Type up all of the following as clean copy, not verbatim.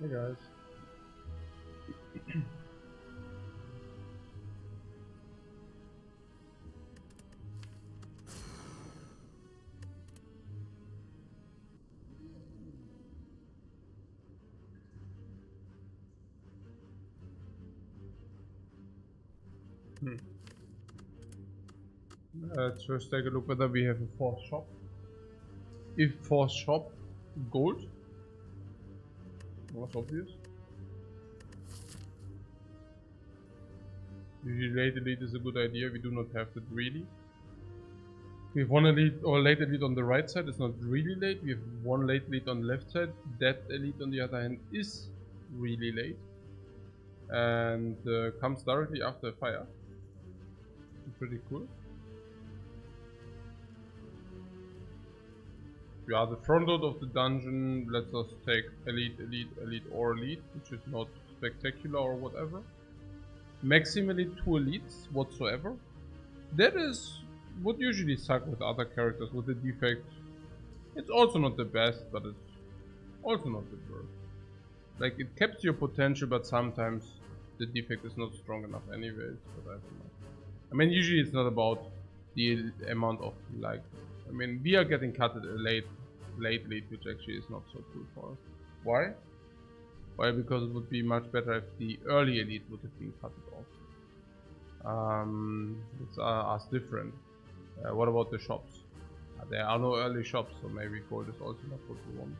Hey guys. Let's first take a look whether we have a fourth shop. If fourth shop, gold. Was obvious. Usually late elite is a good idea, we do not have that really. We have one elite or late elite on the right side, it's not really late. We have one late elite on the left side. That elite on the other hand is really late. And comes directly after a fire. Pretty cool. We are the front load of the dungeon. Let us take elite, elite, elite, or elite, which is not spectacular or whatever. Maximally 2 elites whatsoever. That is would usually suck with other characters. With the defect, it's also not the best, but it's also not the worst. Like, it keeps your potential, but sometimes the defect is not strong enough anyways. But I don't know. I mean, usually it's not about the amount of, like, I mean, we are getting cut at a late lead, which actually is not so cool for us. Why? Why? Because it would be much better if the early elite would have been cut off. It's us different. What about the shops? There are no early shops, so maybe gold is also not what we want.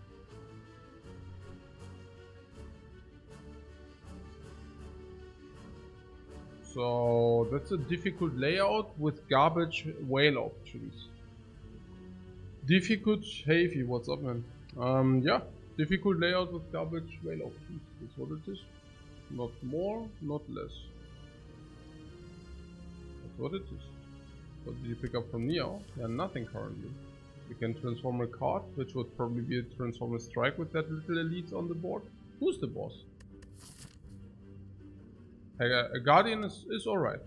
So that's a difficult layout with garbage whale options. Difficult, Havy, what's up, man? Yeah, difficult layout with garbage whale options. That's what it is. Not more, not less. That's what it is. What did you pick up from Neo? Yeah, nothing currently. You can transform a card, which would probably be a transform a strike with that little elite on the board. Who's the boss? A Guardian is alright.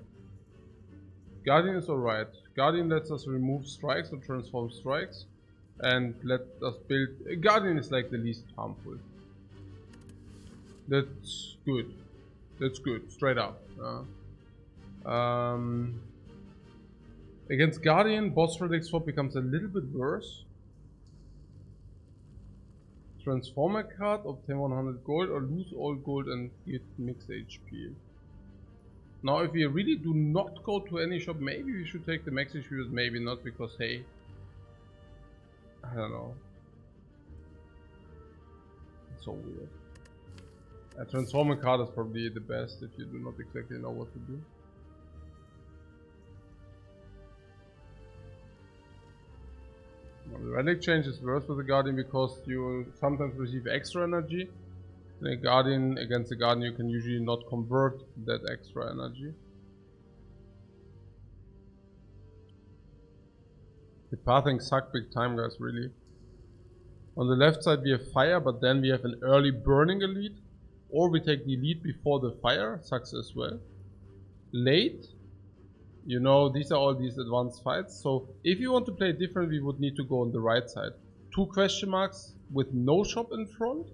Guardian is alright. Guardian lets us remove strikes or transform strikes. And let us build... A Guardian is like the least harmful. That's good. That's good, straight up. Against Guardian, boss relic swap becomes a little bit worse. Transform a card, obtain 100 gold, or lose all gold and get mixed HP. Now, if we really do not go to any shop, maybe we should take the max HP, maybe not, because hey, I don't know. It's so weird. A transformer card is probably the best if you do not exactly know what to do. The relic change is worse with the Guardian because you sometimes receive extra energy. In a Guardian, against a Guardian, you can usually not convert that extra energy. The pathing suck big time, guys, really. On the left side we have fire, but then we have an early burning elite. Or we take the elite before the fire, sucks as well. Late, you know, these are all these advanced fights. So if you want to play different, we would need to go on the right side. 2 question marks with no shop in front.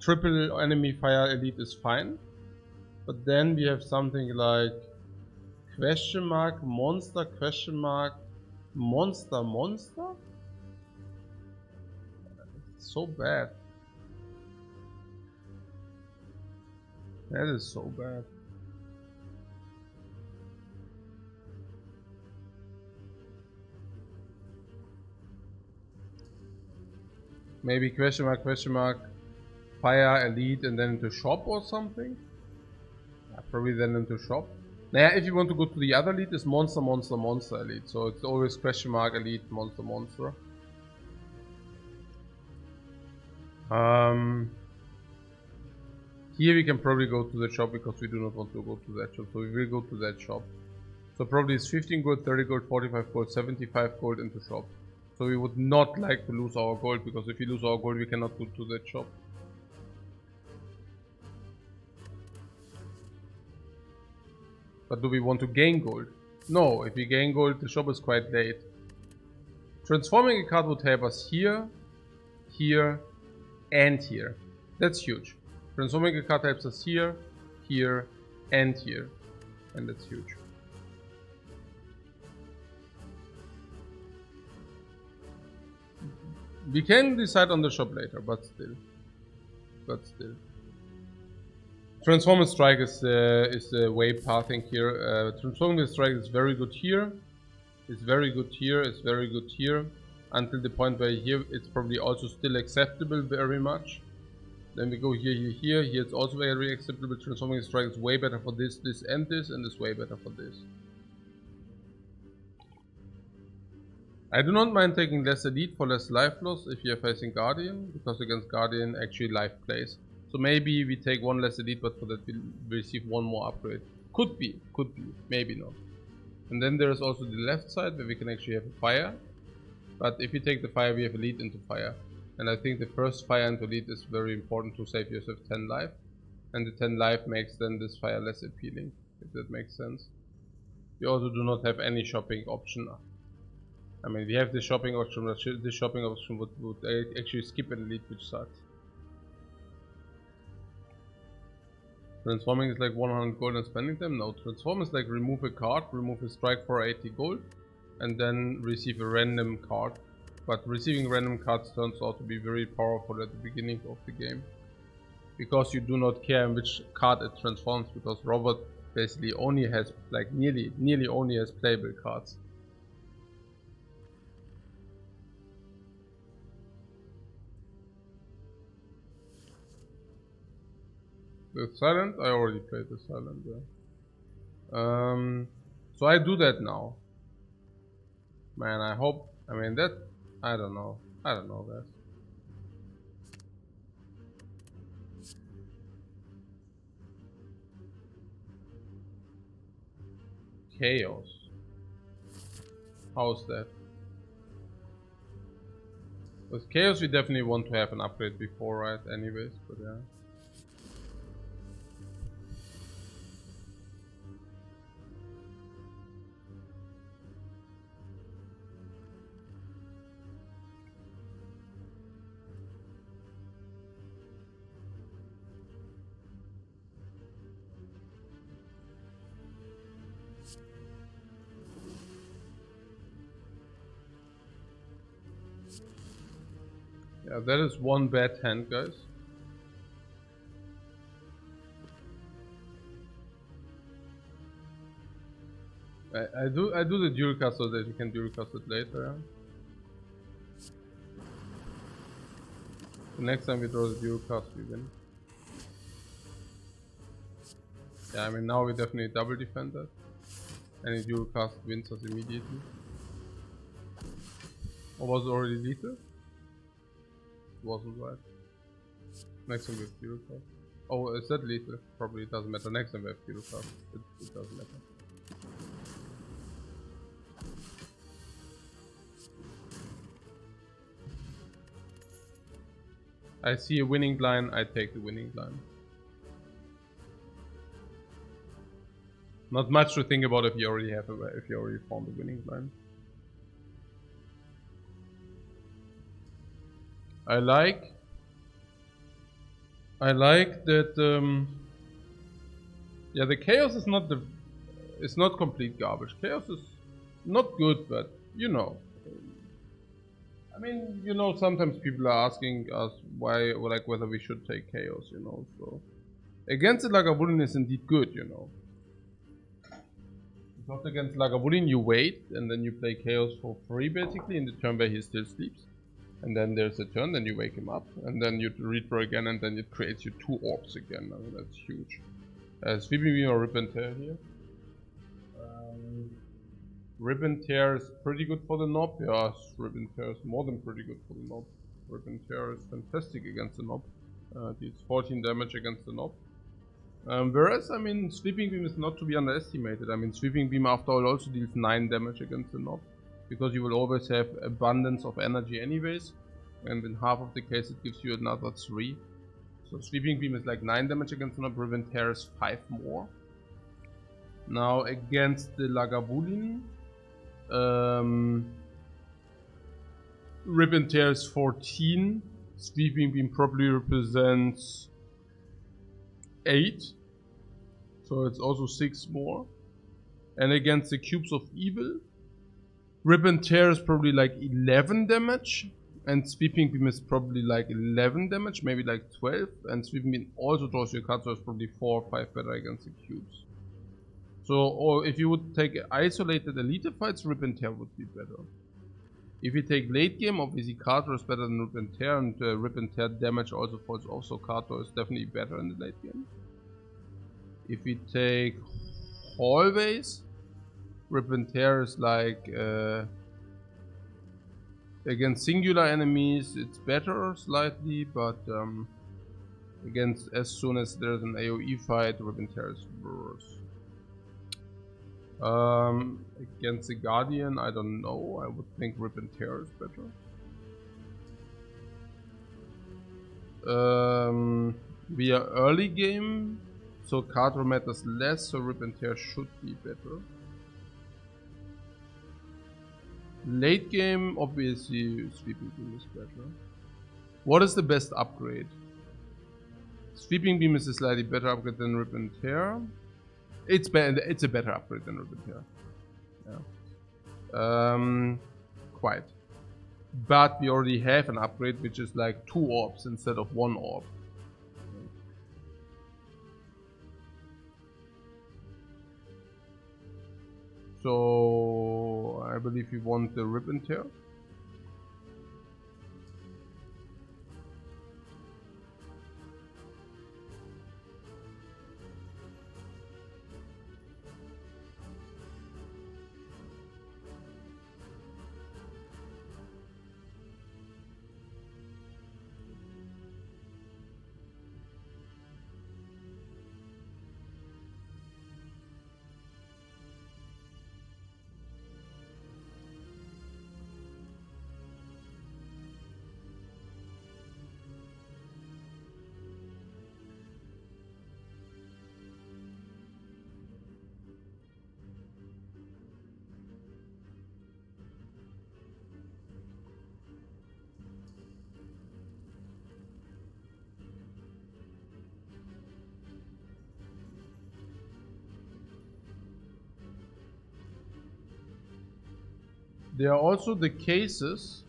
Triple enemy fire elite is fine. But then we have something like question mark, monster, question mark, monster, monster? It's so bad. That is so bad. Maybe question mark, fire, elite, and then into shop or something? Yeah, probably then into shop. Now, if you want to go to the other elite, it's monster, monster, monster elite. So it's always question mark, elite, monster, monster. Here we can probably go to the shop because we do not want to go to that shop. So we will go to that shop. So probably it's 15 gold, 30 gold, 45 gold, 75 gold into shop. So we would not like to lose our gold, because if we lose our gold we cannot go to that shop. But do we want to gain gold? No, if we gain gold the shop is quite late. Transforming a card would help us here, here, and here. That's huge. Transforming a card helps us here, here, and here. And that's huge. We can decide on the shop later, but still. Transforming Strike is the way pathing here. Transforming Strike is very good here. It's very good here. It's very good here. Until the point where here it's probably also still acceptable very much. Then we go here, here, here. Here it's also very acceptable. Transforming Strike is way better for this, this, and this, and is way better for this. I do not mind taking less elite for less life loss if you're facing Guardian, because against Guardian actually life plays. So maybe we take one less elite, but for that we'll receive one more upgrade. Could be, maybe not. And then there's also the left side where we can actually have a fire. But if you take the fire, we have elite into fire. And I think the first fire into elite is very important to save yourself 10 life. And the 10 life makes then this fire less appealing, if that makes sense. We also do not have any shopping option. I mean, we have the shopping option, but this shopping option would actually skip an elite, which sucks. Transforming is like 100 gold and spending them? No, transform is like remove a card, remove a strike for 80 gold, and then receive a random card. But receiving random cards turns out to be very powerful at the beginning of the game. Because you do not care in which card it transforms, because Robert basically only has, like nearly only has playable cards. The silent? I already played the silent, yeah. So I do that now. Man, I hope, I mean that, I don't know guys. Chaos. How's that? With Chaos we definitely want to have an upgrade before, right? Anyways, but yeah. Yeah, that is one bad hand, guys. I do the dual cast so that you can dual cast it later. Yeah? The next time we draw the dual cast, we win. Yeah, I mean now we definitely double defend that. Any dual cast wins us immediately. Or was it already lethal? Wasn't right. Next time we have dual cast. Oh, is that lethal? Probably it doesn't matter. Next time we have dual cast. It doesn't matter. I see a winning line, I take the winning line. Not much to think about if you already have if you already found the winning line. I like that yeah, the chaos is not complete garbage. Chaos is not good, but you know. I mean, you know, sometimes people are asking us why, like, whether we should take chaos, you know. So against the Lagavulin is indeed good, you know. Because against Lagavulin you wait and then you play chaos for free basically in the turn where he still sleeps. And then there's a turn, then you wake him up, and then you redraw again, and then it creates you 2 orbs again. I mean, that's huge. Sweeping Beam or Rip and Tear here. Rip and Tear is pretty good for the knob. Yes, Rip and Tear is more than pretty good for the knob. Rip and Tear is fantastic against the knob. Deals 14 damage against the knob. Whereas, I mean, Sweeping Beam is not to be underestimated. I mean, Sweeping Beam after all also deals 9 damage against the knob. Because you will always have abundance of energy anyways. And in half of the case it gives you another 3. So Sweeping Beam is like 9 damage against the knob. Rip and Tear is 5 more. Now against the Lagavulin, Rip and Tear is 14. Sweeping Beam probably represents 8. So it's also 6 more. And against the Cubes of Evil, Rip and Tear is probably like 11 damage. And Sweeping Beam is probably like 11 damage, maybe like 12. And Sweeping Beam also draws your card, so it's probably 4 or 5 better against the cubes. So, or if you would take isolated Elite fights, Rip and Tear would be better. If you take late game, obviously Kato is better than Rip and Tear, and Rip and Tear damage also falls off, so Kato is definitely better in the late game. If we take Hallways, Rip and Tear is like against singular enemies it's better slightly, but against as soon as there's an AoE fight, Rip and Tear is worse. Against the Guardian, I don't know. I would think Rip and Tear is better. We are early game, so card draw matters less, so Rip and Tear should be better. Late game, obviously Sweeping Beam is better. What is the best upgrade? Sweeping Beam is a slightly better upgrade than Rip and Tear. It's a better upgrade than Rip and Tear. Yeah. Quite. But we already have an upgrade which is like 2 orbs instead of 1 orb. So I believe we want the Rip and Tear. There are also the cases.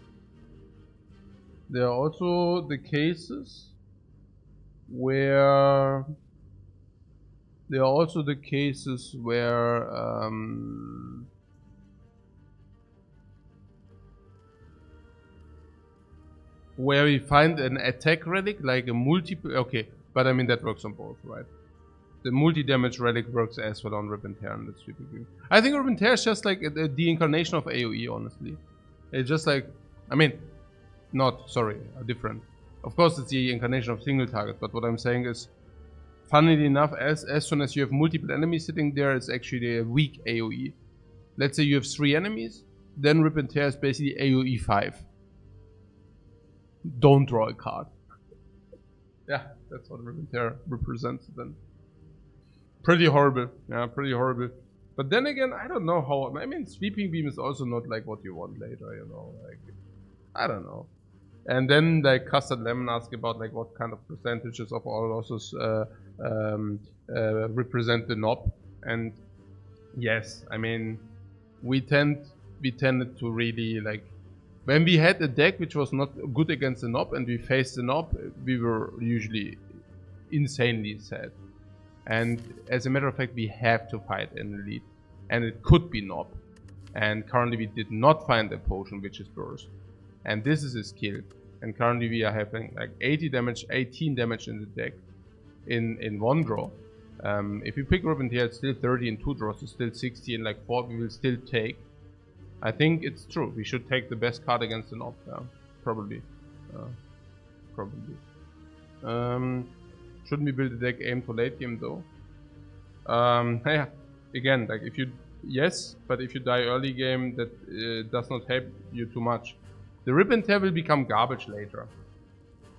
There are also the cases where where we find an attack relic, like a multiple. Okay, but I mean that works on both, right? The multi-damage relic works as well on Rip and Tear and the Sweeping Beam. I think Rip and Tear is just like the incarnation of AoE, honestly. It's just like, I mean, different. Of course, it's the incarnation of single target, but what I'm saying is, funnily enough, as soon as you have multiple enemies sitting there, it's actually a weak AoE. Let's say you have 3 enemies, then Rip and Tear is basically AoE 5. Don't draw a card. Yeah, that's what Rip and Tear represents then. Pretty horrible. Yeah, pretty horrible. But then again, I don't know how. I mean, Sweeping Beam is also not like what you want later, you know. Like, I don't know. And then like Custard Lemon asked about like what kind of percentages of all losses represent the knob. And yes, I mean, we tended to really like, when we had a deck which was not good against the knob and we faced the knob, we were usually insanely sad. And as a matter of fact, we have to fight an elite, and it could be knob. And currently we did not find a potion which is burst, and this is a skill. And currently we are having like 18 damage in the deck in 1 draw. If you pick Rip and Tear, it's still 30 in 2 draws, it's still 60 in like 4. We will still take. I think it's true. We should take the best card against the knob. Yeah, probably. Shouldn't we build a deck aimed for late game though? Yeah, again, like if you, yes, but if you die early game, that does not help you too much. The Rip and Tear will become garbage later.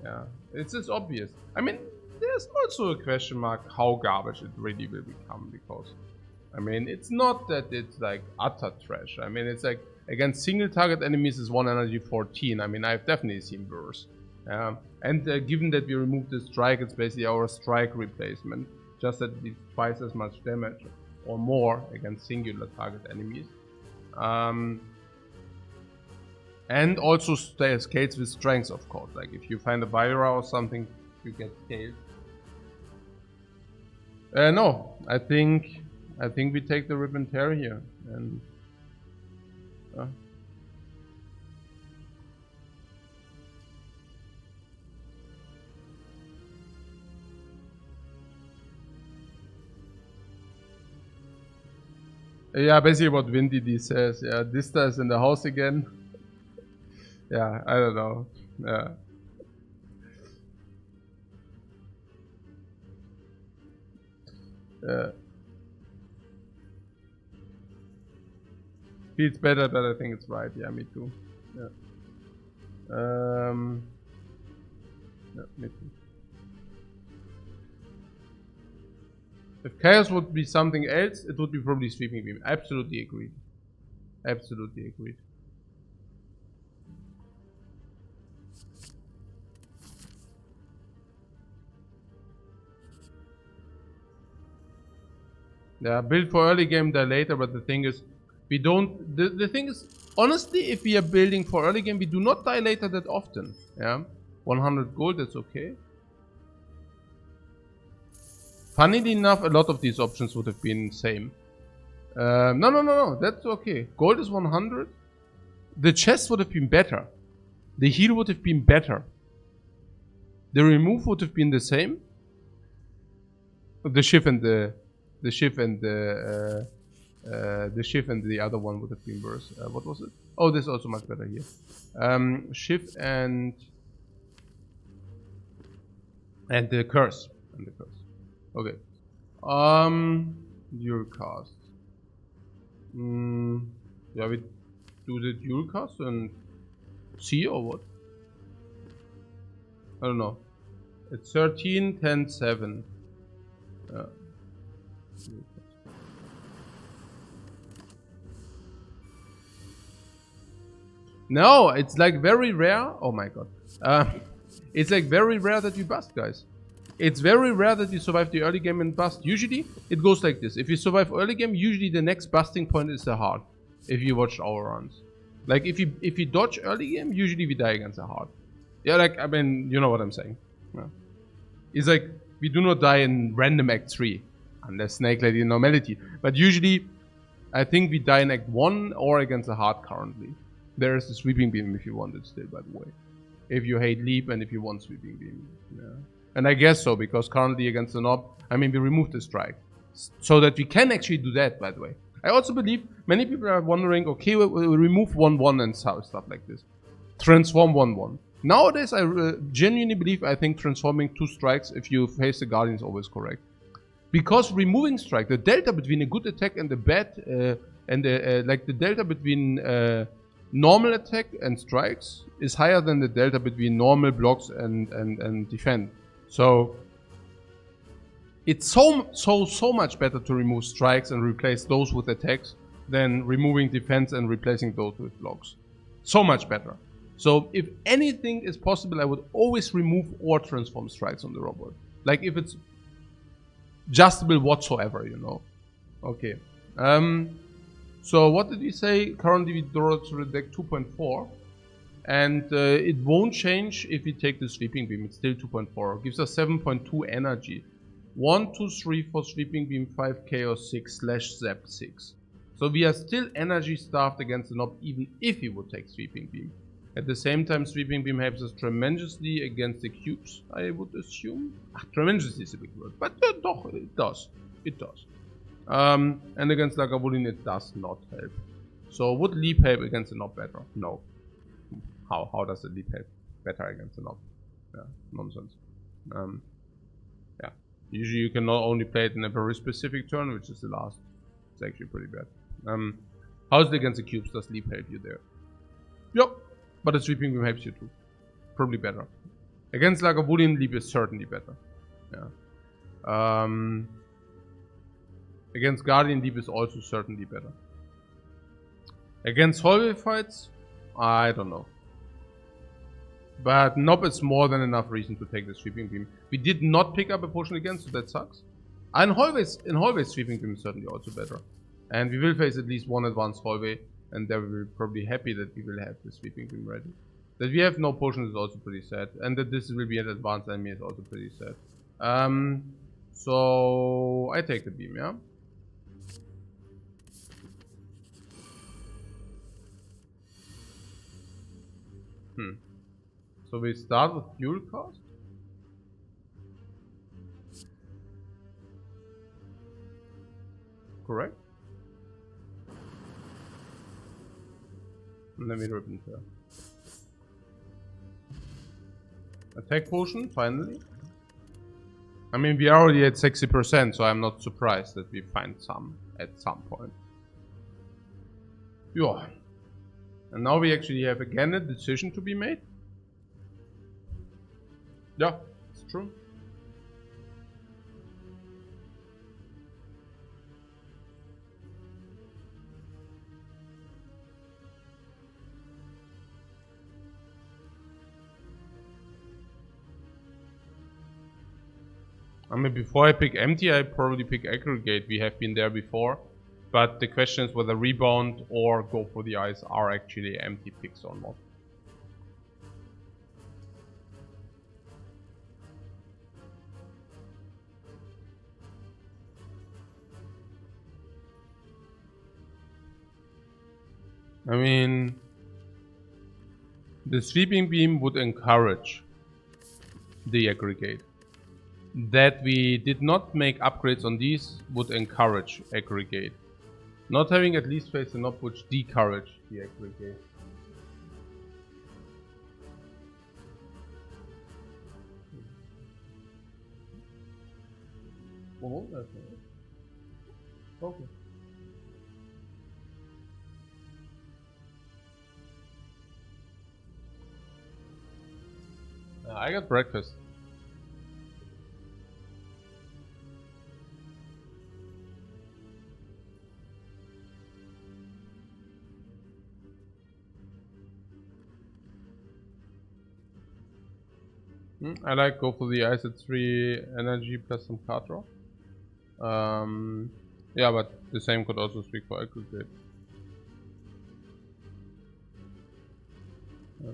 Yeah, it's just obvious. I mean, there's also a question mark how garbage it really will become, because, I mean, it's not that it's like utter trash. I mean, it's like against single target enemies is 1 energy 14. I mean, I've definitely seen worse. And given that we removed the strike, it's basically our strike replacement. Just that it did twice as much damage or more against singular target enemies. And also scales with strengths, of course. Like if you find a Vira or something, you get scaled. No, I think we take the Rip and Tear here, and yeah, basically what Windy D says. Yeah, Dista is in the house again. Yeah, I don't know. Yeah. Feels better, but I think it's right. Yeah, me too. Yeah. Yeah, me too. If Chaos would be something else, it would be probably Sweeping Beam. Absolutely agreed. Absolutely agreed. Yeah, build for early game, die later, but the thing is, we don't... The thing is, honestly, if we are building for early game, we do not die later that often. Yeah, 100 gold, that's okay. Funnily enough, a lot of these options would have been same. No, that's okay. Gold is 100. The chest would have been better. The heal would have been better. The remove would have been the same. The shift and the other one would have been worse. What was it? Oh, this is also much better here. Shift and the curse. Okay. Dual cast. Yeah, we do the dual cast and see or what? I don't know. It's 13, 10, 7. No, it's like very rare. Oh my god. It's like very rare that you bust, guys. It's very rare that you survive the early game and bust. Usually, it goes like this. If you survive early game, usually the next busting point is the heart. If you watch our runs. Like, if you dodge early game, usually we die against the heart. Yeah, like, I mean, you know what I'm saying. Yeah. It's like, we do not die in random Act 3. Unless Snake Lady Normality. But usually, I think we die in Act 1 or against the heart currently. There is the Sweeping Beam if you want it still, by the way. If you hate Leap and if you want Sweeping Beam. Yeah. And I guess so, because currently against the Knob, I mean, we removed the strike. So that we can actually do that, by the way. I also believe many people are wondering, okay, we'll remove 1-1 and stuff like this. Transform 1-1. Nowadays, I genuinely believe, I think transforming 2 strikes if you face the Guardian is always correct. Because removing strike, the delta between a good attack and a bad, like the delta between normal attack and strikes is higher than the delta between normal blocks and defend. So it's so much better to remove strikes and replace those with attacks than removing defense and replacing those with blocks. So much better. So if anything is possible, I would always remove or transform strikes on the robot. Like if it's adjustable whatsoever, you know. Okay. So what did we say? Currently we draw to the deck 2.4. And it won't change if we take the Sweeping Beam. It's still 2.4. It gives us 7.2 energy. 1, 2, 3 for Sweeping Beam, 5 Chaos 6 / Zap 6. So we are still energy starved against the Knob even if we would take Sweeping Beam. At the same time, Sweeping Beam helps us tremendously against the cubes, I would assume. Tremendously is a big word, but doch, it does. It does. And against Lagavulin it does not help. So would Leap help against the Knob better? No. How does the Leap help better against the Knob? Yeah, nonsense. Yeah. Usually you can not only play it in a very specific turn, which is the last. It's actually pretty bad. How's it against the cubes? Does Leap help you there? Yep. But the Sweeping Beam helps you too. Probably better. Against Lagavulin, Leap is certainly better. Yeah. Against Guardian, Leap is also certainly better. Against hallway fights, I don't know. But nope, it's more than enough reason to take the sweeping beam. We did not pick up a potion again, so that sucks. And in hallways sweeping beam is certainly also better. And we will face at least one advanced hallway, and there we will probably be happy that we will have the sweeping beam ready. That we have no potions is also pretty sad, and that this will be an advanced enemy is also pretty sad. So I take the beam, yeah? So we start with fuel cost. Correct? And then we rip into attack potion, finally. I mean, we are already at 60%, so I'm not surprised that we find some at some point. Yeah. And now we actually have again a decision to be made. Yeah, it's true. I mean, before I pick empty, I probably pick aggregate. We have been there before. But the question is whether rebound or go for the ice are actually empty picks or not. I mean, the sweeping beam would encourage the aggregate. That we did not make upgrades on these would encourage aggregate. Not having at least faced enough would discourage the aggregate. Oh, that's nice. Okay. I got breakfast. I like go for the ice at 3 energy plus some card draw. Yeah, but the same could also speak for aggregate. Yeah.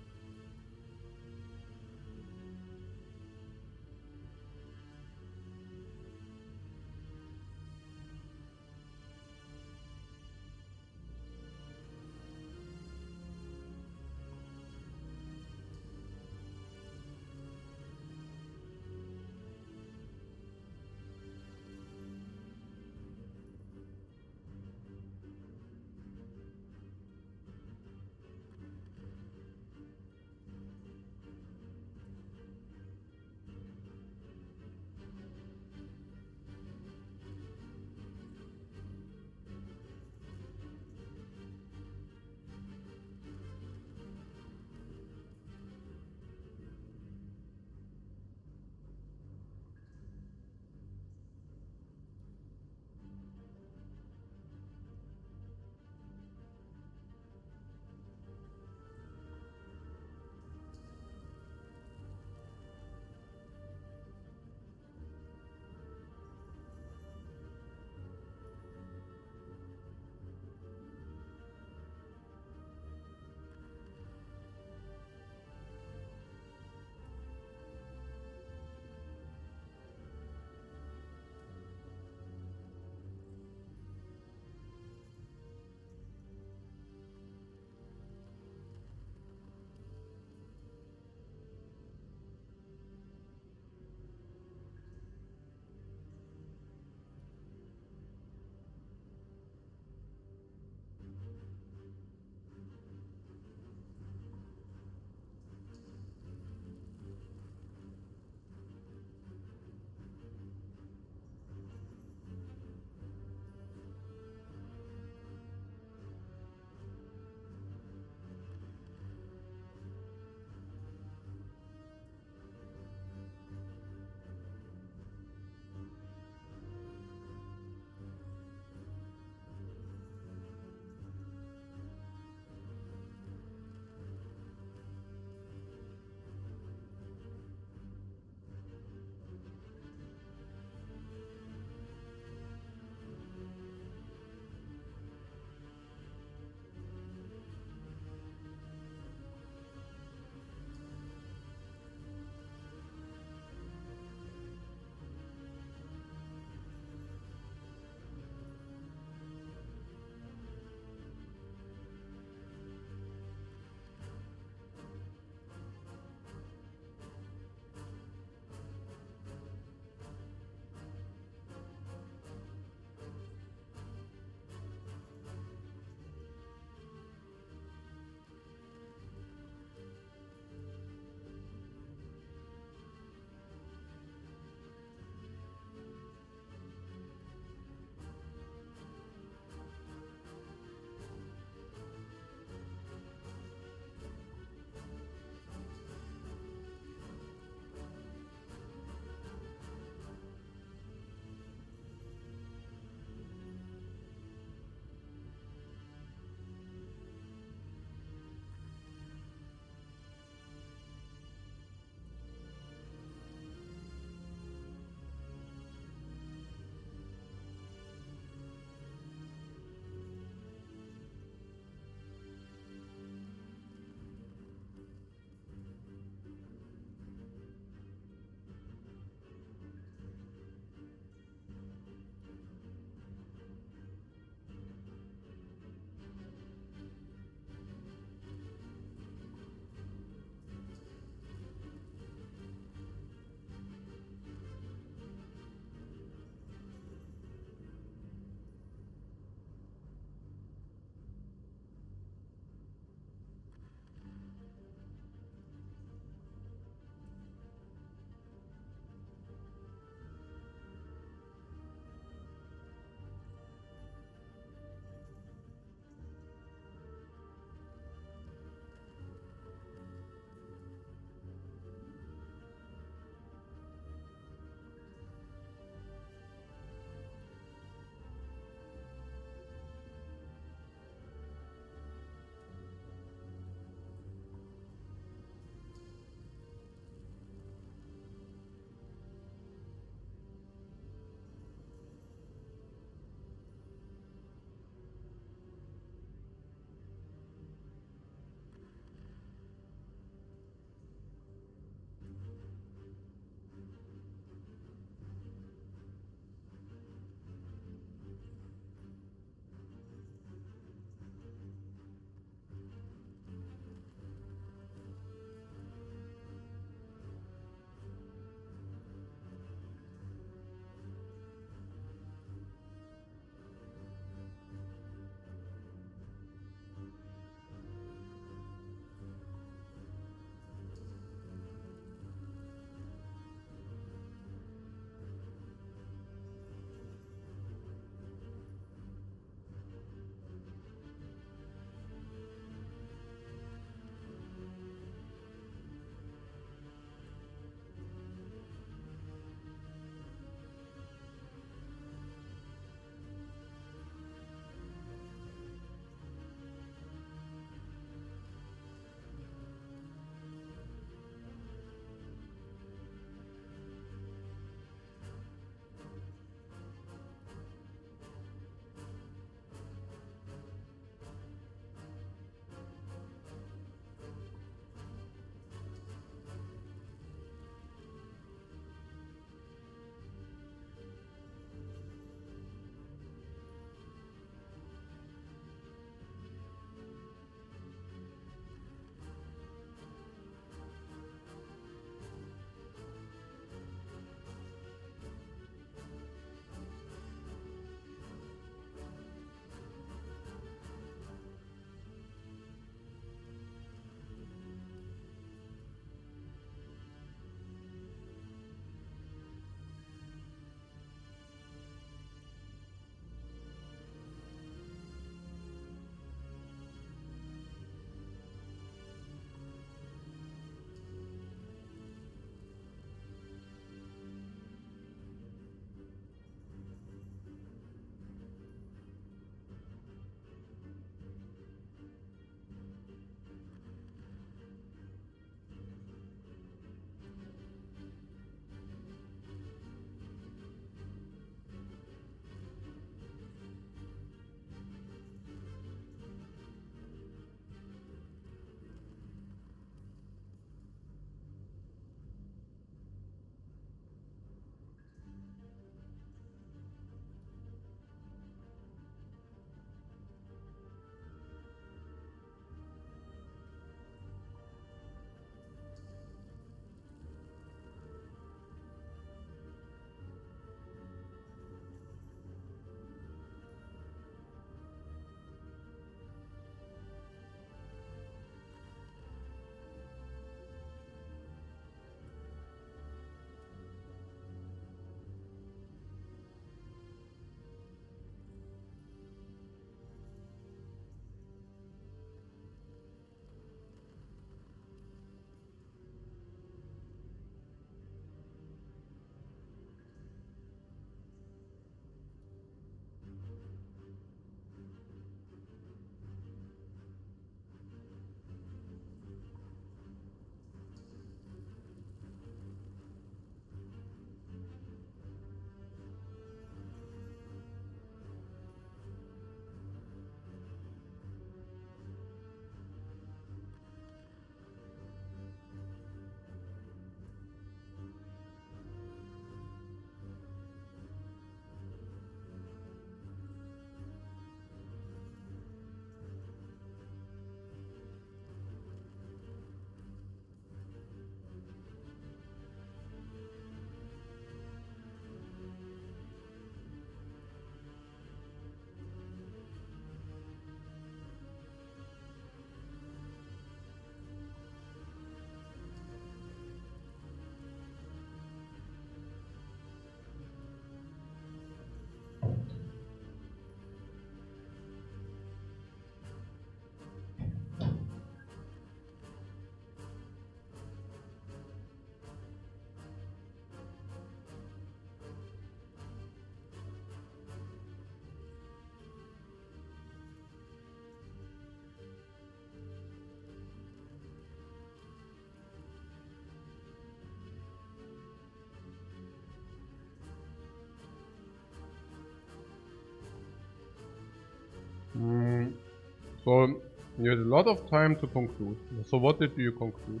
So you had a lot of time to conclude. So what did you conclude?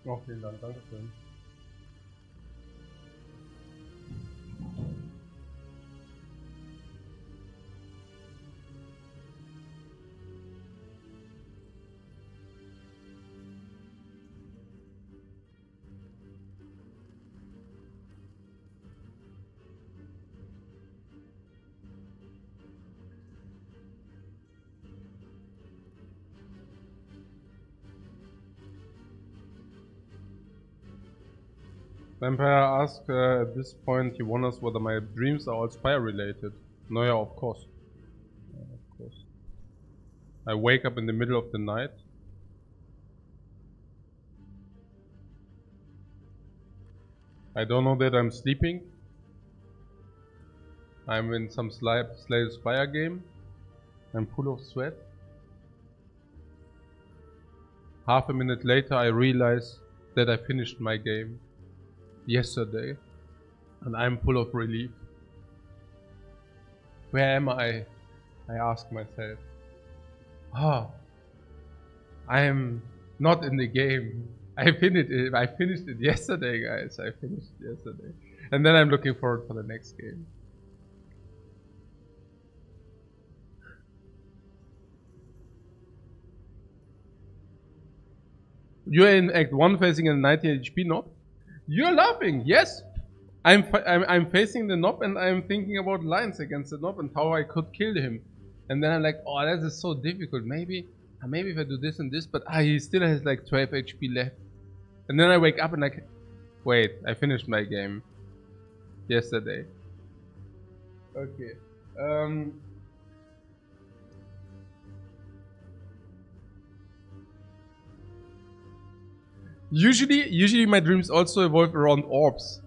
Oh, vielen Dank, danke schön. Vampire asked at this point, he wonders whether my dreams are all Spire related. No, yeah, of course. Of course. I wake up in the middle of the night. I don't know that I'm sleeping. I'm in some Slay the Spire game. I'm full of sweat. Half a minute later I realize that I finished my game yesterday. And I'm full of relief. Where am I? I ask myself. I am not in the game. I finished it yesterday, guys. I finished it yesterday. And then I'm looking forward for the next game. You're in Act 1 facing a 90 HP knob? You're laughing, yes! I'm facing the knob and I'm thinking about lines against the knob and how I could kill him. And then I'm like, oh, that is so difficult. Maybe if I do this and this, but he still has like 12 HP left. And then I wake up and like, wait, I finished my game yesterday. Okay. Usually my dreams also evolve around orbs,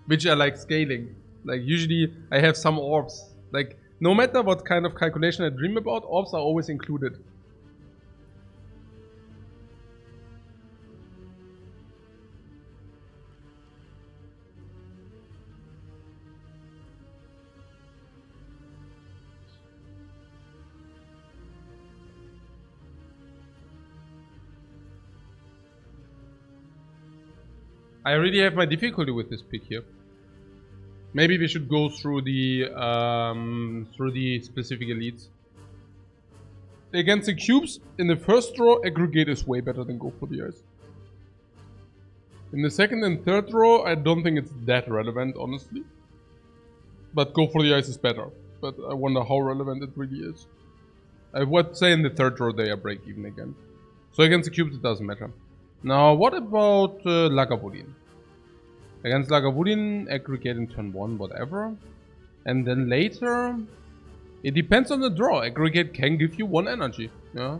which are like scaling. Like usually I have some orbs. Like no matter what kind of calculation I dream about, orbs are always included. I already have my difficulty with this pick here. Maybe we should go through the specific elites. Against the cubes, in the first draw, aggregate is way better than go for the eyes. In the second and third draw, I don't think it's that relevant, honestly. But go for the eyes is better. But I wonder how relevant it really is. I would say in the third draw they are break even again. So against the cubes it doesn't matter. Now what about Lagavulin? Against Lagavulin, aggregate in turn 1, whatever. And then later, it depends on the draw. Aggregate can give you 1 energy. Yeah.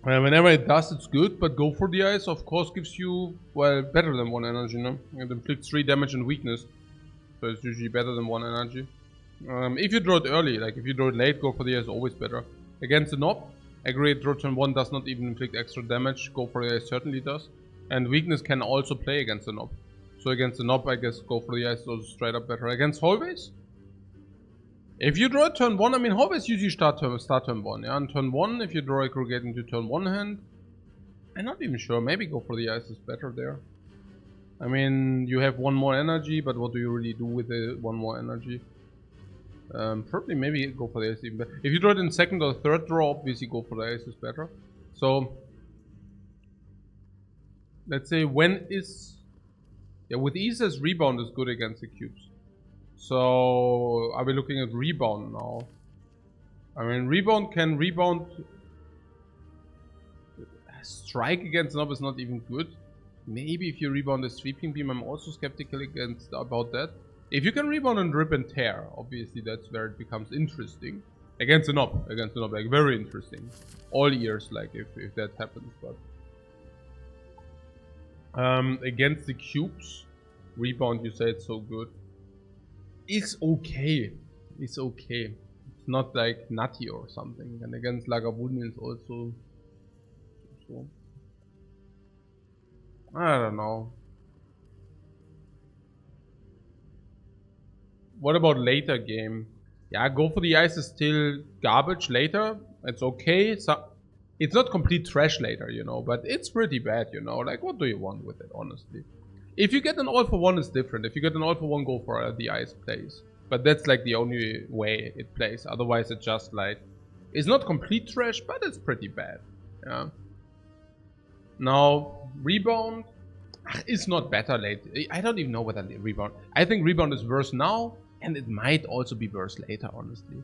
Whenever it does, it's good, but go for the eyes, of course, gives you, well, better than 1 energy, no? It inflicts 3 damage and weakness. So it's usually better than 1 energy. If you draw it early, like if you draw it late, go for the eyes, always better. Against the knob, aggregate draw turn 1 does not even inflict extra damage. Go for the eyes certainly does. And weakness can also play against the knob. So against the knob, I guess go for the eyes is straight up better. Against hallways, if you draw turn 1, I mean hallways usually start turn 1. Yeah, and turn 1, if you draw aggregate into turn 1 hand, I'm not even sure. Maybe go for the eyes is better there. I mean, you have 1 more energy, but what do you really do with the 1 more energy? Probably maybe go for the ace even better. If you draw it in second or third draw, obviously go for the ace is better. So let's say when is, yeah, with Isa's rebound is good against the cubes. So are we looking at rebound now? I mean, rebound can rebound. Strike against knob is not even good. Maybe if you rebound the sweeping beam, I'm also skeptical about that. If you can rebound and rip and tear, obviously that's where it becomes interesting. Against the knob, like very interesting. All ears, like if that happens, but against the cubes, rebound, you say it's so good. It's okay. It's okay. It's not like nutty or something. And against Lagavulin is also so. I don't know. What about later game? Yeah, Go for the Ice is still garbage later. It's okay. So it's not complete trash later, you know, but it's pretty bad, you know. Like, what do you want with it, honestly? If you get an all for one, it's different. If you get an all for one, Go for the Ice plays. But that's like the only way it plays. Otherwise, it's just like, it's not complete trash, but it's pretty bad. Yeah. Now, Rebound is not better late. I don't even know whether Rebound. I think Rebound is worse now, and it might also be worse later, honestly.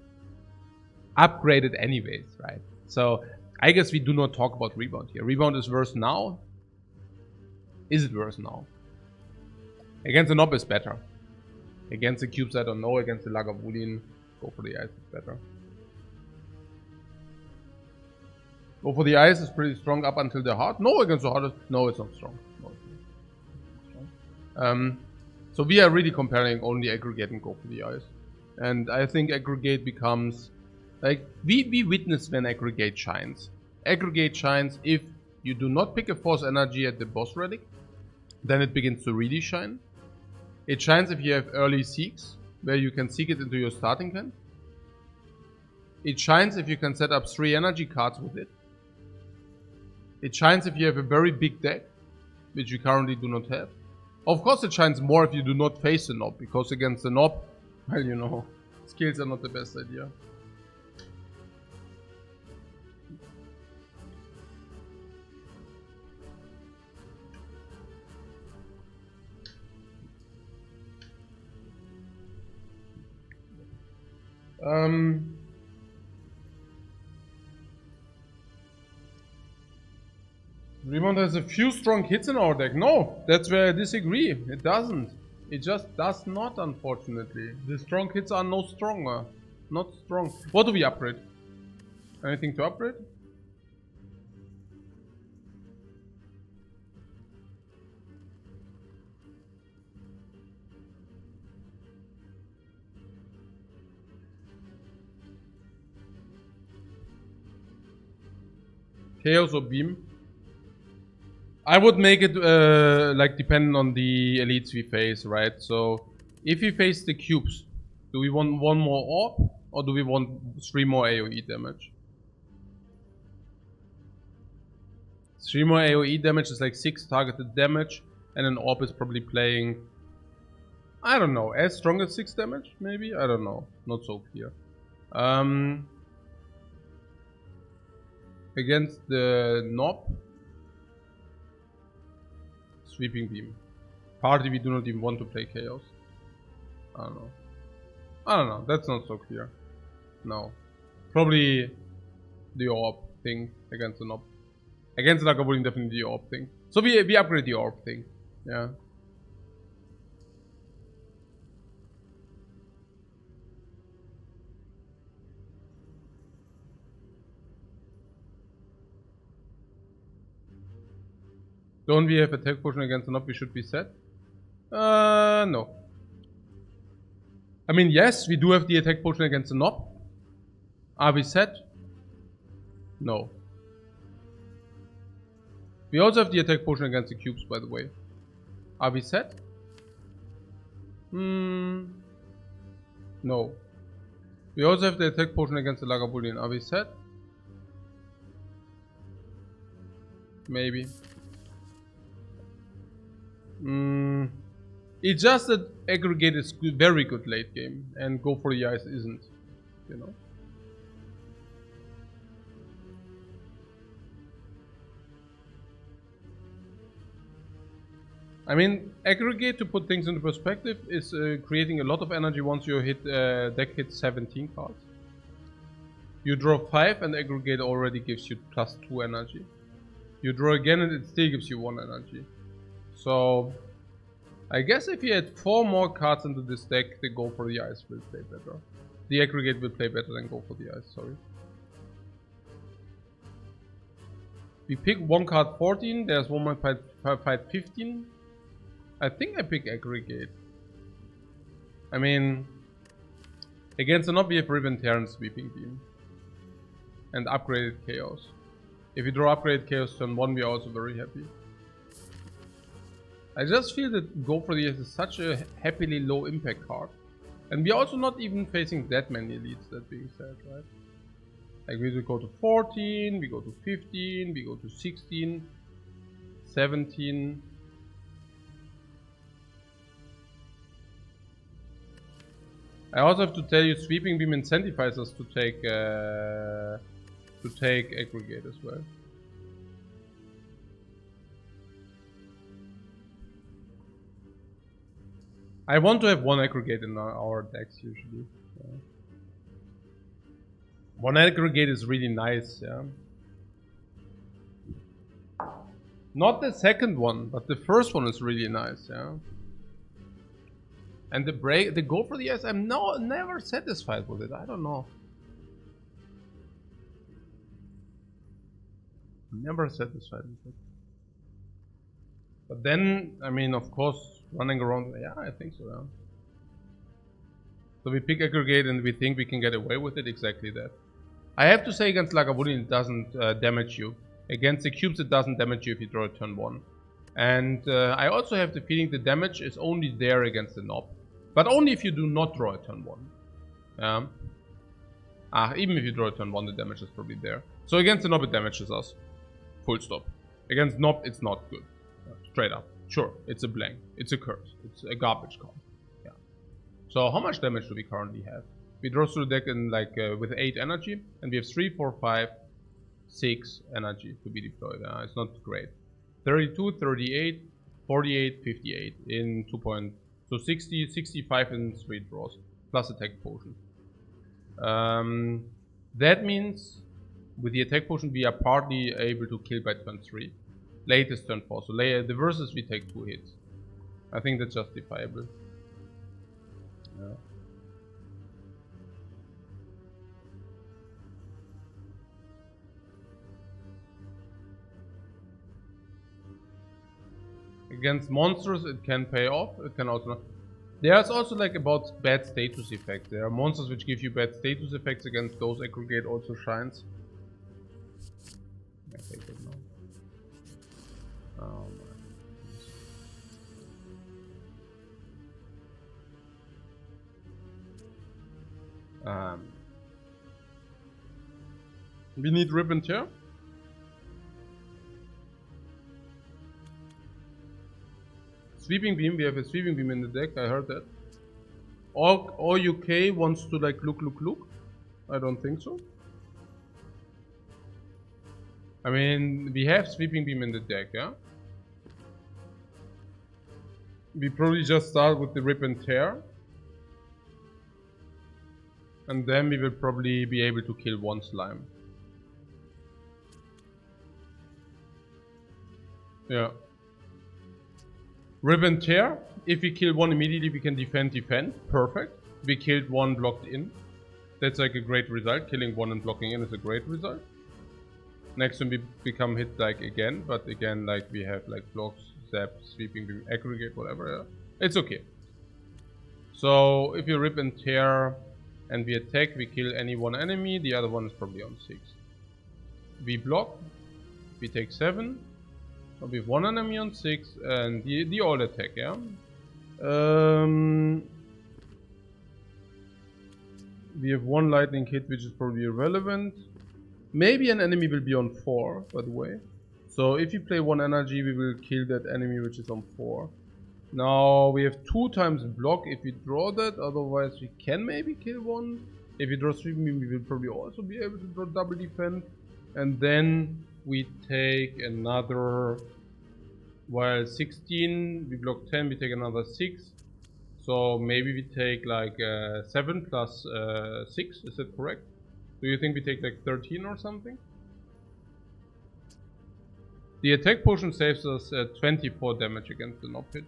Upgraded anyways, right? So, I guess we do not talk about Rebound here. Rebound is worse now. Is it worse now? Against the Knob is better. Against the Cubes, I don't know. Against the Lagavulin, Go for the Ice is better. Go for the Ice is pretty strong up until the Heart. No, against the Heart, no, it's not strong. No, it's not strong. So we are really comparing only Aggregate and Go for the Ice. And I think Aggregate becomes, like, we witness when Aggregate shines. Aggregate shines if you do not pick a Force Energy at the boss relic. Then it begins to really shine. It shines if you have early Seeks, where you can seek it into your starting hand. It shines if you can set up 3 energy cards with it. It shines if you have a very big deck, which you currently do not have. Of course it shines more if you do not face the Knob, because against the Knob, well, you know, skills are not the best idea. Rebound has a few strong hits in our deck. No, that's where I disagree. It doesn't. It just does not, unfortunately. The strong hits are no stronger. Not strong. What do we upgrade? Anything to upgrade? Chaos or Beam? I would make it like depending on the elites we face, right? So if we face the cubes, do we want 1 more orb or do we want 3 more AoE damage? 3 more AoE damage is like 6 targeted damage, and an orb is probably playing, I don't know, as strong as 6 damage, maybe? I don't know. Not so clear. Against the Knob, Sweeping Beam. Party, we do not even want to play Chaos. I don't know. I don't know. That's not so clear. No. Probably the Orb thing against the Knob. Against the Lagavulin, definitely the Orb thing. So we upgrade the Orb thing. Yeah. Don't we have attack potion against the Knob? We should be set. No. I mean, yes, we do have the attack potion against the Knob. Are we set? No. We also have the attack potion against the cubes, by the way. Are we set? No. We also have the attack potion against the Lagavulin. Are we set? Maybe. It's just that Aggregate is very good late game, and Go for the Ice isn't, you know. I mean, Aggregate, to put things into perspective, is creating a lot of energy once your deck hits 17 cards. You draw 5 and Aggregate already gives you +2 energy. You draw again and it still gives you 1 energy. So, I guess if you add 4 more cards into this deck, the Go for the Ice will play better. The Aggregate will play better than Go for the Ice, sorry. We pick 1 card 14, there's 1 more fight 15. I think I pick Aggregate. I mean, against the Knob we have Ribbon Tear and Sweeping Beam. And Upgraded Chaos. If we draw Upgraded Chaos turn 1, we are also very happy. I just feel that Go for the Yes is such a happily low impact card. And we're also not even facing that many elites, that being said, right? Like we go to 14, we go to 15, we go to 16, 17. I also have to tell you, Sweeping Beam incentivizes us to take Aggregate as well. I want to have one Aggregate in our decks usually. Yeah. One Aggregate is really nice, yeah. Not the second one, but the first one is really nice, yeah. And the Go for the Yes, I'm never satisfied with it. I don't know. Never satisfied with it. But then, I mean, of course, running around, yeah, I think so, yeah. So we pick Aggregate and we think we can get away with it, exactly that. I have to say against Lagavulin it doesn't damage you. Against the cubes it doesn't damage you if you draw a turn 1. And I also have the feeling the damage is only there against the Knob. But only if you do not draw a turn 1. Even if you draw a turn 1 the damage is probably there. So against the Knob it damages us. Full stop. Against Knob it's not good. Straight up. Sure, it's a blank. It's a curse. It's a garbage card. Yeah. So how much damage do we currently have? We draw through the deck in like with 8 energy, and we have 3, 4, 5, 6 energy to be deployed. It's not great. 32, 38, 48, 58 in 2 points. So 60, 65 in 3 draws, plus attack potion. That means with the attack potion we are partly able to kill by turn 3. Latest turn 4. So the versus we take 2 hits. I think that's justifiable. Yeah. Against monsters it can pay off, it can also not. There's also like about bad status effects. There are monsters which give you bad status effects. Against those Aggregate also shines. I take it now. Oh my. We need Rip and Tear. Sweeping Beam, we have a Sweeping Beam in the deck, I heard that. Or UK wants to like look. I don't think so. I mean, we have Sweeping Beam in the deck, yeah? We probably just start with the Rip and Tear. And then we will probably be able to kill one slime. Yeah. Rip and Tear. If we kill one immediately, we can defend. Perfect. We killed one blocked in. That's like a great result. Killing one and blocking in is a great result. Next one we become hit like again, but again like we have like blocks, zap, Sweeping Beam, Aggregate, whatever. Yeah. It's okay. So if you Rip and Tear and we attack, we kill any one enemy. The other one is probably on 6. We block. We take 7. So we have one enemy on 6 and the all attack, yeah? We have one lightning hit which is probably irrelevant. Maybe an enemy will be on 4, by the way. So if you play one energy, we will kill that enemy which is on 4. Now we have 2 times block if we draw that, otherwise we can maybe kill one. If we draw 3, we will probably also be able to draw double defend. And then we take another, while 16, we block 10, we take another 6. So maybe we take like 7 plus 6, is that correct? Do you think we take like 13 or something? The attack potion saves us 24 damage against the knob hit.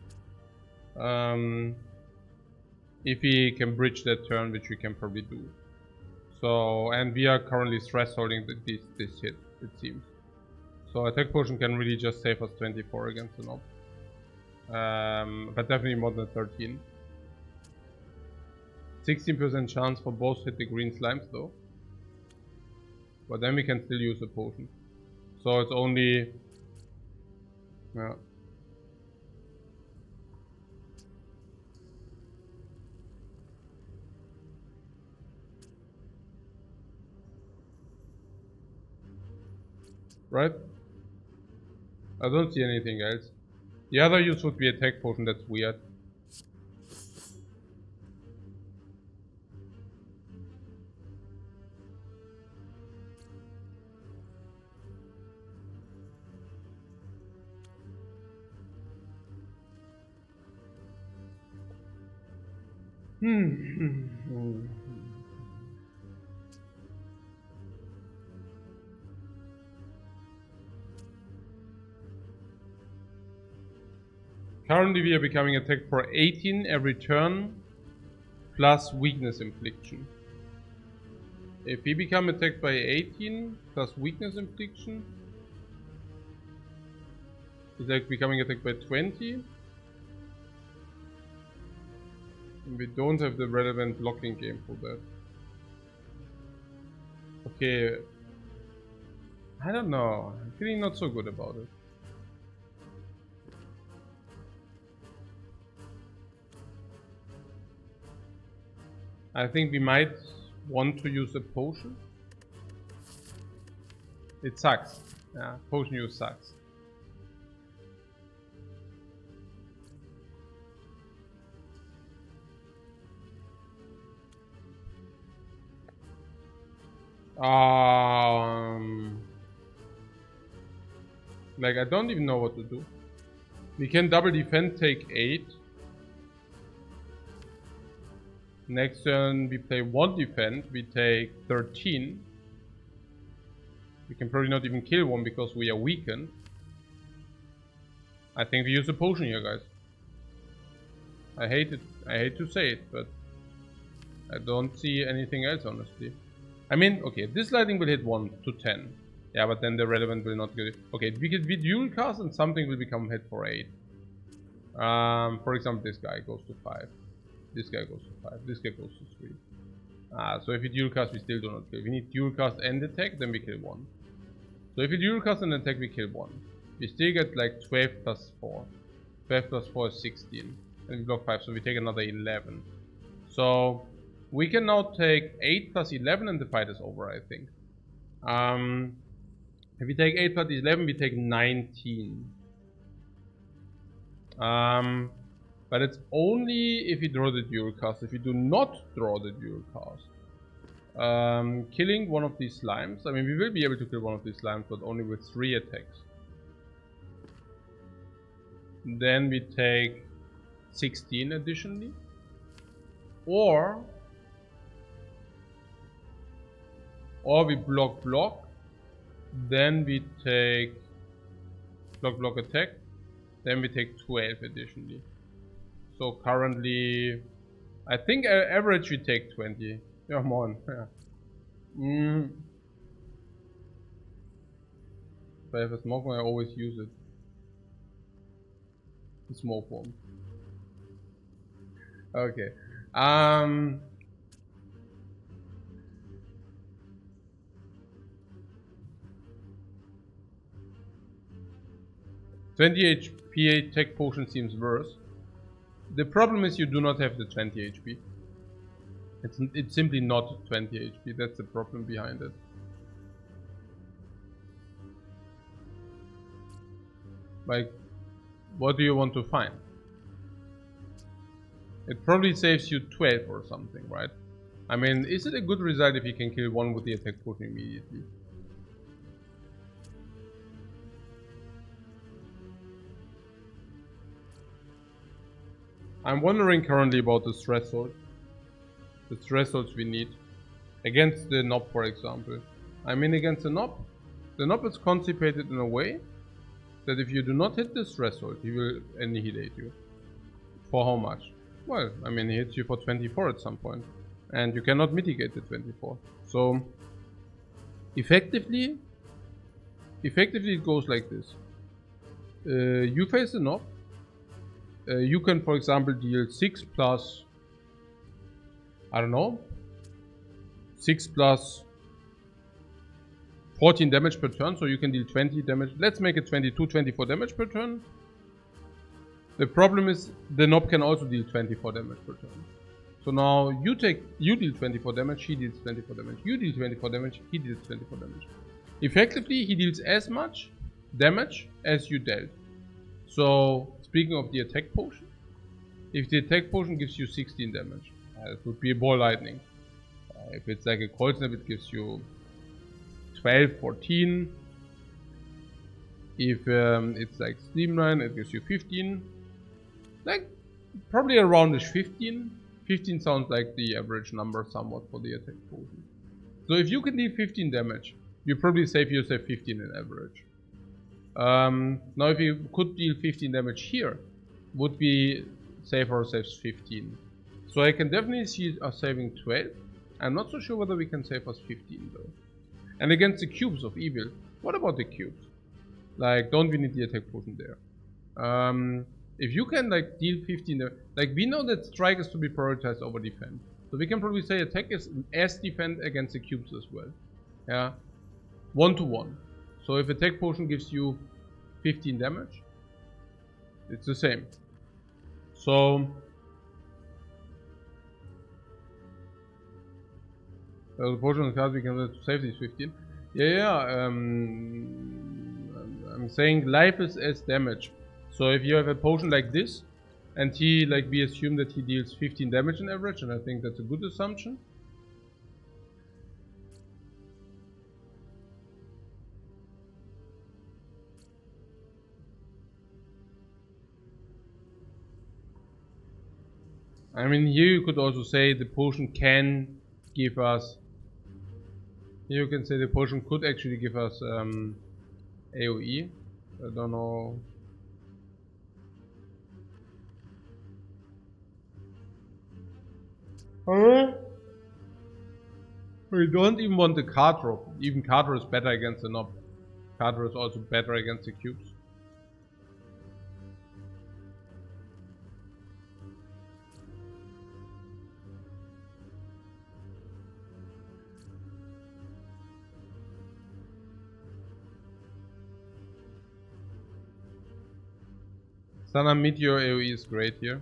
If we can bridge that turn, which we can probably do. So, and we are currently thresholding this hit, it seems. So attack potion can really just save us 24 against the knob. But definitely more than 13. 16% chance for both hit the green slimes though. But then we can still use a potion. So it's only... Yeah. right? I don't see anything else. The other use would be attack potion, that's weird. Currently we are becoming attacked for 18 every turn, plus weakness infliction. If we become attacked by 18 plus weakness infliction, it's like becoming attacked by 20. And we don't have the relevant blocking game for that. Okay. I don't know. I'm feeling not so good about it. I think we might want to use a potion. It sucks. Yeah, potion use sucks. Like I don't even know what to do. We can double defend, take 8. Next turn we play 1 defend, we take 13. We can probably not even kill one because we are weakened. I think we use a potion here, guys. I hate to say it, but I don't see anything else, honestly. I mean, okay, this lightning will hit 1 to 10. Yeah, but then the relevant will not get it. Okay, we could be dual cast and something will become hit for 8. For example, this guy goes to 5. This guy goes to 5. This guy goes to 3. So if we dual cast, we still do not kill. We need dual cast and attack, then we kill 1. So if we dual cast and attack, we kill 1. We still get like 12 plus 4. 12 plus 4 is 16. And we block 5, so we take another 11. So we can now take 8 plus 11 and the fight is over, I think. If we take 8 plus 11, we take 19. But it's only if we draw the dual cast. If we do not draw the dual cast, killing one of these slimes. I mean, we will be able to kill one of these slimes, but only with 3 attacks. Then we take 16 additionally. Or we block. Then we take block attack. Then we take 12 additionally. So currently, I think average we take 20. Yeah, come on. Yeah. If I have a smoke one, I always use it. In smoke form. Okay. 20 HP attack potion seems worse. The problem is you do not have the 20 HP. It's simply not 20 HP. That's the problem behind it. Like, what do you want to find? It probably saves you 12 or something, right? I mean, is it a good result if you can kill one with the attack potion immediately? I'm wondering currently about the threshold. The thresholds we need. Against the knob, for example. I mean, against the knob is constipated in a way that if you do not hit this threshold, he will annihilate you. For how much? Well, I mean, he hits you for 24 at some point. And you cannot mitigate the 24. So, effectively it goes like this. You face the knob. You can, for example, deal 6 plus, I don't know, 6 plus 14 damage per turn, so you can deal 20 damage. Let's make it 22, 24 damage per turn. The problem is the knob can also deal 24 damage per turn. So now you deal 24 damage, he deals 24 damage. You deal 24 damage, he deals 24 damage. Effectively, he deals as much damage as you dealt. So, speaking of the attack potion, if the attack potion gives you 16 damage, it would be a ball lightning. If it's like a cold snap, it gives you 12, 14. If it's like streamline, it gives you 15. Like, probably around 15. 15 sounds like the average number somewhat for the attack potion. So if you can deal 15 damage, you probably save yourself 15 in average. Now if you could deal 15 damage here, would be save ourselves 15. So I can definitely see us saving 12. I'm not so sure whether we can save us 15 though. And against the cubes of evil, what about the cubes? Like, don't we need the attack potion there? If you can like deal 15, like we know that strike is to be prioritized over defend. So we can probably say attack is as defend against the cubes as well. Yeah, 1-to-1. So if attack potion gives you 15 damage, it's the same. So the potion on the card we can save these 15. I'm saying life is as damage. So if you have a potion like this, and he, like, we assume that he deals 15 damage on average, and I think that's a good assumption. I mean, here you could also say the potion can give us... Here you can say the potion could actually give us AoE. I don't know... We don't even want the card draw. Even card draw is better against the knob. Card draw is also better against the cubes. Sana Meteor AoE is great here.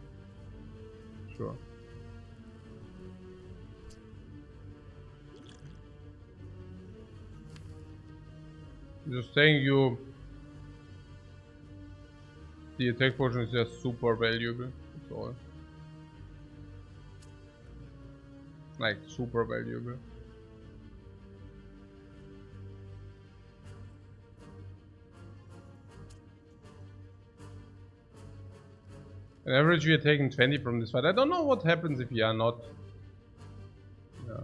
Sure. Just saying you... The attack potion is just super valuable. That's all. Like, super valuable. On average we are taking 20 from this fight. I don't know what happens if we are not. Yeah.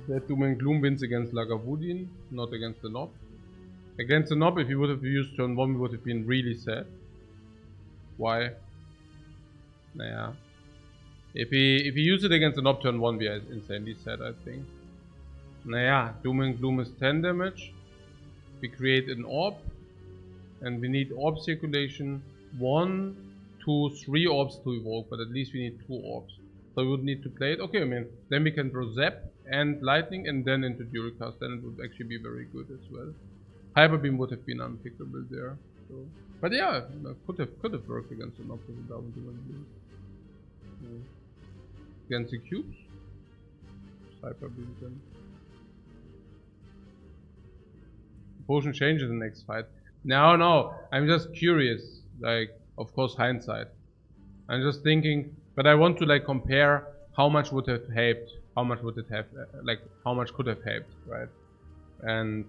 That Doom and Gloom wins against Lagavulin, not against the Knob. Against the Knob, if he would have used turn 1, we would have been really sad. Why? Naja. If he used it against the Knob turn 1, we are insanely sad, I think. Naja, Doom and Gloom is 10 damage. We create an orb. And we need orb circulation. 1, 2, 3 orbs to evoke, but at least we need 2 orbs. So we would need to play it. Okay, I mean, then we can draw Zap and Lightning and then into Duricast. Then it would actually be very good as well. Hyper Beam would have been unpickable there. So. But yeah, could have worked against an opposite down to one. Against the cubes. Hyper Beam then. Potion changes the next fight. No, I'm just curious. Like, of course, hindsight. I'm just thinking, but I want to like compare how much would have helped, how much would it have, like how much could have helped, right? And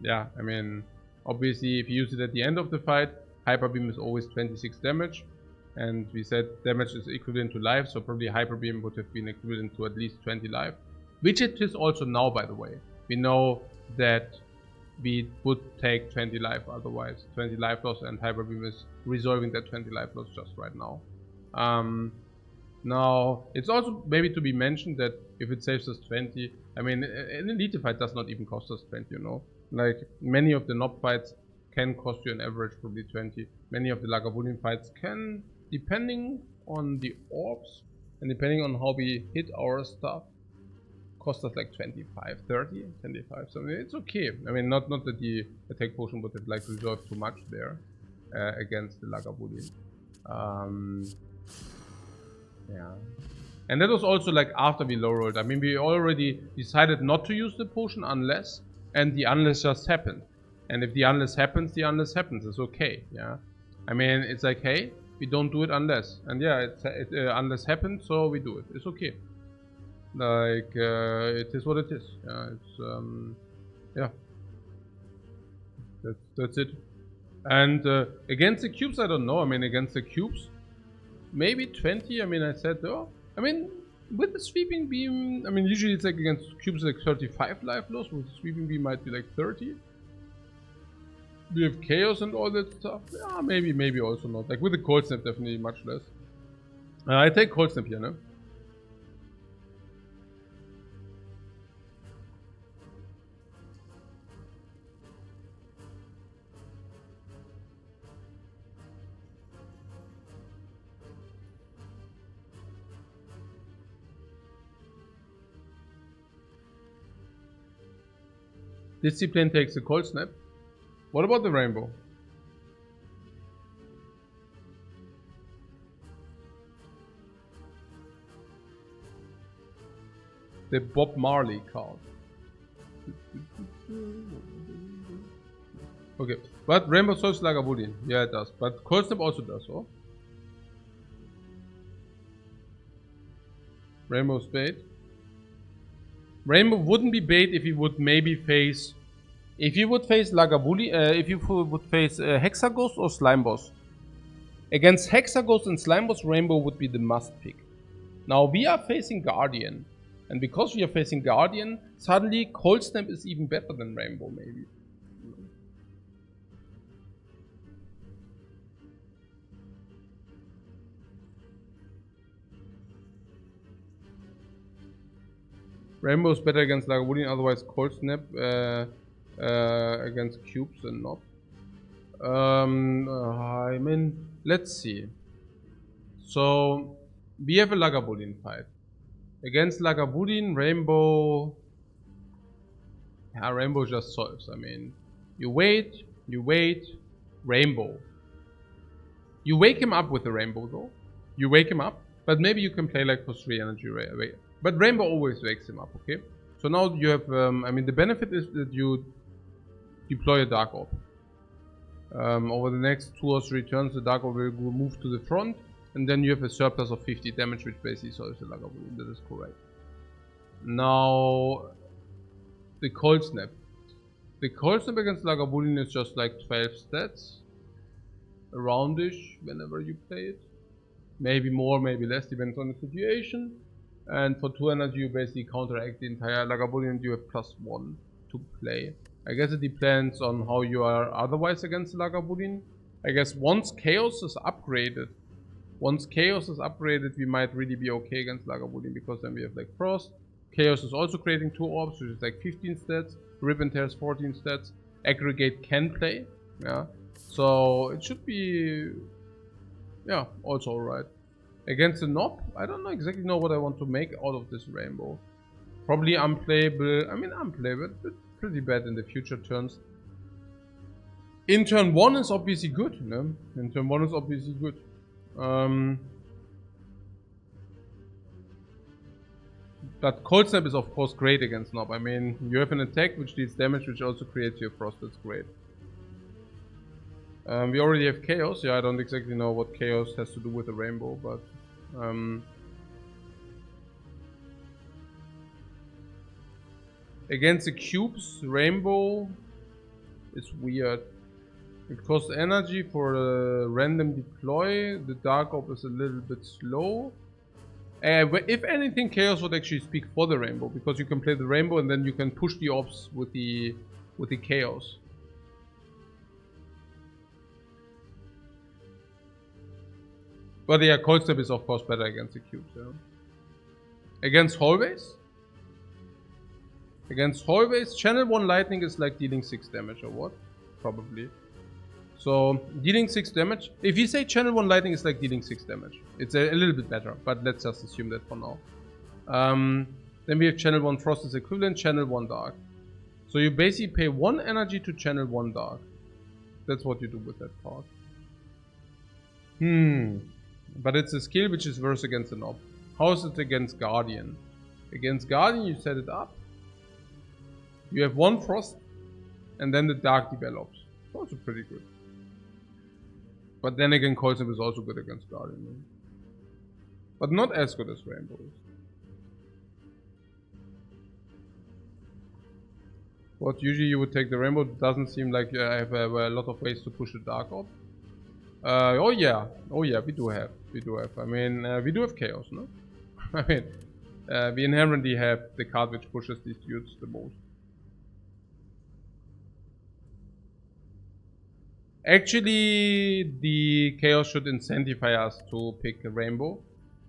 yeah, I mean, obviously, if you use it at the end of the fight, Hyper Beam is always 26 damage, and we said damage is equivalent to life, so probably Hyper Beam would have been equivalent to at least 20 life, which it is also now, by the way. We know that we would take 20 life otherwise, 20 life loss, and Hyper Beam is resolving that 20 life loss just right now. Now, it's also maybe to be mentioned that if it saves us 20, I mean, an elite fight does not even cost us 20, you know. Like, many of the Knob fights can cost you an average probably 20. Many of the Lagavulin fights can depending on the orbs and depending on how we hit our stuff, cost us like 25, 30, 25, something. It's okay. I mean, not that the attack potion would have like reserved too much there against the Lagavulin. Yeah. And that was also like after we low rolled. I mean, we already decided not to use the potion unless, and the unless just happened. And if the unless happens, the unless happens. It's okay. Yeah. I mean, it's like, hey, we don't do it unless. And yeah, unless happened, so we do it. It's okay. Like, it is what it is. Yeah, it's, yeah. That's it. And against the cubes, I don't know. I mean, against the cubes, maybe 20. I mean, I said, oh, I mean, with the sweeping beam, I mean, usually it's like against cubes like 35 life loss. With the sweeping beam, might be like 30. We have chaos and all that stuff. Yeah, maybe also not. Like with the cold snap, definitely much less. I take cold snap here, no? Discipline takes a cold snap. What about the rainbow? The Bob Marley card. Okay, but rainbow solves Lagavulin. Yeah, it does. But cold snap also does, oh? Rainbow's bait. Rainbow wouldn't be bait if he would maybe face... If you would face Lagavulin, if you would face Hexaghost or Slime Boss. Against Hexaghost and Slime Boss, Rainbow would be the must pick. Now we are facing Guardian. And because we are facing Guardian, suddenly Cold Snap is even better than Rainbow maybe. Rainbow is better against Lagavulin, otherwise Cold Snap against cubes and not. I mean, let's see. So we have a Lagavulin fight. Against Lagavulin, Rainbow... Yeah, Rainbow just solves. I mean, you wait, Rainbow. You wake him up with the Rainbow though. You wake him up, but maybe you can play like for 3 energy. But Rainbow always wakes him up, okay? So now you have, I mean, the benefit is that you deploy a Dark Orb. Over the next 2 or 3 turns, the Dark Orb will move to the front, and then you have a surplus of 50 damage, which basically solves the Lagavulin. That is correct. Now, the Cold Snap. The Cold Snap against Lagavulin is just like 12 stats. Aroundish whenever you play it. Maybe more, maybe less, depends on the situation. And for 2 energy, you basically counteract the entire Lagavulin. You have +1 to play. I guess it depends on how you are otherwise against Lagavulin. I guess once Chaos is upgraded, we might really be okay against Lagavulin, because then we have like Frost. Chaos is also creating 2 orbs, which is like 15 stats. Rip and Tear is 14 stats. Aggregate can play, yeah. So it should be, yeah, also alright. Against the Knob, I don't exactly know what I want to make out of this Rainbow. Probably unplayable. I mean, unplayable, but pretty bad in the future turns. In turn 1 is obviously good, no? In turn 1 is obviously good. But Cold Snap is of course great against Knob. I mean, you have an attack which deals damage, which also creates your Frost. That's great. We already have Chaos. Yeah, I don't exactly know what Chaos has to do with the Rainbow, but... against the cubes, Rainbow is weird. It costs energy for a random deploy. The Dark Orb is a little bit slow. If anything, Chaos would actually speak for the Rainbow, because you can play the Rainbow and then you can push the orbs with the Chaos. But yeah, Cold Snap is of course better against the cubes. Yeah. Against Hallways? Against Hallways, Channel 1 Lightning is like dealing 6 damage or what? Probably. So dealing 6 damage. If you say channel 1 lightning is like dealing 6 damage, it's a little bit better, but let's just assume that for now. Then we have channel 1 frost is equivalent, channel 1 dark. So you basically pay 1 energy to channel 1 dark. That's what you do with that card. But it's a skill which is worse against the knob. How is it against Guardian? Against Guardian you set it up. You have 1 frost and then the dark develops. It's also pretty good. But then again, Cold Snap is also good against Guardian. But not as good as Rainbow is. What usually you would take the Rainbow. Doesn't seem like I have a lot of ways to push the Dark Orb. Oh yeah, we do have. I mean, we do have Chaos, no? I mean, we inherently have the card which pushes these dudes the most. Actually, the Chaos should incentivize us to pick a Rainbow.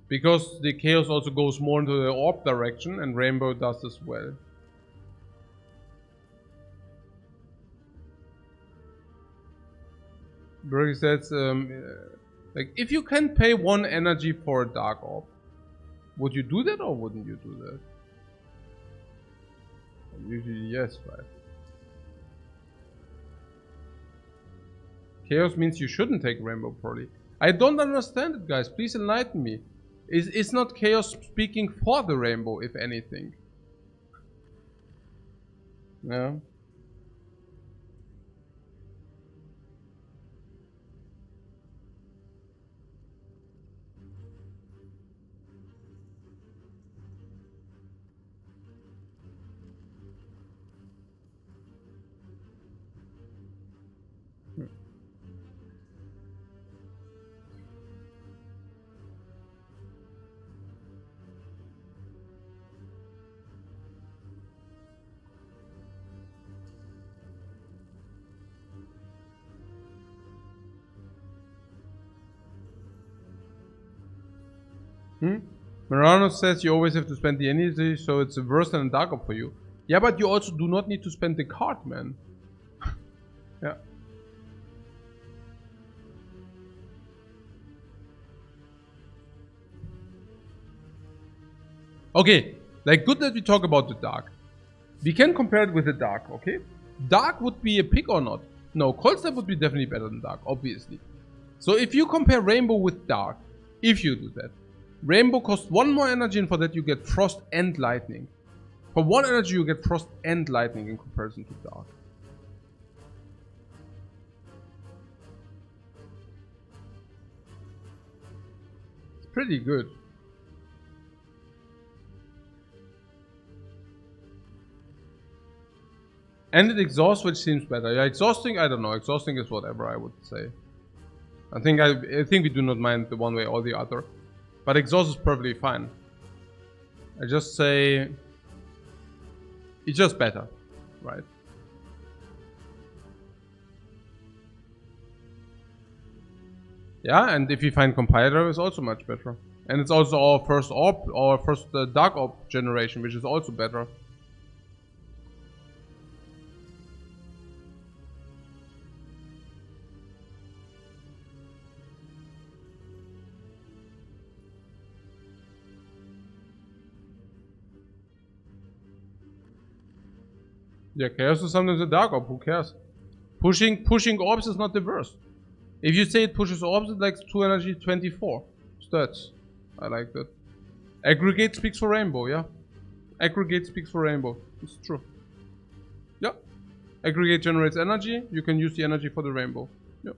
Because the Chaos also goes more into the Orb direction, and Rainbow does as well. Berg says, like, if you can pay 1 energy for a Dark Orb, would you do that or wouldn't you do that? Usually yes, right? Chaos means you shouldn't take Rainbow, probably. I don't understand it, guys. Please enlighten me. Is not Chaos speaking for the Rainbow, if anything? No. Marano says you always have to spend the energy, so it's worse than a Dark Orb for you. Yeah, but you also do not need to spend the card, man. Yeah. Okay, like good that we talk about the Dark. We can compare it with the Dark, okay? Dark would be a pick or not? No, Cold Snap would be definitely better than Dark, obviously. So if you compare Rainbow with Dark, if you do that, Rainbow costs 1 more energy, and for that you get Frost and Lightning. For 1 energy you get Frost and Lightning in comparison to Dark. It's pretty good. And it exhausts, which seems better. Yeah, exhausting, I don't know. Exhausting is whatever, I would say. I think we do not mind the one way or the other. But exhaust is perfectly fine. I just say it's just better, right? Yeah, and if you find compiler, it's also much better. And it's also our first orb, our first Dark Orb generation, which is also better. Yeah, Chaos is sometimes a Dark Orb, who cares? Pushing orbs is not the worst. If you say it pushes orbs, it likes 2 energy, 24 stats. I like that. Aggregate speaks for Rainbow, yeah? Aggregate speaks for Rainbow. It's true. Yeah. Aggregate generates energy, you can use the energy for the Rainbow. Yeah.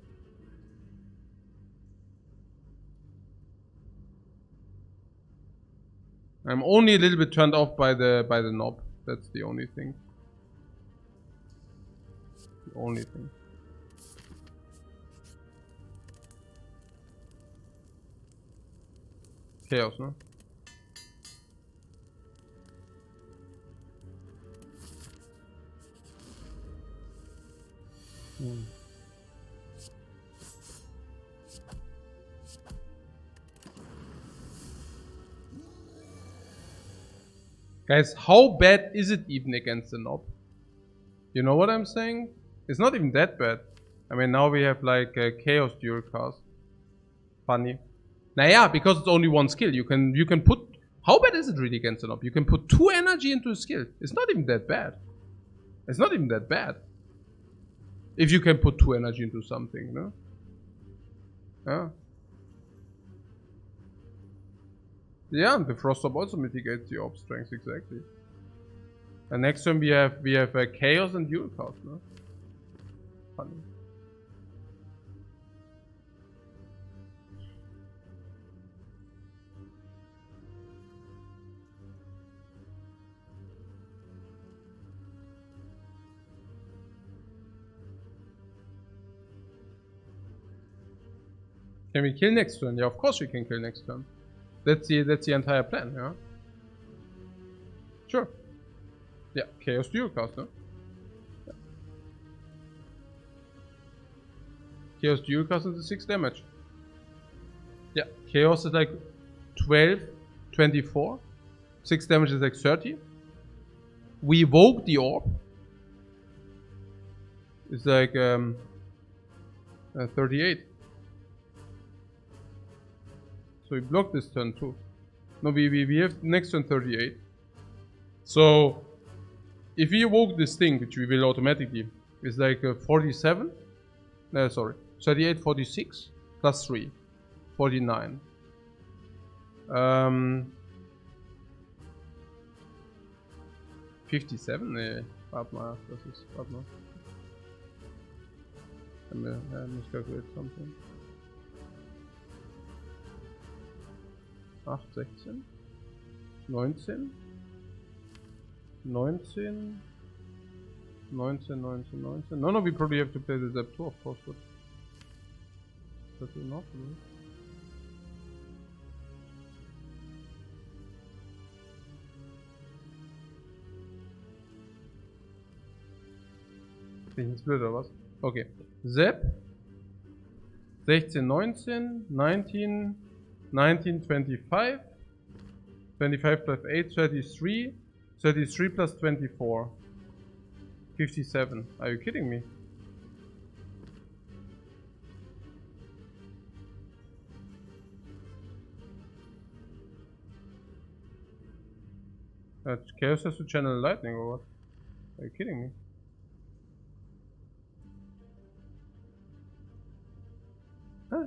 I'm only a little bit turned off by the knob. That's the only thing. Only thing. Chaos, no? Guys, how bad is it even against the knob? You know what I'm saying? It's not even that bad. I mean, now we have like a Chaos dual cast. Funny. Naja, because it's only one skill. You can put... How bad is it really against an op? You can put 2 energy into a skill. It's not even that bad. It's not even that bad. If you can put 2 energy into something, no? Yeah. Yeah, and the Frost Orb also mitigates the Orb strength, exactly. And next turn we have Chaos and dual cast, no? Funny. Can we kill next turn? Yeah, of course we can kill next turn. That's the entire plan, yeah? Sure. Yeah, Chaos dual cast, no? Yeah. Chaos dual cast is 6 damage. Yeah, Chaos is like 12, 24. 6 damage is like 30. We evoke the orb. It's like 38. So we block this turn too. No, we have next turn 38. So if we evoke this thing, which we will automatically, it's like 47. Sorry, 38, 46 plus 3, 49. 57? Nee, warte mal, das ist, warte mal. I must calculate something. 8, 16, 19, 19, 19, 19, 19. No, we probably have to play the Zap 2, of course, but that will not do. Bin ich jetzt blöd oder was? Okay. Zap 16, 19, 19, 19, 25, 25 plus 8, 33, 33 plus 24, 57. Are you kidding me? Chaos has to channel lightning or what? Are you kidding me? Huh?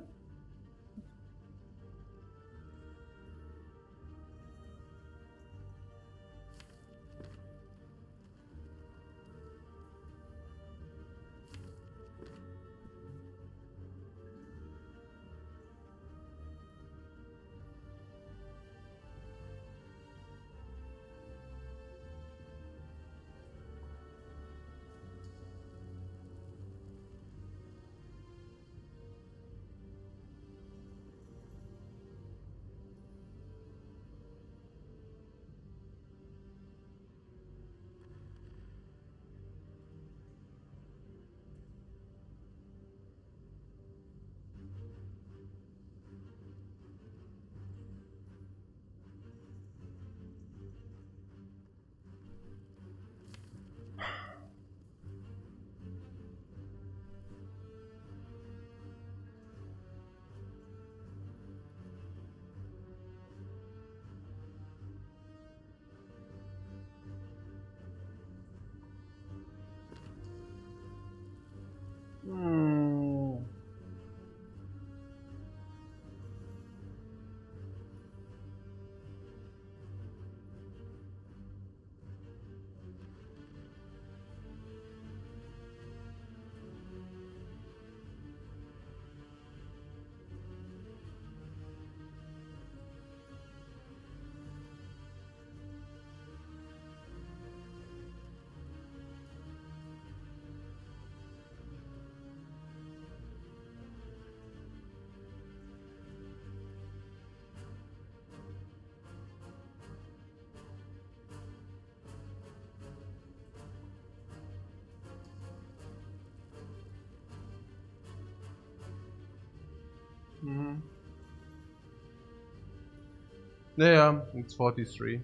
Yeah, it's 43.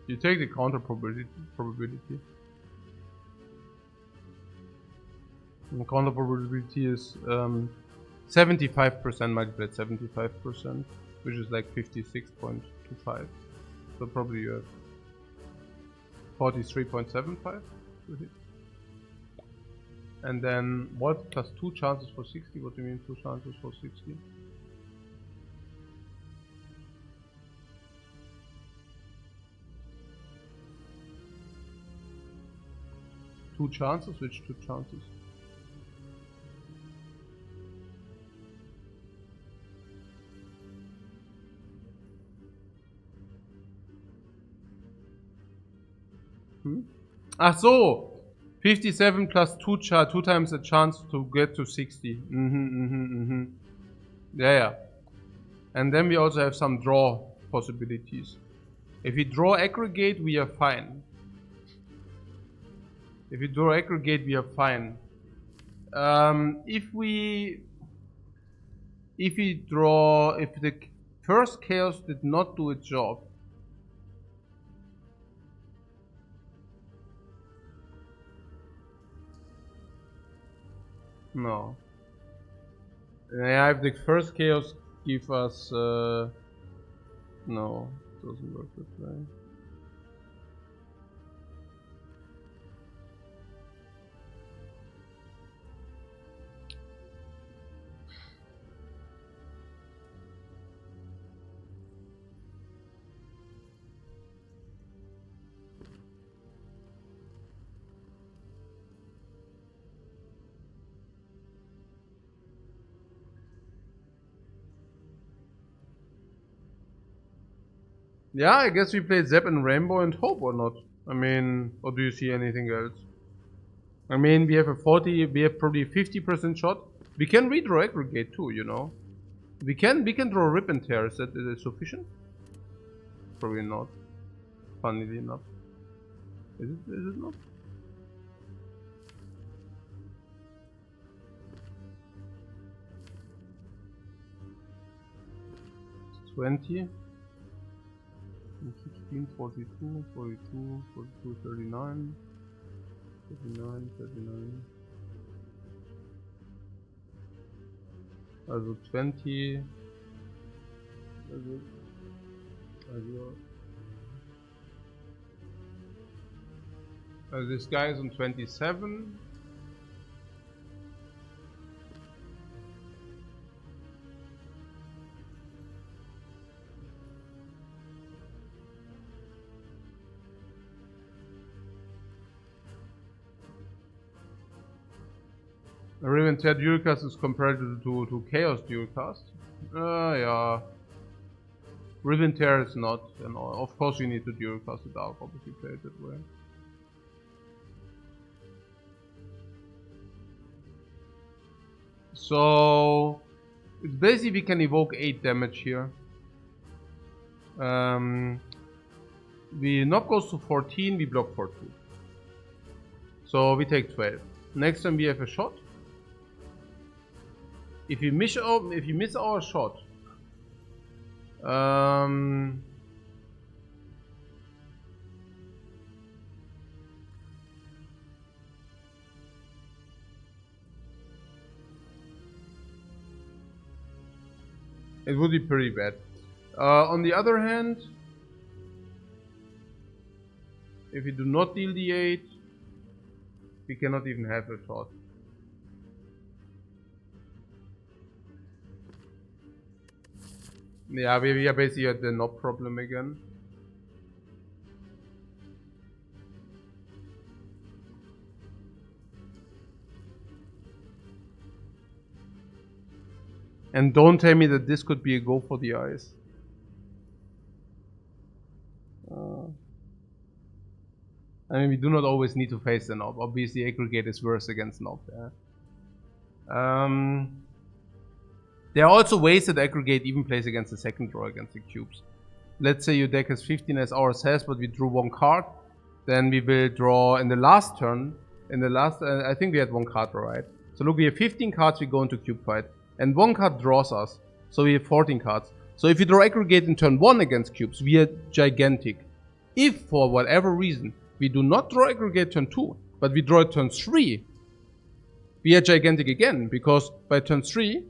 You take the counter probability. And counter probability is 75% multiplied 75%, which is like 56.25. So probably you have 43.75 to hit. And then what? Plus 2 chances for 60? What do you mean 2 chances for 60? Two chances? Which 2 chances? Ach so! 57 plus 2 times the chance to get to 60. Yeah. And then we also have some draw possibilities. If we draw aggregate, we are fine. If the first chaos did not do its job, no. Yeah, if the first chaos give us no, it doesn't work that way. Yeah, I guess we played Zep and Rainbow and Hope or not. I mean, or do you see anything else? I mean, we have probably 50% shot. We can redraw aggregate too, you know. We can draw rip and tear. Is that sufficient? Probably not. Funnily enough. Is it not? It's 20. 16, 42, 42, 42, 39, 39, 39. Also 20. Also this guy is on 27. Rim and Tear Dualcast is compared to Chaos Dualcast. Yeah. Rim and Tear is not, you know. Of course you need to Dualcast the Dark Orb if you play it that way. So it's basically we can evoke 8 damage here. We knock goes to 14, we block for 2. So we take 12. Next time we have a shot. If you miss our shot, it would be pretty bad. On the other hand, if we do not deal the 8, we cannot even have a shot. Yeah, we are basically at the knob problem again. And don't tell me that this could be a go for the eyes. I mean, we do not always need to face the knob. Obviously, aggregate is worse against knob. Yeah. There are also ways that aggregate even plays against the second draw against the cubes. Let's say your deck has 15 as ours has, but we drew 1 card. Then we will draw in the last turn. I think we had 1 card draw, right? So look, we have 15 cards, we go into cube fight. And 1 card draws us. So we have 14 cards. So if you draw aggregate in turn 1 against cubes, we are gigantic. If for whatever reason we do not draw aggregate turn 2, but we draw it turn 3, we are gigantic again, because by turn 3,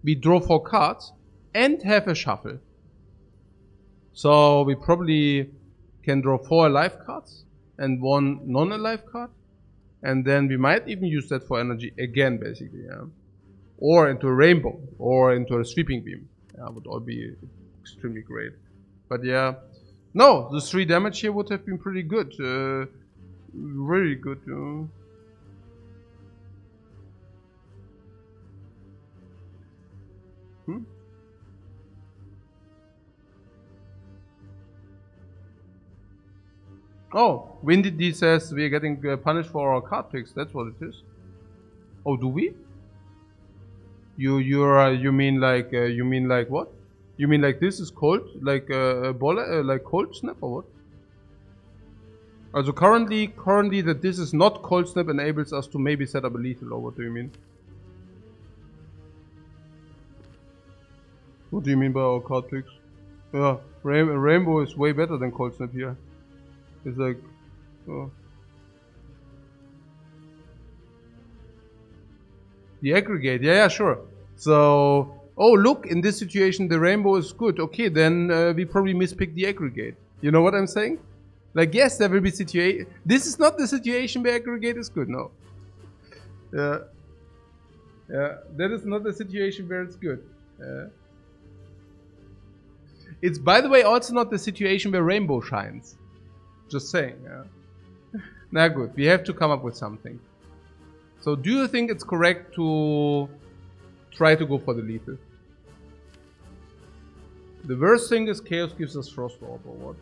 we draw 4 cards and have a shuffle. So we probably can draw 4 alive cards and 1 non-alive card. And then we might even use that for energy again, basically, yeah. Or into a rainbow, or into a sweeping beam. Yeah, would all be extremely great. But yeah, no, the 3 damage here would have been pretty good. Really good. Oh, Windy D says we are getting punished for our card picks. That's what it is. Oh, do we? You mean like what? You mean like this is cold, like like cold snap or what? Also currently that this is not cold snap enables us to maybe set up a lethal, or what do you mean? What do you mean by our card picks? Yeah, rainbow is way better than cold snap here. It's like, oh. The aggregate, yeah, sure. So, oh look, in this situation the rainbow is good. Okay, then we probably mispicked the aggregate. You know what I'm saying? Like, yes, there will be situation. This is not the situation where aggregate is good, no. Yeah, that is not the situation where it's good. It's, by the way, also not the situation where rainbow shines. Just saying, yeah. Now good, we have to come up with something. So do you think it's correct to try to go for the lethal? The worst thing is Chaos gives us Frost Orb or what?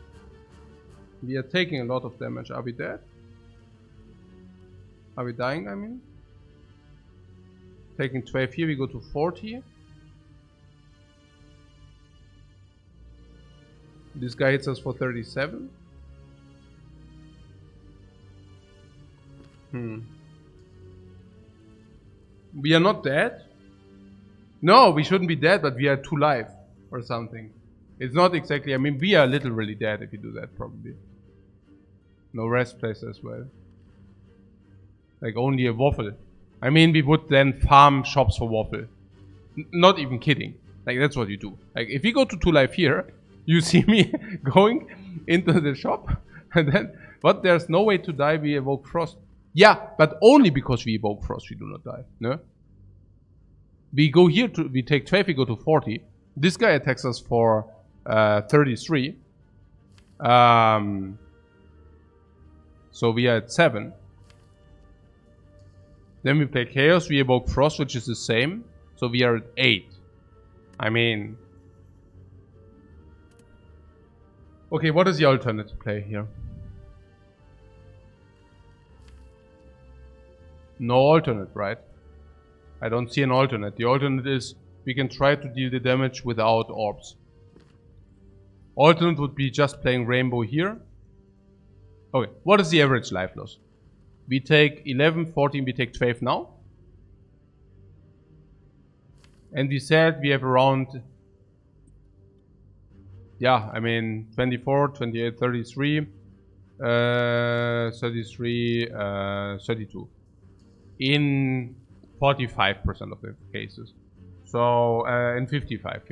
We are taking a lot of damage. Are we dead? Are we dying, I mean? Taking 12 here, we go to 40. This guy hits us for 37. We are not dead? No, we shouldn't be dead, but we are 2 life or something. It's not exactly, I mean, we are literally dead if you do that, probably. No rest place as well. Like only a waffle. I mean, we would then farm shops for waffle. Not even kidding. Like, that's what you do. Like, if you go to 2 life here, you see me going into the shop, and then, but there's no way to die, we evoke Frost. Yeah, but only because we evoke Frost, we do not die. No? We go here to, we take 12, we go to 40. This guy attacks us for 33. So we are at 7. Then we play Chaos, we evoke Frost, which is the same. So we are at 8. I mean... Okay, what is the alternate play here? No alternate, right? I don't see an alternate. The alternate is we can try to deal the damage without orbs. Alternate would be just playing rainbow here. Okay, what is the average life loss? We take 11, 14, we take 12 now. And we said we have around, yeah, I mean 24, 28, 33, 33, 32. In 45% of the cases. So, in 55.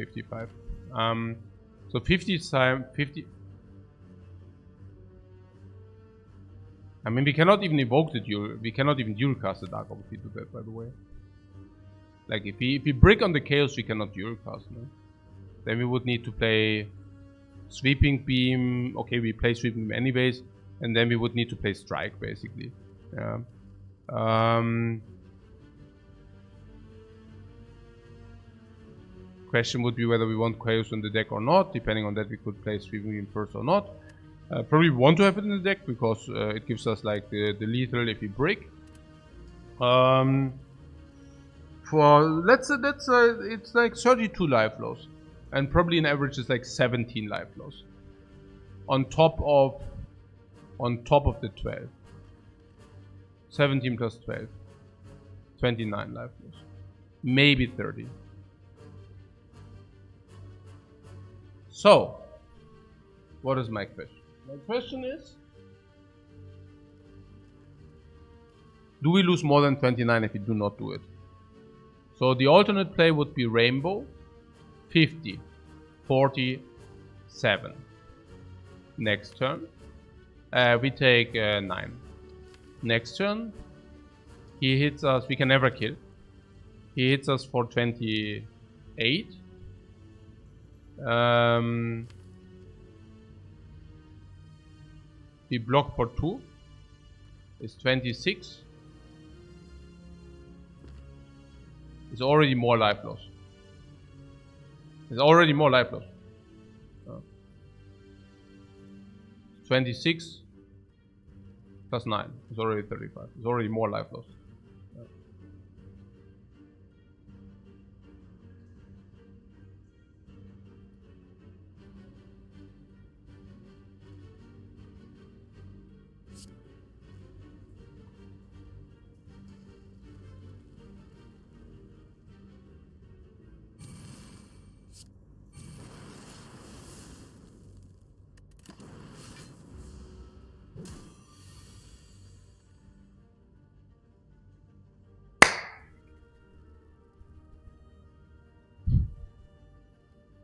So 50 times 50. I mean, we cannot even evoke the dual. We cannot even dual cast the Dark Orb if we do that, by the way. Like, if we brick on the Chaos, we cannot dual cast, no? Then we would need to play Sweeping Beam. Okay, we play Sweeping Beam anyways. And then we would need to play Strike, basically. Yeah. Question would be whether we want Chaos in the deck or not. Depending on that, we could play Sweeping Beam first or not. Probably want to have it in the deck because it gives us like the lethal if we break. For let's say it's like 32 life loss, and probably an average is like 17 life loss. On top of the 12. 17 plus 12. 29 life loss. Maybe 30. So, what is my question? My question is, Do we lose more than 29 if we do not do it? So the alternate play would be Rainbow, 50, 47. Next turn, we take 9. Next turn, he hits us, we can never kill. He hits us for 28. We block for 2. It's 26. It's already more life loss. It's already more life loss. 26 plus 9. It's already 35. It's already more life loss.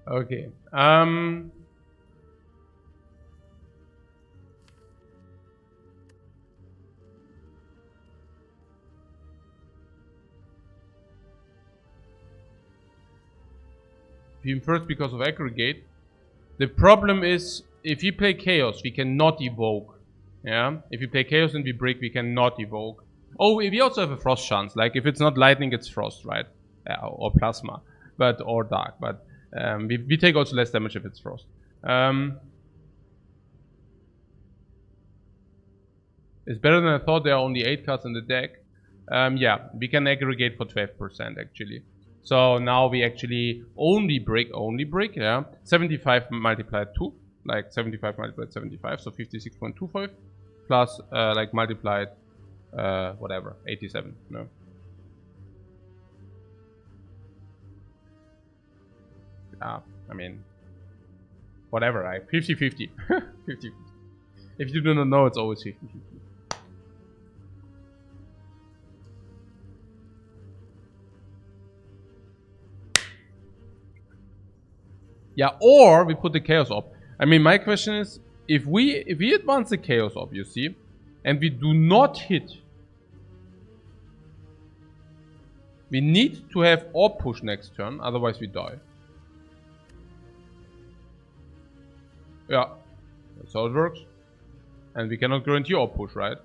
Okay. Team first because of aggregate. The problem is if we play chaos, we cannot evoke. Yeah. If we play chaos and we break, we cannot evoke. Oh, we also have a frost chance. Like if it's not lightning, it's frost, right? Or plasma, but or dark. But we take also less damage if it's frost. It's better than I thought. There are only 8 cards in the deck. Yeah, we can aggregate for 12% actually. So now we actually only break, yeah. 75 multiplied 2, like 75 multiplied 75, so 56.25 plus like multiplied whatever, 87, no. I mean, whatever, right? 50-50. 50-50. If you do not know, it's always 50-50. Yeah, or we put the chaos up. I mean, my question is, if we advance the chaos up, you see, and we do not hit, we need to have orb push next turn, otherwise we die. Yeah, that's how it works. And we cannot guarantee orb push, right?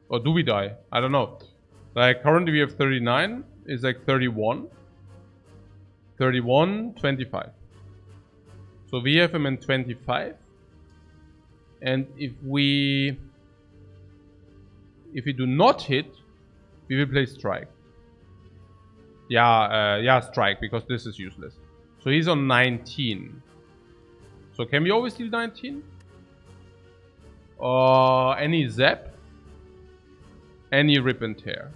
Or do we die? I don't know. Like currently we have 39, is like 31. 31, 25. So we have him in 25. And if we do not hit, we will play strike. Yeah, strike, because this is useless. So he's on 19. So can we always deal 19? Any zap? Any rip and tear?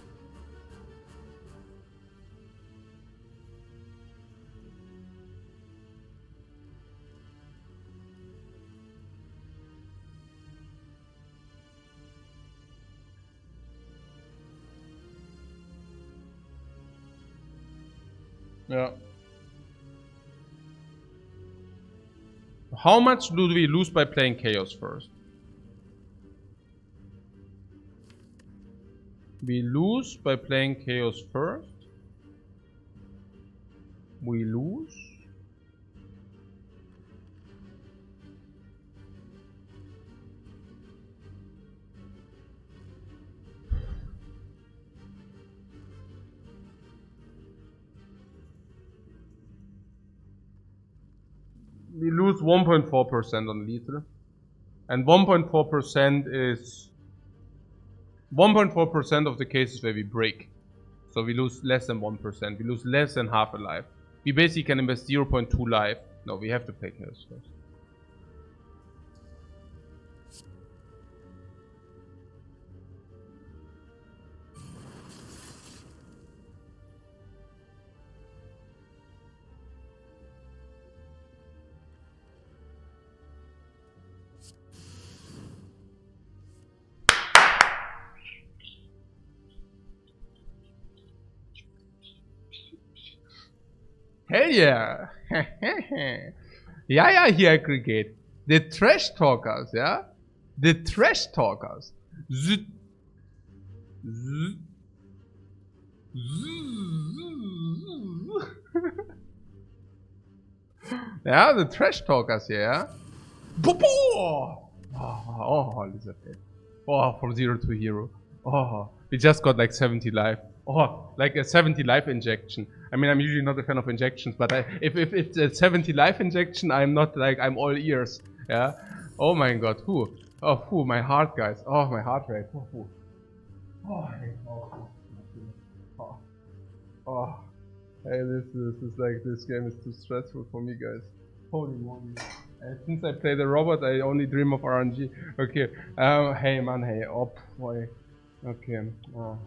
Yeah. How much do we lose by playing chaos first? We lose by playing chaos first. We lose. We lose 1.4% on lethal. And 1.4% is 1.4% of the cases where we break. So we lose less than 1%. We lose less than half a life. We basically can invest 0.2 life. No, we have to play chaos first. Hell yeah. Ja, hier aggregate. The trash talkers, ja? The trash talkers. Ja, the trash talkers here, ja? Oh, Elizabeth. Oh, from 0 to hero. Oh, we just got like 70 life. Oh, like a 70 life injection. I mean, I'm usually not a fan of injections, but if it's a 70 life injection, I'm not like, I'm all ears. Yeah. Oh my god, who? Oh, who? My heart, guys. Oh, my heart rate. Oh, oh. Hey, this is like, this game is too stressful for me, guys. Holy moly. Since I play the robot, I only dream of RNG. Okay. Hey, man, hey. Oh, boy. Okay. Oh.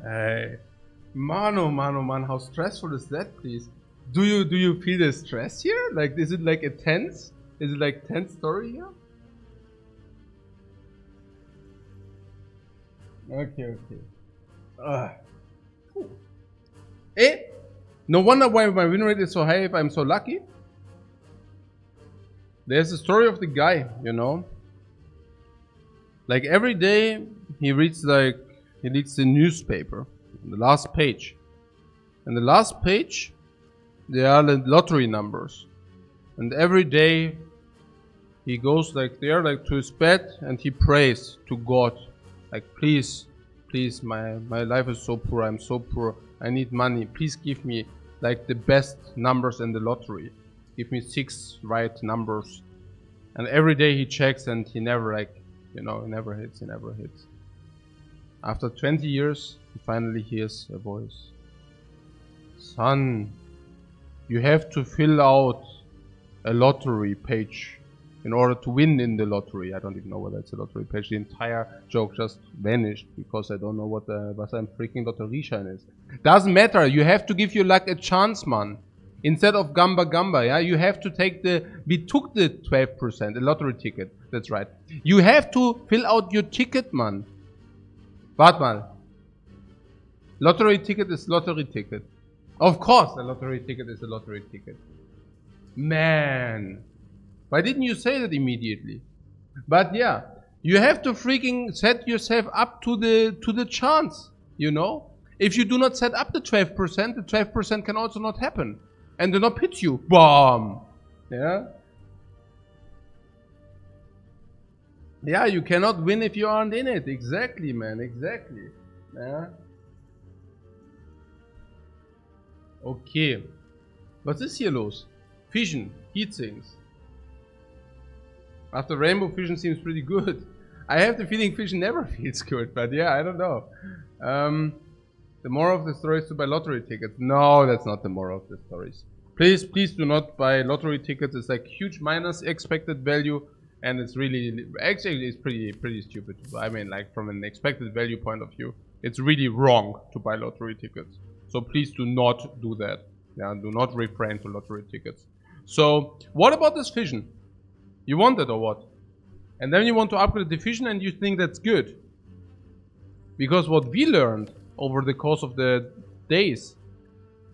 Hey. Man, oh man, how stressful is that, please? Do you feel the stress here? Like, is it like a tense? Is it like tense story here? Okay. Eh? No wonder why my win rate is so high if I'm so lucky. There's the story of the guy, you know. Like every day he reads the newspaper, the last page. And the last page there are the lottery numbers. And every day he goes like there, like to his bed, and he prays to God. Like, please, my life is so poor, I'm so poor, I need money, please give me like the best numbers in the lottery. Give me 6 right numbers. And every day he checks and he never, like, you know, he never hits. After 20 years, he finally hears a voice. Son, you have to fill out a lottery page in order to win in the lottery. I don't even know whether it's a lottery page. The entire joke just vanished because I don't know what a freaking Lotterieschein is. Doesn't matter. You have to give your luck a chance, man. Instead of Gamba, yeah, you have to take we took the 12%, the lottery ticket. That's right. You have to fill out your ticket, man. Warte mal. Lottery ticket is lottery ticket. Of course, a lottery ticket is a lottery ticket. Man. Why didn't you say that immediately? But yeah, you have to freaking set yourself up to the chance, you know? If you do not set up the 12%, the 12% can also not happen. And do not hit you. Bomb! Yeah? Yeah, you cannot win if you aren't in it. Exactly, man. Exactly. Yeah? Okay. Was ist hier los? Fission. Heatsinks. After Rainbow, Fission seems pretty good. I have the feeling Fission never feels good, but yeah, I don't know. The moral of the story is to buy lottery tickets. No, that's not the moral of the stories. Please do not buy lottery tickets. It's like huge minus expected value, and it's really, actually, it's pretty stupid. I mean, like from an expected value point of view, it's really wrong to buy lottery tickets. So please do not do that. Yeah, do not refrain to lottery tickets. So what about this Fission? You want it or what? And then you want to upgrade the Fission and you think that's good. Because what we learned over the course of the days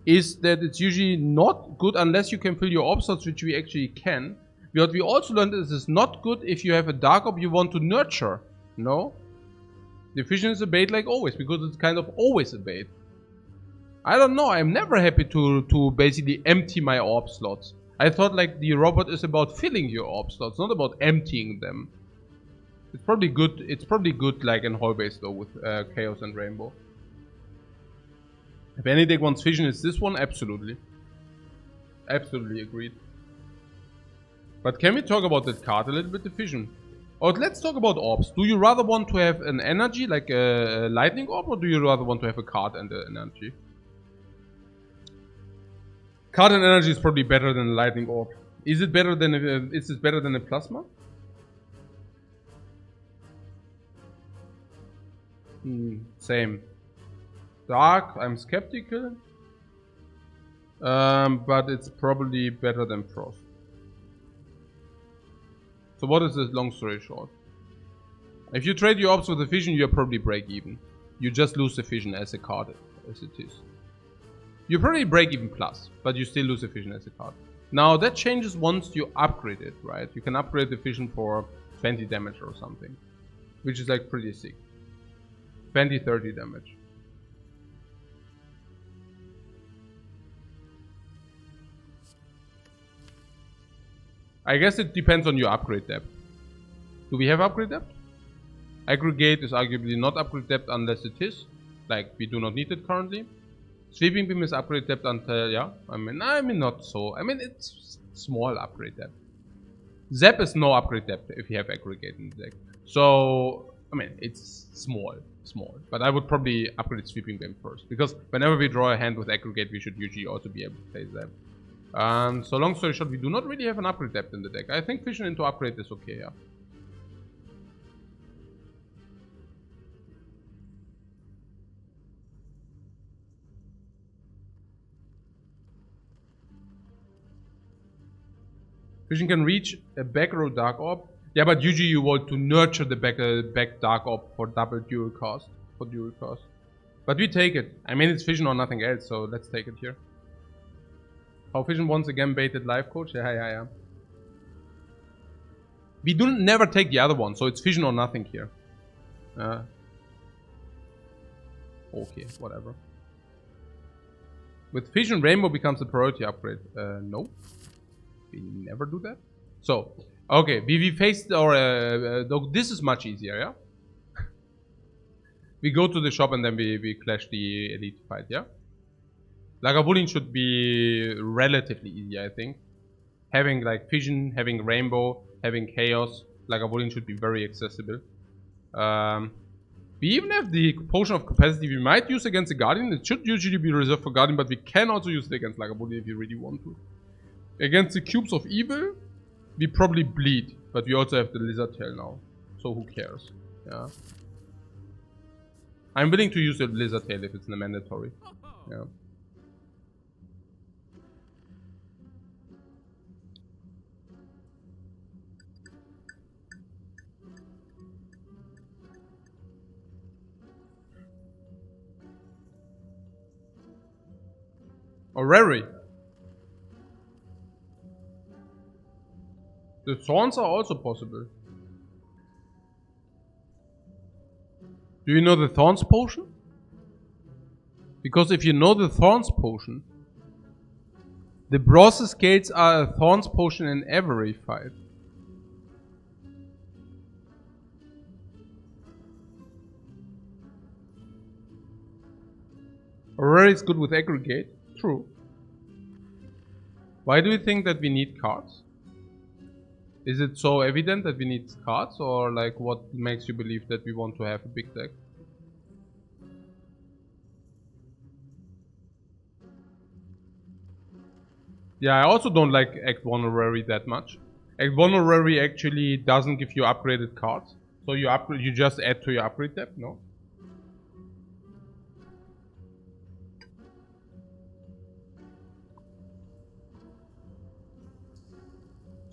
is that it's usually not good unless you can fill your orb slots, which we actually can. What we also learned is it's not good if you have a dark orb you want to nurture. No? The Fission is a bait like always, because it's kind of always a bait. I don't know, I'm never happy to basically empty my orb slots. I thought like the robot is about filling your orb slots, not about emptying them. It's probably good like in Hall base though with Chaos and Rainbow. If any deck wants Fission, it's this one, absolutely. Absolutely agreed. But can we talk about that card a little bit, the Fission? Or let's talk about orbs. Do you rather want to have an energy like a lightning orb, or do you rather want to have a card and an energy? Card and energy is probably better than a lightning orb. Is it better than is this better than a plasma? Same. Dark, I'm skeptical. But it's probably better than Frost. So what is this long story short? If you trade your orbs with the Fission, you're probably break even. You just lose the Fission as a card as it is. You probably break even plus, but you still lose efficient as a card. Now that changes once you upgrade it, right? You can upgrade the efficient for 20 damage or something, which is like pretty sick. 20, 30 damage. I guess it depends on your upgrade depth. Do we have upgrade depth? Aggregate is arguably not upgrade depth unless it is. Like, we do not need it currently. Sweeping beam is upgrade depth until, yeah. I mean not so. I mean, it's small upgrade depth. Zap is no upgrade depth if you have aggregate in the deck. So, I mean, it's small. But I would probably upgrade sweeping beam first. Because whenever we draw a hand with aggregate, we should usually also be able to play zap. So long story short, we do not really have an upgrade depth in the deck. I think Vision into upgrade is okay, yeah. Vision can reach a back row Dark Orb. Yeah, but usually you want to nurture the back Dark Orb for double dual cost. But we take it. I mean, it's Vision or nothing else, so let's take it here. How Vision once again baited Lifecoach? Yeah. We do never take the other one, so it's Vision or nothing here. Okay, whatever. With Vision, Rainbow becomes a priority upgrade. No. We never do that. So, okay, we faced our... this is much easier, yeah? We go to the shop and then we clash the elite fight, yeah? Lagavulin should be relatively easy, I think. Having like Vision, having Rainbow, having Chaos, Lagavulin should be very accessible. We even have the Potion of Capacity we might use against the Guardian. It should usually be reserved for Guardian, but we can also use it against Lagavulin if you really want to. Against the Cubes of Evil, we probably bleed, but we also have the Lizard Tail now. So who cares? Yeah. I'm willing to use the Lizard Tail if it's a mandatory. Yeah. Or Rary. The Thorns are also possible. Do you know the Thorns potion? Because if you know the Thorns potion, the Bronze Scales are a Thorns potion in every fight. Rary is good with aggregate. True. Why do you think that we need cards? Is it so evident that we need cards, or like what makes you believe that we want to have a big deck? Yeah, I also don't like Act 1 Rary that much. Act 1 Rary actually doesn't give you upgraded cards. So you just add to your upgrade depth, no?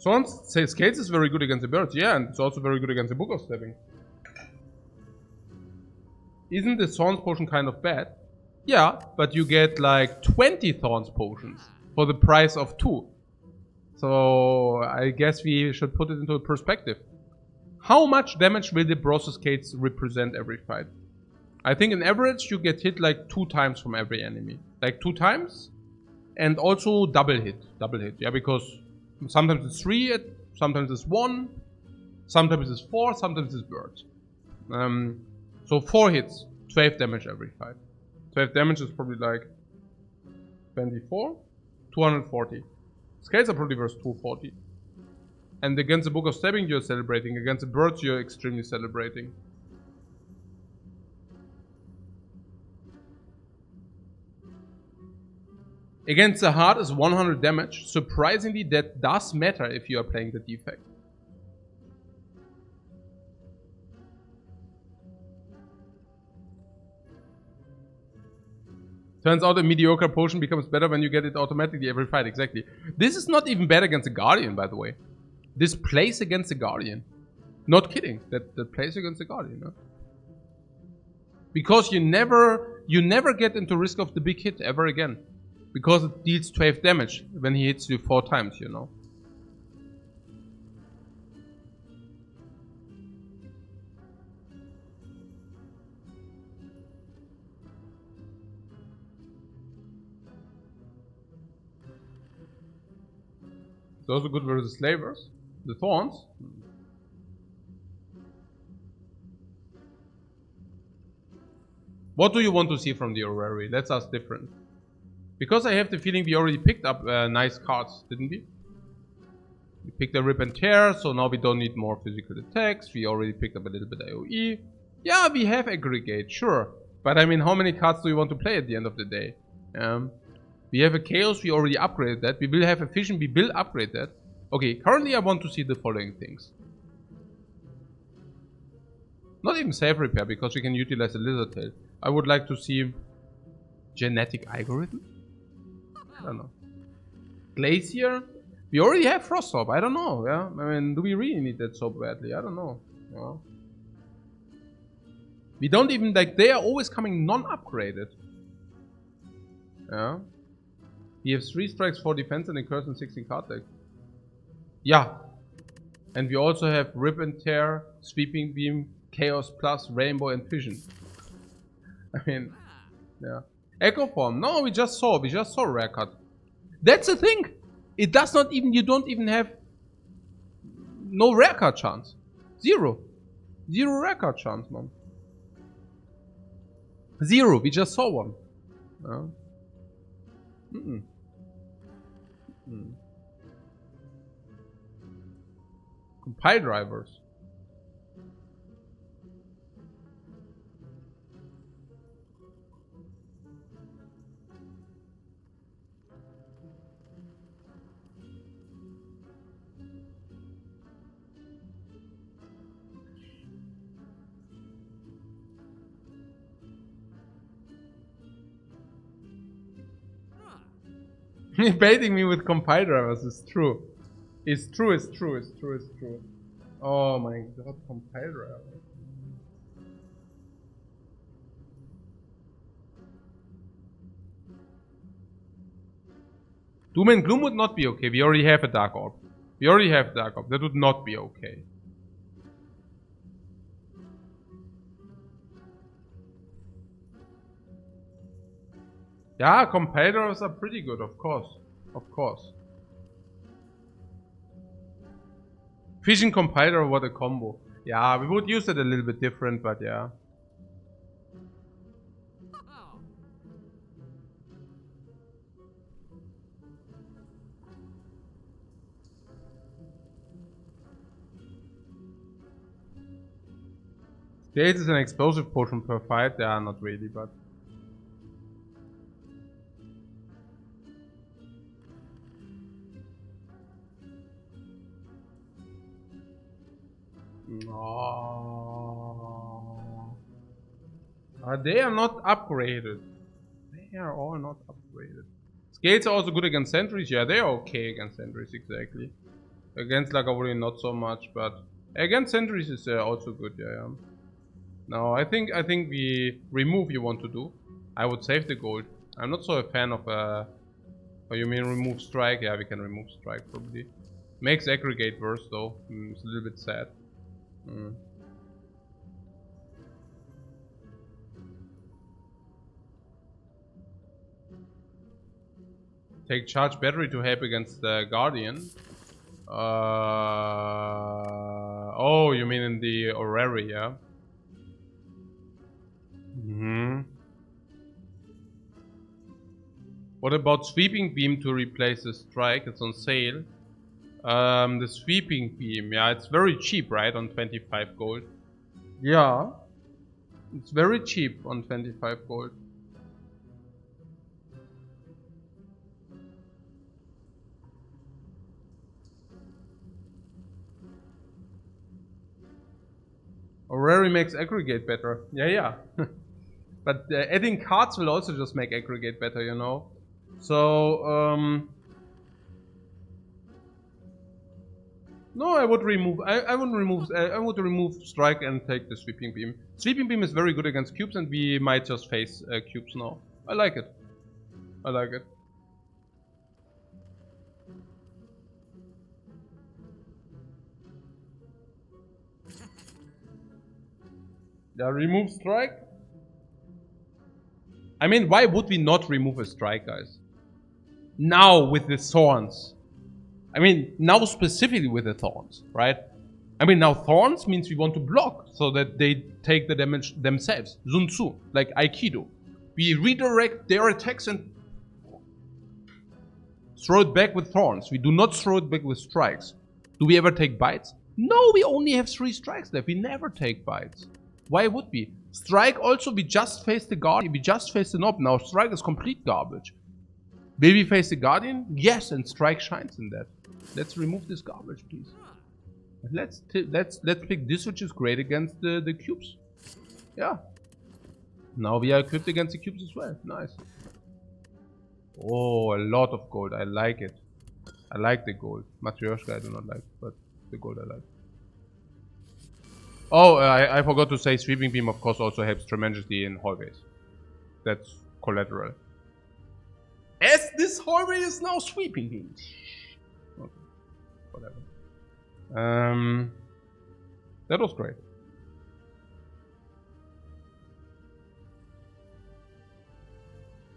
Thorns Scales is very good against the birds, yeah, and it's also very good against the Book of Stabbing. Isn't the Thorns potion kind of bad? Yeah, but you get like 20 Thorns potions for the price of 2. So I guess we should put it into perspective. How much damage will the Bronze Scales represent every fight? I think in average you get hit like 2 times from every enemy. Like 2 times, and also double hit, yeah, because sometimes it's 3, sometimes it's 1, sometimes it's 4, sometimes it's birds. So 4 hits, 12 damage every fight. 12 damage is probably like 24, 240. Scales are probably worth 240. And against the Book of Stabbing you're celebrating, against the birds you're extremely celebrating. Against the heart is 100 damage. Surprisingly, that does matter if you are playing the Defect. Turns out a mediocre potion becomes better when you get it automatically every fight. Exactly. This is not even bad against the Guardian, by the way. This plays against the Guardian. Not kidding. That plays against the Guardian. Huh? Because you you never get into risk of the big hit ever again. Because it deals 12 damage when he hits you 4 times, you know. It's also good versus slavers. The thorns. What do you want to see from the Orrery? Let's ask different. Because I have the feeling we already picked up nice cards, didn't we? We picked a Rip and Tear, so now we don't need more physical attacks. We already picked up a little bit AoE. Yeah, we have Aggregate, sure. But I mean, how many cards do you want to play at the end of the day? We have a Chaos, we already upgraded that. We will have a Fission, we will upgrade that. Okay, currently I want to see the following things. Not even Self-Repair, because we can utilize a Lizard Tail. I would like to see Genetic Algorithm? I don't know. Glacier? We already have Frost Orb, I don't know, yeah? I mean, do we really need that so badly? I don't know. Yeah. We don't even, like, they are always coming non-upgraded. Yeah. We have 3 strikes, 4 defense, and a curse and 16 card deck. Yeah. And we also have Rip and Tear, Sweeping Beam, Chaos Plus, Rainbow, and Fission. I mean, yeah. Echo Form. No, we just saw rare card. That's the thing. It does not even, you don't even have no rare card chance. Zero rare card chance, man. Zero. We just saw one. Compile drivers. Baiting me with compile drivers is true. It's true. Oh my god, compile drivers. Doom and Gloom would not be okay. We already have a Dark Orb. That would not be okay. Yeah, compilers are pretty good, of course. Fission compiler, what a combo. Yeah, we would use it a little bit different, but yeah. Scales is an explosive potion per fight. Yeah, not really, but... Oh. They are not upgraded. They are all not upgraded. Scales are also good against sentries. Yeah, they are okay against sentries, exactly. Against Lagavulin not so much, but against sentries is also good. Yeah. No, I think the remove you want to do. I would save the gold. I'm not so a fan of oh, you mean remove strike? Yeah, we can remove strike probably. Makes aggregate worse though. It's a little bit sad. Take charge battery to help against the Guardian. Oh, you mean in the Orrery, yeah? What about Sweeping Beam to replace the strike? It's on sale. The Sweeping Beam, yeah, it's very cheap, right? On 25 gold. Yeah. It's very cheap on 25 gold. Orrery makes aggregate better. Yeah. But adding cards will also just make aggregate better, you know. So, No, I would remove. I would remove strike and take the sweeping beam. Sweeping beam is very good against cubes, and we might just face cubes now. I like it. I like it. Yeah, remove strike. I mean, why would we not remove a strike, guys? Now with the thorns. I mean, now specifically with the thorns, right? I mean, now thorns means we want to block so that they take the damage themselves. Sun Tzu, like Aikido. We redirect their attacks and throw it back with thorns. We do not throw it back with strikes. Do we ever take bites? No, we only have 3 strikes left. We never take bites. Why would we? Strike also, we just face the Guardian. We just face the Knob. Now strike is complete garbage. Will we face the Guardian? Yes, and strike shines in that. Let's remove this garbage, please. Let's pick this, which is great against the cubes. Yeah. Now we are equipped against the cubes as well. Nice. Oh, a lot of gold. I like it. I like the gold. Matryoshka I do not like, but the gold I like. Oh, I forgot to say sweeping beam of course also helps tremendously in hallways. That's collateral. As this hallway is now sweeping beam. Okay. Whatever. That was great.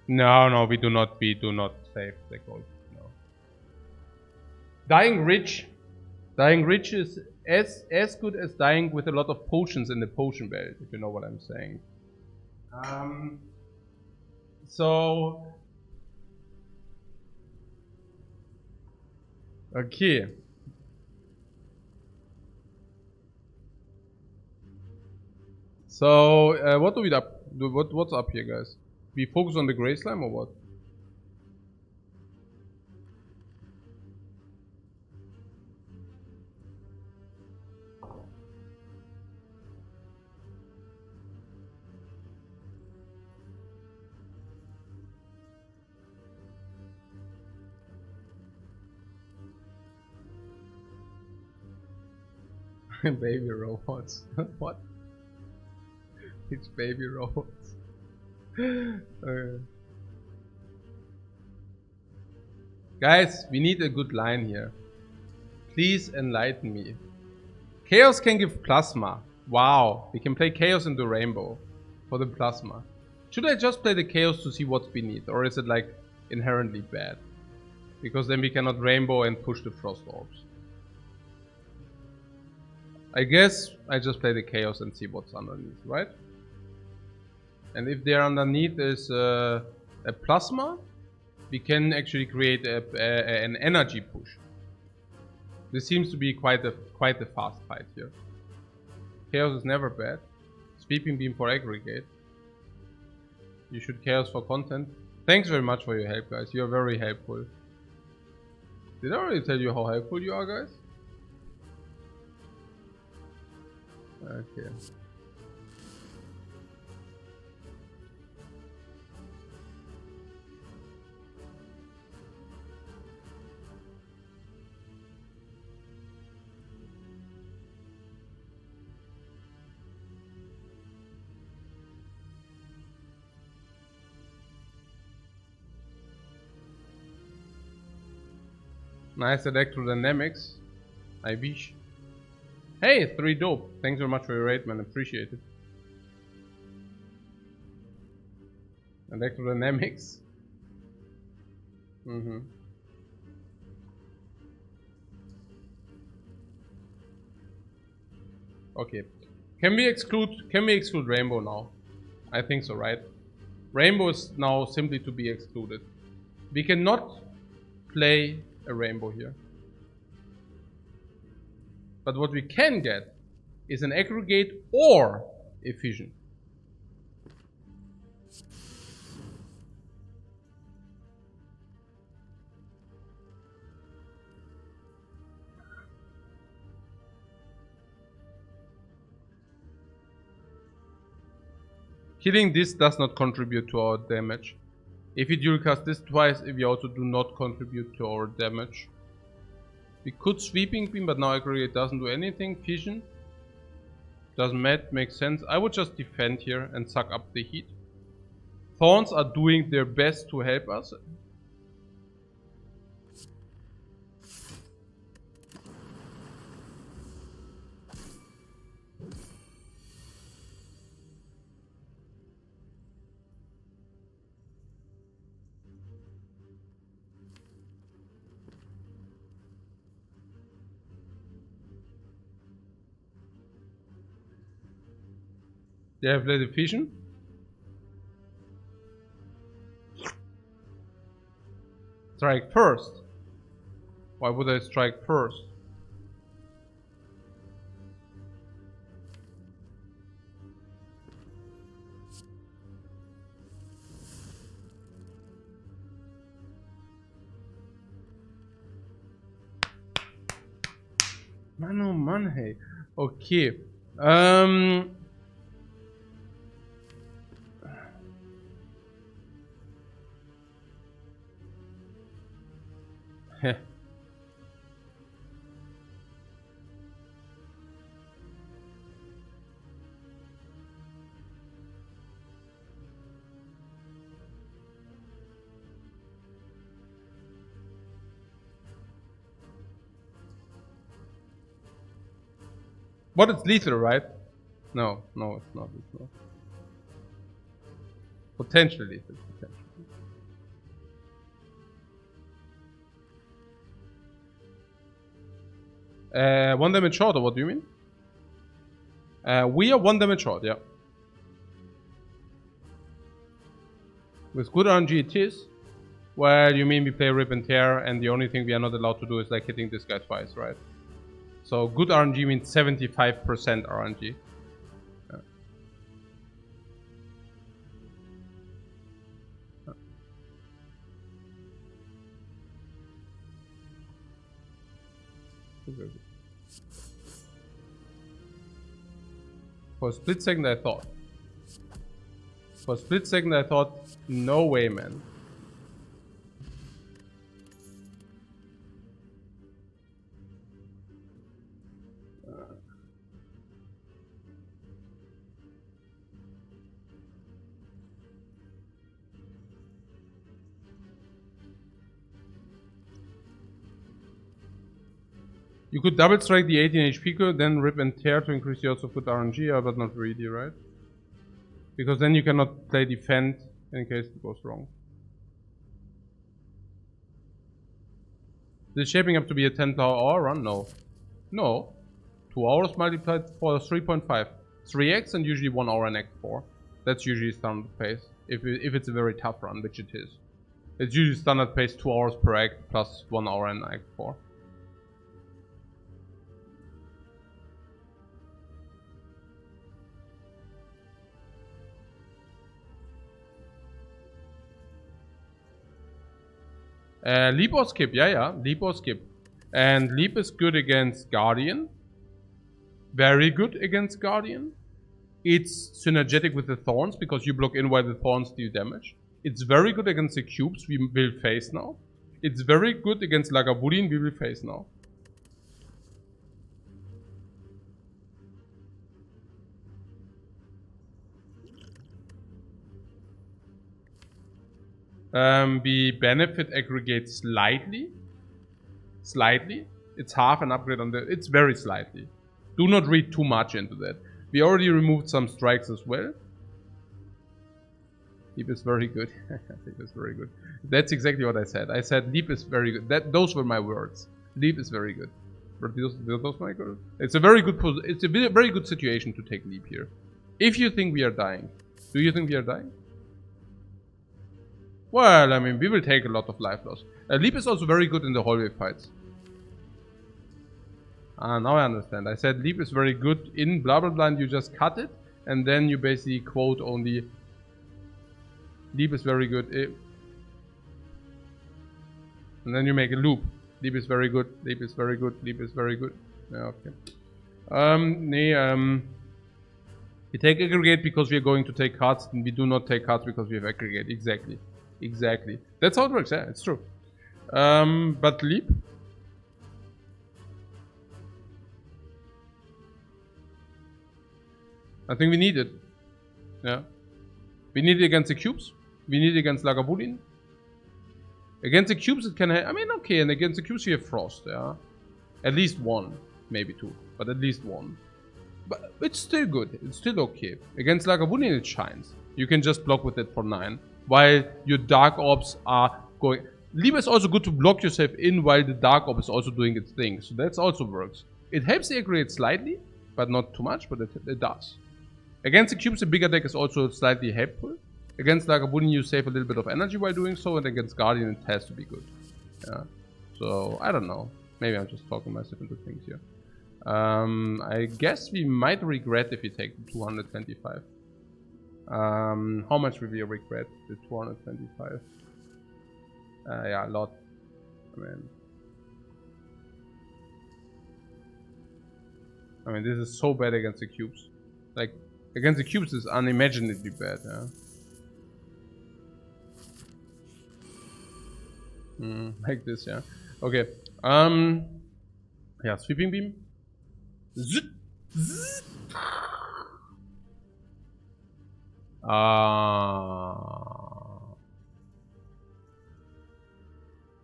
No, we do not save the gold. No. Dying rich. Dying rich is as good as dying with a lot of potions in the potion belt, if you know what I'm saying. So okay. So what do we up? What's up here, guys? We focus on the gray slime or what? Baby robots. What? It's baby robots. Guys, we need a good line here. Please enlighten me. Chaos can give plasma. Wow, we can play Chaos into Rainbow for the plasma. Should I just play the Chaos to see what's beneath, or is it like inherently bad? Because then we cannot Rainbow and push the Frost Orbs. I guess I just play the Chaos and see what's underneath, right? And if there underneath is a plasma, we can actually create an energy push. This seems to be quite a fast fight here. Chaos is never bad. Sweeping beam for aggregate. You should Chaos for content. Thanks very much for your help, guys. You are very helpful. Did I already tell you how helpful you are, guys? Okay. Nice electrodynamics. I wish. Hey, 3 dope. Thanks very much for your raid, man. Appreciate it. Electrodynamics. Okay. Can we exclude Rainbow now? I think so, right? Rainbow is now simply to be excluded. We cannot play a Rainbow here. But what we can get is an aggregate or a fission. Killing this does not contribute to our damage. If we dual cast this twice, we also do not contribute to our damage. We could Sweeping Beam, but now Aggregate doesn't do anything. Fission doesn't make sense. I would just defend here and suck up the heat. Thorns are doing their best to help us. They have led Fission. Strike first. Why would I strike first? Man, oh man, hey. Okay. Heh. But it's lethal, right? No, no, it's not. It's not. Potentially lethal. Potentially. One damage short, or what do you mean? We are 1 damage short, yeah. With good RNG it is. Well, you mean we play Rip and Tear, and the only thing we are not allowed to do is like hitting this guy twice, right? So good RNG means 75% RNG. Yeah. For a split second I thought. No way, man. You could double strike the 18 HP code, then Rip and Tear to increase the odds of good RNG, but not really, right? Because then you cannot play Defend in case it goes wrong. Is it shaping up to be a 10-hour run? No. No. 2 hours multiplied for 3.5. 3x and usually 1 hour in Act 4. That's usually standard pace. If it's a very tough run, which it is. It's usually standard pace 2 hours per act plus 1 hour in Act 4. Leap or skip, yeah, leap or skip. And leap is good against Guardian. Very good against Guardian. It's synergetic with the Thorns because you block in while the Thorns deal damage. It's very good against the cubes we will face now. It's very good against Lagavulin we will face now. We benefit aggregate slightly. Slightly. It's half an upgrade on the... It's very slightly. Do not read too much into that. We already removed some strikes as well. Leap is very good. Leap is very good. That's exactly what I said. I said Leap is very good. Those were my words. Leap is very good. Those my words. It's a very good... It's a very good situation to take Leap here. If you think we are dying. Do you think we are dying? Well, I mean, we will take a lot of life loss. Leap is also very good in the hallway fights. Ah, now I understand. I said Leap is very good in blah blah blah and you just cut it. And then you basically quote only... Leap is very good. And then you make a loop. Leap is very good. Leap is very good. Leap is very good. Yeah, okay. We take aggregate because we are going to take cards. And we do not take cards because we have aggregate. Exactly. Exactly. That's how it works, yeah, it's true. But leap. I think we need it. Yeah. We need it against the cubes. We need it against Lagavulin. Against the cubes it can have, I mean, okay, and against the cubes you have Frost, yeah. At least one, maybe two, but at least one. But it's still good, it's still okay. Against Lagavulin it shines. You can just block with it for 9. While your Dark Orbs are going... Liebe is also good to block yourself in while the Dark Orb is also doing its thing. So that also works. It helps the aggregate slightly, but not too much, but it does. Against the cubes, the bigger deck is also slightly helpful. Against Lagavulin, you save a little bit of energy while doing so, and against Guardian, it has to be good. Yeah. So, I don't know. Maybe I'm just talking myself into things here. I guess we might regret if we take the 225. How much will we regret the 225? Yeah, a lot. I mean, this is so bad against the cubes. Like, against the cubes is unimaginably bad, yeah. Like this, yeah. Okay. Yeah, sweeping beam. Zzz. Zzz.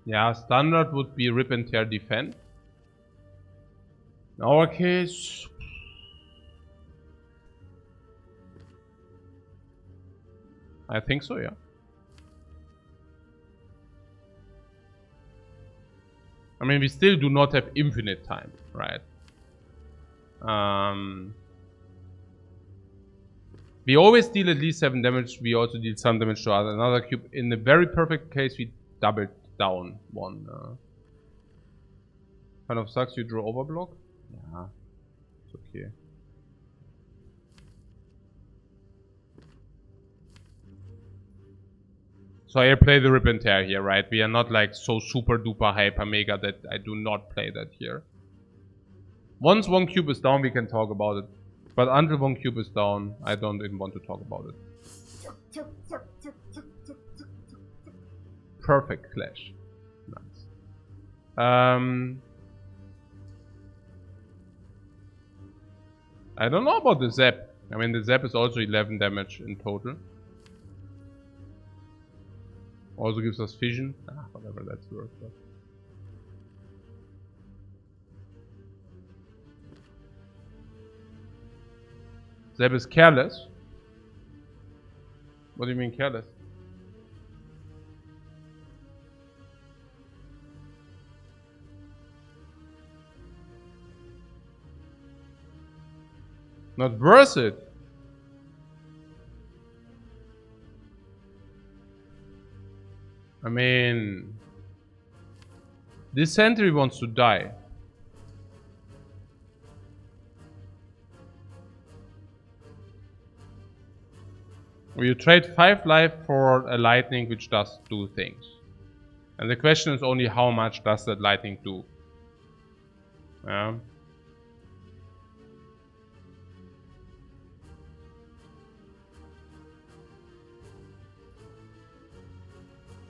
Yeah, standard would be rip and tear defend. In our case, I think so, yeah. I mean, we still do not have infinite time, right? We always deal at least 7 damage. We also deal some damage to another cube. In the very perfect case, we doubled down one. Kind of sucks you draw overblock. Yeah, it's okay. So I play the rip and tear here, right? We are not like so super duper hyper mega that I do not play that here. Once one cube is down, we can talk about it. But until one cube is down, I don't even want to talk about it. Perfect clash. Nice. I don't know about the zap. I mean, the zap is also 11 damage in total. Also gives us vision. Whatever that's worth. But. Zeb is careless. What do you mean careless? Not worth it. I mean, this sentry wants to die. You trade 5 life for a lightning which does 2 things. And the question is only how much does that lightning do? Yeah.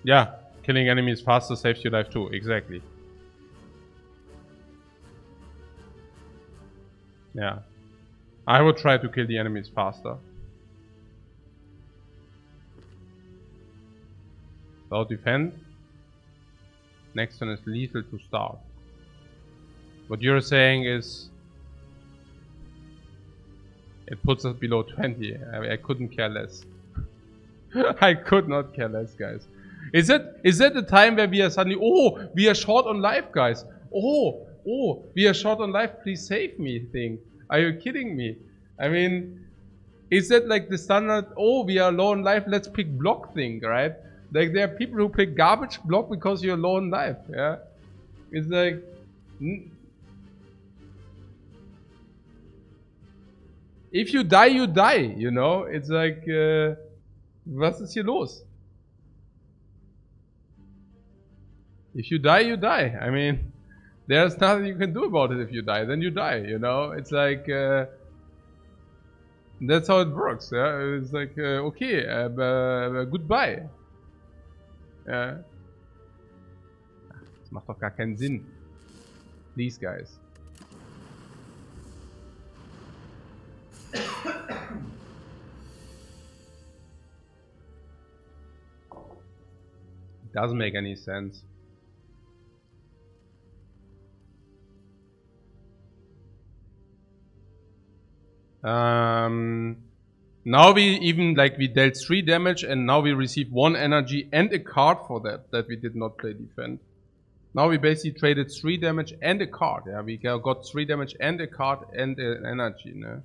Yeah, killing enemies faster saves your life too, exactly. Yeah. I would try to kill the enemies faster. So defend. Next one is lethal to start. What you're saying is it puts us below 20. I couldn't care less. I could not care less, guys. Is that the time where we are suddenly, oh, we are short on life, guys. Oh, we are short on life, please save me thing. Are you kidding me? I mean, is that like the standard, oh, we are low on life, let's pick block thing, right? Like there are people who pick garbage block because you're low on life, yeah? It's like... If you die, you die, you know? It's like, was ist hier los? If you die, you die. I mean, there's nothing you can do about it if you die. Then you die, you know? It's like, that's how it works, yeah? It's like, okay, goodbye. Ja. Das macht doch gar keinen Sinn. These guys. Doesn't make any sense. Now we even we dealt 3 damage and now we receive 1 energy and a card for that we did not play defend. Now we basically traded 3 damage and a card. Yeah, we got 3 damage and a card and an energy. No?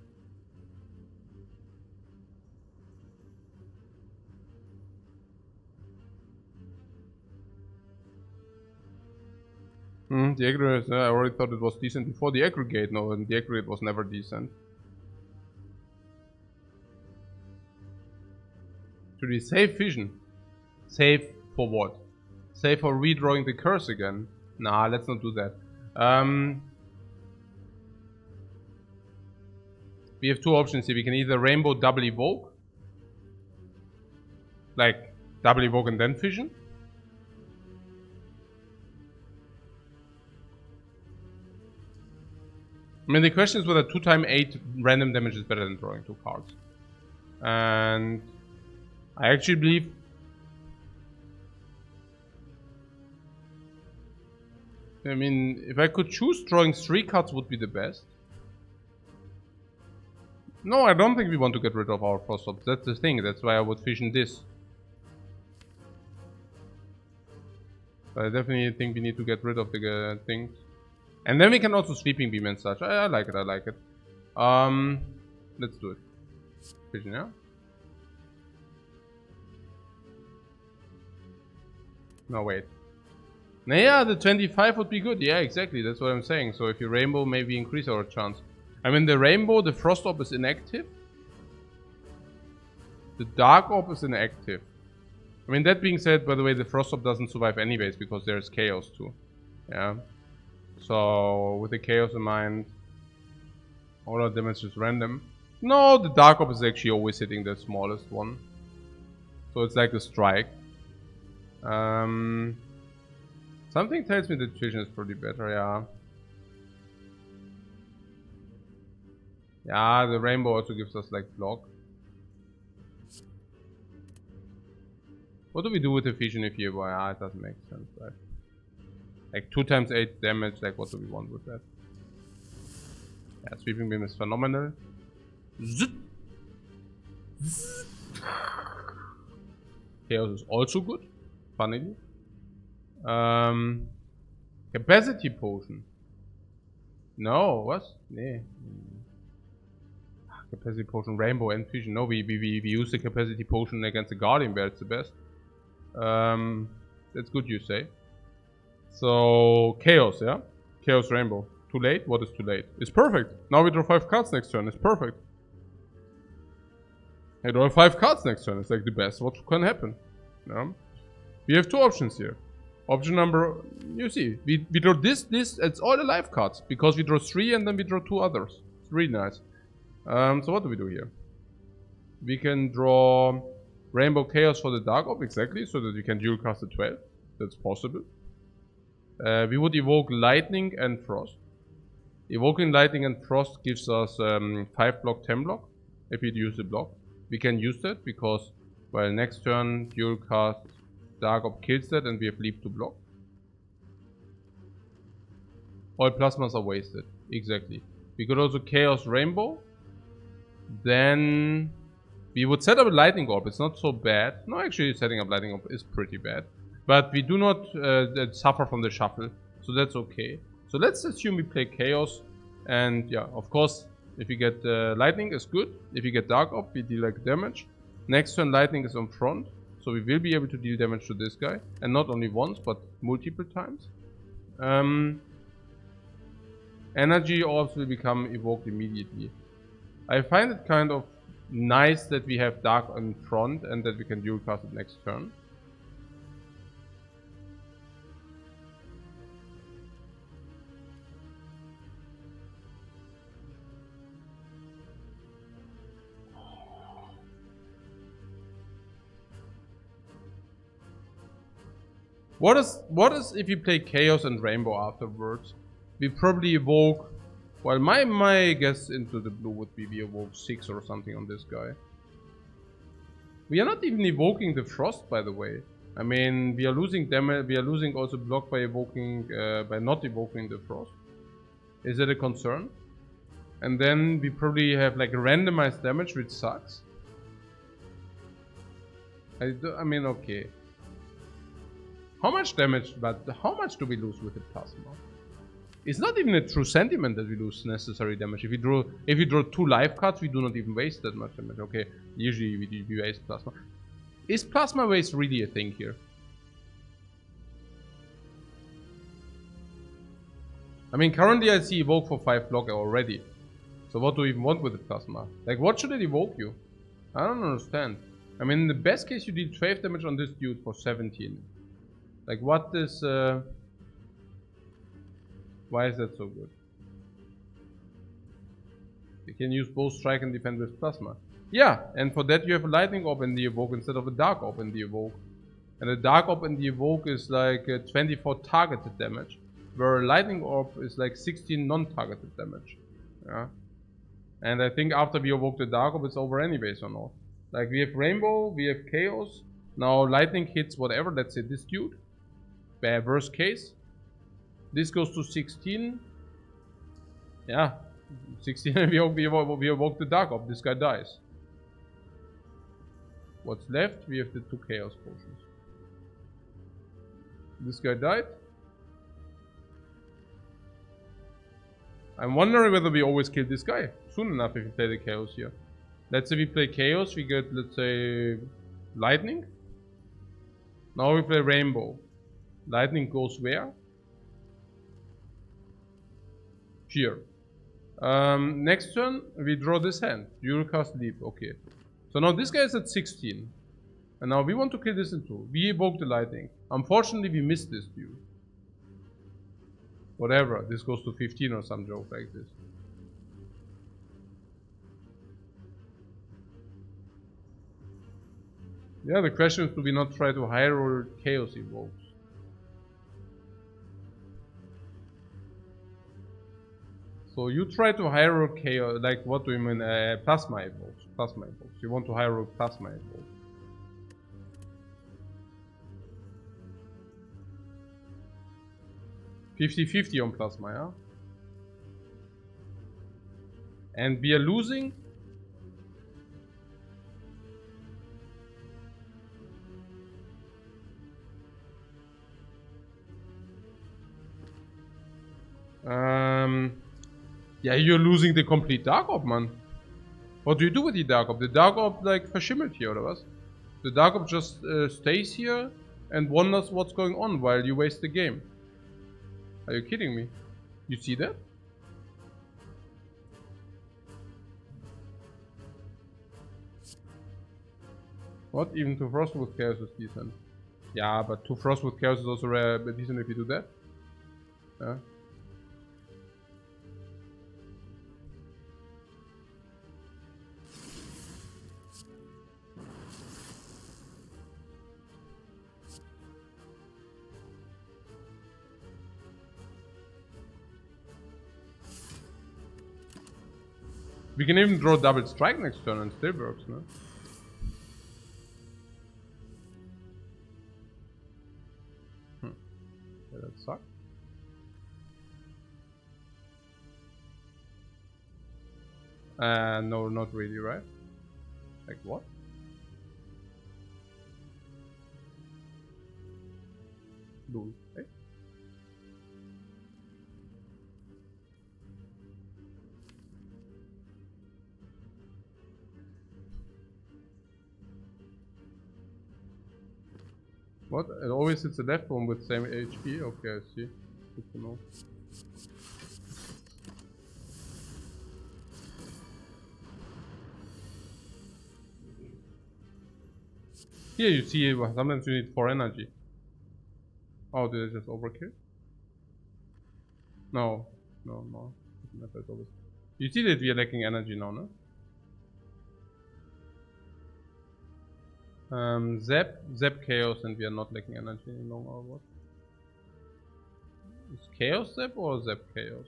The aggregate, I already thought it was decent before the aggregate. No, and the aggregate was never decent. Should we save vision? Save for what? Save for redrawing the curse again? Nah, let's not do that. We have 2 options here. We can either rainbow double evoke. Like, double evoke and then vision. I mean, the question is whether 2 times 8 random damage is better than drawing 2 cards. And I actually believe... I mean, if I could choose, drawing 3 cards would be the best. No, I don't think we want to get rid of our frost ops. That's the thing. That's why I would vision this. But I definitely think we need to get rid of the things. And then we can also sweeping beam and such. I like it, I like it. Let's do it. Vision, yeah? No, wait. Nah, yeah, the 25 would be good. Yeah, exactly. That's what I'm saying. So if you rainbow, maybe increase our chance. I mean, the rainbow, the frost orb is inactive. The dark orb is inactive. I mean, that being said, by the way, the frost orb doesn't survive anyways because there's chaos too. Yeah. So with the chaos in mind, all our damage is random. No, the dark orb is actually always hitting the smallest one. So it's like a strike. Something tells me that vision is pretty better, yeah. Yeah, the rainbow also gives us like block. What do we do with the vision if you... Ah, it doesn't make sense, right? Like 2 times 8 damage, like what do we want with that? Yeah, sweeping beam is phenomenal. Chaos is also good, funnily. Capacity potion. No, what? Nee. Capacity potion, rainbow and vision. No, we use the capacity potion against the guardian bear, it's the best. That's good, you say. So, chaos, yeah? Chaos rainbow. Too late? What is too late? It's perfect. Now we draw 5 cards next turn. It's perfect. I draw 5 cards next turn. It's like the best what can happen. Yeah? We have 2 options here. Option number, you see, we draw this, it's all the life cards. Because we draw 3 and then we draw 2 others. It's really nice. So what do we do here? We can draw Rainbow Chaos for the Dark Orb, exactly, so that we can dual cast a 12. That's possible. We would evoke Lightning and Frost. Evoking Lightning and Frost gives us 5 block, 10 block. If we use the block, we can use that because, well, next turn dual cast Dark Orb kills that and we have leap to block. All plasmas are wasted. Exactly. We could also Chaos Rainbow. Then we would set up a Lightning Orb. It's not so bad. No, actually setting up Lightning Orb is pretty bad. But we do not suffer from the shuffle. So that's okay. So let's assume we play Chaos. And yeah, of course, if you get Lightning is good. If you get Dark Orb, we deal like damage. Next turn Lightning is on front. So we will be able to deal damage to this guy. And not only once, but multiple times. Energy orbs will become evoked immediately. I find it kind of nice that we have Dark on front and that we can dual cast it next turn. What is if you play Chaos and Rainbow afterwards? We probably evoke... Well, my guess into the blue would be we evoke 6 or something on this guy. We are not even evoking the Frost, by the way. I mean, we are losing damage. We are losing also block by evoking, by not evoking the frost. Is it a concern? And then we probably have like randomized damage, which sucks. I mean, okay. How much damage? But how much do we lose with the plasma? It's not even a true sentiment that we lose necessary damage. If we draw 2 life cards, we do not even waste that much damage. Okay, usually we waste plasma. Is plasma waste really a thing here? I mean, currently I see evoke for 5 block already. So what do we even want with the plasma? Like, what should it evoke you? I don't understand. I mean, in the best case, you deal 12 damage on this dude for 17. Like, what is... Why is that so good? You can use both strike and defend with plasma. Yeah, and for that you have a lightning orb in the evoke instead of a dark orb in the evoke. And a dark orb in the evoke is like 24 targeted damage, where a lightning orb is like 16 non-targeted damage. Yeah. And I think after we evoke the dark orb, it's over anyways or not. Like, we have rainbow, we have chaos. Now lightning hits whatever, let's say this dude. Worst case. This goes to 16. Yeah. 16 and we evoke the dark orb. This guy dies. What's left? We have the 2 chaos potions. This guy died. I'm wondering whether we always kill this guy soon enough if we play the chaos here. Let's say we play chaos, we get, let's say, lightning. Now we play rainbow. Lightning goes where? Here. Next turn, we draw this hand. You will cast Leap. Okay. So now this guy is at 16. And now we want to kill this in 2. We evoke the lightning. Unfortunately, we missed this dude. Whatever. This goes to 15 or some joke like this. Yeah, the question is, do we not try to high roll chaos evokes? So you try to high roll chaos, like what do you mean? Plasma evokes. Plasma evokes. You want to high roll plasma evokes. $50-50 on plasma, yeah? And we are losing. Yeah, you're losing the complete Dark Orb, man. What do you do with the Dark Orb? The Dark Orb, like, verschimmelt here, or what? The Dark Orb just stays here and wonders what's going on while you waste the game. Are you kidding me? You see that? What? Even 2 Frost with Chaos is decent. Yeah, but 2 Frost with Chaos is also decent if you do that. Yeah. We can even draw double strike next turn and still works, no? Yeah, that sucks. No, not really, right? Like what? Lol. Hey? What? It always hits the left one with same HP? Okay, I see. Good to know. Here you see, sometimes you need 4 energy. Oh, did I just overkill? No. No. You see that we are lacking energy now, no? Zap Chaos, and we are not lacking energy any longer, or what? Is Chaos Zap or Zap Chaos?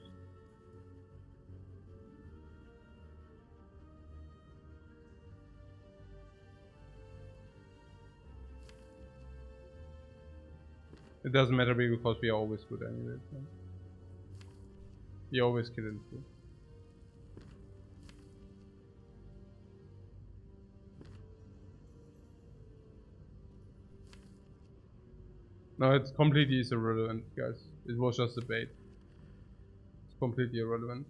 It doesn't matter because we are always good anyway. So. We always kill it. No, it's completely irrelevant, guys. It was just a bait. It's completely irrelevant.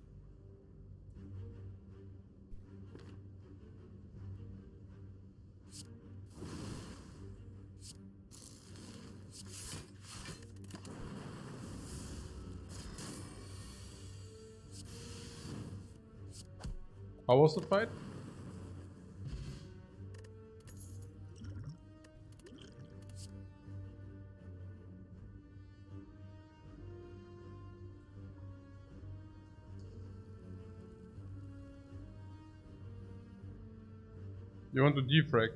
How was the fight? You want to defrag?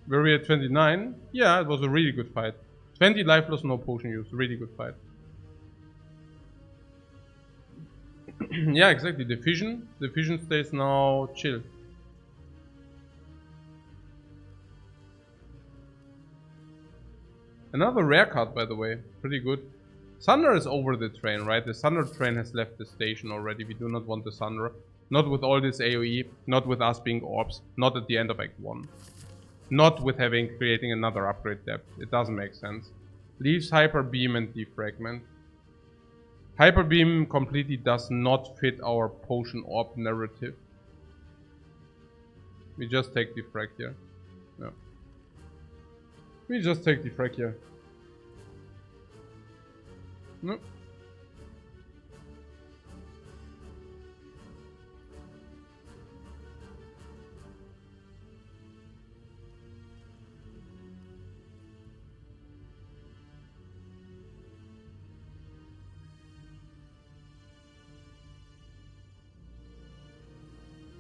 Were we at 29? Yeah, it was a really good fight. 20 life loss, no potion use. Really good fight. Yeah, exactly. The vision stays now chill. Another rare card, by the way. Pretty good. Thunder is over the train, right? The Thunder train has left the station already. We do not want the Thunder. Not with all this AoE. Not with us being orbs. Not at the end of Act 1. Not with creating another upgrade depth. It doesn't make sense. Leaves Hyper Beam and Defragment. Hyper Beam completely does not fit our potion orb narrative. We just take Defrag here. No. We just take Defrag here. No.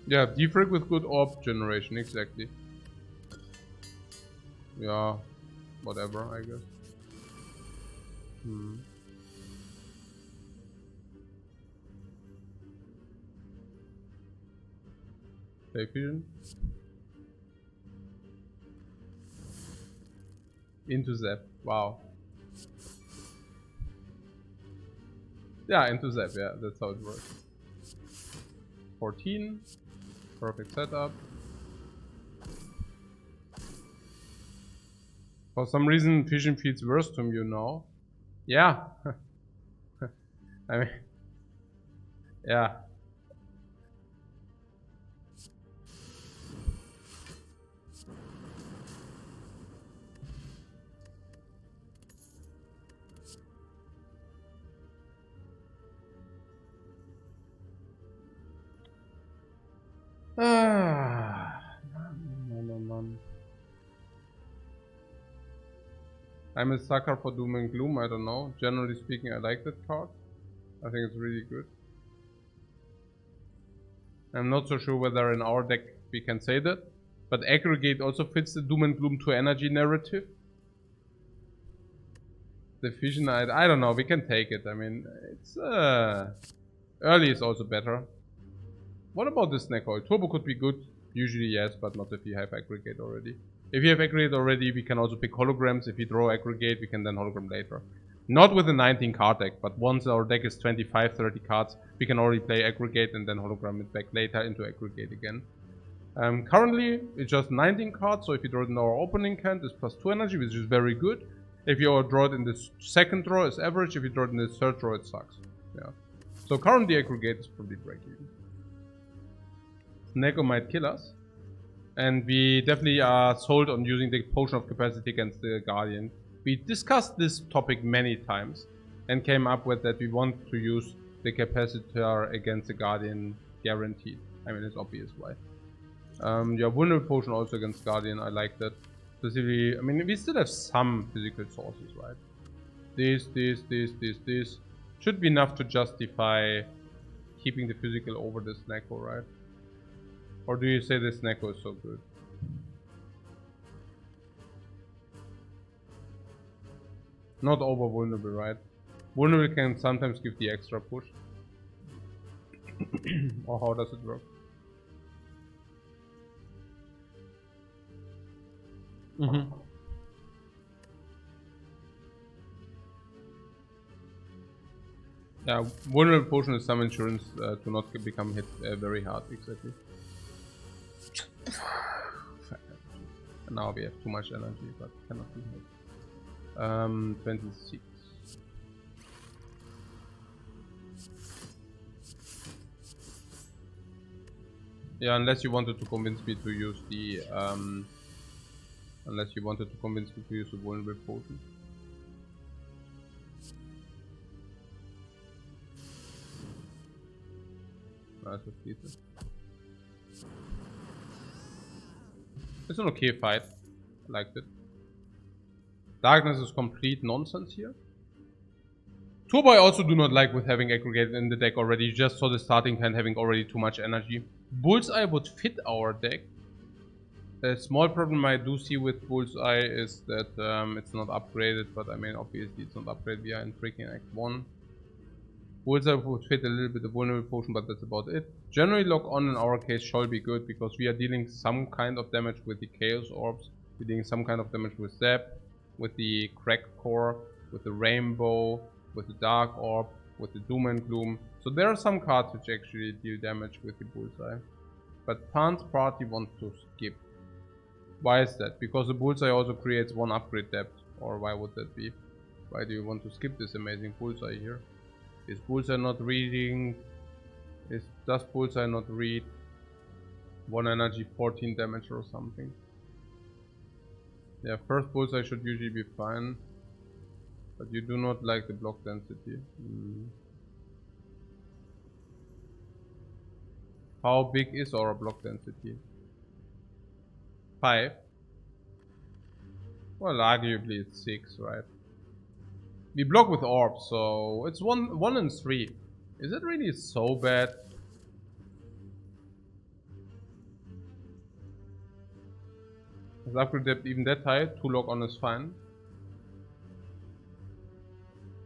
Yeah, defrag with good orb generation, exactly. Yeah, whatever, I guess. Play fusion. Into Zap, wow. Yeah, into Zap, yeah, that's how it works. 14. Perfect setup. For some reason, Vision feels worse to you now. Yeah. I mean, yeah. Man. I'm a sucker for Doom and Gloom, I don't know. Generally speaking, I like that card. I think it's really good. I'm not so sure whether in our deck we can say that. But Aggregate also fits the Doom and Gloom 2 energy narrative. The Vision, I don't know, we can take it. I mean, it's early is also better. What about this Neko? Turbo could be good. Usually yes, but not if you have Aggregate already. If you have Aggregate already, we can also pick holograms. If you draw Aggregate, we can then hologram later. Not with a 19 card deck, but once our deck is 25-30 cards, we can already play Aggregate and then hologram it back later into Aggregate again. Currently, it's just 19 cards, so if you draw it in our opening hand, it's +2 energy, which is very good. If you draw it in the second draw, it's average. If you draw it in the third draw, it sucks. Yeah. So currently, Aggregate is probably break-even. Neko might kill us. And we definitely are sold on using the Potion of Capacity against the Guardian. We discussed this topic many times and came up with that we want to use the Capacitor against the Guardian guaranteed. I mean, it's obvious why. Yeah, Vulnerable Potion also against Guardian, I like that. Specifically, I mean, we still have some physical sources, right? This. Should be enough to justify keeping the physical over this Neko, right? Or do you say this Neko is so good? Not over vulnerable, right? Vulnerable can sometimes give the extra push. Or how does it work? Mm-hmm. Yeah, vulnerable potion is some insurance to not become hit very hard, exactly. And now we have too much energy, but cannot be hit. 26. Yeah, unless you wanted to convince me to use the vulnerable potion. Nice, it's an okay fight. I liked it. Darkness is complete nonsense here. Turbo I also do not like with having aggregated in the deck already. You just saw the starting hand having already too much energy. Bullseye would fit our deck. A small problem I do see with Bullseye is that it's not upgraded, but I mean obviously it's not upgraded. We are in freaking Act 1. Bullseye would fit a little bit the vulnerable potion, but that's about it. Generally lock on in our case shall be good because we are dealing some kind of damage with the Chaos Orbs. We're dealing some kind of damage with Zap, with the Cracked Core, with the Rainbow, with the Dark Orb, with the Doom and Gloom. So there are some cards which actually deal damage with the Bullseye. But Pan's party wants to skip. Why is that? Because the Bullseye also creates one upgrade depth. Or why would that be? Why do you want to skip this amazing Bullseye here? Is Bullseye not reading? Does Bullseye not read 1 energy 14 damage or something? Yeah, first Bullseye should usually be fine. But you do not like the block density. How big is our block density? 5? Well, arguably it's 6, right? We block with orbs, so it's 1 and 3. Is it really so bad? Is upgrade depth even that high? 2 lock on is fine.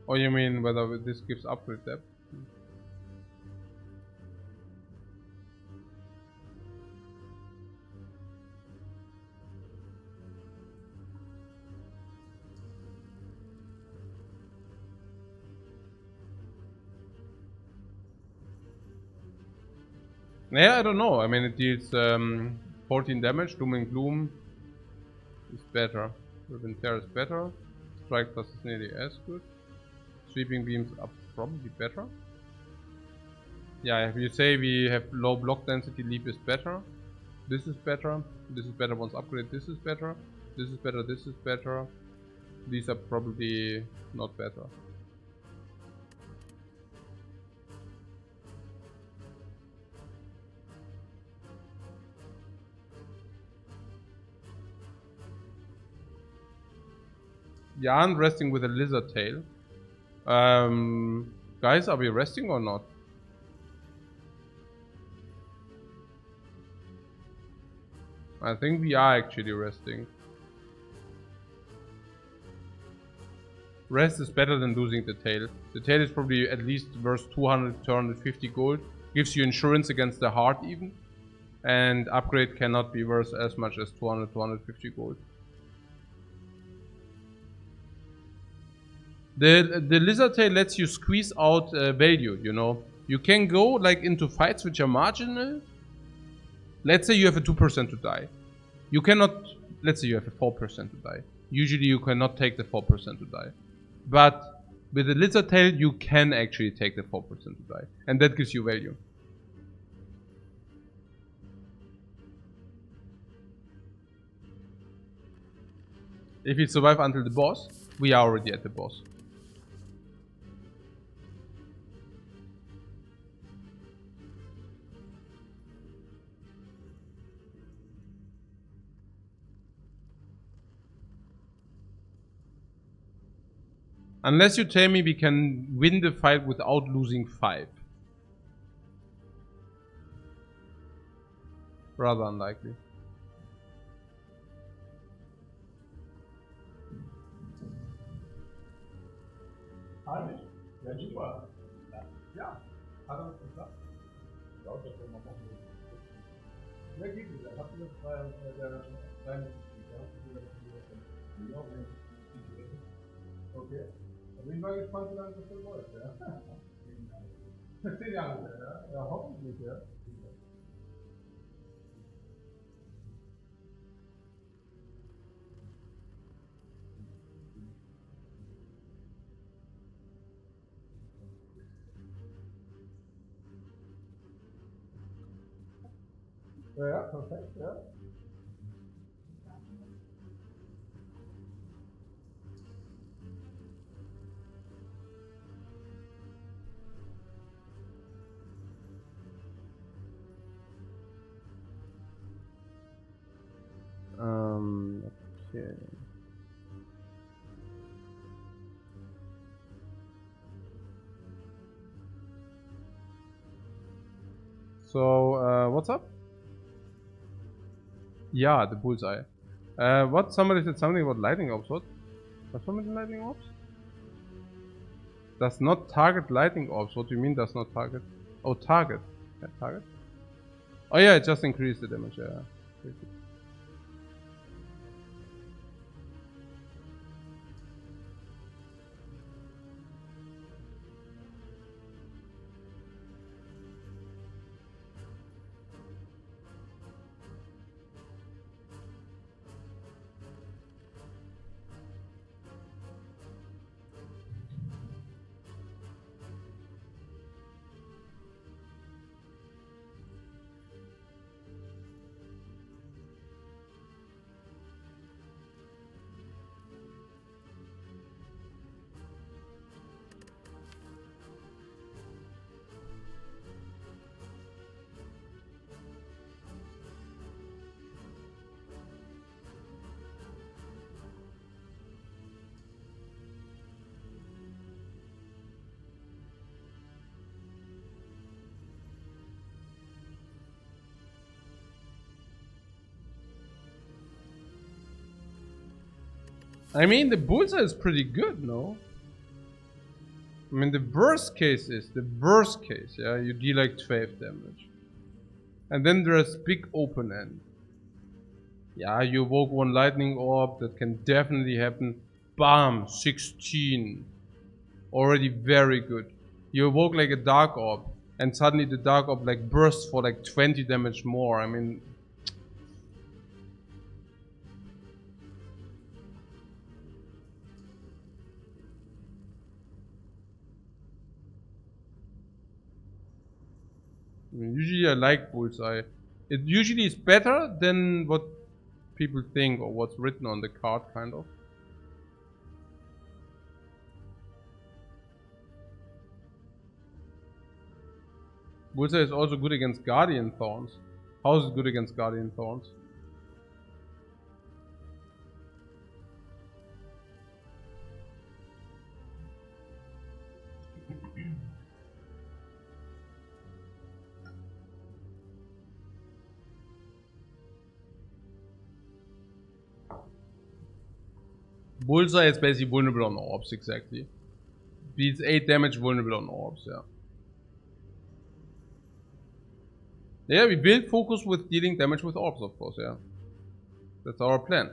Or you mean whether this gives upgrade depth? Yeah, I don't know. I mean, it deals 14 damage. Doom and Gloom is better. Riven Tear is better. Strike plus is nearly as good. Sweeping Beams are probably better. Yeah, if you say we have low block density, Leap is better. This is better. This is better once upgraded. This is better. This is better. This is better. These are probably not better. You aren't resting with a lizard tail. Guys, are we resting or not? I think we are actually resting. Rest is better than losing the tail. The tail is probably at least worth 200, 250 gold. Gives you insurance against the heart even. And upgrade cannot be worth as much as 200, 250 gold. The lizard tail lets you squeeze out value, you know. You can go like into fights which are marginal. Let's say you have a 2% to die. You cannot, let's say you have a 4% to die. Usually you cannot take the 4% to die. But with the lizard tail you can actually take the 4% to die. And that gives you value. If we survive until the boss, we are already at the boss. Unless you tell me we can win the fight without losing 5. Rather unlikely. Ja, super. Ja, hat er geklappt? Ja, das werden wir machen. Ja, geht nicht. Habt ihr das bei der Okay. Wie war gespannt, wie lange das so läuft, ja? 10 Jahre, ja? Ja, hoffentlich, ja. Ja, ja, perfekt, ja. Okay. So, what's up? Yeah, the bullseye. What? Somebody said something about lightning orbs. What? What's wrong with the lightning orbs? Does not target lightning orbs. What do you mean does not target? Oh, target. Yeah, target. Oh yeah, it just increased the damage. Yeah. I mean, the bullseye is pretty good, no? I mean, the worst case, yeah, you deal like 12 damage. And then there's big open end. Yeah, you evoke one lightning orb, that can definitely happen. Bam, 16. Already very good. You evoke like a dark orb, and suddenly the dark orb like bursts for like 20 damage more. I mean, usually I like bullseye. It usually is better than what people think or what's written on the card, kind of. Bullseye is also good against Guardian Thorns. How is it good against Guardian Thorns? Bullseye is basically vulnerable on orbs, exactly. Beats 8 damage vulnerable on orbs, yeah. Yeah, we build focus with dealing damage with orbs, of course, yeah. That's our plan.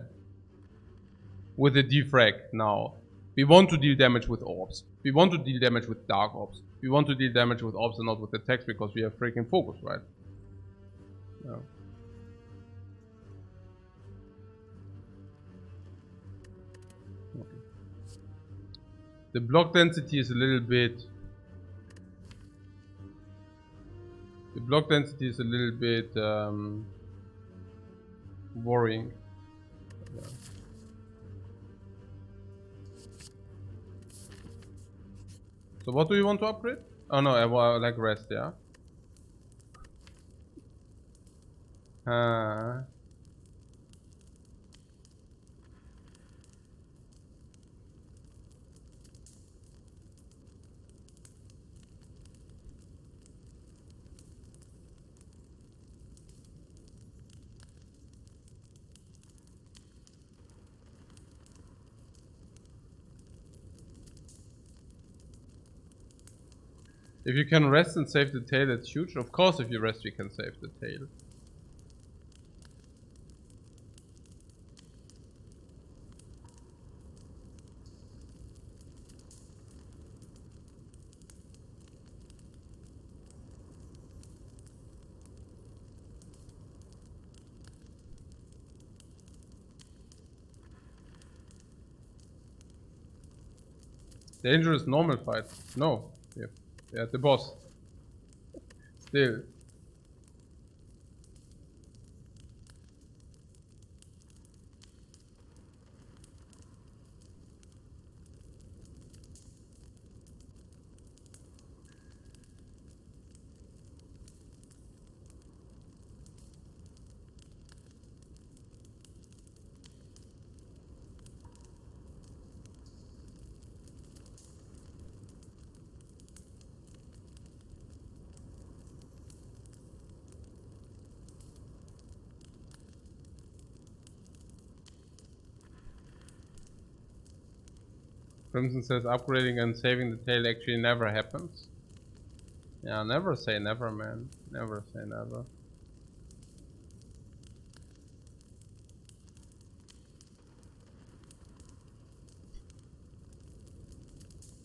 With the defrag now. We want to deal damage with orbs. We want to deal damage with dark orbs. We want to deal damage with orbs and not with attacks because we have freaking focus, right? Yeah. Okay. The block density is a little bit... The block density is a little bit worrying. Yeah. So what do you want to upgrade? Oh no, I like rest, yeah? If you can rest and save the tail, that's huge. Of course, if you rest, you can save the tail. Dangerous normal fight. No. Yeah, the boss. Still. Crimson says upgrading and saving the tail actually never happens. Yeah, never say never, man. Never say never.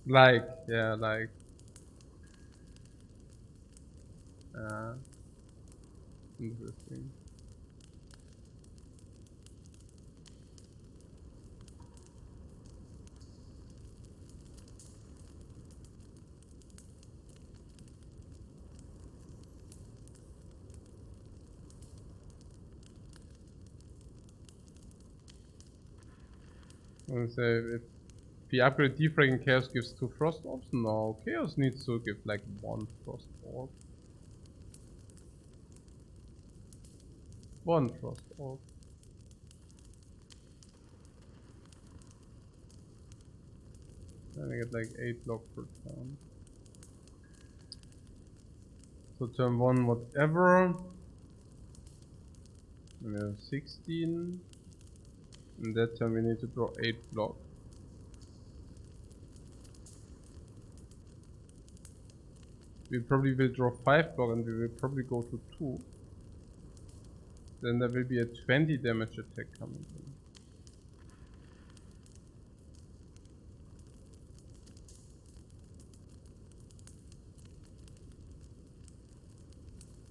Like, yeah, like. Interesting. I'm gonna say if the upgrade Defect and Chaos gives 2 Frost Orbs? No, Chaos needs to give like 1 Frost Orb. 1 Frost Orb. Then I get like 8 block per turn. So turn 1 whatever. We have 16. And that turn we need to draw 8 block. We probably will draw 5 block and we will probably go to 2. Then there will be a 20 damage attack coming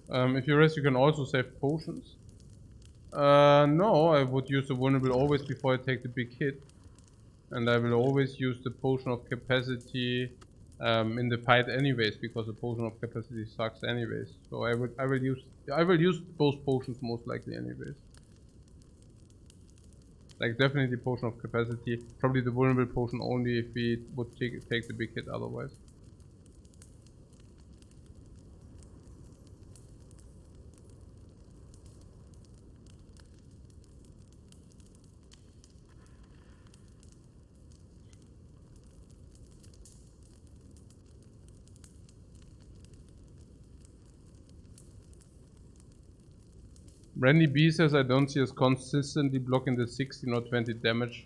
in. If you rest, you can also save potions. No, I would use the vulnerable always before I take the big hit. And I will always use the potion of capacity in the fight anyways, because the potion of capacity sucks anyways. So I will use both potions most likely anyways. Like definitely potion of capacity, probably the vulnerable potion only if we would take the big hit otherwise. Randy B says I don't see us consistently blocking the 16 or 20 damage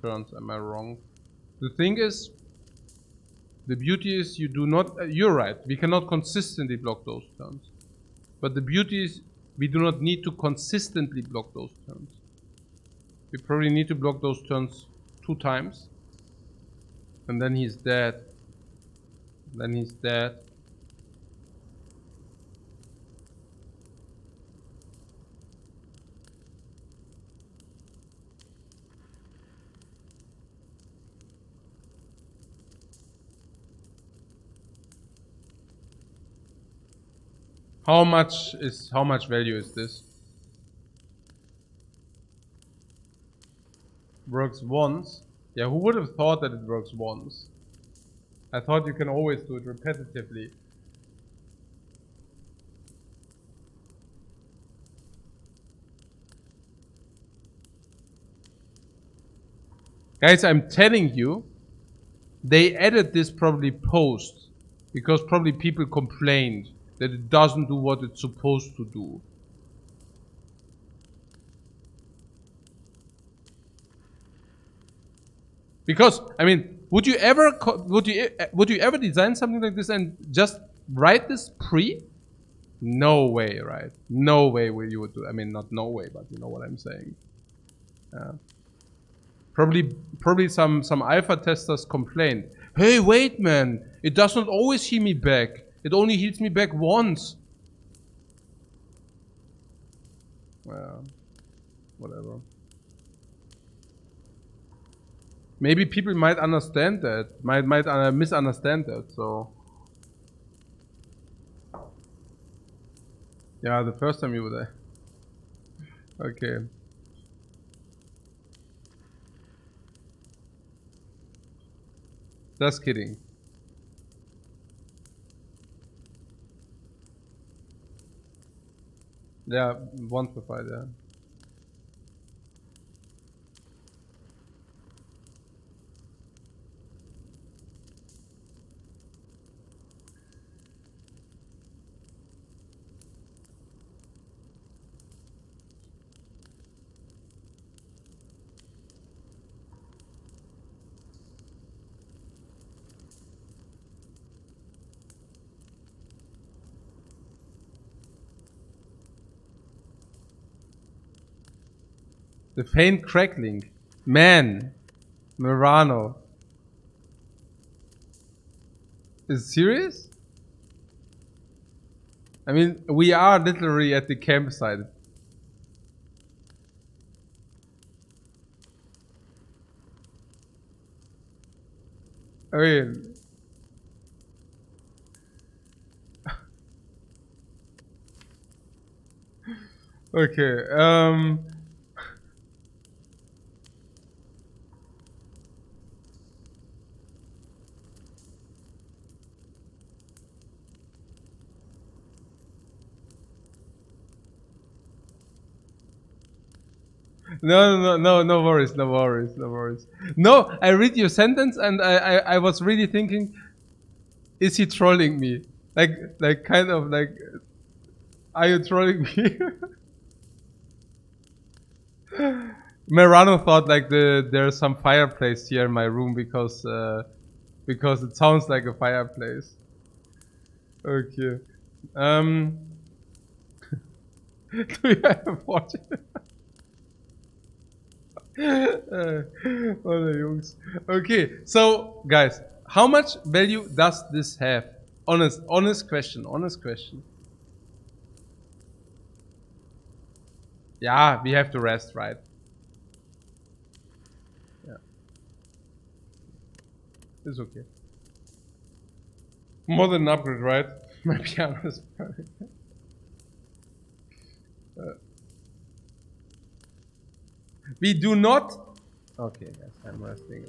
turns. Am I wrong? The thing is, the beauty is you do not, you're right, we cannot consistently block those turns. But the beauty is we do not need to consistently block those turns. We probably need to block those turns 2 times. And then he's dead. Then he's dead. How much value is this? Works once? Yeah, who would have thought that it works once? I thought you can always do it repetitively. Guys, I'm telling you, they added this probably post because probably people complained that it doesn't do what it's supposed to do. Because I mean, would you ever design something like this and just write this pre? No way, right? No way will you do. I mean, not no way, but you know what I'm saying. Probably some alpha testers complained. Hey, wait, man! It does not always heal me back. It only heals me back once. Well, whatever. Maybe people might understand that, might misunderstand that. So yeah, the first time you were there. Okay. Just kidding. Yeah, once per fight, yeah. The faint crackling. Man. Murano. Is it serious? I mean, we are literally at the campsite. I mean, okay. No worries, no worries, no worries. No, I read your sentence and I was really thinking, is he trolling me? Like kind of like, are you trolling me? Merano thought like there's some fireplace here in my room because it sounds like a fireplace. Okay. Do you have a watch? Oh, Jungs. Okay, so guys, how much value does this have? Honest question, honest question. Yeah, we have to rest, right? Yeah, it's okay. More than an upgrade, right? My piano is perfect. We do not. Okay, yes, I'm resting.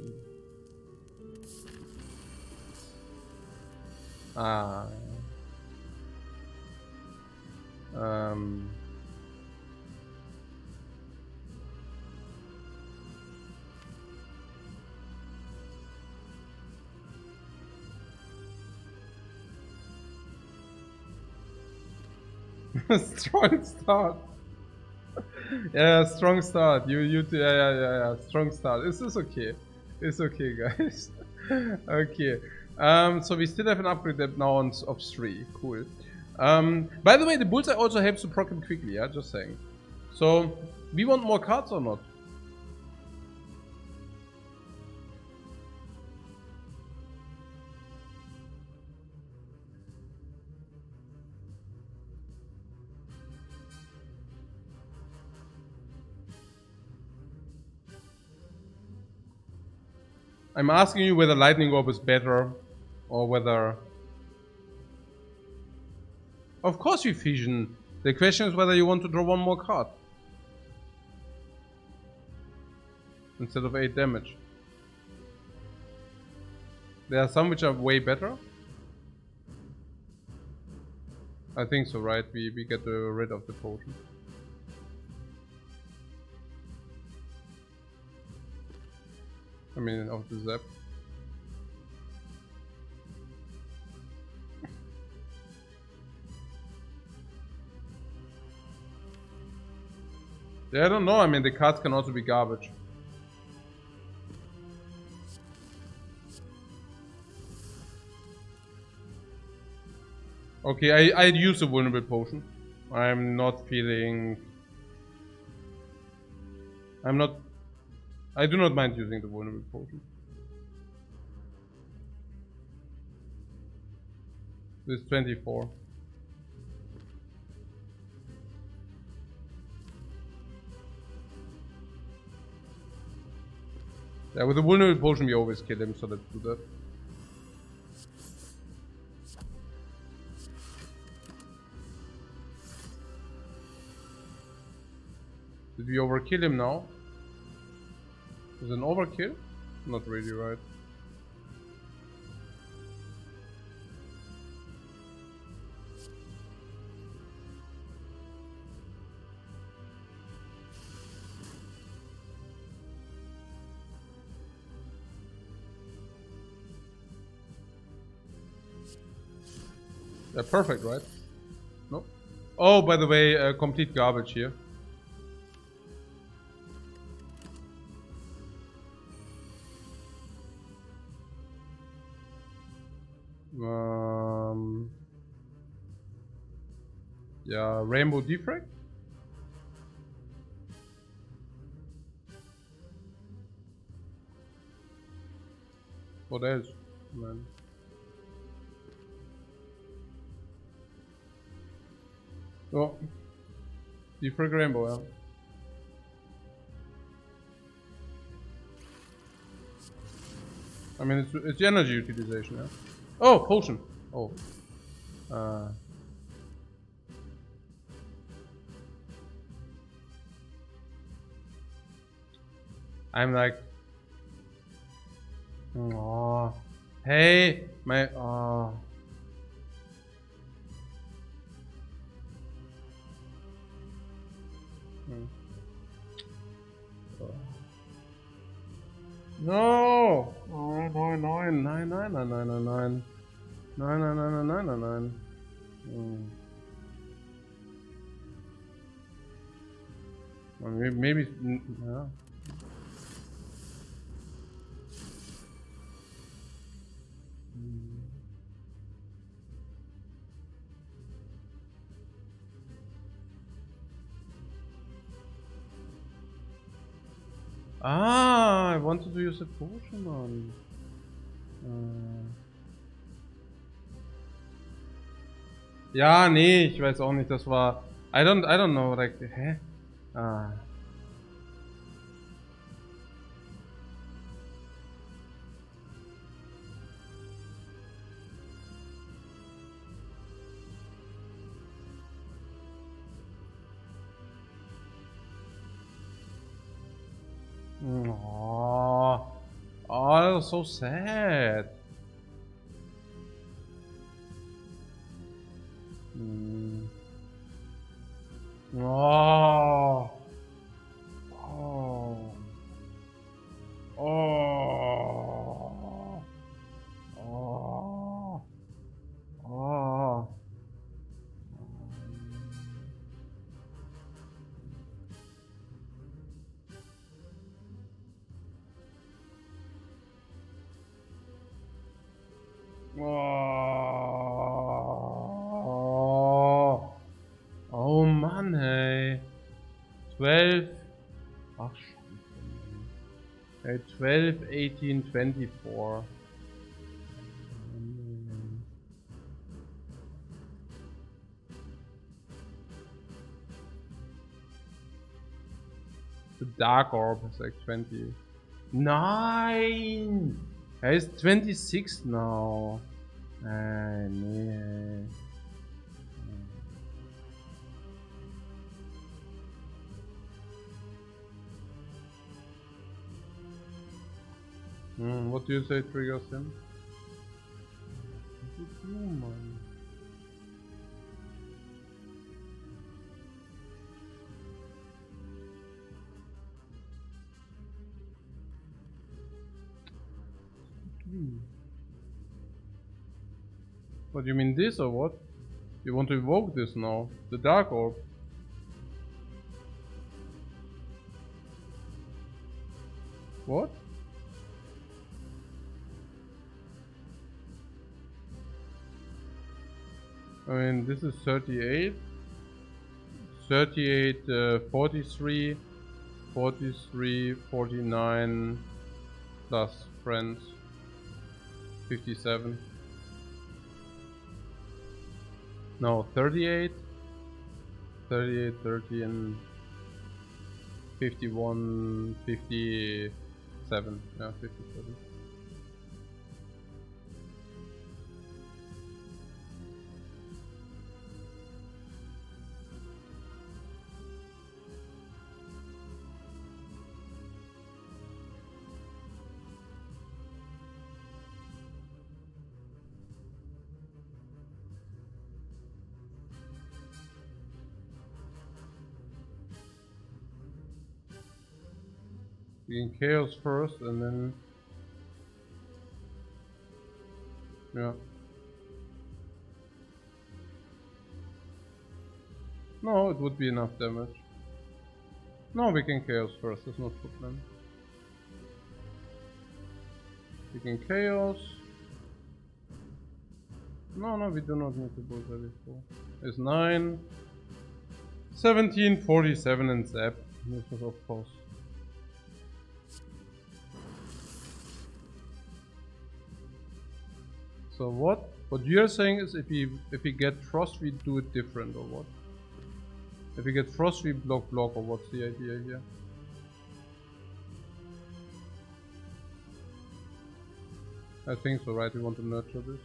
Ah. Um. Strong start. Yeah, strong start. Yeah. Strong start. This is okay. It's okay, guys. Okay. So we still have an upgrade depth now of 3. Cool. By the way, the bullseye also helps to proc him quickly. Yeah, just saying. So we want more cards or not? I'm asking you whether Lightning Orb is better or whether... Of course you fusion. The question is whether you want to draw one more card. Instead of 8 damage. There are some which are way better. I think so, right? We get rid of the potion. I mean, of the zap. Yeah, I don't know. I mean, the cards can also be garbage. Okay, I'd use a vulnerable potion. I'm not feeling... I do not mind using the vulnerable potion. This is 24. Yeah, with the vulnerable potion we always kill him, so let's do that. Did we overkill him now? Is it an overkill? Not really, right? Yeah, perfect, right? No? Oh, by the way, complete garbage here. Yeah, Rainbow Defect? What else, man? Oh, Defect Rainbow, yeah. I mean, it's energy utilization, yeah. Oh, potion. Oh. I'm like, oh, hey, my, oh. No! Oh, 9. Well, maybe, yeah. Ah, I wanted to use a potion on. Ja, nee, ich weiß auch nicht, das war. I don't know, like, hä? Ah. Oh, that was so sad. Oh. Oh. Oh. Oh. Oh. Oh. Oh Mann, hey. 12. Ach, Scheiße, Mann. Hey, 12, 18, 24. The Dark Orb is like 20. Nine! He's 26 now. Nee. What do you say triggers him? What do you do, man? What, do you mean this or what? You want to evoke this now? The Dark Orb? What? I mean, this is 38. 38, 43. 43, 49. Plus friends. 57. No, 38. 38, 30 and 51, 50, 57. Yeah, 57. We can chaos first and then. Yeah. No, it would be enough damage. No, we can chaos first, there's no problem. We can chaos. No, we do not need to bullseye before. It's 9, 17, 47 and zap. This is of course. So what? What you're saying is if we get frost we do it different or what? If we get frost we block or what's the idea here? I think so, right? We want to nurture this.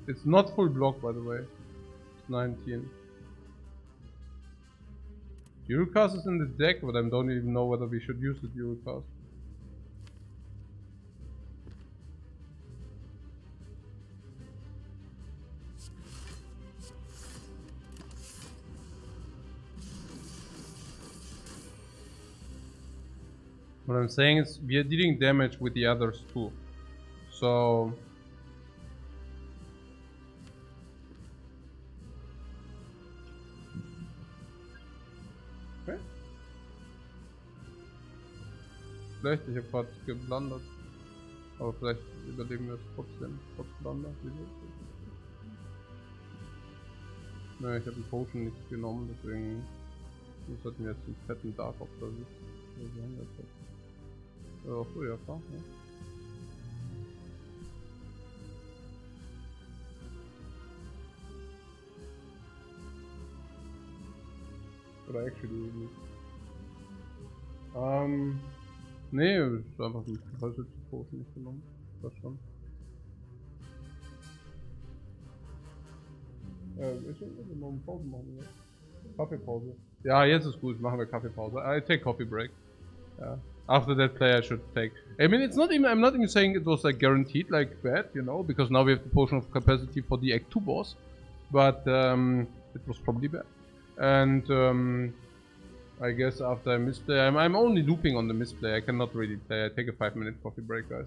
It's not full block, by the way. It's 19. Dualcast is in the deck, but I don't even know whether we should use the Dualcast. What I'm saying is we are dealing damage with the others too. So okay. Vielleicht, ich habe gerade geblandert. Aber vielleicht überleben wir es trotzdem. Trotz Blunder. Naja, ich habe die Potion nicht genommen, deswegen sollten wir jetzt den fetten Dark auf der Sicht. Ach so, ja klar. Ja. Oder actually nicht. Nee, ist einfach die Potion nicht genommen. Das schon. Ich will mal eine Pause machen, ja. Kaffeepause. Ja, jetzt ist gut, machen wir Kaffeepause. I take coffee break. Yeah. After that play I should take. I mean, it's not even, I'm not even saying it was like guaranteed like that, you know, because now we have the potion of capacity for the Act 2 boss. But it was probably bad. And I guess after I misplay, I'm only looping on the misplay, I cannot really play. I take a 5-minute coffee break, guys.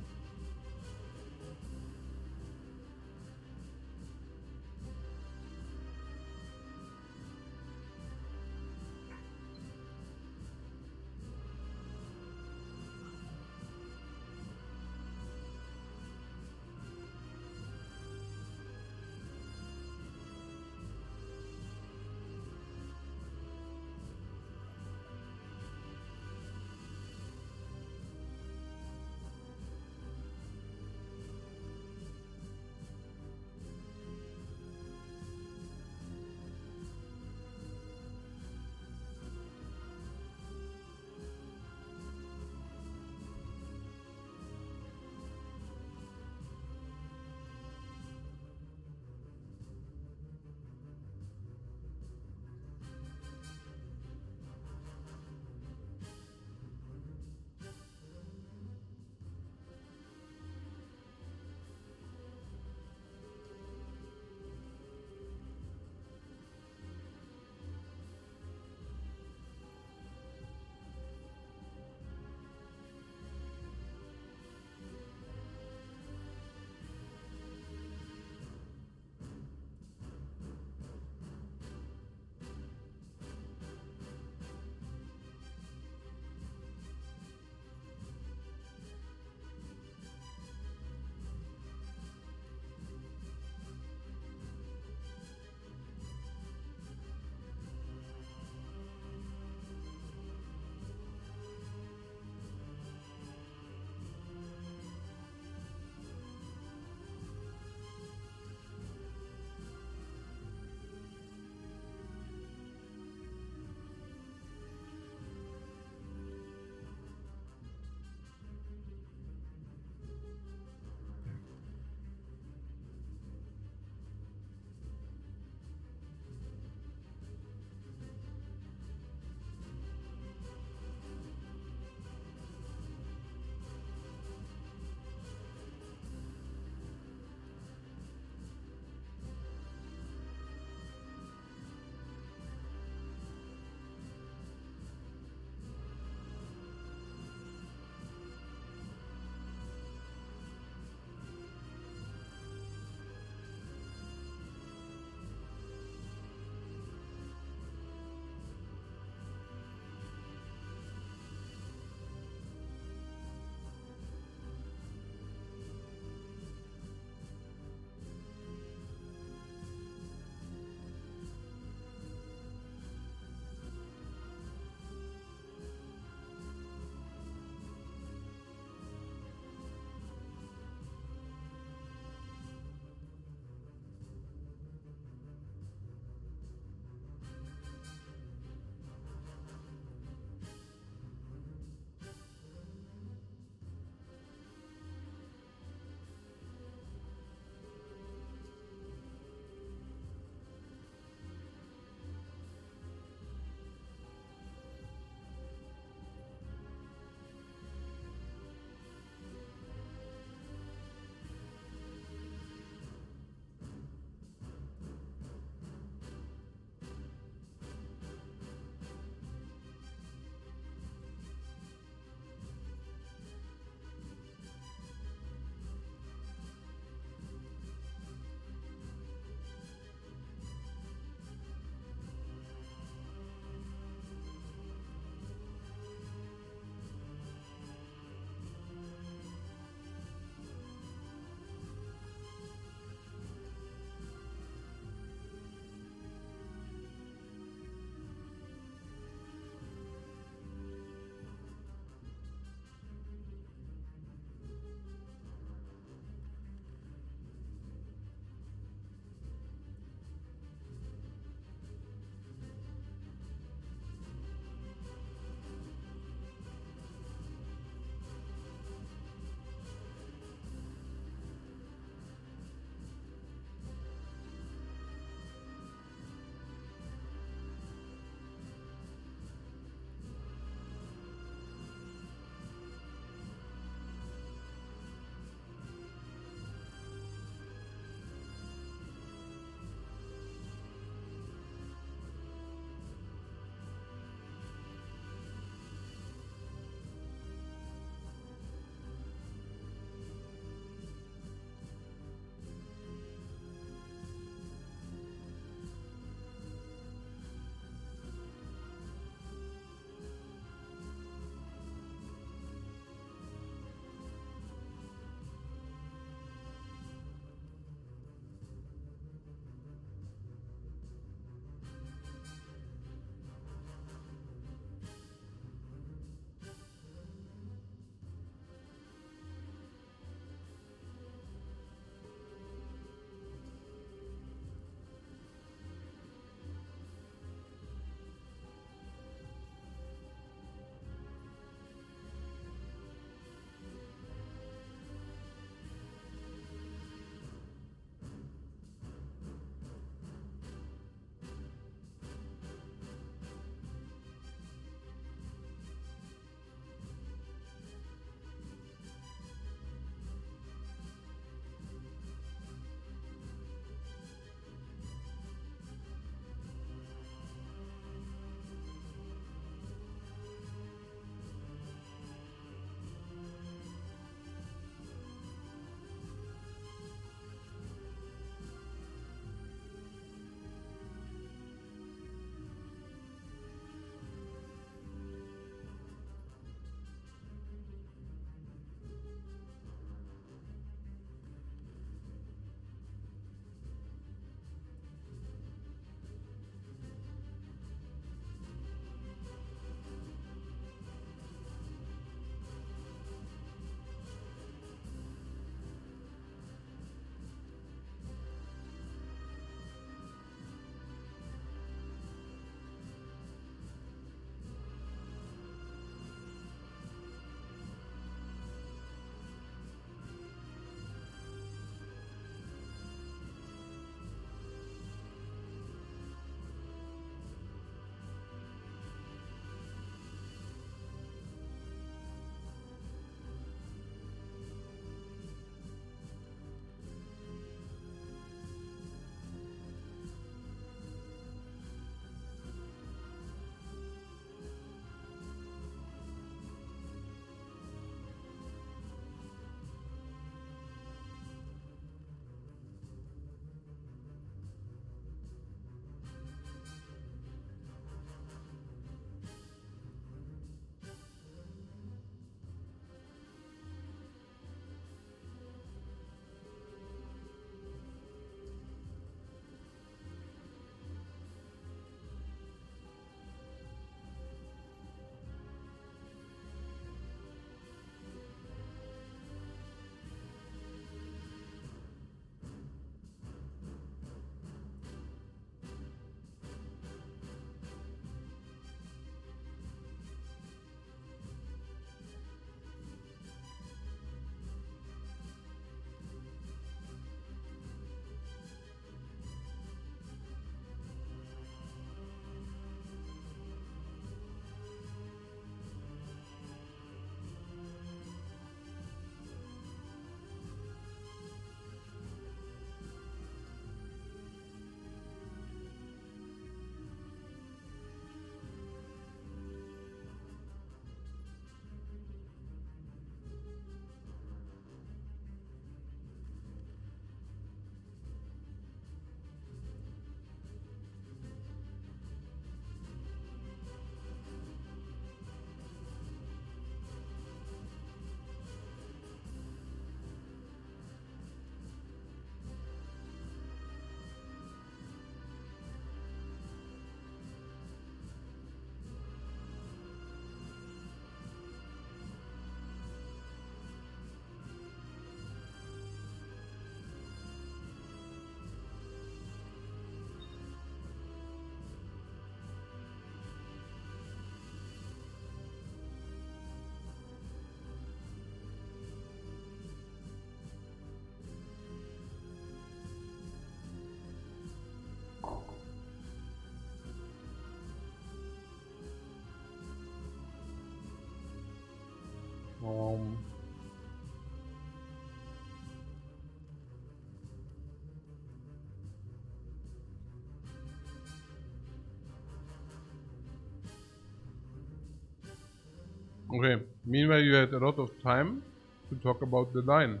Okay, meanwhile you had a lot of time to talk about the line.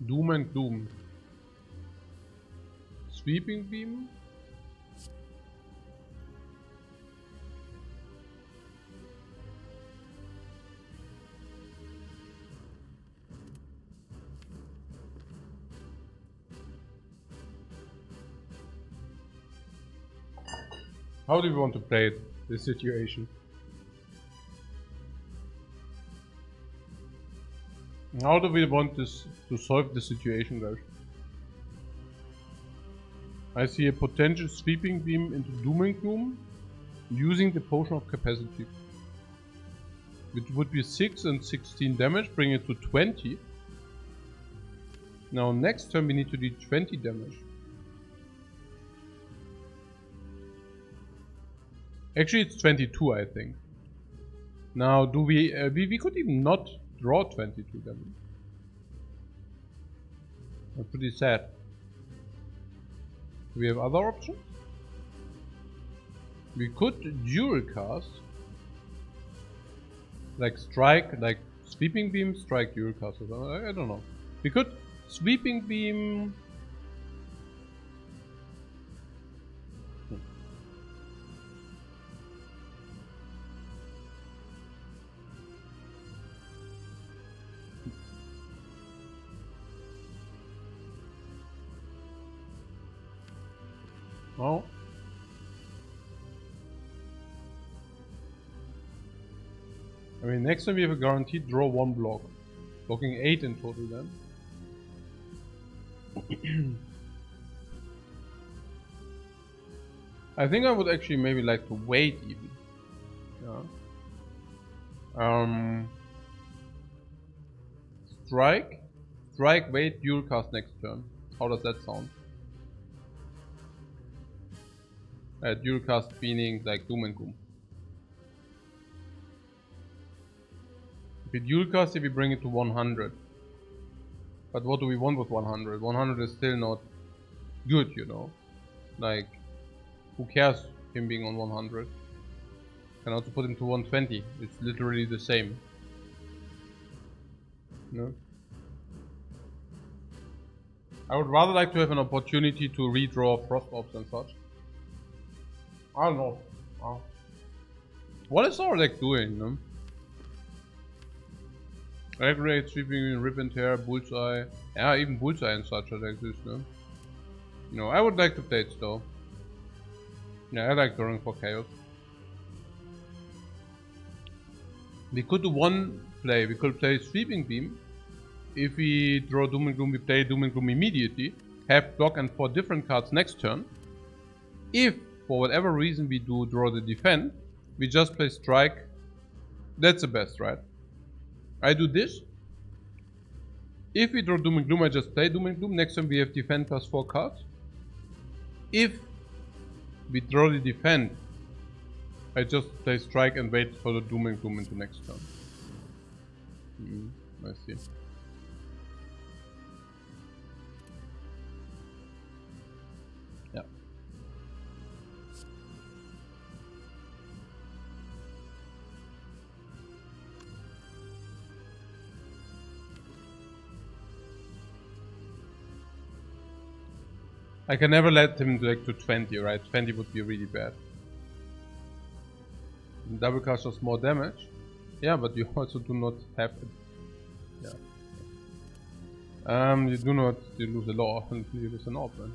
Doom and Gloom. Sweeping Beam. How do you want to play it, this situation? How do we want this to solve the situation, guys? I see a potential sweeping beam into Doom and Gloom using the potion of capacity. Which would be 6 and 16 damage, bring it to 20. Now next turn we need to do 20 damage. Actually it's 22 I think. Now do we could even not draw 22 damage. That's pretty sad. Do we have other options? We could dual cast. Like strike, like sweeping beam, strike, dual cast or something. I don't know. We could sweeping beam. Oh. I mean, next time we have a guaranteed draw 1 block. Blocking 8 in total then. I think I would actually maybe like to wait even. Yeah. Strike. Strike, wait, dual cast next turn. How does that sound? Dual cast meaning like Doom and Gloom. If we dual cast it, we bring it to 100. But what do we want with 100? 100 is still not good, you know. Like, who cares him being on 100? Can also put him to 120. It's literally the same. No? I would rather like to have an opportunity to redraw Frost Orbs and such. I don't know. What is our deck doing, no? Aggregate, sweeping, rip and tear, bullseye. Yeah, even bullseye and such like this, no? You know, I would like to play it still. Yeah, I like drawing for chaos. We could do one play. We could play sweeping beam. If we draw Doom and Gloom, we play Doom and Gloom immediately. Have block and 4 different cards next turn. If for whatever reason we do draw the defend, we just play strike. That's the best, right? I do this. If we draw Doom and Gloom, I just play Doom and Gloom. Next time we have defend plus 4 cards. If we draw the defend, I just play strike and wait for the Doom and Gloom into next turn. I see. Yeah. I can never let him like to 20, right? 20 would be really bad. Double cast does more damage. Yeah, but you also do not have it. Yeah. You do not lose a lot until you lose an orb then.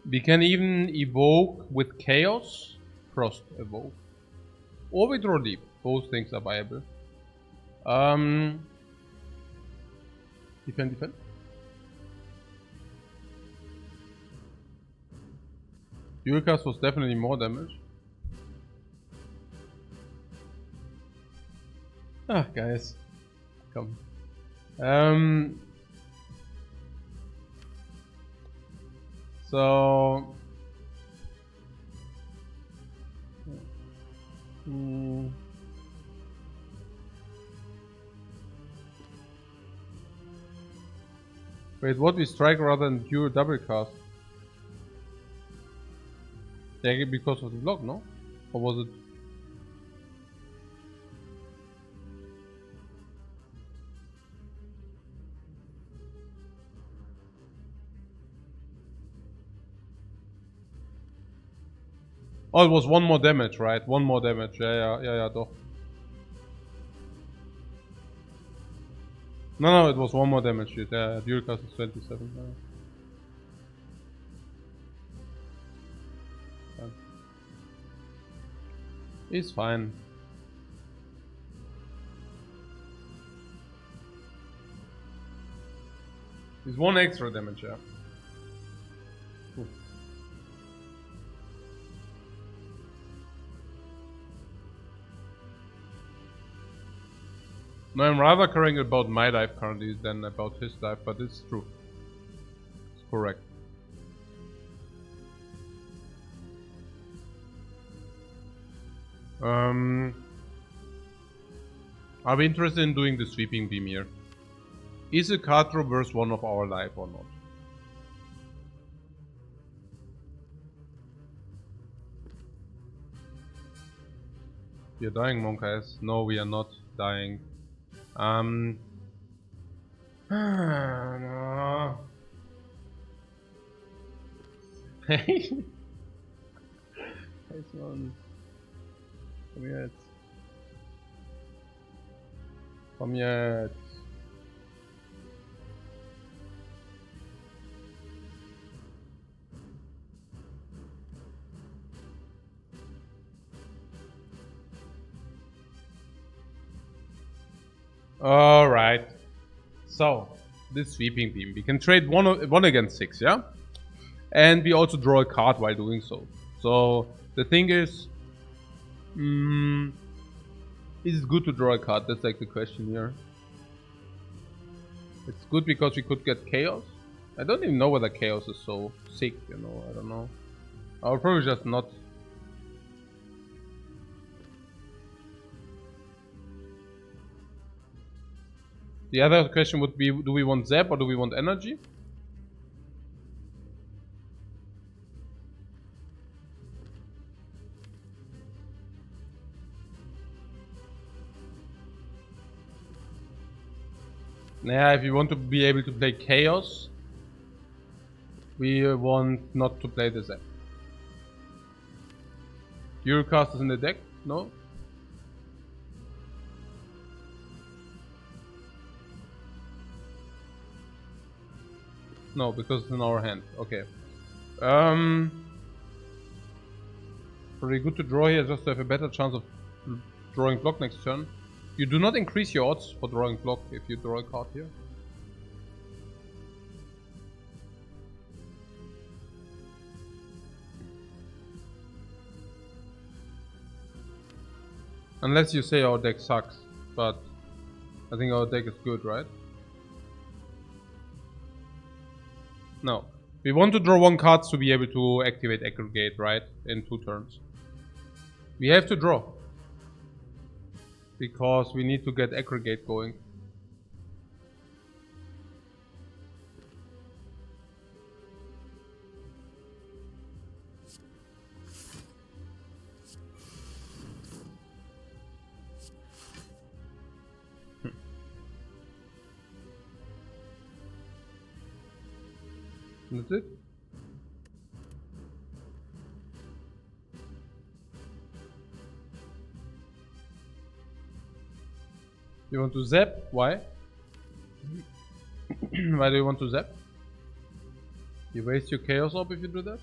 We can even evoke with chaos, Frost evoke. Or we draw deep. Both things are viable. Defend. Dual cast was definitely more damage. Ah, guys. Come. So wait, what, we strike rather than do double cast? Yeah, because of the block, no? Or was it? Oh, it was one more damage, right? One more damage. Yeah, doch. No, it was one more damage. Yeah, dual cast is 27. Yeah. Fine. It's fine. It's one extra damage, yeah. Oof. No, I'm rather caring about my life currently than about his life, but it's true. It's correct. Are we interested in doing the sweeping beam here? Is a card reverse one of our life or not? We are dying, monkeys. No, we are not dying. No. Hey. Hey, Swan. Komm jetzt. Komm jetzt. Alright. So, this sweeping beam. We can trade one against 6, yeah? And we also draw a card while doing so. So, the thing is it good to draw a card? That's like the question here. It's good because we could get chaos. I don't even know whether chaos is so sick, you know, I don't know. I'll probably just not. The other question would be, do we want zap or do we want energy? Yeah, if you want to be able to play chaos, we want not to play the zap. Eurocast is in the deck? No? No, because it's in our hand. Okay. Pretty good to draw here just to have a better chance of drawing block next turn. You do not increase your odds for drawing block if you draw a card here. Unless you say our deck sucks, but I think our deck is good, right? No. We want to draw one card to be able to activate aggregate, right? In 2 turns. We have to draw. Because we need to get aggregate going. That's it. You want to zap? Why? Why do you want to zap? You waste your chaos orb if you do that?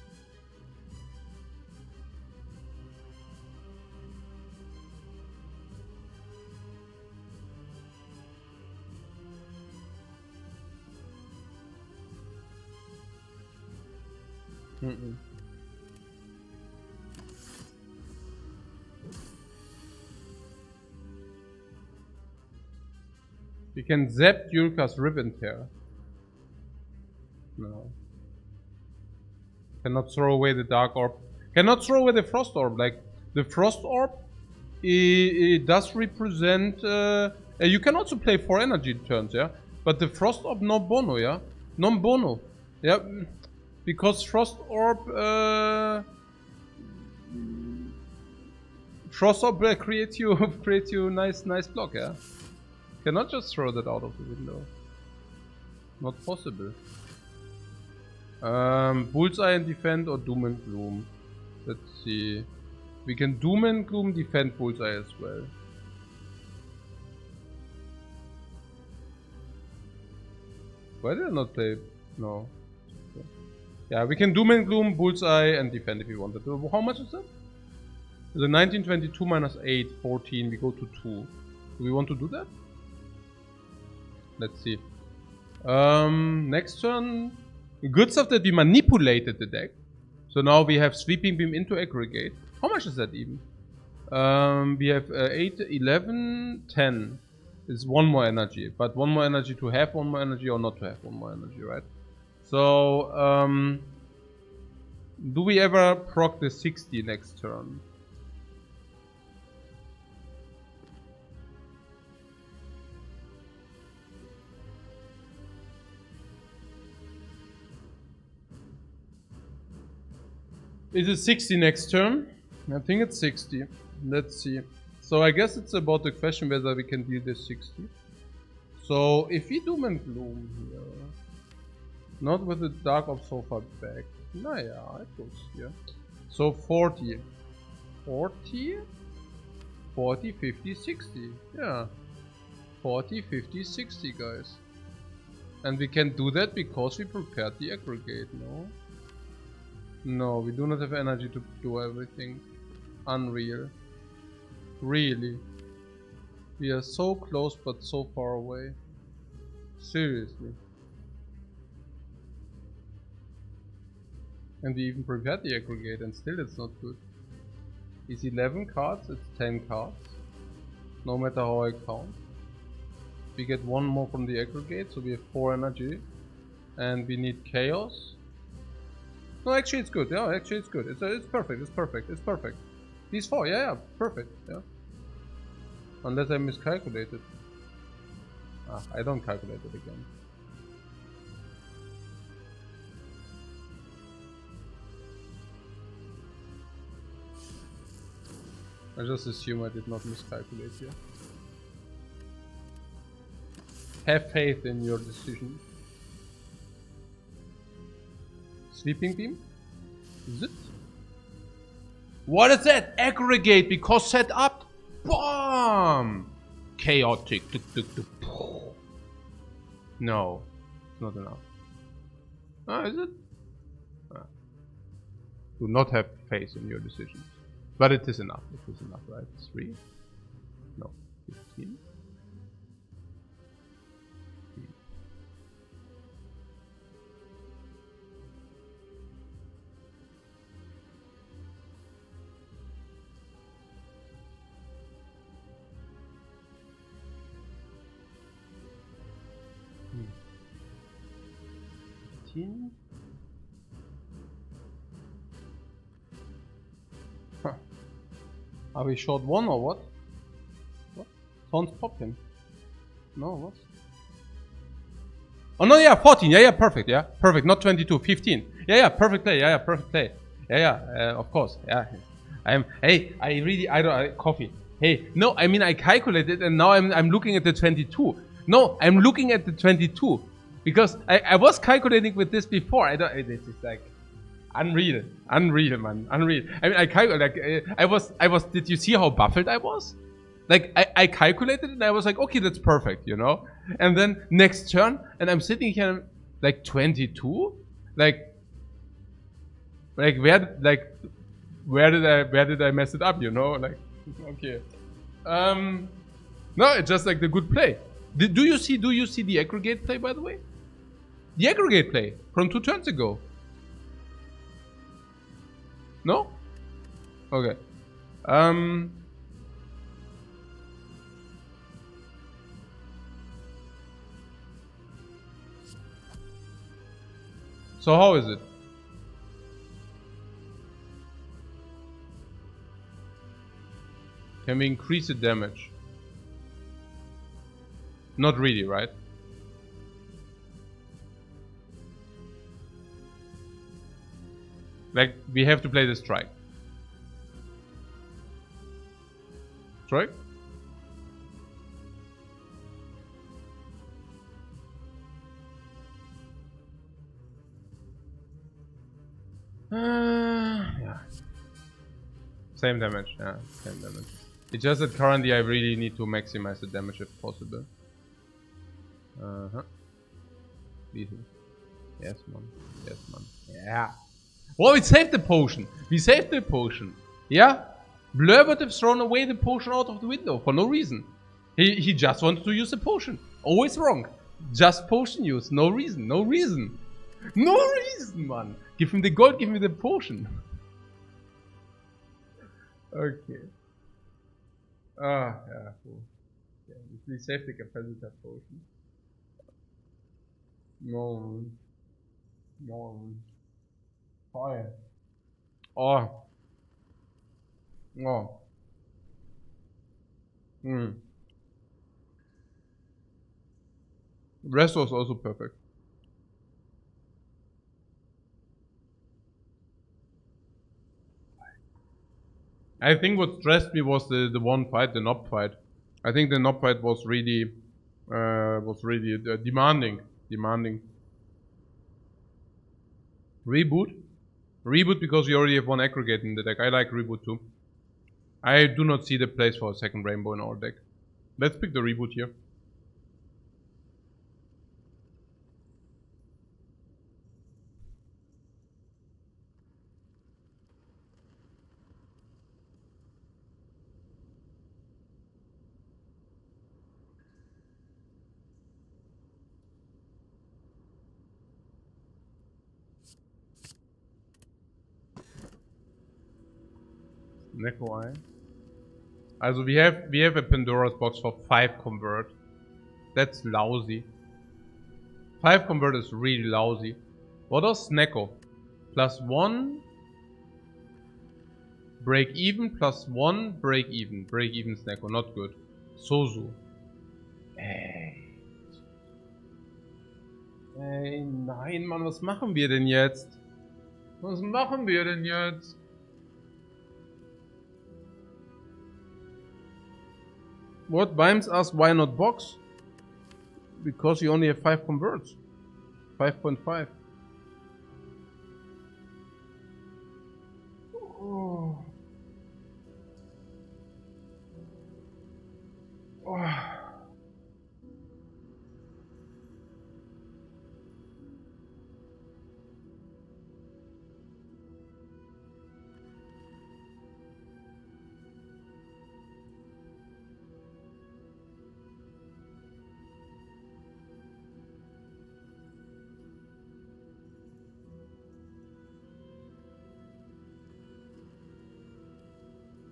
You can zap Yurka's Rip and Tear. No. Cannot throw away the Dark Orb. Cannot throw away the Frost Orb. Like, the Frost Orb, it does represent... you can also play 4 energy turns, yeah? But the Frost Orb, no bono, yeah? Non bono. Yeah? Because Frost Orb... Frost Orb creates you nice block, yeah? Cannot just throw that out of the window. Not possible. Bullseye and defend or Doom and Gloom. Let's see. We can Doom and Gloom defend Bullseye as well. Why did I not play? No. Okay. Yeah, we can Doom and Gloom, Bullseye and defend if we wanted to. How much is that? The 1922 minus 8, 14. We go to 2. Do we want to do that? Let's see. Next turn. Good stuff that we manipulated the deck. So now we have Sweeping Beam into Aggregate. How much is that even? We have 8, 11, 10. It's 1 more energy. But 1 more energy to have 1 more energy or not to have 1 more energy, right? So, do we ever proc the 60 next turn? Is it 60 next turn? I think it's 60. Let's see. So I guess it's about the question whether we can deal this 60. So if we Doom and Gloom here, not with the Dark Orb so far back. Nah, yeah, it goes here. So 40. 40? 40, 50, 60. Yeah. 40, 50, 60, guys. And we can do that because we prepared the aggregate, no? No, we do not have energy to do everything. Unreal. Really. We are so close but so far away. Seriously. And we even prepared the aggregate and still it's not good. It's 11 cards, it's 10 cards. No matter how I count. We get 1 more from the aggregate, so we have 4 energy. And we need chaos. No, actually it's good. Yeah, actually it's good. It's perfect. It's perfect. It's perfect. These 4, yeah, perfect. Yeah. Unless I miscalculated. Ah, I don't calculate it again. I just assume I did not miscalculate here. Have faith in your decision. Sweeping Beam? Is it? What is that? Aggregate because set up. Bomb! Chaotic. No, it's not enough. Ah, is it? Ah. Do not have faith in your decisions. But it is enough. It is enough, right? 3? No, 15. Huh. Are we short 1 or what? What? Sounds popping. No, what? Oh no, yeah, 14. Yeah, perfect. Yeah, perfect. Not 22, 15. Yeah, perfect play. Yeah, perfect play. Yeah, of course. Yeah, Hey, I don't coffee. Hey, no, I mean I calculated and now I'm looking at the 22. No, I'm looking at the 22. Because I was calculating with this before. This is like unreal, man, unreal. I mean, I calculated. Like, I was. Did you see how buffed I was? Like, I calculated it and I was like, okay, that's perfect, you know. And then next turn, and I'm sitting here like 22. Like where did I mess it up? You know, like okay. No, it's just like the good play. Do you see the aggregate play, by the way? The aggregate play from 2 turns ago. No? Okay. So how is it? Can we increase the damage? Not really, right? Like, we have to play the strike. Strike? Yeah. Same damage, yeah, same damage. It's just that currently I really need to maximize the damage if possible. Easy. Yes, man. Yes, man. Yeah. Oh, we saved the potion. We saved the potion. Yeah? Blur would have thrown away the potion out of the window for no reason. He just wanted to use the potion. Always wrong. Just potion use. No reason. No reason. No reason, man. Give him the gold, give me the potion. Okay. Ah, yeah, cool. Yeah, we saved the capacitor potion. No. No. Fire. Oh. Oh. Hmm. Rest was also perfect. I think what stressed me was the one fight, the knob fight. I think the knob fight was really demanding. Reboot? Reboot because we already have one aggregate in the deck. I like reboot too. I do not see the place for a second rainbow in our deck. Let's pick the reboot here. Neko Eye. Also we have a Pandora's box for 5 convert. That's lousy. 5 convert is really lousy. What does Snecko? +1 break even, +1 break even. Break even Snecko, not good. Sozu. Ey, nein, Mann, was machen wir denn jetzt? Was machen wir denn jetzt? What? Vimes asks why not box? Because you only have 5 converts. 5.5. Oh. Oh.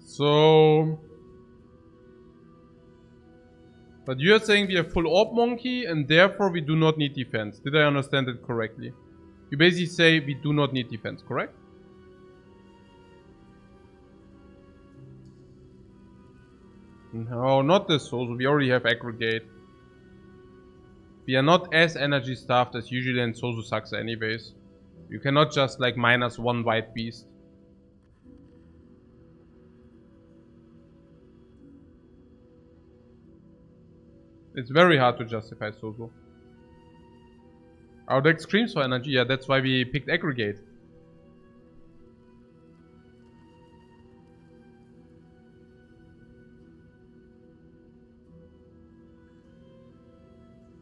So, but you're saying we have full orb monkey and therefore we do not need defense. Did I understand it correctly? You basically say we do not need defense, correct? No, not this also. We already have aggregate. We are not as energy starved as usually, and Sozu sucks anyways. You cannot just like -1 white beast. It's very hard to justify Sozu. Our deck screams for energy, yeah, that's why we picked aggregate.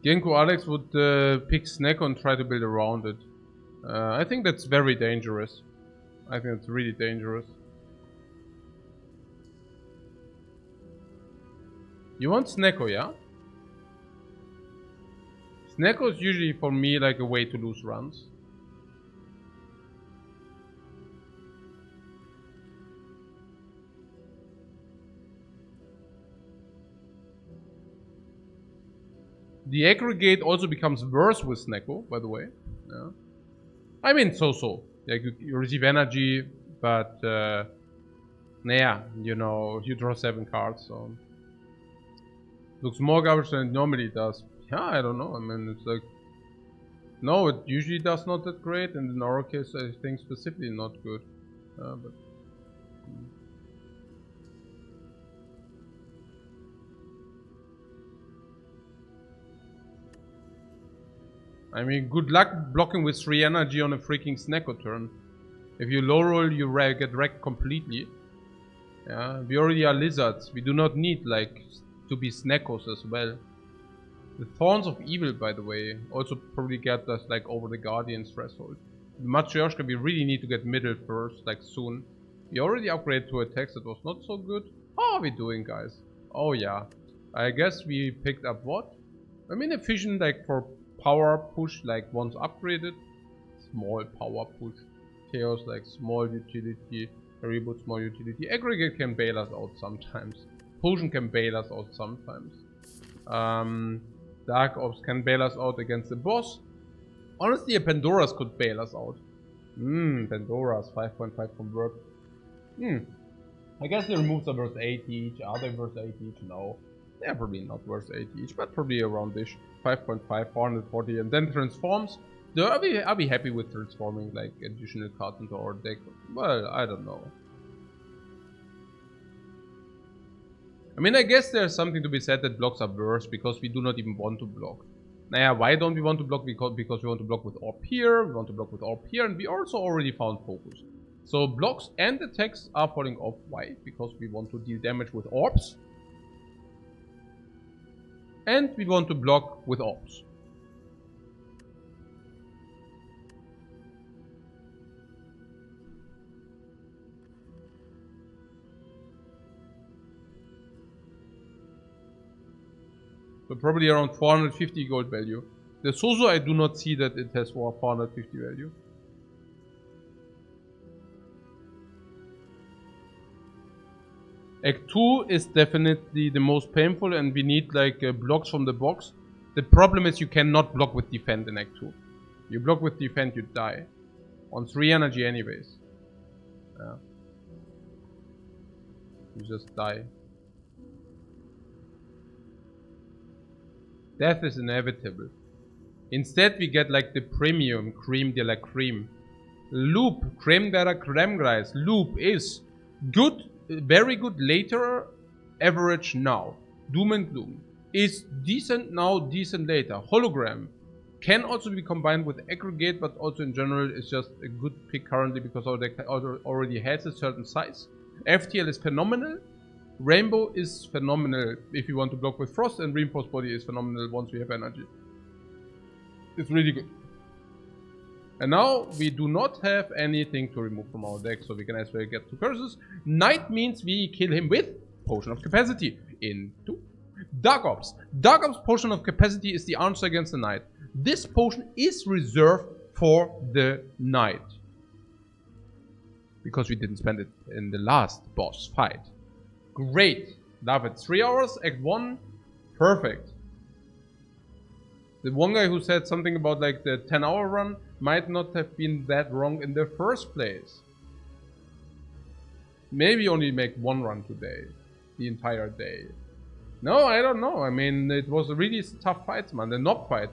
Genko Alex would pick Snecko and try to build around it. I think that's very dangerous. I think it's really dangerous. You want Snecko, yeah? Snecko is usually for me like a way to lose runs. The aggregate also becomes worse with Snecko, by the way. Yeah. I mean, so-so. Like you receive energy, but Yeah, you know, you draw 7 cards, so looks more garbage than it normally does. Yeah, I don't know. I mean, it's like, no, it usually does not that great, and in our case, I think specifically not good. But I mean, good luck blocking with 3 energy on a freaking Snecko turn. If you low roll, you get wrecked completely. Yeah, we already are lizards. We do not need, like, to be Sneckos as well. The Thorns of Evil, by the way, also probably get us, like, over the Guardian's threshold. The Matryoshka, we really need to get middle first, like, soon. We already upgraded to attacks, that was not so good. How are we doing, guys? Oh, yeah. I guess we picked up what? I mean, efficient, like, for power push, like, once upgraded. Small power push. Chaos, like, small utility. Reboot, small utility. Aggregate can bail us out sometimes. Potion can bail us out sometimes. Dark Ops can bail us out against the boss. Honestly, a Pandora's could bail us out. Pandora's 5.5 convert. I guess the removes are worth 80 each. Are they worth 80 each? No. They're probably not worth 80 each, but probably around this. 5.5, 440, and then transforms. So I'll be happy with transforming, like, additional cards into our deck. Well, I don't know. I mean, I guess there's something to be said that blocks are worse because we do not even want to block. Now, why don't we want to block? Because we want to block with Orb here, we want to block with Orb here, and we also already found focus. So blocks and attacks are falling off. Why? Because we want to deal damage with orbs. And we want to block with orbs. So probably around 450 gold value. The Sozo, I do not see that it has 450 value. Act 2 is definitely the most painful, and we need, like, blocks from the box. The problem is you cannot block with defend in Act 2. You block with defend, you die. On 3 energy anyways. Yeah. You just die. Death is inevitable. Instead we get, like, the premium creme de la creme. Loop, creme de la creme, guys. Loop is good, very good later, average now. Doom and Gloom is decent now, decent later. Hologram can also be combined with Aggregate, but also in general is just a good pick currently because our deck already has a certain size. FTL is phenomenal. Rainbow is phenomenal if you want to block with Frost, and Reinforced Body is phenomenal once we have energy. It's really good. And now we do not have anything to remove from our deck, so we can as well get 2 curses. Night means we kill him with Potion of Capacity into Dark Ops. Dark Ops Potion of Capacity is the answer against the Knight. This potion is reserved for the Knight, because we didn't spend it in the last boss fight. Great. Love it. 3 hours, Act 1. Perfect. The one guy who said something about, like, the 10-hour run might not have been that wrong in the first place. Maybe only make 1 run today. The entire day. No, I don't know. I mean, it was a really tough fight, man. The knob fight.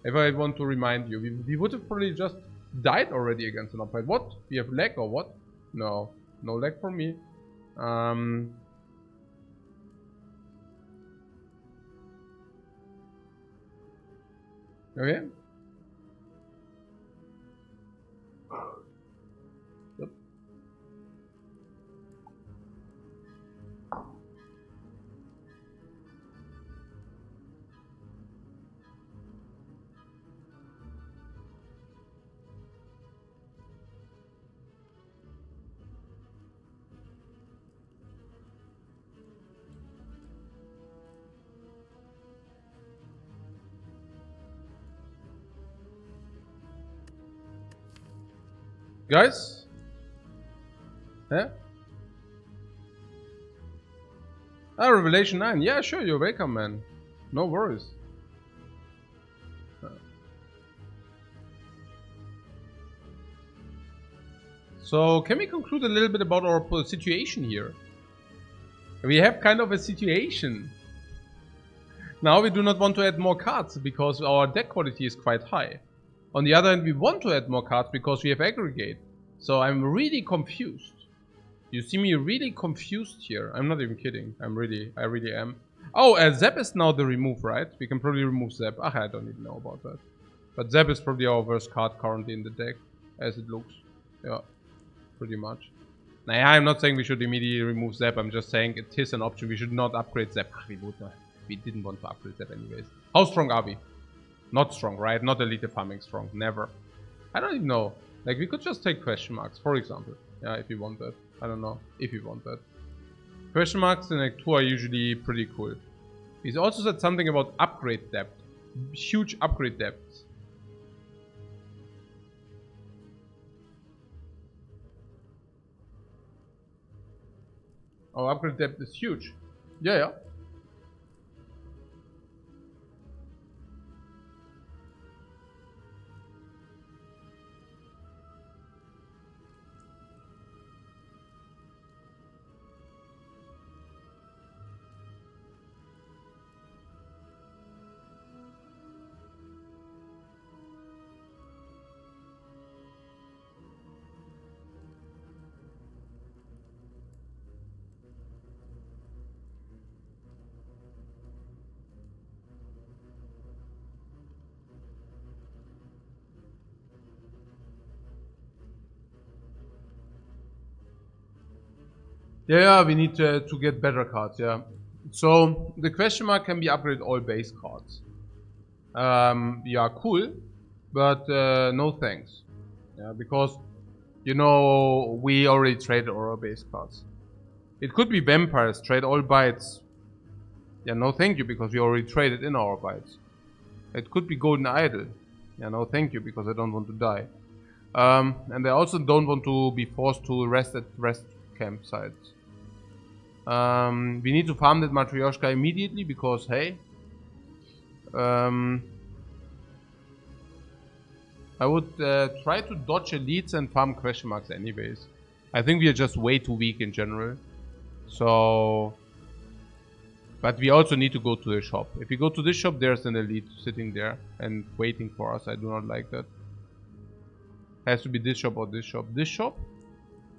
If I want to remind you, we would have probably just died already against the knob fight. What? We have lag or what? No. No lag for me. Okay. Yep. Guys? Huh? Ah, Revelation 9. Yeah, sure, you're welcome, man. No worries. So can we conclude a little bit about our situation here? We have kind of a situation. Now we do not want to add more cards because our deck quality is quite high. On the other hand, we want to add more cards because we have aggregate. So I'm really confused. You see me really confused here. I'm not even kidding. I really am. Oh, Zep is now the remove, right? We can probably remove Zep. Ah, I don't even know about that. But Zep is probably our worst card currently in the deck, as it looks. Yeah, pretty much. Nah, I'm not saying we should immediately remove Zep. I'm just saying it is an option. We should not upgrade Zep. We would not. We didn't want to upgrade Zep anyways. How strong are we? Not strong, right? Not elite farming strong. Never. I don't even know. Like, we could just take question marks, for example. Yeah, if you want that. I don't know. If you want that. Question marks in Act 2 are usually pretty cool. He's also said something about upgrade depth. Huge upgrade depths. Our upgrade depth is huge. Yeah. Yeah, we need to get better cards, yeah. So, the question mark can be upgraded all base cards. Yeah, cool, but no thanks. Yeah, because, you know, we already traded our base cards. It could be vampires, trade all bites. Yeah, no thank you, because we already traded in our bites. It could be golden idol. Yeah, no thank you, because I don't want to die. And I also don't want to be forced to rest at rest campsites. We need to farm that Matryoshka immediately because, hey, I would try to dodge elites and farm question marks anyways. I think we are just way too weak in general. So, but we also need to go to the shop. If we go to this shop, there's an elite sitting there and waiting for us. I do not like that. Has to be this shop or this shop. This shop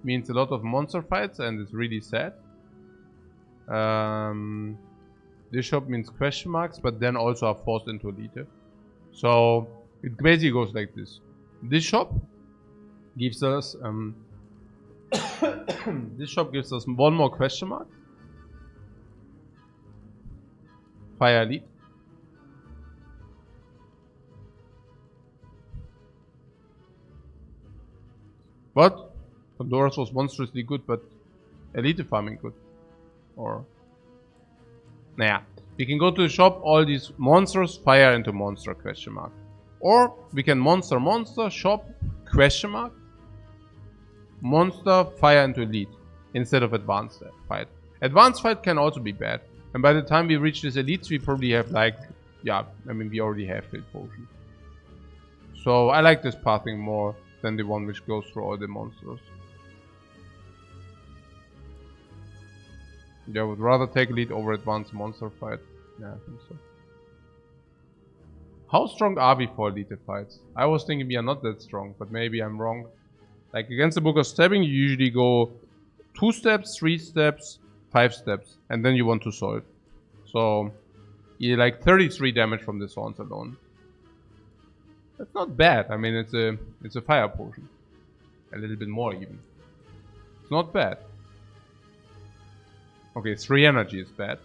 means a lot of monster fights and it's really sad. This shop means question marks, but then also are forced into elite. So it basically goes like this. This shop gives us this shop gives us one more question mark. Fire elite. But Pandora's was monstrously good, but elite farming good. Or nah, we can go to the shop, all these monsters fire into monster question mark. Or we can monster shop question mark monster fire into elite instead of advanced fight. Advanced fight can also be bad. And by the time we reach this elites, we probably have like, yeah, I mean we already have field potion. So I like this pathing more than the one which goes through all the monsters. Yeah, I would rather take lead over advanced monster fight. Yeah, I think so. How strong are we for elite fights? I was thinking we are not that strong, but maybe I'm wrong. Like against the Book of Stabbing, you usually go 2 steps, 3 steps, 5 steps, and then you want to solve. So, you like 33 damage from the swords alone. That's not bad. I mean, it's a fire potion. A little bit more even. It's not bad. Okay, 3 energy is bad.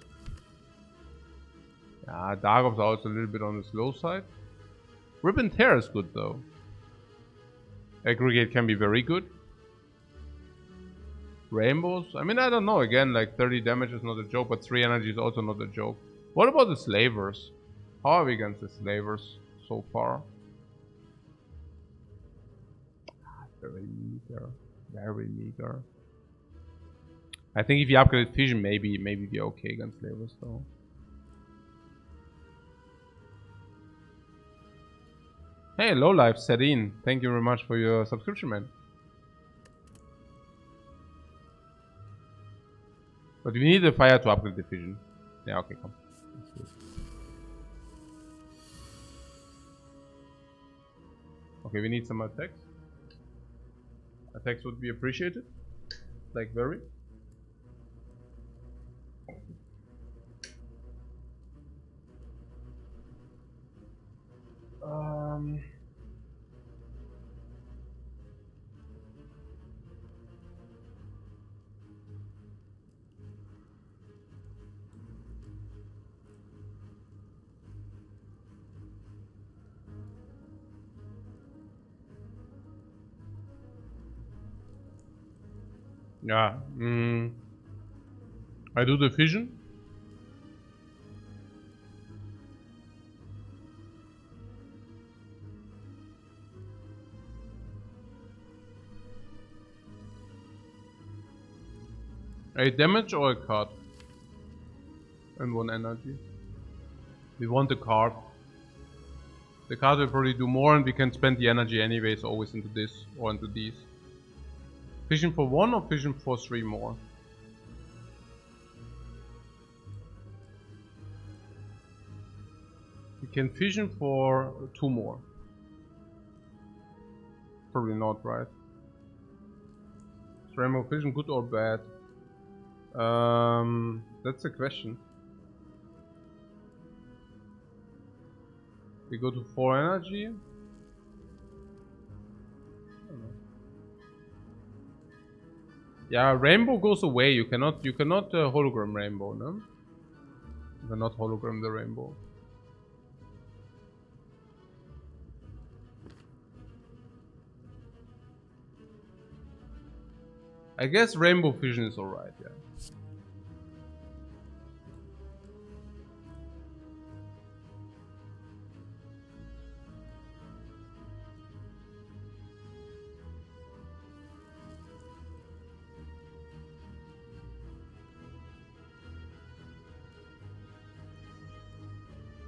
Yeah, Dark Ops are also a little bit on the slow side. Rip and Tear is good though. Aggregate can be very good. Rainbows? I mean, I don't know. Again, like 30 damage is not a joke, but 3 energy is also not a joke. What about the Slavers? How are we against the Slavers so far? Very meager. Very meager. I think if you upgrade Fission, maybe we're okay against Slavers though. Hey, Lowlife, Sadine. Thank you very much for your subscription, man. But we need a fire to upgrade the vision. Yeah, okay, come. Let's do it. Okay, we need some attacks. Attacks would be appreciated. Like very. Yeah. I do the vision. A damage or a card? And 1 energy. We want the card. The card will probably do more and we can spend the energy anyways always into this or into these. Vision for 1 or vision for 3 more? We can vision for 2 more. Probably not, right? Is Rainbow Vision good or bad? That's the question. We go to 4 energy. Yeah, rainbow goes away. You cannot hologram rainbow, no? You cannot hologram the rainbow. I guess rainbow vision is alright, yeah.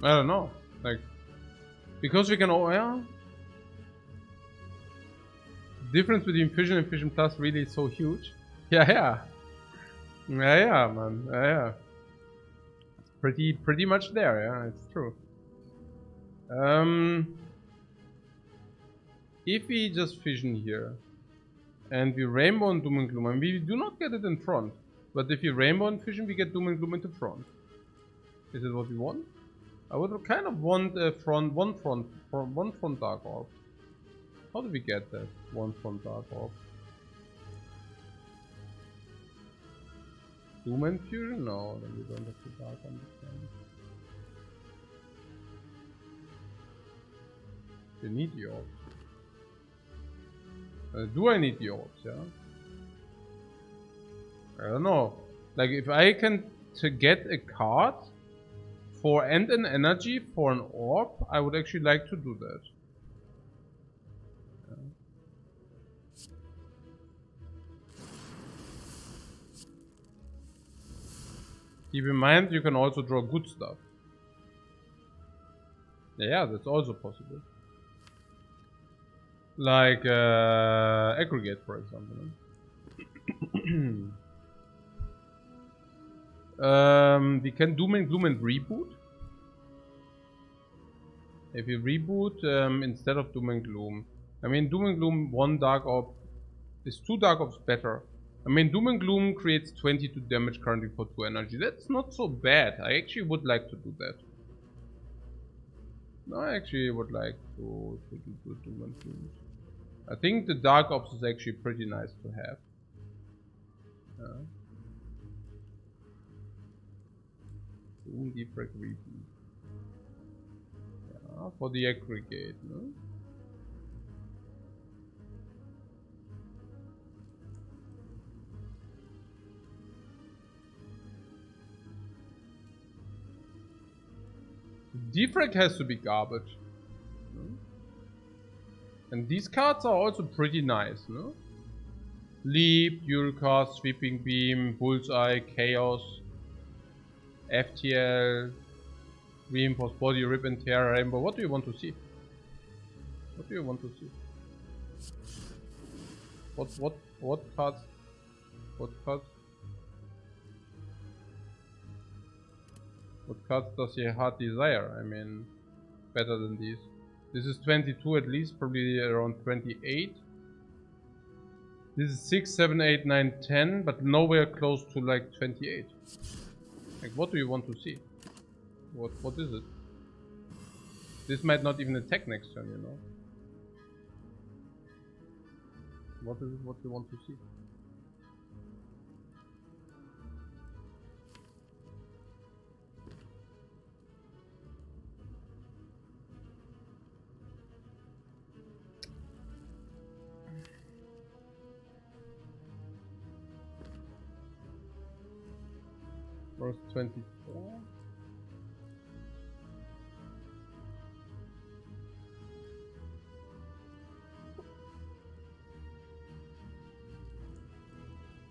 I don't know, like, because we can, yeah. The difference between Vision and Vision Plus really is so huge. Yeah, man, yeah. It's pretty much there, yeah, it's true. If we just Vision here, and we Rainbow and Doom and Gloom, and we do not get it in front, but if we Rainbow and Vision, we get Doom and Gloom into front. Is it what we want? I would kind of want a one front Dark Orb. How do we get that? One front Dark Orb. Doom and Fusion? No, then we don't have the Dark on this one. We need the orbs. Do I need the orbs, yeah? I don't know. Like, if I can get a card for and an energy for an orb, I would actually like to do that. Yeah. Keep in mind, you can also draw good stuff. Yeah, that's also possible. Like aggregate, for example. We can Doom and Gloom and reboot. If you reboot instead of Doom and Gloom, I mean Doom and Gloom 1 Dark Orb is 2 Dark Orbs better. I mean Doom and Gloom creates 22 damage currently for 2 energy. That's not so bad. I actually would like to do that. No, I actually would like to do Doom and Gloom. I think the Dark Ops is actually pretty nice to have. Doom Defect reboot. Yeah, for the aggregate, no? Defect has to be garbage. No? And these cards are also pretty nice, no? Leap, Dualcast, Sweeping Beam, Bullseye, Chaos, FTL, Reinforced Body, Rip and Tear, Rainbow. What do you want to see? What do you want to see? What cards? What cards? What cards does your heart desire? I mean, better than these. This is 22 at least, probably around 28. This is 6, 7, 8, 9, 10, but nowhere close to like 28. Like, what do you want to see? What is it? This might not even attack next turn, you know. What is it what you want to see? Verse 24.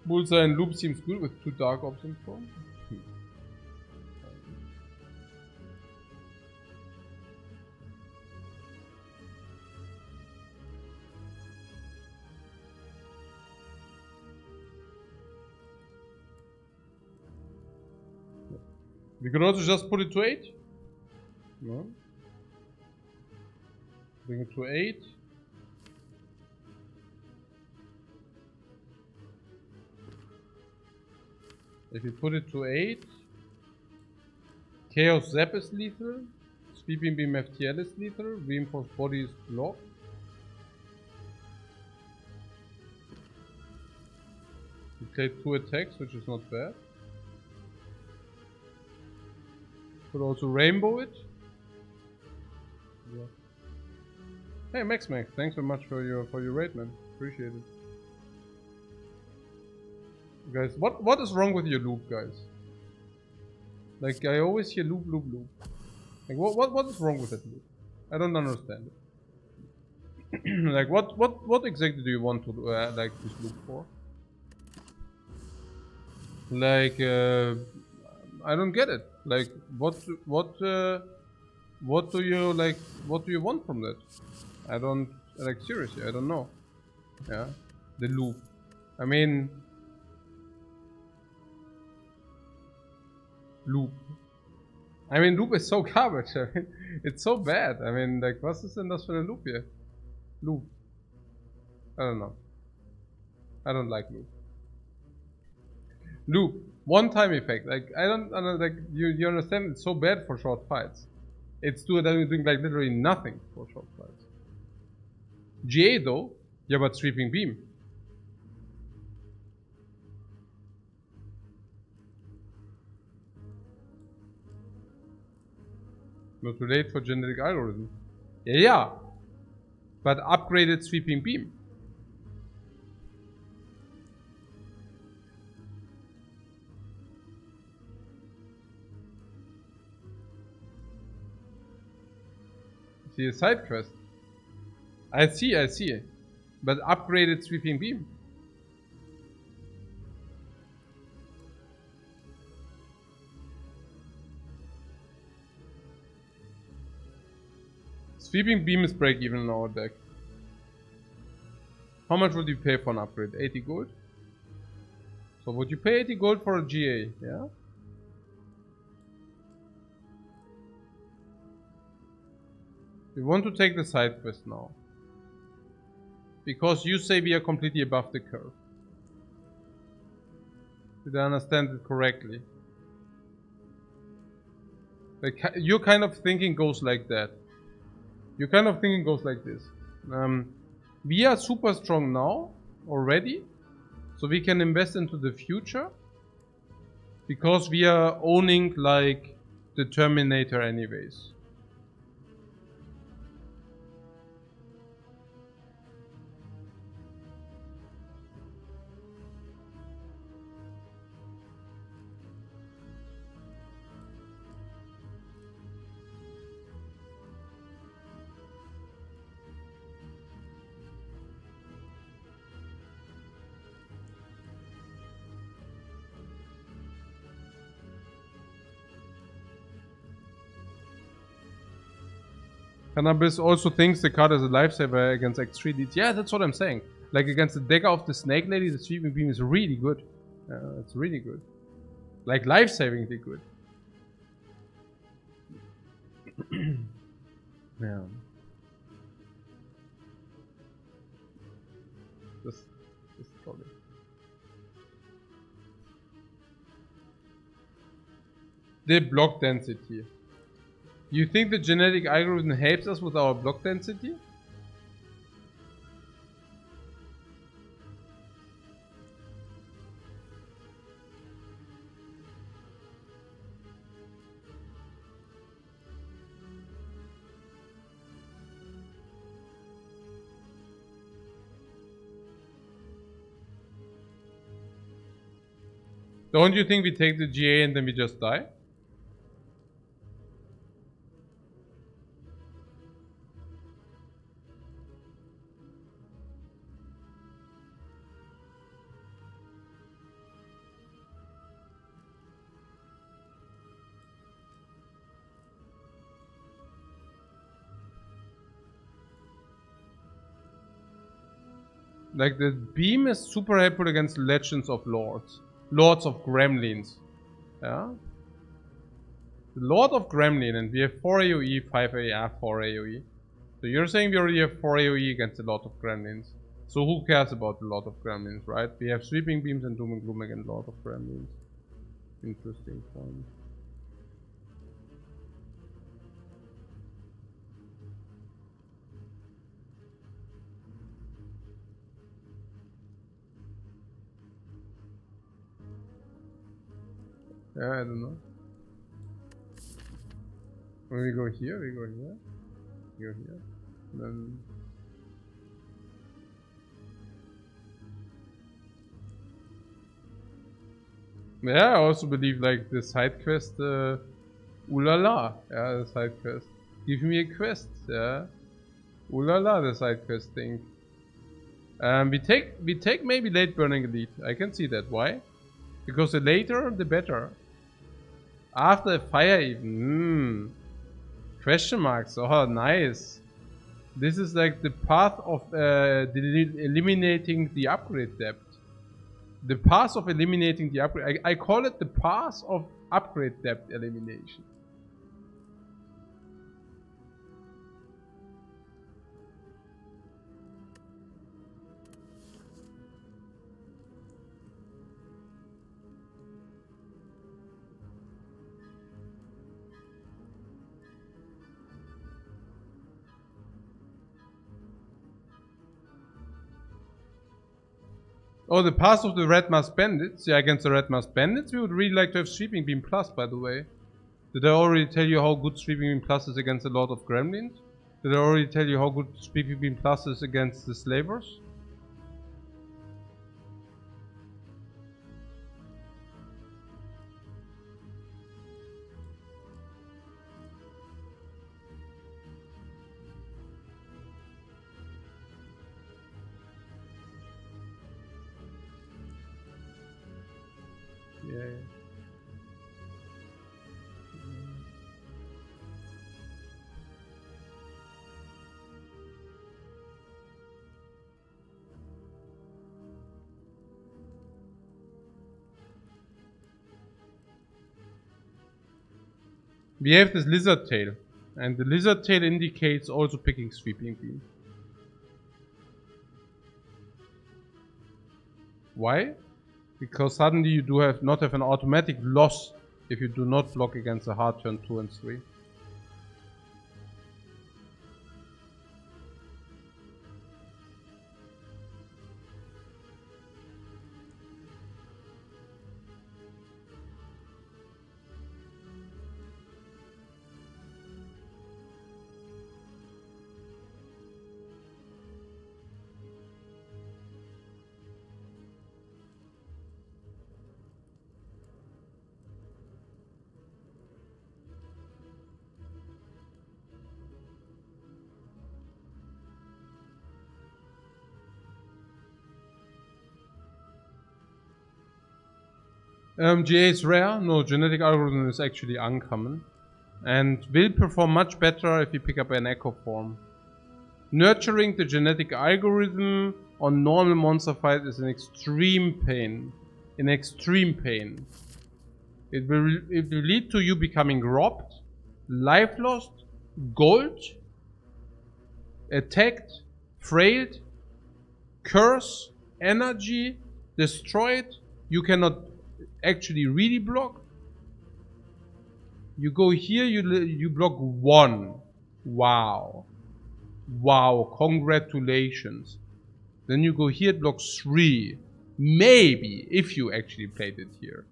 Bullseye and Loop seems good with 2 Dark Orbs in front. We could also just put it to 8. No. Bring it to 8. If we put it to 8, Chaos Zap is lethal, Sweeping Beam FTL is lethal, Reinforced Body is blocked. We played 2 attacks, which is not bad. Could also rainbow it. Yeah. Hey Max, thanks so much for your raid, man. Appreciate it. Guys, what is wrong with your loop, guys? Like, I always hear loop. Like, what is wrong with that loop? I don't understand it. Like, what exactly do you want to like this loop for? Like, I don't get it. Like, what do you like? What do you want from that? I don't, like, seriously, I don't know. Yeah, the loop. I mean, loop. I mean, loop is so garbage. I mean, it's so bad. I mean, like, was ist denn das für eine Loop hier? Loop. I don't know. I don't like loop. Loop. One-time effect. Like, I don't like, you understand? It's so bad for short fights. It's doing like literally nothing for short fights. GA though, yeah, but Sweeping Beam. Not too late for genetic algorithm. Yeah, but upgraded Sweeping Beam. See a side quest. I see. But upgraded Sweeping Beam. Sweeping Beam is break even in our deck. How much would you pay for an upgrade? 80 gold? So would you pay 80 gold for a GA? Yeah? We want to take the side quest now. Because you say we are completely above the curve. Did I understand it correctly? Like, your kind of thinking goes like that. Your kind of thinking goes like this. We are super strong now, already. So we can invest into the future. Because we are owning, like, the Terminator anyways. Cannabis also thinks the card is a lifesaver against X3 leads. Yeah, that's what I'm saying. Like, against the Dagger of the Snake Lady, the Sweeping Beam is really good. It's really good. Like, life-savingly good. Yeah. This probably. The block density. You think the genetic algorithm helps us with our block density? Don't you think we take the GA and then we just die? Like the beam is super helpful against Legends of Lords. Lords of Gremlins. Yeah? The Lord of Gremlin, and we have 4 AoE, 5 AR, 4 AoE. So you're saying we already have 4 AoE against the Lord of Gremlins. So who cares about the Lord of Gremlins, right? We have Sweeping Beams and Doom and Gloom against Lord of Gremlins. Interesting point. Yeah, I don't know. When we go here, we go here. We go here. And then... Yeah, I also believe like the side quest, ooh la la. Yeah, the side quest. Give me a quest, yeah. Ooh la la, the side quest thing. We take maybe late burning elite. I can see that. Why? Because the later, the better. After a fire even. Question marks. Oh, nice. This is like the path of eliminating the upgrade depth. The path of eliminating the upgrade. I call it the path of upgrade depth elimination. Oh, the path of the Red Mask Bandits. Yeah, against the Red Mask Bandits, we would really like to have Sweeping Beam Plus, by the way. Did I already tell you how good Sweeping Beam Plus is against the Lord of Gremlins? Did I already tell you how good Sweeping Beam Plus is against the Slavers? Yeah. We have this lizard tail, and the lizard tail indicates also picking Sweeping Beam. Why? Because suddenly you do not have an automatic loss if you do not block against a hard turn 2 and 3. GA is rare. No, genetic algorithm is actually uncommon. And will perform much better if you pick up an echo form. Nurturing the genetic algorithm on normal monster fight is an extreme pain. An extreme pain. It will lead to you becoming robbed, life lost, gold, attacked, frailed, curse, energy, destroyed. You cannot actually really block. You go here, you block 1. Wow. Wow, congratulations. Then you go here, it blocks 3. Maybe, if you actually played it here.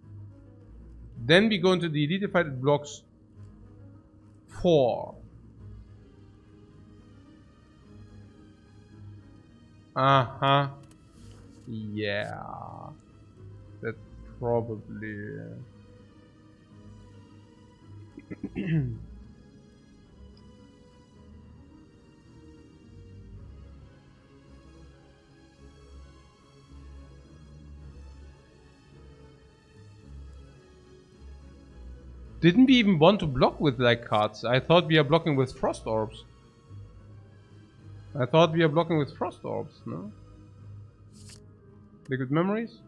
Then we go into the elite fight, it blocks 4. Uh-huh. Yeah. That's probably... Didn't we even want to block with like cards? I thought we are blocking with frost orbs. I thought we are blocking with frost orbs, no? Liquid memories?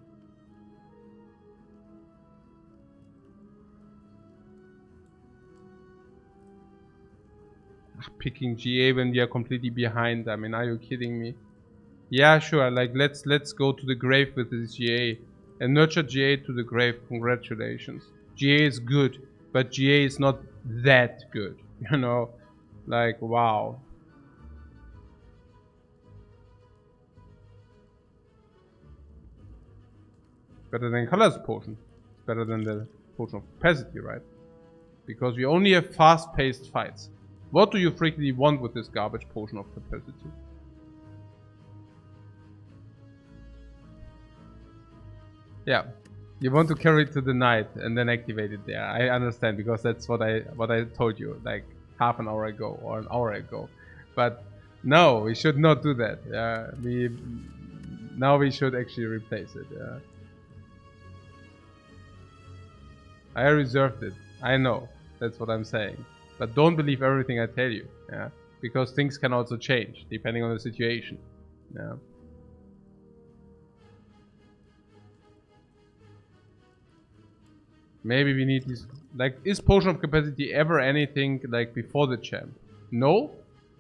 Picking GA when we are completely behind. I mean, are you kidding me? Yeah, sure. Like, let's go to the grave with this GA and nurture GA to the grave. Congratulations. GA is good, but GA is not that good. You know, like wow. Better than Color's potion. It's better than the potion of capacity, right? Because we only have fast-paced fights. What do you frequently want with this garbage potion of capacity? Yeah, you want to carry it to the night and then activate it there. I understand, because that's what I told you like half an hour ago or an hour ago. But no, we should not do that. Now we should actually replace it. I reserved it. I know. That's what I'm saying. But don't believe everything I tell you. Yeah, because things can also change depending on the situation. Yeah. Maybe we need this. Like, is potion of capacity ever anything like before the champ? No.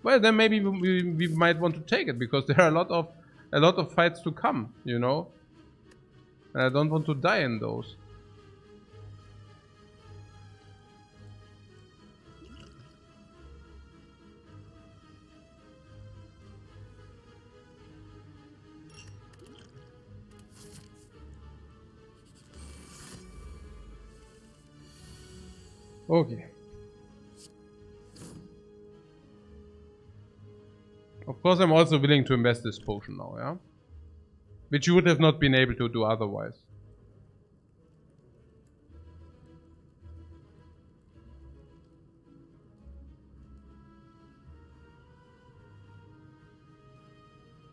Well, then maybe we might want to take it, because there are a lot of fights to come. You know, and I don't want to die in those. Okay. Of course, I'm also willing to invest this potion now, yeah? Which you would have not been able to do otherwise.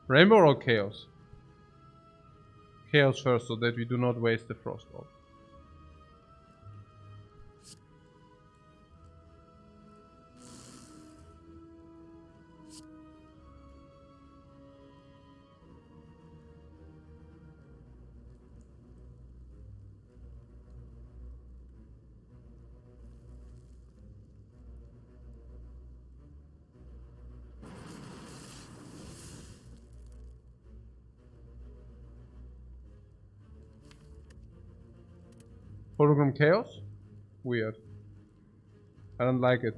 Rainbow or Chaos? Chaos first, so that we do not waste the Frost Orb. Hologram Chaos? Weird. I don't like it.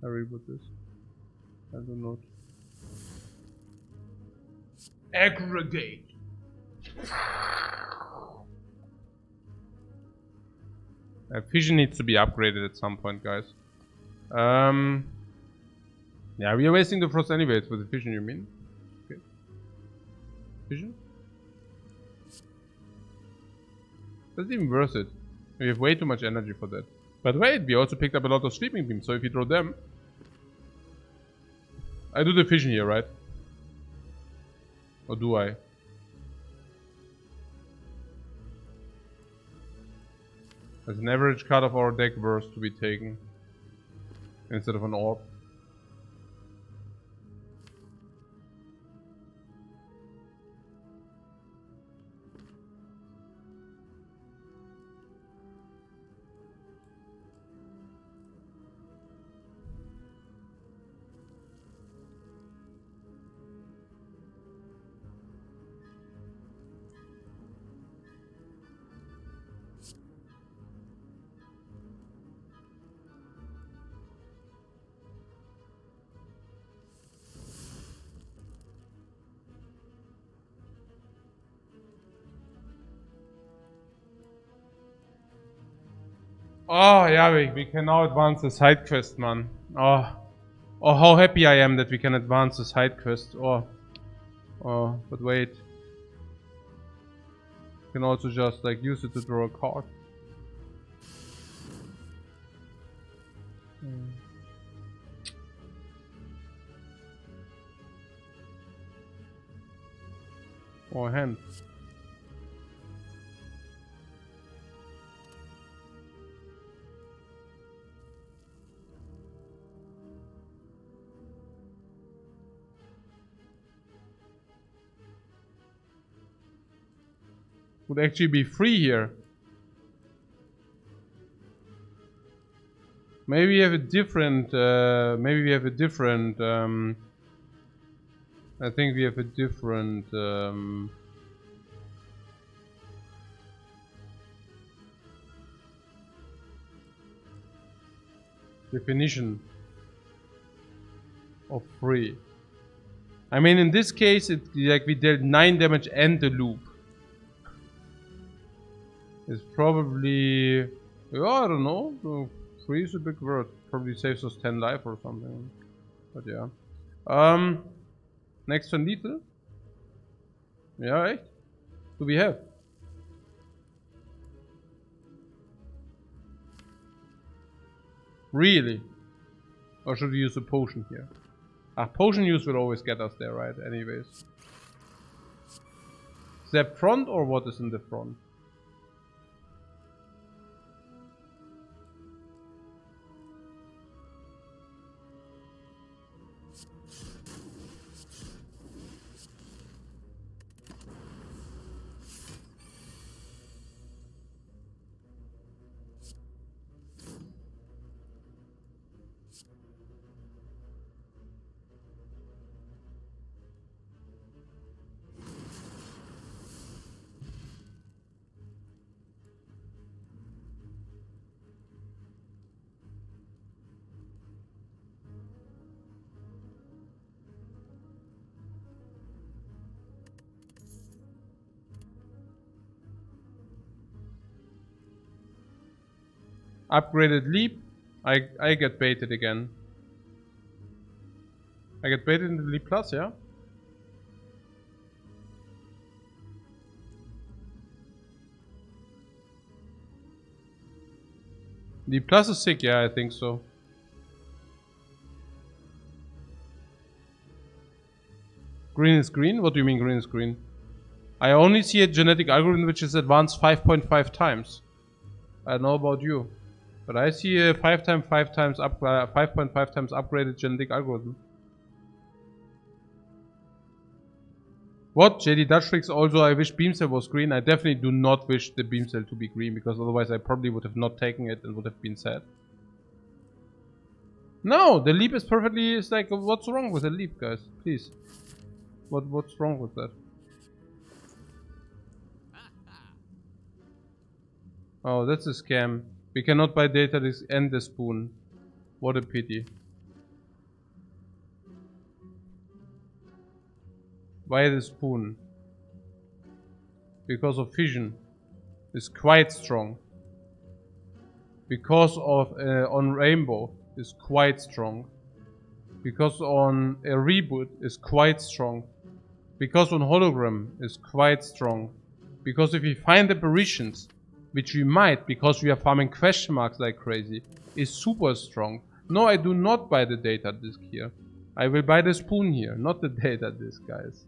I reboot this. I don't know. Aggregate. Vision needs to be upgraded at some point, guys. Yeah, we are wasting the frost anyways with the vision, you mean? Okay. Vision? That's even worth it. We have way too much energy for that. But wait, we also picked up a lot of sleeping beams, so if you throw them... I do the vision here, right? Or do I? There's an average card of our deck worth to be taken. Instead of an orb. Oh, yeah, we can now advance the side quest, man. Oh, how happy I am that we can advance the side quest. Oh, but wait. You can also just like use it to draw a card. Or a hand. Would actually be free here. Maybe we have a different, I think we have a different, definition of free. I mean, in this case, it's like we dealt 9 damage and the loop. It's probably, yeah, I don't know. Free is a big word. Probably saves us 10 life or something. But yeah. Next one, lethal. Yeah, right. Do we have? Really? Or should we use a potion here? Potion use will always get us there, right? Anyways. Is there front or what is in the front? Upgraded leap. I get baited again. I get baited in the leap plus, yeah? Leap plus is sick, yeah, I think so. Green is green? What do you mean green is green? I only see a genetic algorithm which is advanced 5.5 times. I don't know about you. But I see a 5.5 times upgraded genetic algorithm. What? JD Dutch Tricks also I wish Beam Cell was green. I definitely do not wish the Beam Cell to be green because otherwise I probably would have not taken it and would have been sad. No, the leap is perfectly, it's like, what's wrong with the leap, guys? Please. What's wrong with that? Oh, that's a scam. We cannot buy data and the spoon. What a pity. Why the spoon? Because of fission. Is quite strong. Because of on rainbow is quite strong. Because on a reboot is quite strong. Because on hologram is quite strong. Because if we find apparitions, which we might because we are farming question marks like crazy, is super strong. No, I do not buy the data disk here. I will buy the spoon here, not the data disk, guys.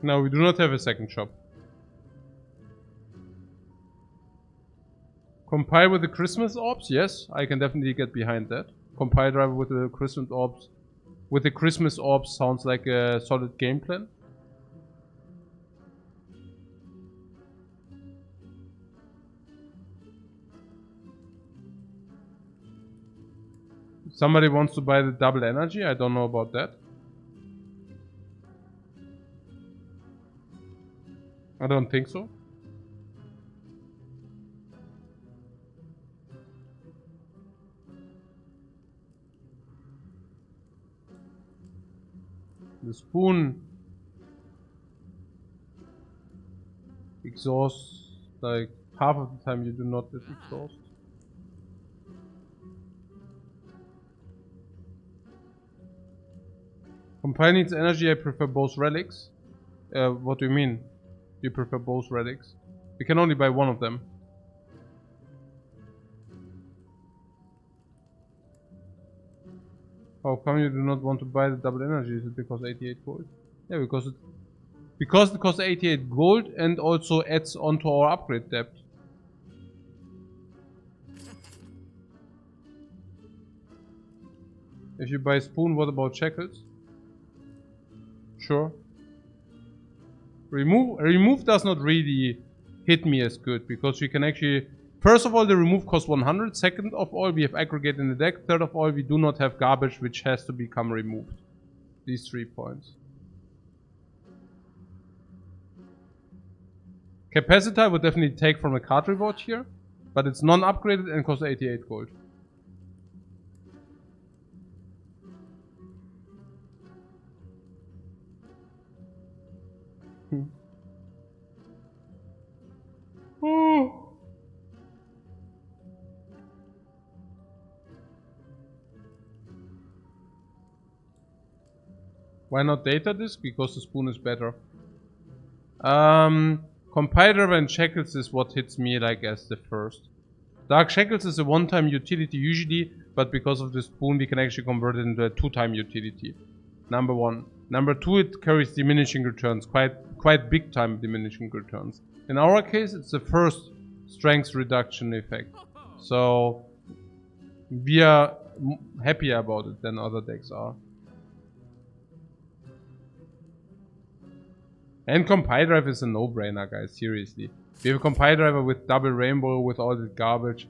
No, we do not have a second shop. Compile with the Christmas orbs? Yes, I can definitely get behind that. Compile driver with the Christmas orbs with the Christmas orbs sounds like a solid game plan. Somebody wants to buy the double energy. I don't know about that. I don't think so. The spoon exhausts, like half of the time you do not exhaust. Compile needs energy. I prefer both relics. What do you mean? You prefer both relics? You can only buy one of them. How come you do not want to buy the double energy? Is it because 88 gold? Yeah, because it costs 88 gold and also adds onto our upgrade debt. If you buy spoon, what about shackles? Sure. Remove does not really hit me as good because we can actually... First of all, the remove costs 100. Second of all, we have aggregate in the deck. Third of all, we do not have garbage which has to become removed. These 3 points. Capacitor I would definitely take from a card reward here, but it's non-upgraded and costs 88 gold. Why not data disk? Because the spoon is better. Compile driver and shackles is what hits me like as the first. Dark shackles is a one-time utility usually, but because of the spoon we can actually convert it into a two-time utility. Number one. Number two, it carries diminishing returns, quite big time diminishing returns. In our case, it's the first strength reduction effect. So we are happier about it than other decks are. And compile driver is a no-brainer, guys, seriously. We have a compile driver with double rainbow, with all the garbage.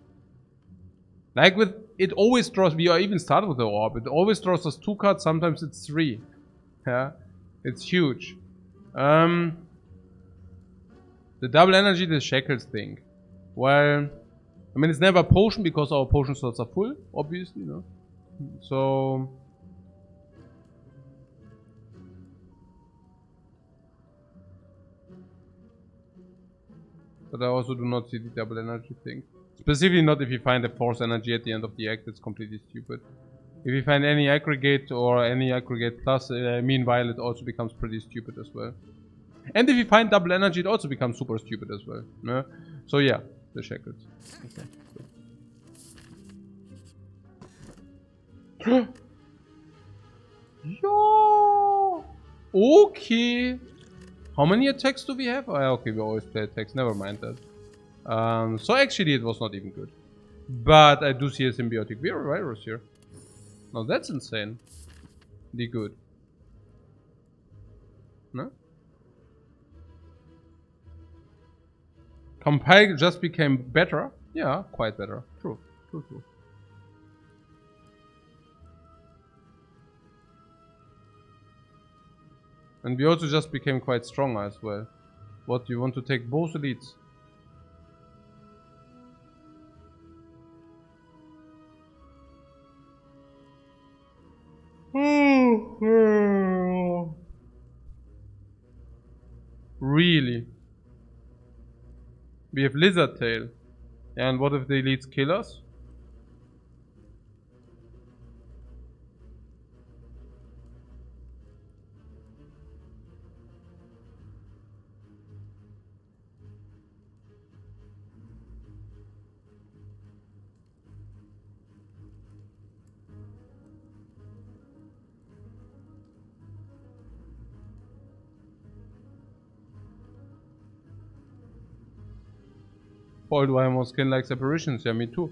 Like with, it always draws, we even started with the orb, it always draws us 2 cards, sometimes it's 3. Yeah, it's huge. The double energy, the shackles thing. Well, I mean, it's never a potion because our potion slots are full, obviously, no? So... But I also do not see the double energy thing. Specifically not if you find a force energy at the end of the act, it's completely stupid. If you find any aggregate or any aggregate plus, meanwhile it also becomes pretty stupid as well. And if you find double energy, it also becomes super stupid as well. No? So yeah, the shackles. Okay. Yo! Okay! How many attacks do we have? Oh, okay, we always play attacks, never mind that. So actually it was not even good. But I do see a symbiotic virus here. Now that's insane. The good. No? Compile just became better. Yeah, quite better. True. True. And we also just became quite strong as well. What, you want to take both elites? Really? We have Lizard Tail. And what if the elites kill us? Foiled Wymo skin likes apparitions, yeah, me too.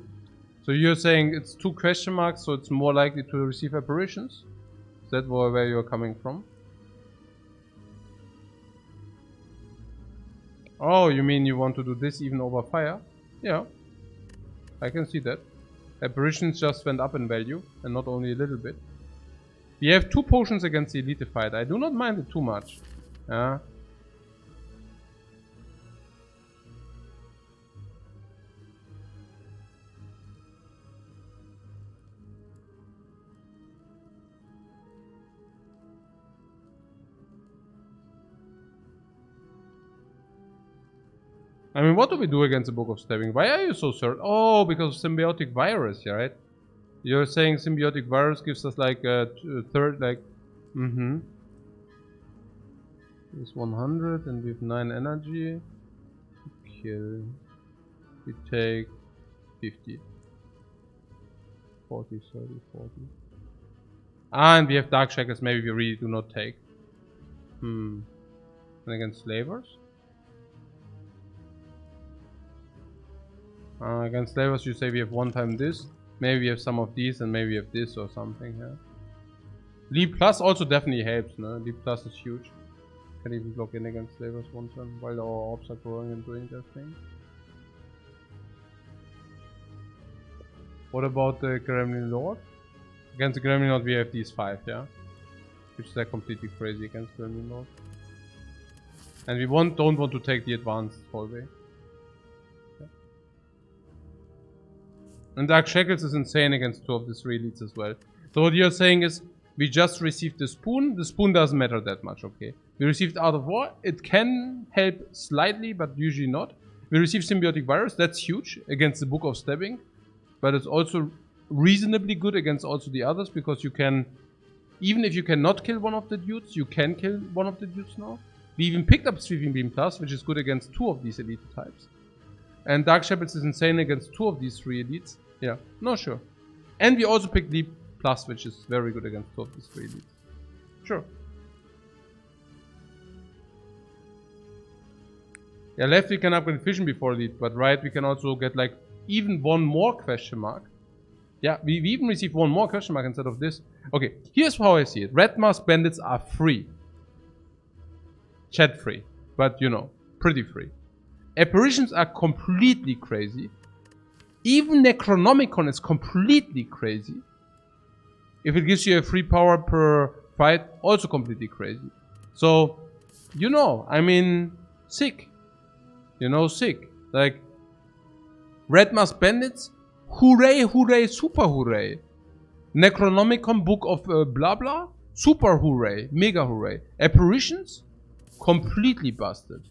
So you're saying it's 2 question marks, so it's more likely to receive apparitions? Is that where you're coming from? Oh, you mean you want to do this even over fire? Yeah, I can see that. Apparitions just went up in value, and not only a little bit. We have 2 potions against the Elitified. I do not mind it too much. Yeah. I mean, what do we do against the Book of Stabbing? Why are you so certain? Oh, because of symbiotic virus, yeah, right? You're saying symbiotic virus gives us like a third, like... It's 100 and we have 9 energy. Kill. We take 50. 40, 30, 40. Ah, and we have Dark Shackles, maybe we really do not take. And against Slavers? Against Slavers you say we have 1 time this. Maybe we have some of these and maybe we have this or something, yeah. Leap Plus also definitely helps, no? Leap Plus is huge. Can even block in against Slavers 1 turn while our orbs are growing and doing their thing. What about the Gremlin Lord? Against the Gremlin Lord we have these 5, yeah? Which is like completely crazy against Gremlin Lord. And we don't want to take the advanced hallway. Yeah. And Dark Shackles is insane against 2 of the 3 elites as well. So what you're saying is, we just received the spoon doesn't matter that much, okay? We received Art of War, it can help slightly, but usually not. We received Symbiotic Virus, that's huge against the Book of Stabbing. But it's also reasonably good against also the others, because you can, even if you cannot kill one of the dudes, you can kill one of the dudes now. We even picked up Sweeping Beam Plus, which is good against 2 of these elite types. And Dark Shepherds is insane against 2 of these 3 elites. Yeah, no, sure. And we also picked Leap Plus, which is very good against 2 of these 3 elites. Sure. Yeah, left we can upgrade Vision before elite, but right we can also get like even 1 more question mark. Yeah, we even received 1 more question mark instead of this. Okay, here's how I see it. Red Mask Bandits are free. Chat free, but you know, pretty free. Apparitions are completely crazy. Even Necronomicon is completely crazy. If it gives you a free power per fight, also completely crazy. So, you know, I mean, sick. You know, sick. Like, Red Mask Bandits, hooray, hooray, super hooray. Necronomicon Book of blah blah, super hooray, mega hooray. Apparitions, completely busted.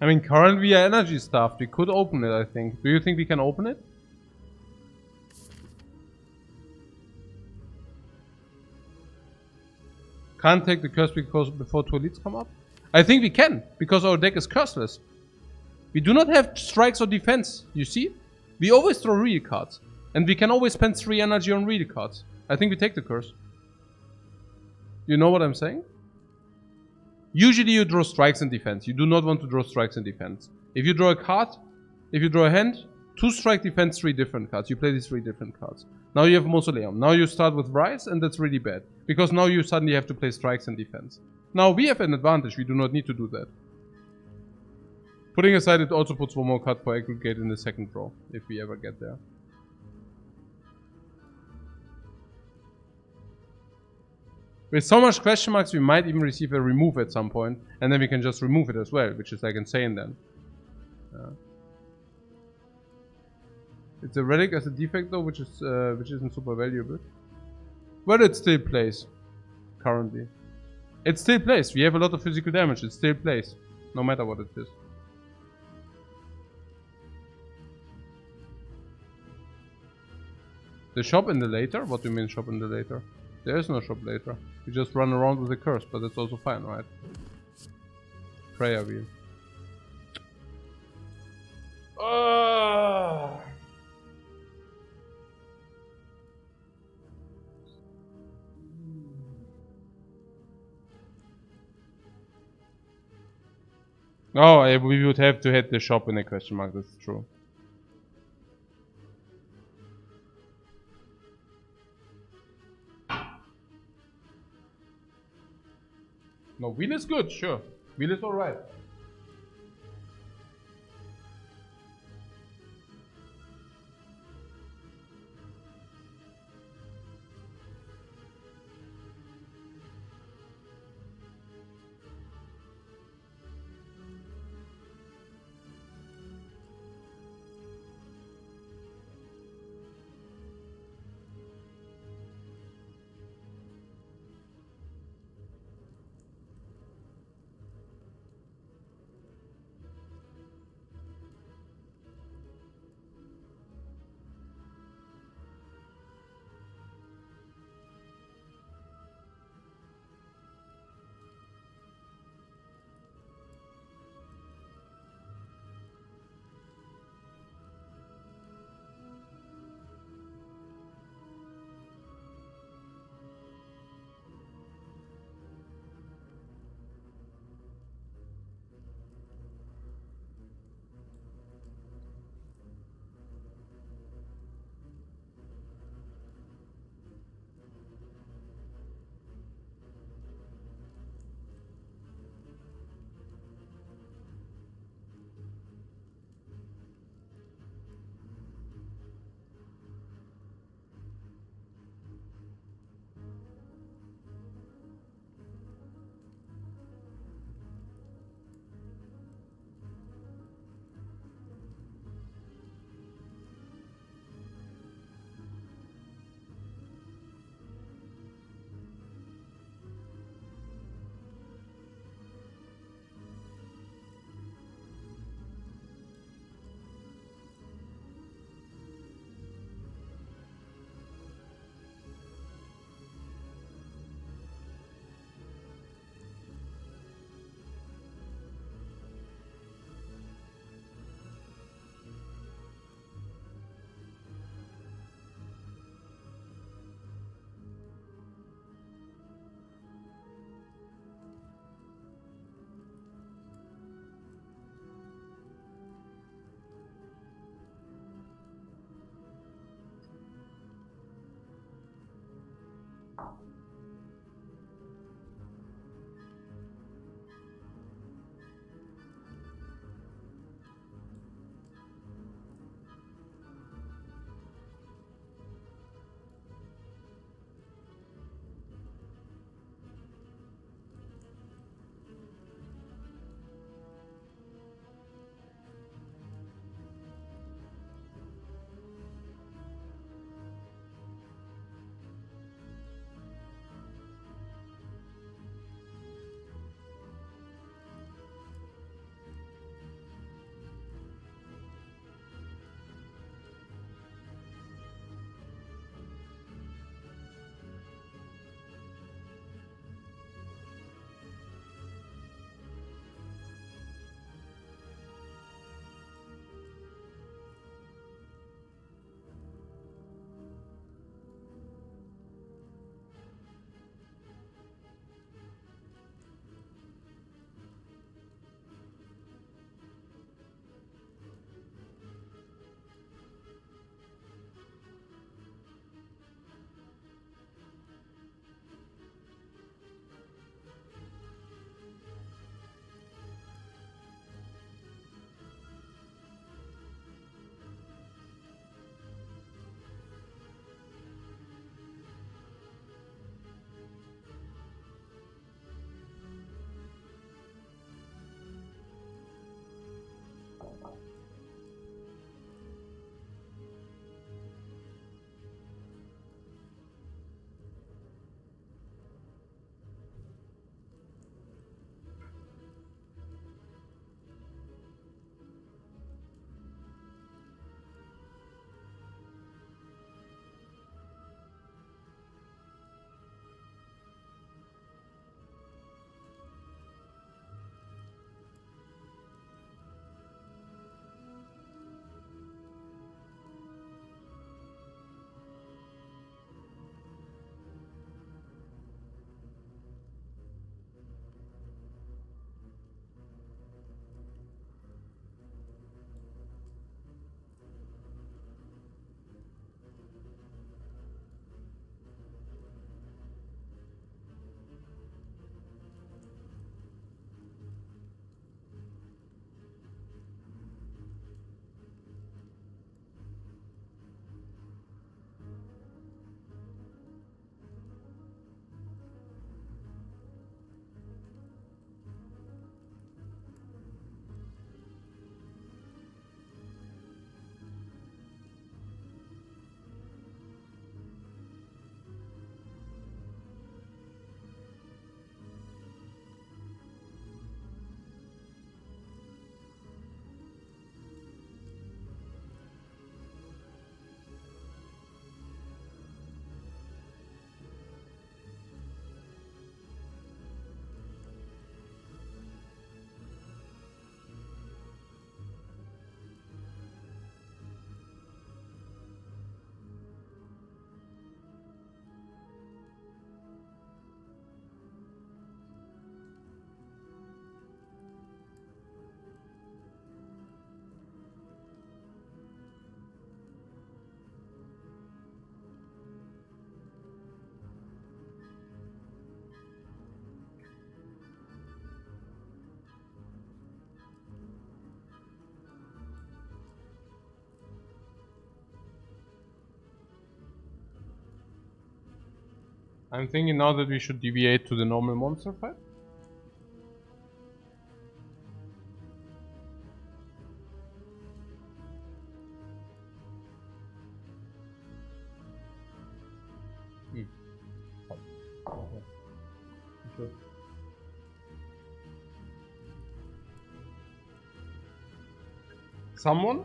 I mean, currently we are energy staffed. We could open it, I think. Do you think we can open it? Can't take the curse because before 2 elites come up? I think we can, because our deck is curseless. We do not have strikes or defense, you see? We always throw real cards. And we can always spend 3 energy on real cards. I think we take the curse. You know what I'm saying? Usually you draw strikes and defense. You do not want to draw strikes and defense. If you draw a card, if you draw a hand, 2 strike defense, 3 different cards. You play these 3 different cards. Now you have Mausoleum. Now you start with Rise, and that's really bad. Because now you suddenly have to play strikes and defense. Now we have an advantage. We do not need to do that. Putting aside, it also puts 1 more card for aggregate in the second draw, if we ever get there. With so much question marks, we might even receive a remove at some point, and then we can just remove it as well, which is like insane then. It's a relic as a defect though, which isn't super valuable. But it still plays, currently. It still plays. We have a lot of physical damage. It still plays, no matter what it is. The shop in the later? What do you mean shop in the later? There is no shop later. You just run around with a curse, but that's also fine, right? Prayer wheel. Oh, we would have to hit the shop in a question mark, that's true. No, wheel is good, sure. Wheel is alright. I'm thinking now that we should deviate to the normal monster fight. Sure. Someone?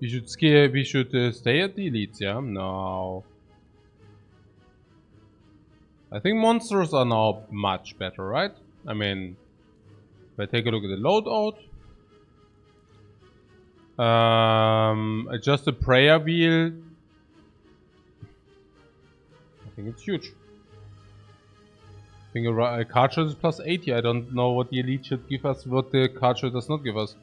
We should scare. We should stay at the elites, yeah? No. I think monsters are now much better, right? I mean, if I take a look at the loadout, adjust the prayer wheel. I think it's huge. I think a card choice is plus 80. I don't know what the elite should give us, what the card choice does not give us.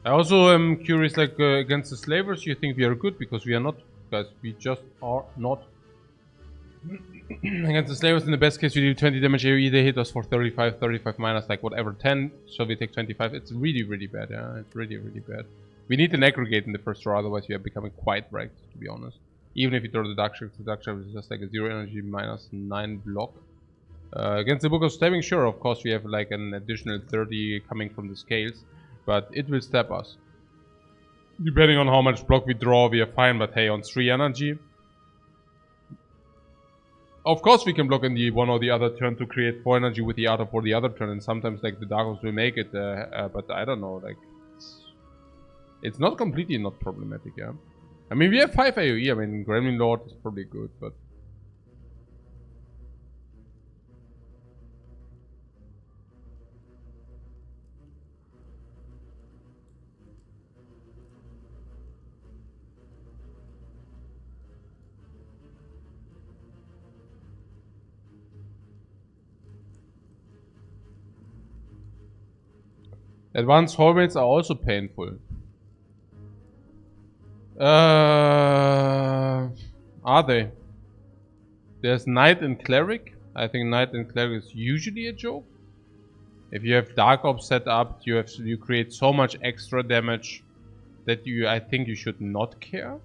I also am curious, like, against the slavers, you think we are good? Because we are not, guys. We just are not. Against the slavers, in the best case, you do 20 damage. You either hit us for 35, 35 minus, like, whatever, 10. So we take 25. It's really, really bad, yeah. It's really, really bad. We need an aggregate in the first row, otherwise we are becoming quite wrecked, to be honest. Even if you throw the Dark Shift is just like a 0 energy minus 9 block. Against the Book of Stabbing, sure, of course, we have like an additional 30 coming from the scales. But it will stab us. Depending on how much block we draw, we are fine, but hey, on 3 energy. Of course we can block in the one or the other turn to create 4 energy with the other for the other turn, and sometimes like the Darkos will make it, but I don't know, like... It's not completely not problematic, yeah. I mean, we have 5 AoE, I mean, Gremlin Lord is probably good, but... Advanced hallways are also painful. Are they? There's Knight and Cleric. I think Knight and Cleric is usually a joke. If you have Dark Ops set up, you create so much extra damage that I think you should not care.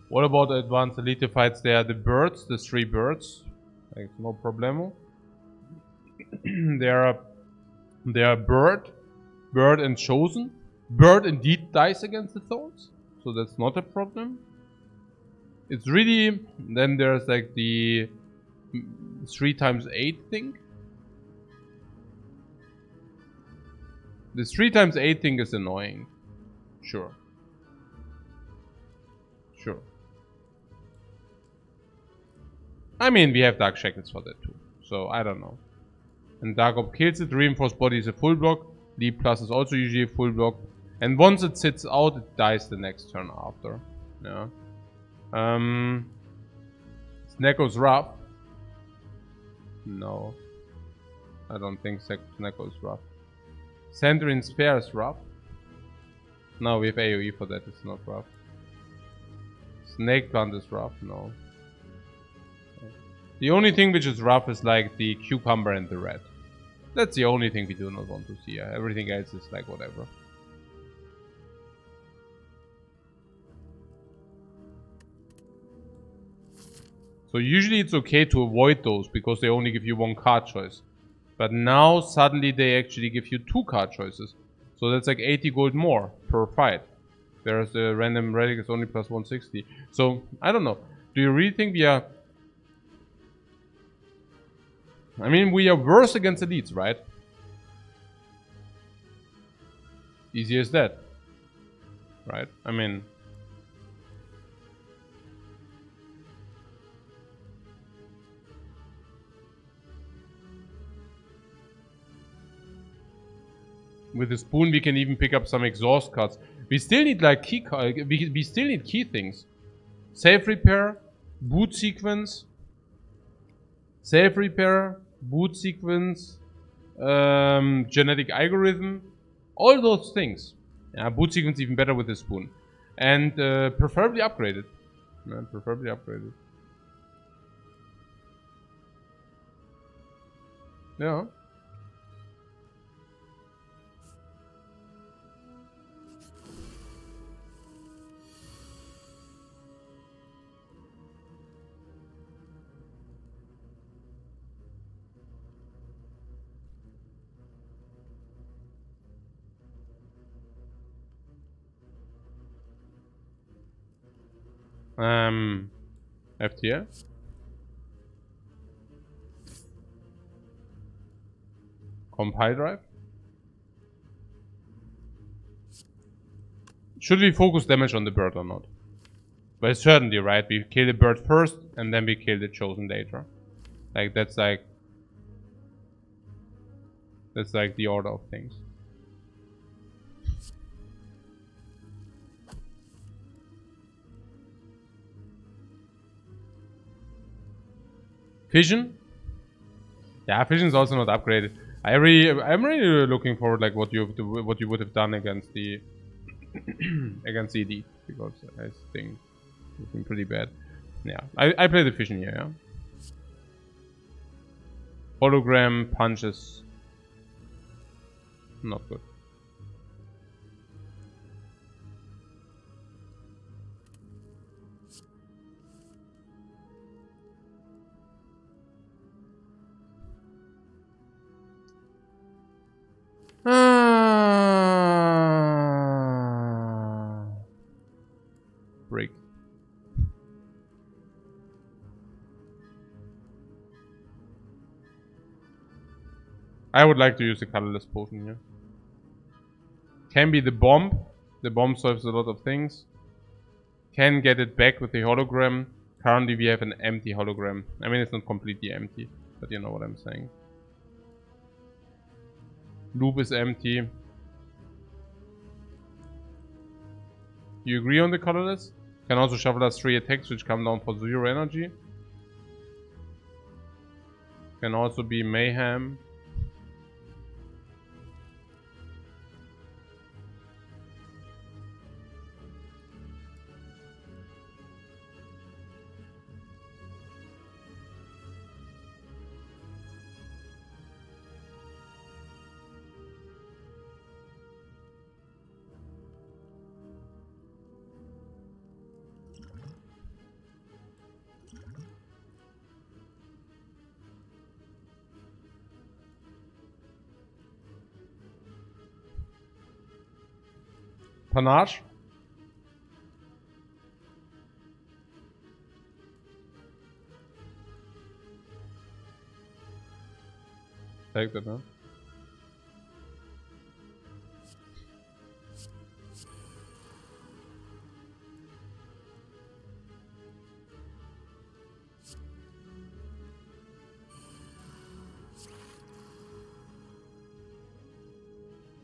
What about the advanced elite fights? They are the birds, the 3 birds. Like, no problemo. they are bird and chosen. Bird indeed dies against the thorns, so that's not a problem. It's really, then there's like the 3 times 8 thing. The 3 times 8 thing is annoying. Sure. Sure. I mean, we have Dark Shackles for that too, so I don't know. And Dark Op kills it, Reinforced Body is a full block, Leap Plus is also usually a full block. And once it sits out, it dies the next turn after. Yeah. Snecko's rough. No. I don't think Snecko's rough. Sandrin's Spire is rough. No, we have AoE for that, it's not rough. Snake Plant is rough, no. The only thing which is rough is like the cucumber and the red. That's the only thing we do not want to see. Everything else is like whatever. So usually it's okay to avoid those because they only give you 1 card choice. But now suddenly they actually give you 2 card choices. So that's like 80 gold more per fight. Whereas the random relic is only plus 160. So I don't know. Do you really think we are... I mean, we are worse against elites, right? Easy as that. Right? I mean... With the spoon, we can even pick up some exhaust cards. We still need like we still need key things. Safe repair, boot sequence, safe repair, boot sequence, genetic algorithm, all those things. Yeah, boot sequence even better with the spoon, and preferably upgraded. Yeah, preferably upgraded. Yeah. FTL. Compile drive. Should we focus damage on the bird or not? But certainly, right? We kill the bird first, and then we kill the chosen later. Like that's like the order of things. Fission? Yeah, Fission is also not upgraded. I'm really looking forward like what you would have done against the against ED, because I think it's been pretty bad. Yeah, I play the Fission here. Yeah. Hologram punches. Not good. Break. I would like to use the colorless potion here. Can be the bomb. The bomb solves a lot of things. Can get it back with the hologram. Currently we have an empty hologram. I mean, it's not completely empty, but you know what I'm saying. Loop is empty. You agree on the colorless? Can also shuffle us 3 attacks which come down for 0 energy. Can also be mayhem. Panache. Take that, huh?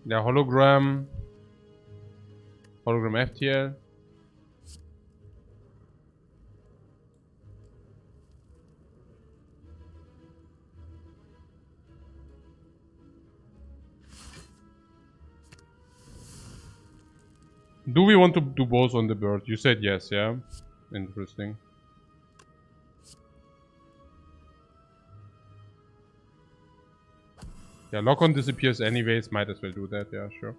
Yeah, hologram. Hologram FTL. Do we want to do both on the bird? You said yes, yeah? Interesting. Yeah, lock-on disappears anyways, might as well do that, yeah, sure.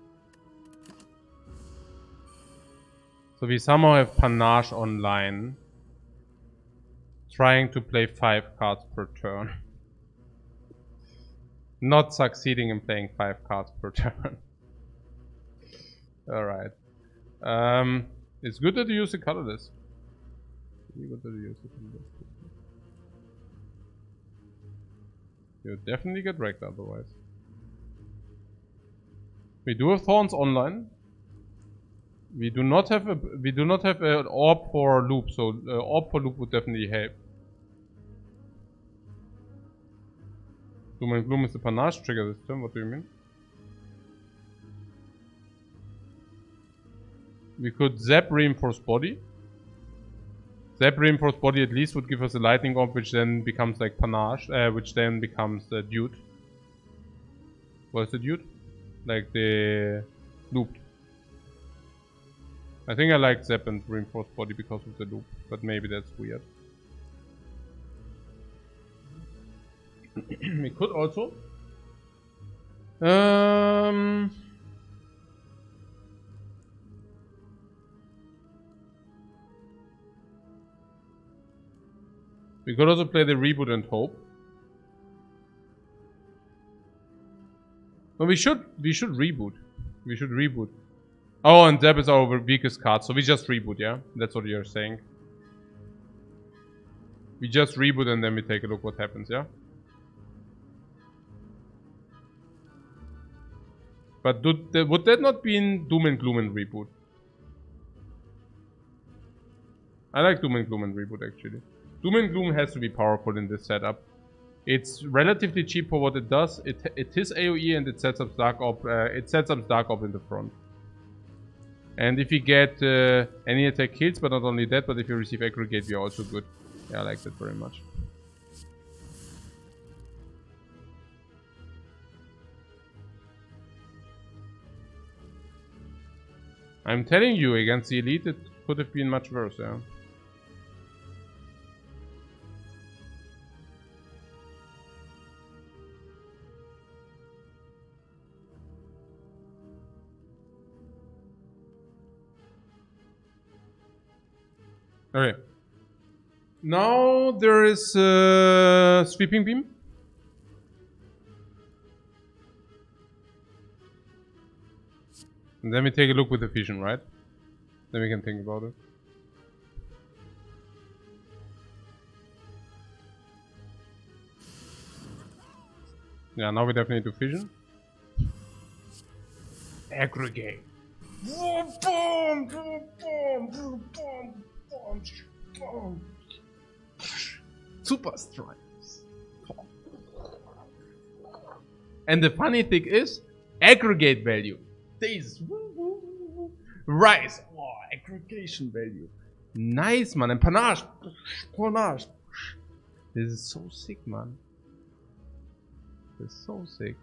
So we somehow have Panache online. Trying to play 5 cards per turn. Not succeeding in playing 5 cards per turn. Alright. It's good that you use the colorless. You'll definitely get wrecked otherwise. We do have thorns online. We do not have an orb for loop, so orb for loop would definitely help. Doom and Gloom is the Panache trigger this turn, what do you mean? We could zap reinforced body. Zap reinforced body at least would give us a lightning orb, which then becomes like panache, which then becomes the dude. What's the dude? Like the loop. I think I like zap and reinforced body because of the loop, but maybe that's weird. We could also we could also play the reboot and hope. No, we should reboot. We should reboot. Oh, and Zap is our weakest card, so we just reboot, yeah? That's what you're saying. We just reboot and then we take a look what happens, yeah? But would that not be in Doom and Gloom and reboot? I like Doom and Gloom and reboot actually. Doom and Gloom has to be powerful in this setup. It's relatively cheap for what it does. It is AoE and it sets up Dark Orb. It sets up Dark Orb in the front. And if you get any attack kills, but not only that, but if you receive aggregate, we are also good. Yeah, I like that very much. I'm telling you, against the elite, it could have been much worse, yeah. Okay. Now there is sweeping beam. And then we take a look with the vision, right? Then we can think about it. Yeah, now we definitely do vision. Aggregate. Boom, boom, boom, boom, boom, boom, boom. Super strikes. And the funny thing is, aggregate value. This rise. Oh, aggregation value. Nice, man. And panache. Panache. This is so sick, man. This is so sick.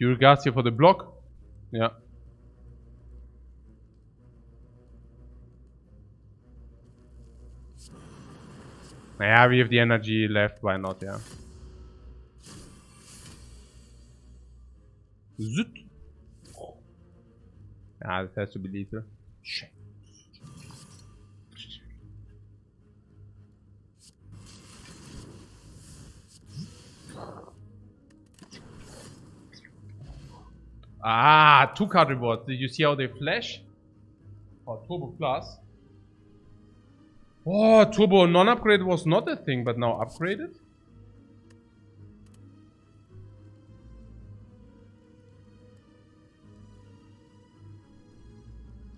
You regards here for the block? Yeah. Yeah, we have the energy left, why not, yeah. Zut. Yeah, it has to be lethal. Shit. Ah, 2-card rewards. Did you see how they flash? Oh, Turbo Plus. Oh, Turbo non-upgrade was not a thing, but now upgraded?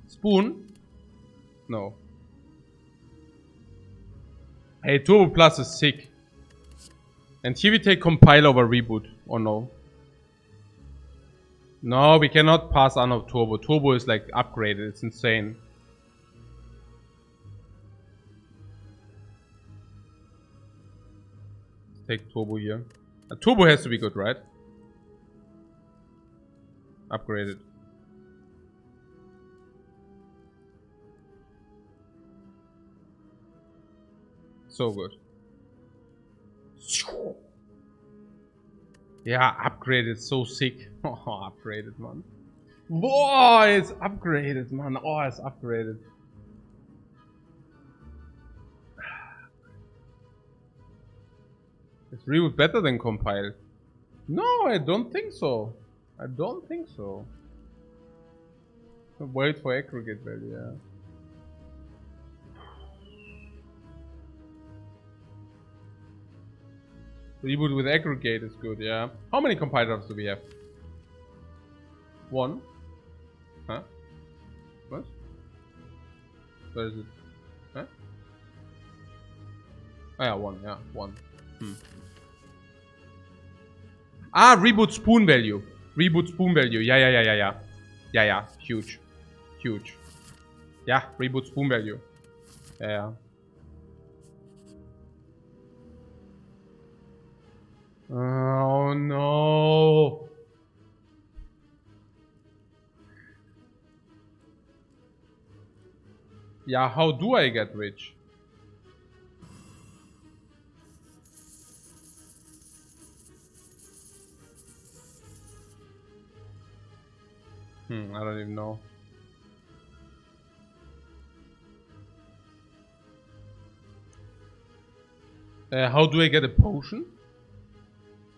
Spoon? No. Hey, Turbo Plus is sick. And here we take Compile over Reboot. Or no? No, we cannot pass on of Turbo. Turbo is like upgraded. It's insane. Let's take Turbo here. Turbo has to be good, right? Upgraded. So good. Yeah, upgraded. So sick. Oh, upgraded, man. Whoa, it's upgraded, man. Oh, it's upgraded. Is Reboot better than Compile? No, I don't think so. I don't think so. Wait for aggregate value, yeah. Reboot with aggregate is good, yeah. How many compilers do we have? 1. Huh? What? Where is it? Huh? Oh yeah, 1, yeah, 1. Ah, reboot spoon value. Reboot spoon value. Yeah. Huge. Yeah, reboot spoon value. Yeah. Oh no. Yeah, how do I get rich? I don't even know. How do I get a potion?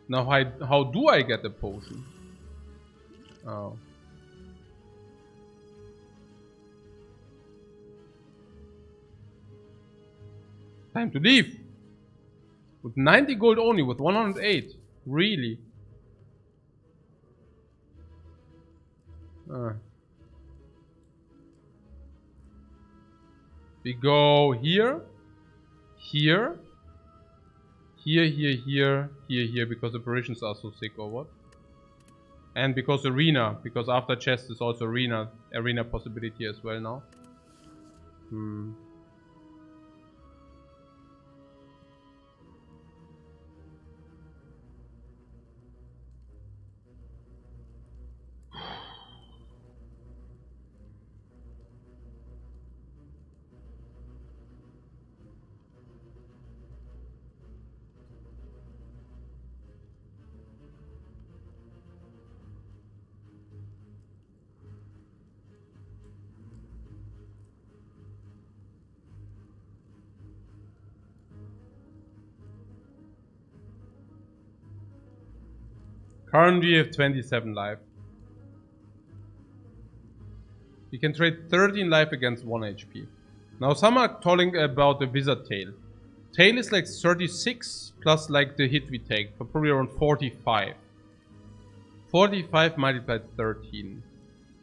Now, how do I get a potion? Oh. Time to leave. With 90 gold only, with 108. Really? We go here, here, here, because operations are so sick or what? And because arena, because after chest is also arena possibility as well now. Currently we have 27 life. We can trade 13 life against 1 HP. Now some are talking about the wizard tail. Tail is like 36 plus like the hit we take, for probably around 45. 45 multiplied 13.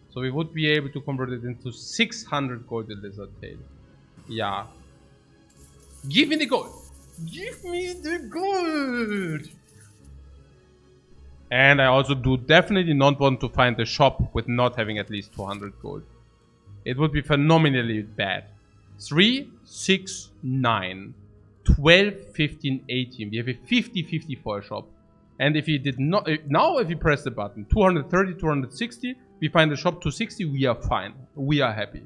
So we would be able to convert it into 600 gold the lizard tail. Yeah. Give me the gold! Give me the gold! And I also do definitely not want to find a shop with not having at least 200 gold. It would be phenomenally bad. 3, 6, 9, 12, 15, 18. We have a 50-50 for a shop. And if you did not... Now if you press the button, 230, 260, we find a shop 260, we are fine. We are happy.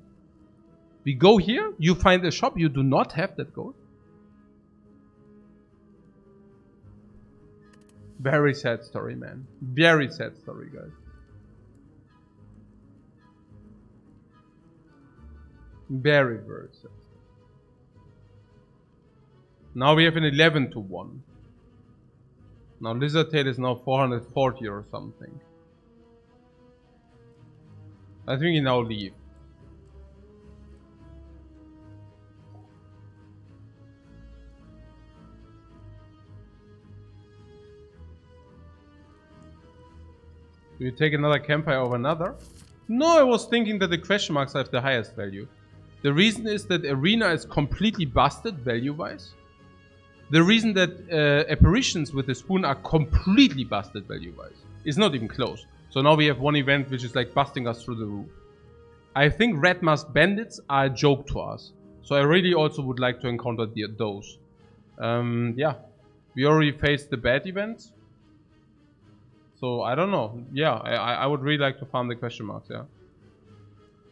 We go here, you find a shop, you do not have that gold. Very sad story, man. Very sad story, guys. Very, very sad. Now we have an 11 to 1. Now Lizard Tail is now 440 or something. I think we now leave. Do you take another campfire over another? No, I was thinking that the question marks have the highest value. The reason is that arena is completely busted value-wise. The reason that apparitions with the spoon are completely busted value-wise. It's not even close. So now we have one event which is like busting us through the roof. I think Red Mask Bandits are a joke to us. So I really also would like to encounter those. Yeah. We already faced the bad events. So I don't know. Yeah, I would really like to farm the question marks, yeah.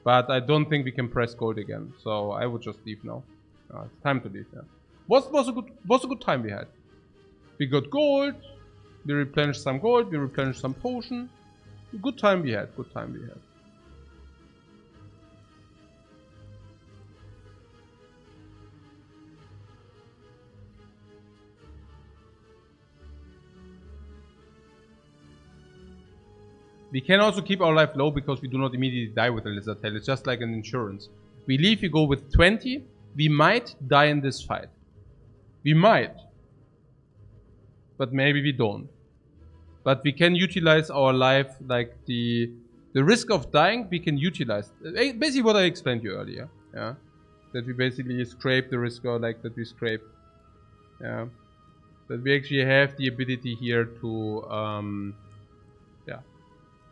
But I don't think we can press gold again. So I would just leave now. It's time to leave, yeah. Was a good time we had. We got gold. We replenished some gold. We replenished some potion. Good time we had. Good time we had. We can also keep our life low because we do not immediately die with the lizard tail. It's just like an insurance. We leave, we go with 20. We might die in this fight. We might. but maybe we don't. But we can utilize our life, like the risk of dying, we can utilize. Basically what I explained to you earlier, yeah? That we basically scrape the risk, or like that we scrape, yeah? That we actually have the ability here to,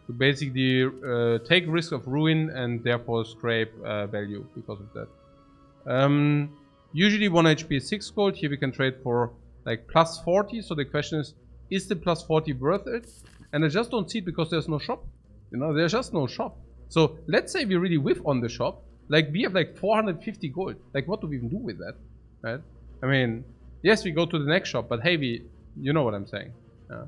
to basically take risk of ruin and therefore scrape value because of that. Usually 1 HP is 6 gold. Here we can trade for like plus 40. So the question is the plus 40 worth it? And I just don't see it because there's no shop. You know, there's just no shop. So let's say we really whiff on the shop. Like we have like 450 gold. Like what do we even do with that? Right? I mean, yes, we go to the next shop, but hey, you know what I'm saying. Yeah.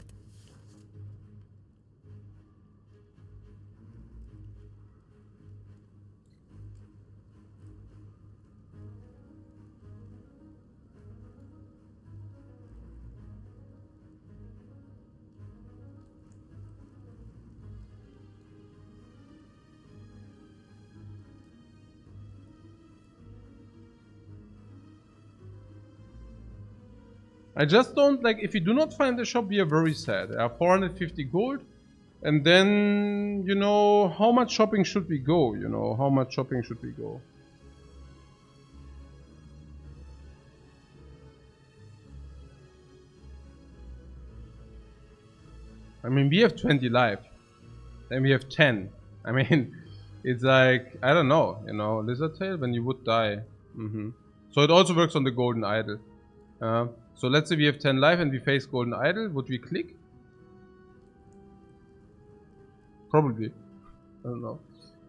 I just don't like, if you do not find the shop, we are very sad. 450 gold. And then, you know, how much shopping should we go? You know, how much shopping should we go? I mean, we have 20 life. Then we have 10. I mean, it's like, I don't know, you know, lizard tail when you would die. So it also works on the golden idol. So let's say we have 10 life and we face golden idol. Would we click? Probably. I don't know.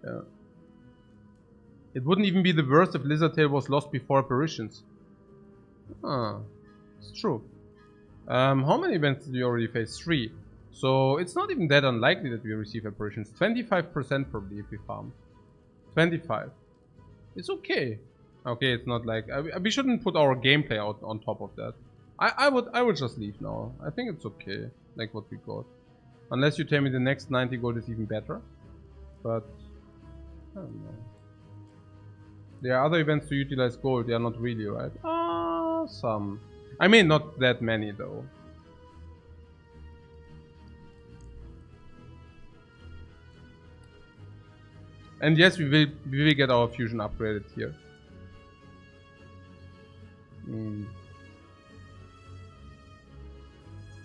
Yeah. It wouldn't even be the worst if lizard tail was lost before apparitions. Ah, it's true. How many events did we already face? 3. So it's not even that unlikely that we receive apparitions. 25% probably if we farm. 25. It's okay. Okay, it's not like we shouldn't put our gameplay out on top of that. I would just leave now. I think it's okay, like what we got. Unless you tell me the next 90 gold is even better. But I don't know. There are other events to utilize gold. They are not really, right? Some. I mean, not that many though. And yes, we will get our fusion upgraded here.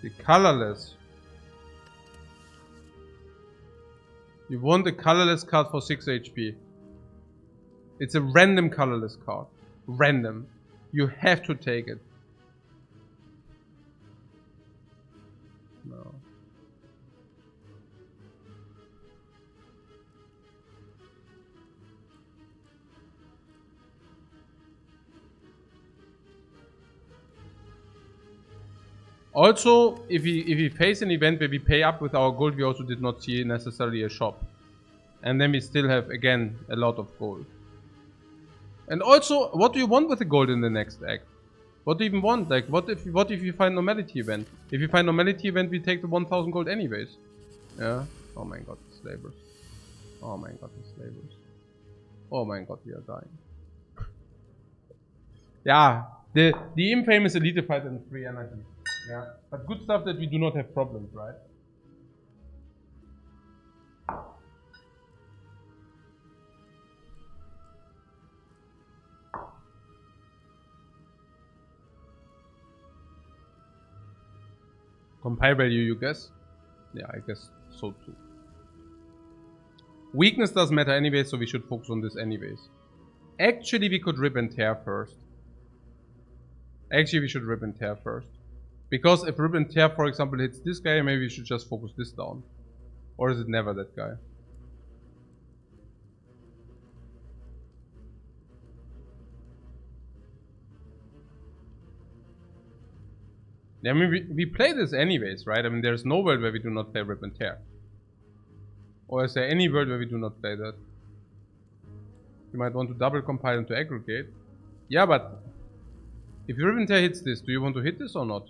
The colorless. You want a colorless card for 6 HP. It's a random colorless card. Random. You have to take it. No. Also, if we face an event where we pay up with our gold, we also did not see necessarily a shop. And then we still have, again, a lot of gold. And also, what do you want with the gold in the next act? What do you even want? Like, what if you find normality event? If you find normality event, we take the 1000 gold anyways. Yeah. Oh my god, the slavers. Oh my god, the slavers. Oh my god, we are dying. Yeah, the infamous elite fight and 3 energy. Yeah, but good stuff that we do not have problems, right? Compile value, you guess? Yeah, I guess so too. Weakness doesn't matter anyway, so we should focus on this anyways. Actually, we could rip and tear first. Actually, we should rip and tear first. Because if rip and tear, for example, hits this guy, maybe we should just focus this down. Or is it never that guy? Yeah, I mean, we play this anyways, right? I mean, there's no world where we do not play rip and tear. Or is there any world where we do not play that? You might want to double compile and to aggregate. Yeah, but if rip and tear hits this, do you want to hit this or not?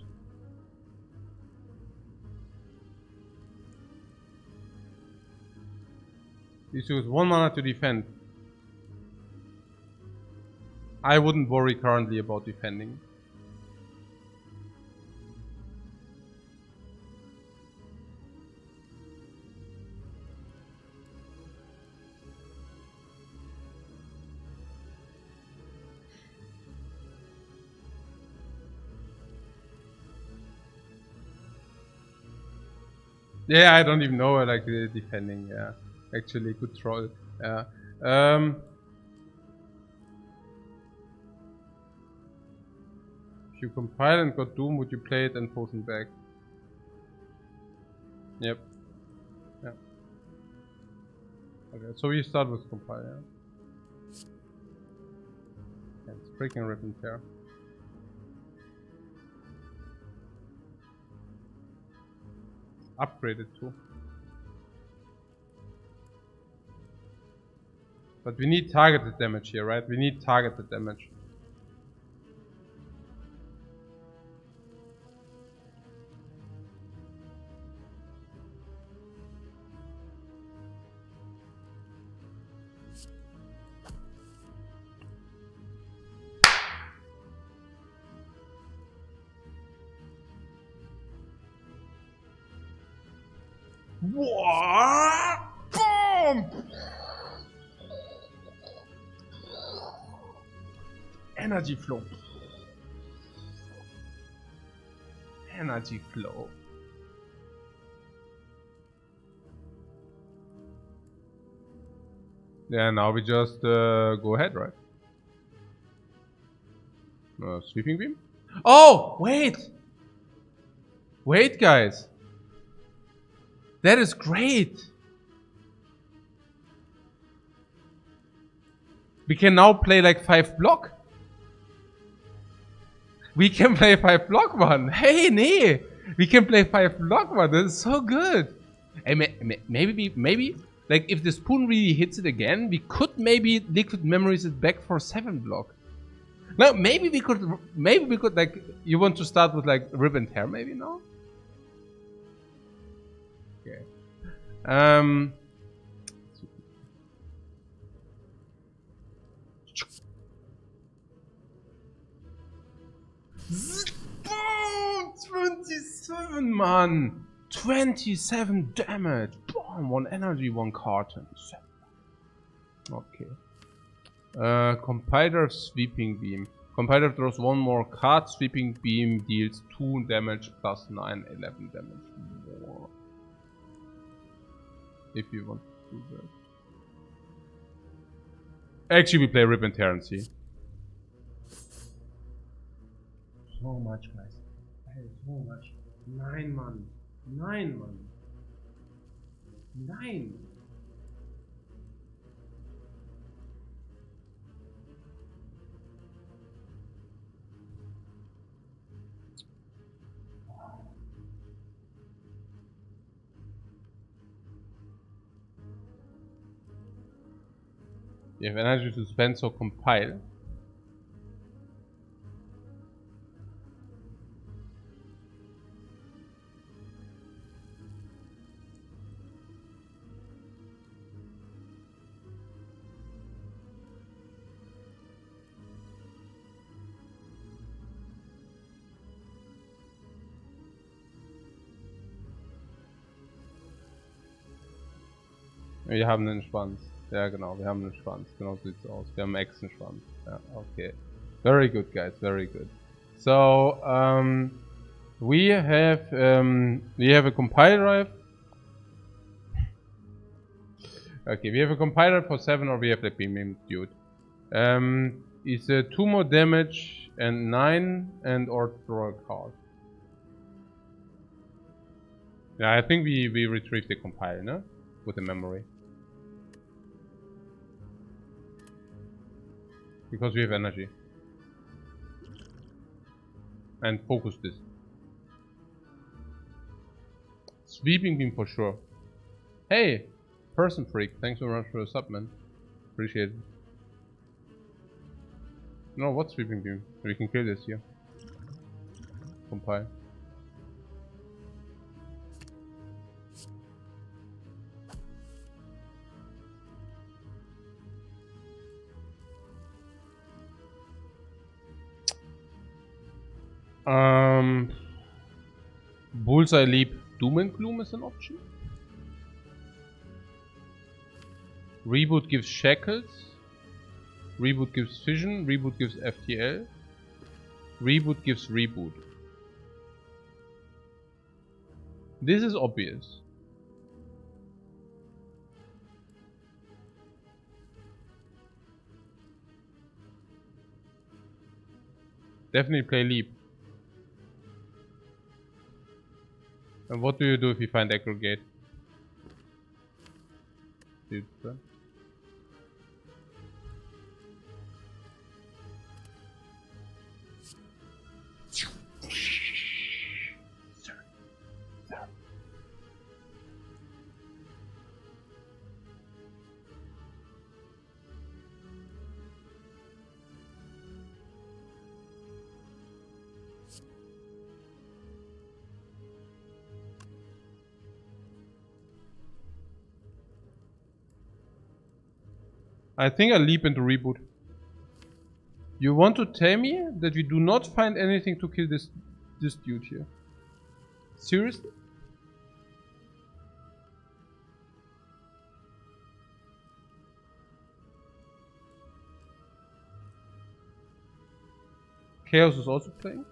You use 1 mana to defend. I wouldn't worry currently about defending. Yeah, I don't even know, like, defending, yeah. Actually, good troll, yeah. If you compile and got Doom, would you play it and potion back? Yep. Yeah. Okay, so we start with compile, yeah. It's freaking rip and tear. Upgraded too. But we need targeted damage here, right? We need targeted damage. What? Boom! Energy flow. Energy flow. Yeah, now we just go ahead, right? Sweeping beam? Oh, wait! Wait, guys. That is great. We can now play like 5 block. We can play 5 block one. Hey, nee. We can play 5 block one. That is so good. Hey, maybe, like if the spoon really hits it again, we could maybe liquid memories it back for 7 block. No, maybe we could like, you want to start with like rip and tear, maybe, no? Okay. Boom! 27, man! 27 damage! Boom! 1 energy, 1 carton. Okay. Compiler sweeping beam. Compiler throws 1 more card. Sweeping beam deals 2 damage plus 9, 11 damage more. If you want to do that. Actually, we play rip and tear and see. So much, guys. That is so much. 9 money. 9 money. 9. You have energy to spend, so compile. Wir haben einen Schwanz. Ja, genau, wir haben einen Schwanz. Genau so sieht's aus. Wir haben einen Echsenschwanz. Ja, okay. Very good, guys. Very good. So, we have a compile drive. Okay, we have a compiler for 7, or we have the beam dude. It's 2 more damage and 9 and or draw a card. Yeah, I think we retrieve the compile, no? With the memory. Because we have energy. And focus this. Sweeping beam for sure. Hey! Person freak, thanks very much for the sub, man. Appreciate it. No, what sweeping beam? We can kill this here. Compile. Bullseye Leap Doom and Gloom is an option. Reboot gives Shackles. Reboot gives Fission. Reboot gives FTL. Reboot gives Reboot. This is obvious. Definitely play leap. And what do you do if you find aggregate? Dude, I think I leap into reboot. You want to tell me that we do not find anything to kill this dude here? Seriously? Chaos is also playing?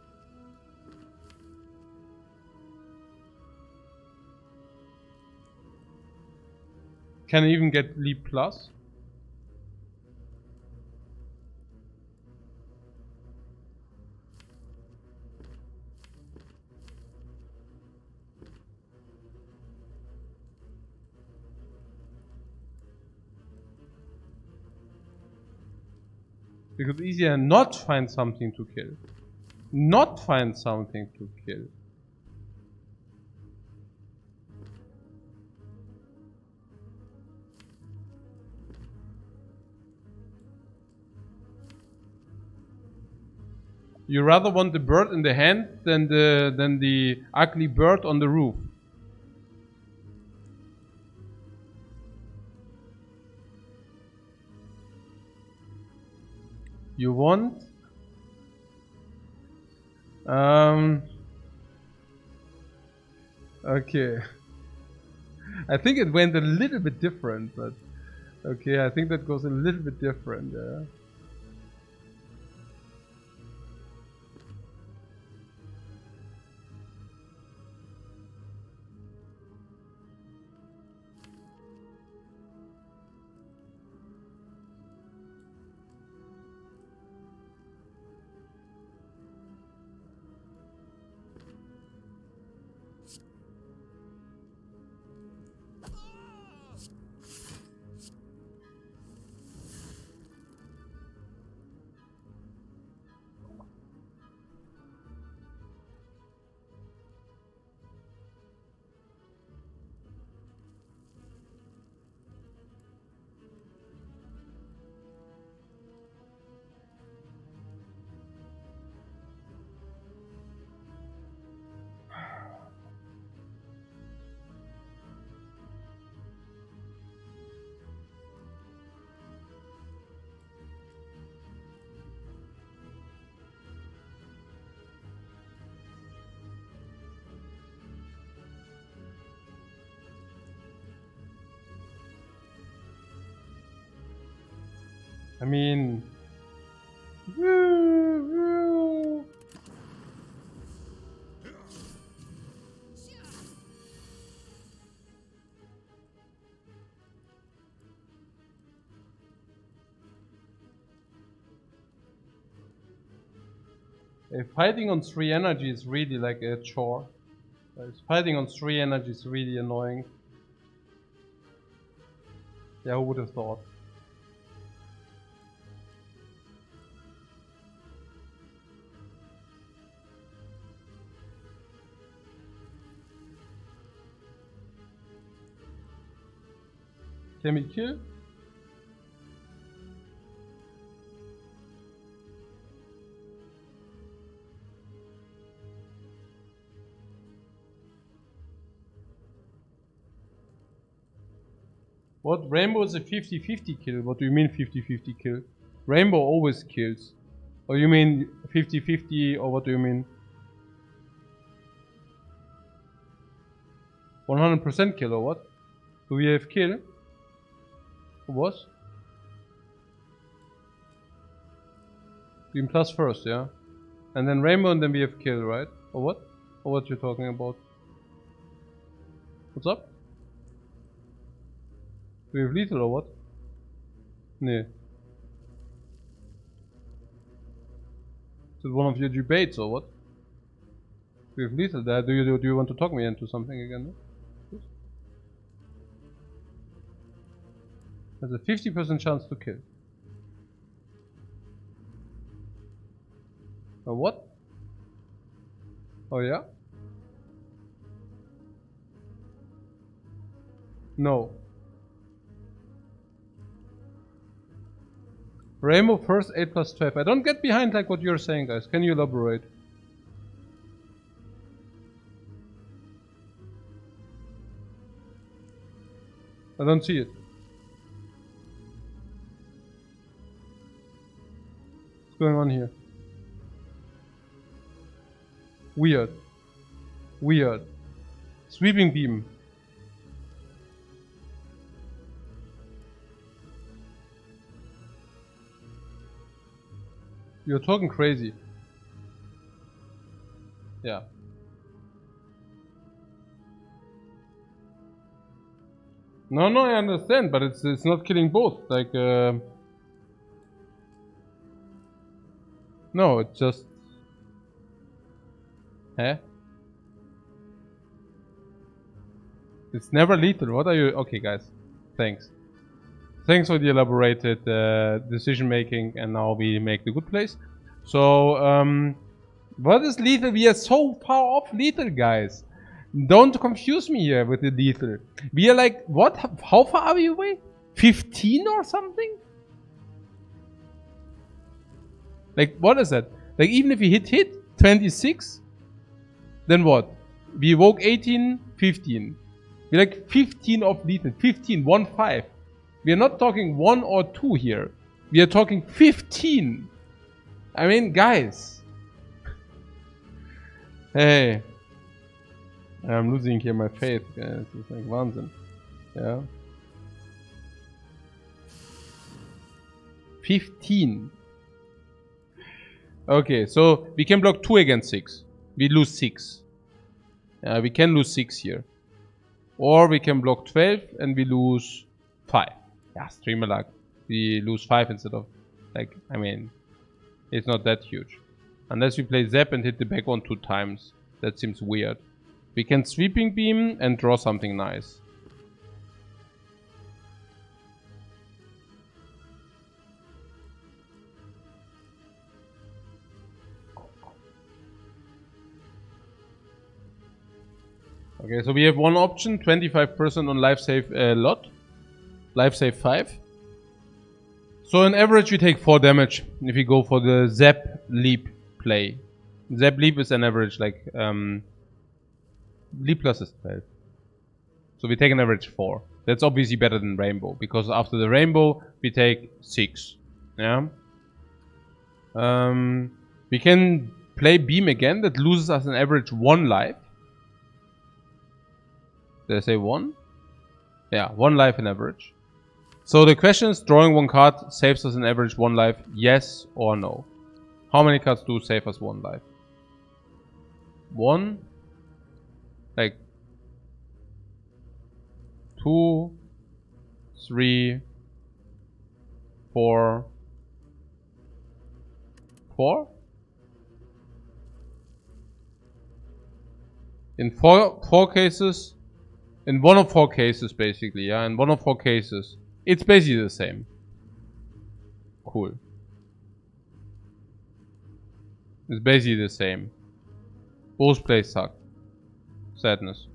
Can I even get leap plus? It could easier not find something to kill. Not find something to kill. You rather want the bird in the hand than the ugly bird on the roof. You want okay. I think it went a little bit different, but okay, I think that goes a little bit different, yeah. I mean, fighting on 3 energy is really like a chore. Fighting on 3 energy is really annoying. Yeah, who would have thought? Can we kill? What? Rainbow is a 50-50 kill. What do you mean 50-50 kill? Rainbow always kills. Or you mean 50-50, or what do you mean? 100% kill or what? Do we have kill? What? Beam plus first, yeah? And then rainbow and then we have kill, right? Or what? Or what you're talking about? What's up? Do we have lethal or what? Nee. Is it one of your debates or what? We have lethal there. Do you want to talk me into something again? There's a 50% chance to kill. A what? Oh yeah? No. Rainbow first 8 plus 12. I don't get behind like what you're saying, guys. Can you elaborate? I don't see it. What's going on here? Weird. Weird. Sweeping beam. You're talking crazy. Yeah. No, I understand, but it's not killing both. Like, no, it's just. Huh? It's never lethal. What are you? Okay, guys. Thanks. Thanks for the elaborated decision making, and now we make the good place. So, what is lethal? We are so far off lethal, guys. Don't confuse me here with the lethal. We are like, what? How far are we away? 15 or something? Like, what is that? Like, even if we hit 26, then what? We evoke 18, 15. We're like 15 of lethal. 15, 1-5. We are not talking 1 or 2 here. We are talking 15. I mean, guys. Hey. I'm losing here my faith, guys. It's like Wahnsinn. Yeah. 15. Okay, so we can block 2 against 6. We lose 6. We can lose 6 here. Or we can block 12 and we lose 5. Yeah, streamer luck. We lose 5 instead of, like, I mean, it's not that huge. Unless we play Zap and hit the back one 2 times. That seems weird. We can sweeping beam and draw something nice. Okay, so we have one option, 25% on life save lot. Life save 5. So on average we take 4 damage if we go for the Zap Leap play. Zap Leap is an average like Leap plus is 12. So we take an average 4. That's obviously better than Rainbow, because after the Rainbow we take 6. Yeah. We can play Beam again, that loses us an average 1 life. Did I say 1? Yeah, 1 life in average. So the question is, drawing 1 card saves us an average 1 life, yes or no? How many cards do save us 1 life? 1? Like 2, 3, 4, 4? In 4 cases, in 1 of 4 cases basically, yeah, in 1 of 4 cases, it's basically the same. Cool. It's basically the same. Both plays suck. Sadness.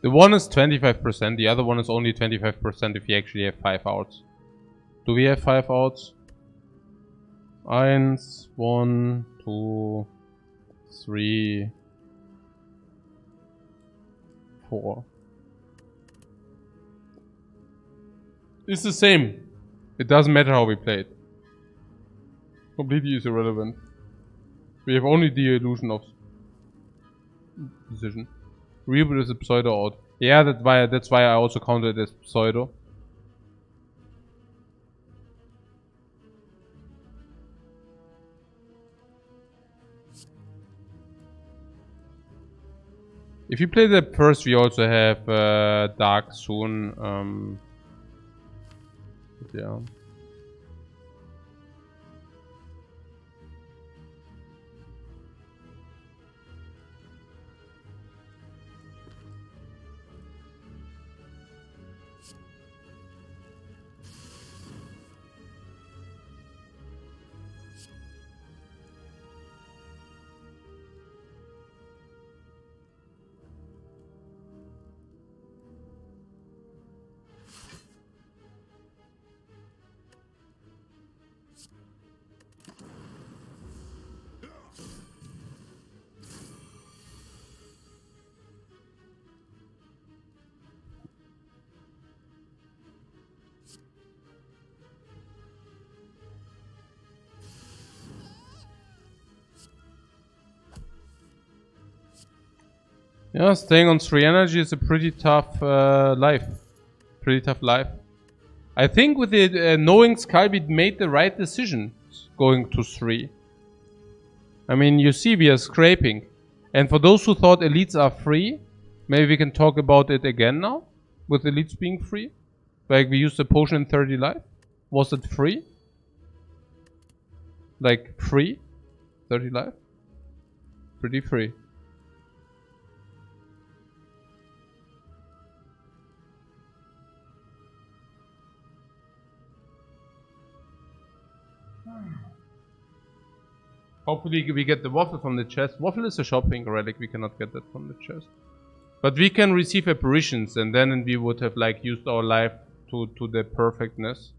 The one is 25%, the other one is only 25% if you actually have 5 outs. Do we have 5 outs? 1, 2, 3, 4. It's the same. It doesn't matter how we play it. Completely is irrelevant. We have only the illusion of decision. Reboot is a pseudo out. Yeah, that's why I also counted it as pseudo. If you play that first, we also have Dark soon. Yeah. Yeah, staying on 3 energy is a pretty tough life. Pretty tough life. I think with the knowing Skull, we made the right decision going to 3. I mean, you see we are scraping. And for those who thought elites are free, maybe we can talk about it again now. With elites being free. Like we used the potion in 30 life. Was it free? Like free? 30 life? Pretty free. Hopefully we get the waffle from the chest. Waffle is a shopping relic, we cannot get that from the chest. But we can receive apparitions and then we would have like used our life to the perfectness.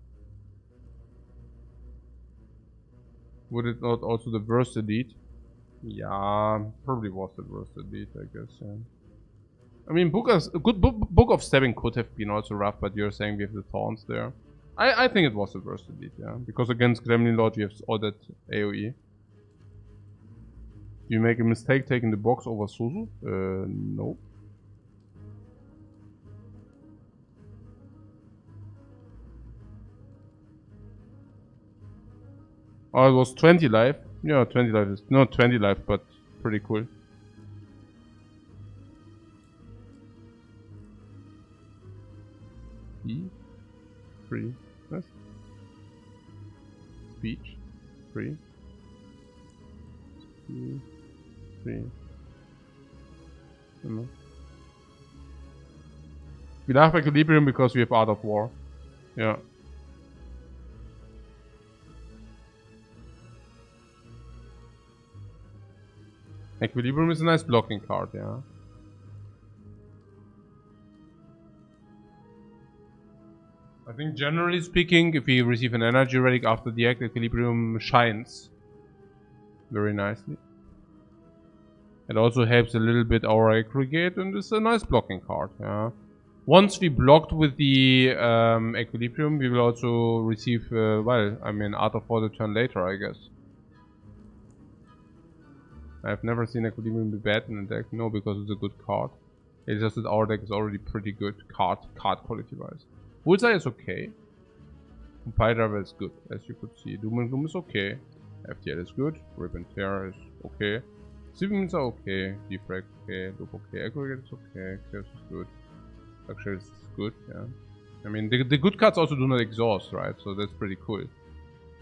Would it not also the worst elite? Yeah, probably was the worst elite, I guess, yeah. I mean, a good book of stabbing could have been also rough, but you're saying we have the thorns there. I think it was the worst elite, yeah. Because against Gremlin Lord you have all that AoE. Do you make a mistake taking the box over Suzu? No. Oh, it was 20 life. Yeah, 20 life is not 20 life, but pretty cool. E 3. Yes. Speech 3. 3. No. We laugh equilibrium because we have Art of War. Yeah. Equilibrium is a nice blocking card, yeah. I think generally speaking, if we receive an energy relic after the act, equilibrium shines very nicely. It also helps a little bit our aggregate and it's a nice blocking card, yeah. Once we blocked with the equilibrium, we will also receive, well, I mean, Art of War the turn later, I guess. I've never seen equilibrium be bad in a deck, no, because it's a good card. It's just that our deck is already pretty good card quality wise. Bullseye is okay. Compile Driver is good, as you could see. Doom and Gloom is okay. FTL is good. Rip and Tear is okay. Siblings are okay. Defect okay. Loop okay. Aggregate is okay. Chaos is good. Luxury is good, yeah. I mean, the good cards also do not exhaust, right? So that's pretty cool.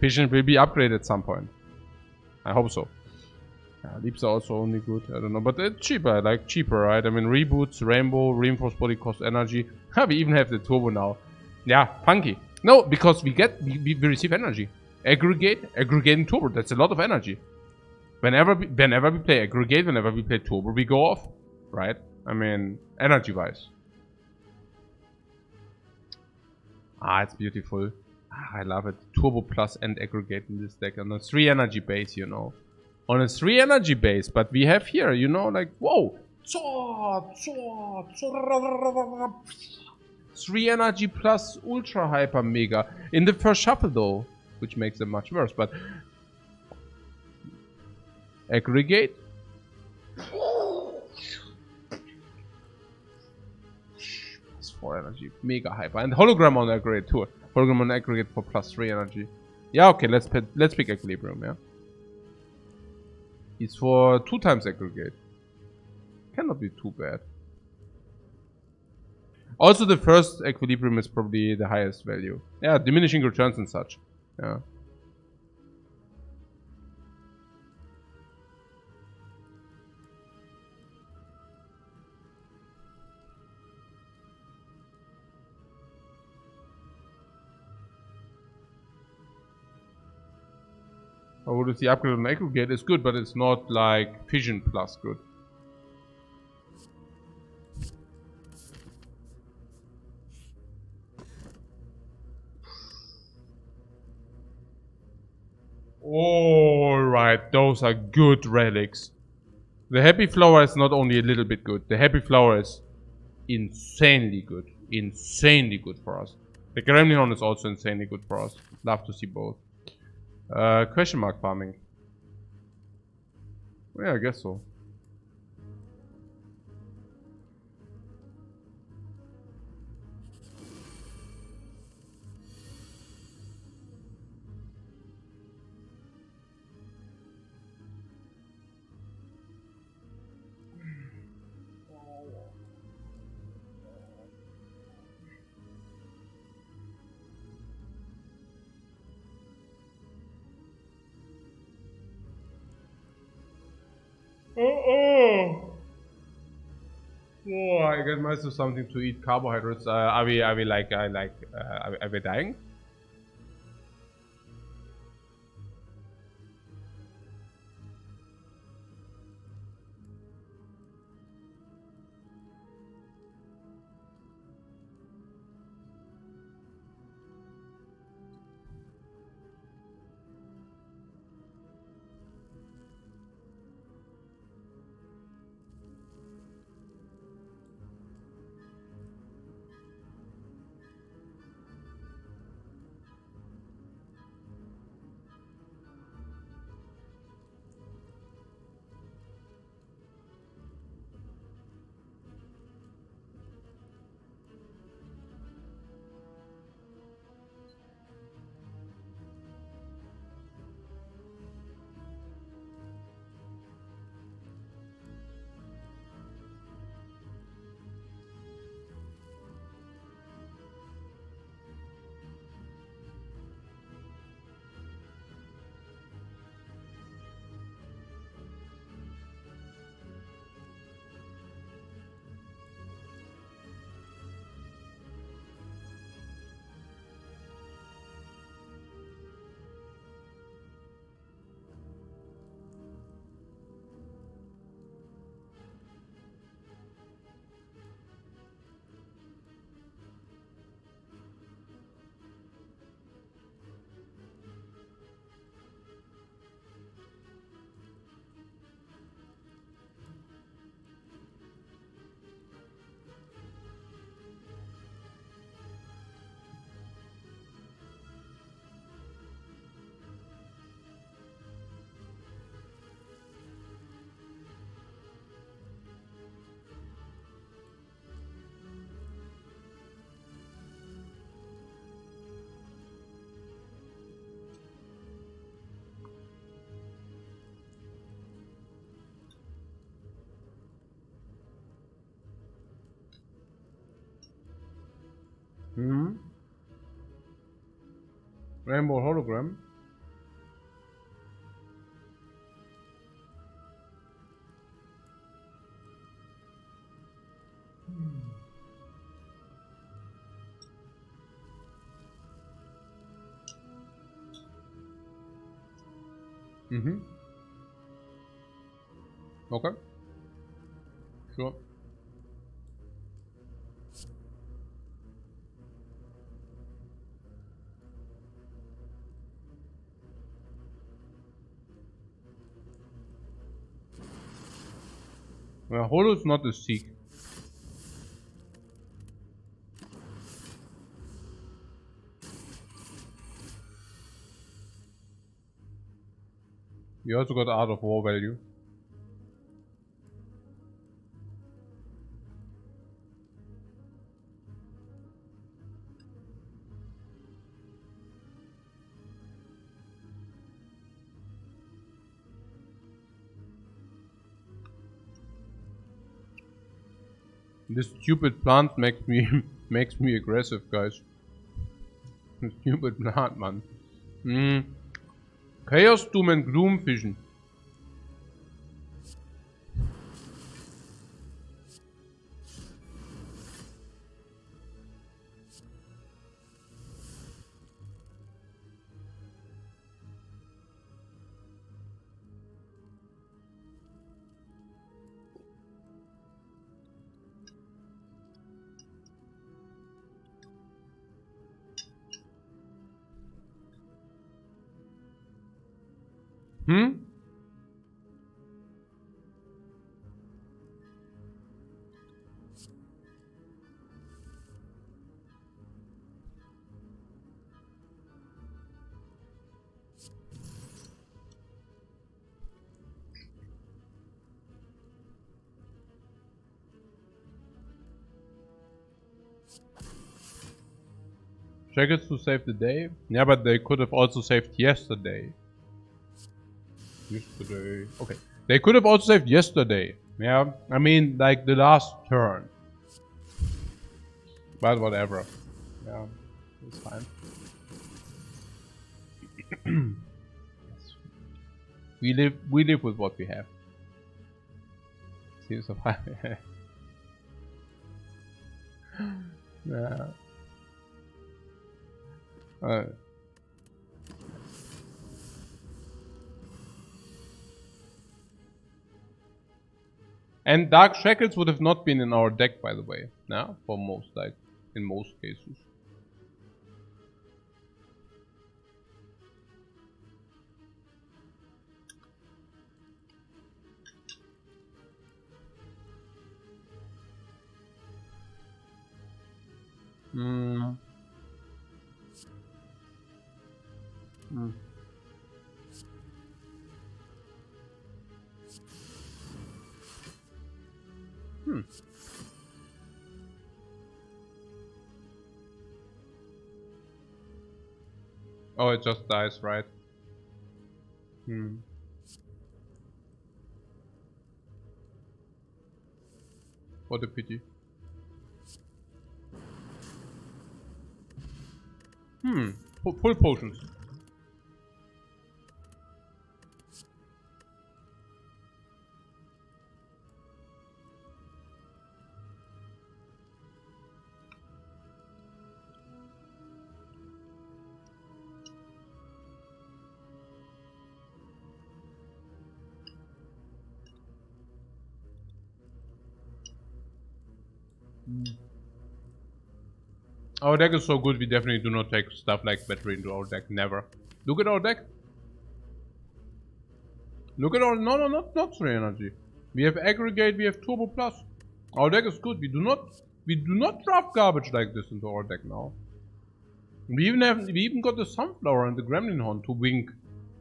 Patient will be upgraded at some point. I hope so. Yeah, leaps are also only good, I don't know, but it's cheaper, I like cheaper, right? I mean, reboots, rainbow, reinforced body cost energy. We even have the turbo now. Yeah, funky. No, because we receive energy. Aggregate and turbo, that's a lot of energy. Whenever we play aggregate, whenever we play turbo, we go off, right? I mean, energy-wise. Ah, it's beautiful. Ah, I love it. Turbo plus and aggregate in this deck on a 3 energy base, you know. On a 3 energy base, but we have here, you know, like, whoa! 3 energy plus ultra hyper mega in the first shuffle though, which makes them much worse. But aggregate. Plus 4 energy, mega hyper, and hologram on aggregate too. Hologram on aggregate for plus 3 energy. Yeah, okay, let's pick equilibrium. Yeah, it's for 2 times aggregate. Cannot be too bad. Also, the first equilibrium is probably the highest value. Yeah, diminishing returns and such. Yeah. I would say upgrade on aggregate is good, but it's not like fission plus good. Alright, those are good relics. The Happy Flower is not only a little bit good, the Happy Flower is insanely good. Insanely good for us. The Gremlin is also insanely good for us. Love to see both. Question mark farming. Yeah, I guess so. Oh, I get myself something to eat. Carbohydrates. Are we dying? Hmm. Rainbow hologram. Mm-hmm. Okay. Sure. Well, holo is not a seek. You also got Art of War value. This stupid plant makes me aggressive, guys. Stupid plant, man. Chaos, Doom and Gloom Vision. Jackets to save the day? Yeah, but they could have also saved yesterday. Okay. They could have also saved yesterday. Yeah, I mean, like the last turn. But whatever. Yeah, it's fine. We live with what we have. Seems so fine. Yeah. And Dark Shackles would have not been in our deck, by the way. Yeah, for most, like, in most cases. Oh, it just dies, right? What a pity. Full potions. Our deck is so good, we definitely do not take stuff like battery into our deck. Never. Look at our deck. Look at our... No, not 3 energy. We have aggregate, we have turbo plus. Our deck is good. We do not draft garbage like this into our deck now. We even got the sunflower and the gremlin horn to wink.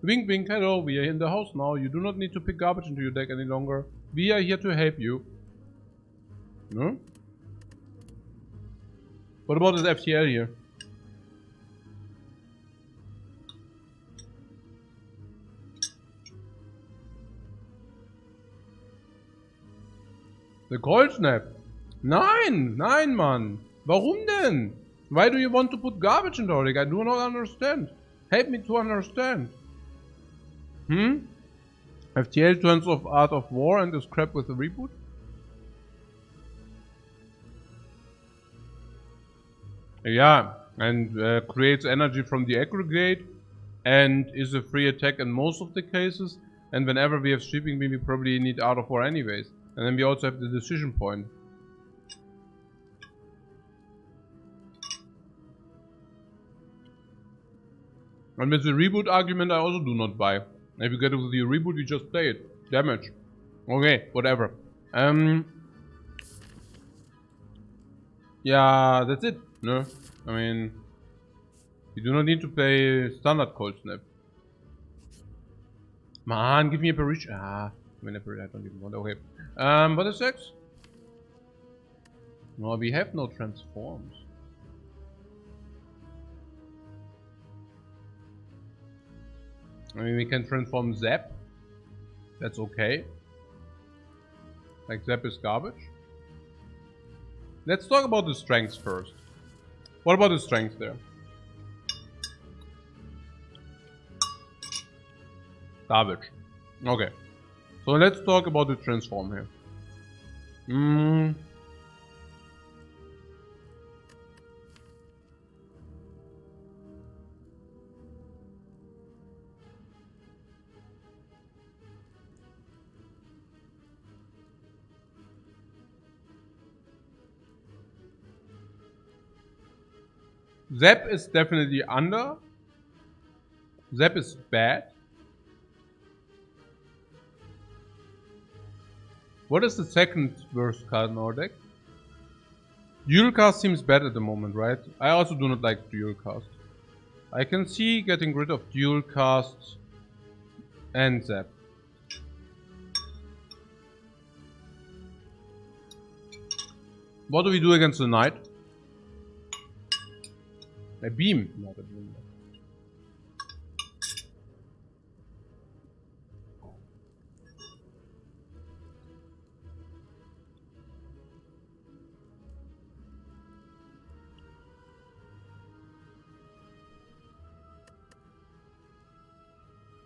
Wink, wink, hello, we are in the house now. You do not need to pick garbage into your deck any longer. We are here to help you. No? What about this FTL here? The Cold Snap. Nein, Mann. Warum denn? Why do you want to put garbage into our deck? I do not understand. Help me to understand. FTL turns off Art of War and is crap with the reboot? Yeah, and creates energy from the aggregate and is a free attack in most of the cases. And whenever we have Sweeping Beam, we probably need Art of War anyways. And then we also have the decision point. And with the reboot argument, I also do not buy. If you get it with the reboot, you just play it. Damage. Okay, whatever. Yeah, that's it. No, I mean, you do not need to play standard Cold Snap. Man, give me a Parisian. Ah, I mean, I don't even want. Okay. What is X? No, we have no transforms. I mean, we can transform Zap. That's okay. Like, Zap is garbage. Let's talk about the strengths first. What about the strengths there? Garbage. Okay. So let's talk about the transform here. Zap is definitely under. Zap is bad. What is the second worst card in our deck? Dual cast seems bad at the moment, right? I also do not like dual cast. I can see getting rid of dual cast and Zap. What do we do against the Knight? A beam, not a beam.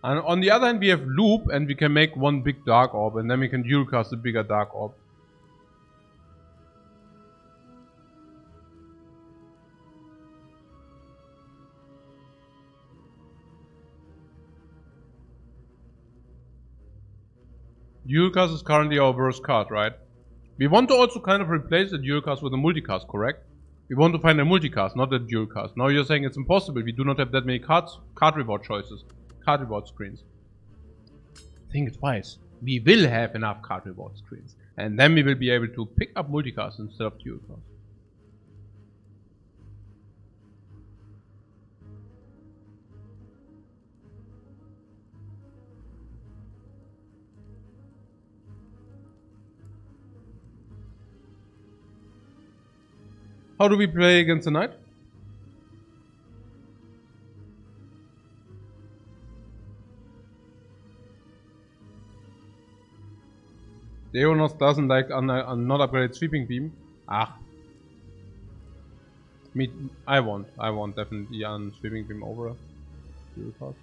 And on the other hand, we have Loop, and we can make one big Dark Orb, and then we can dual cast a bigger Dark Orb. Dual cast is currently our worst card, right? We want to also kind of replace the dual cast with a multicast, correct? We want to find a multicast, not a dual cast. Now you're saying it's impossible. We do not have that many card reward choices, card reward screens. Think twice. We will have enough card reward screens, and then we will be able to pick up multicast instead of dual cast. How do we play against the Knight? Deonos doesn't like a not upgraded sweeping beam. Ah. I want definitely on sweeping beam over dual cast.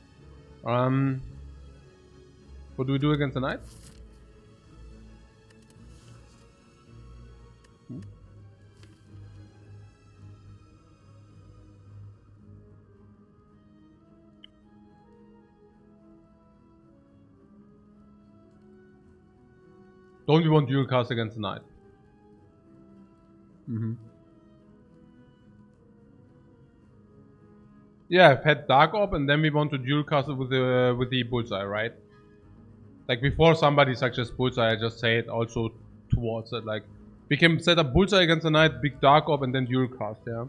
What do we do against the Knight? Don't we want dual cast against the Knight? Yeah, I've had Dark Orb, and then we want to dual cast it with the Bullseye, right? Like before somebody suggests Bullseye, I just say it also towards it. Like we can set up Bullseye against the Knight, big Dark Orb, and then dual cast, yeah.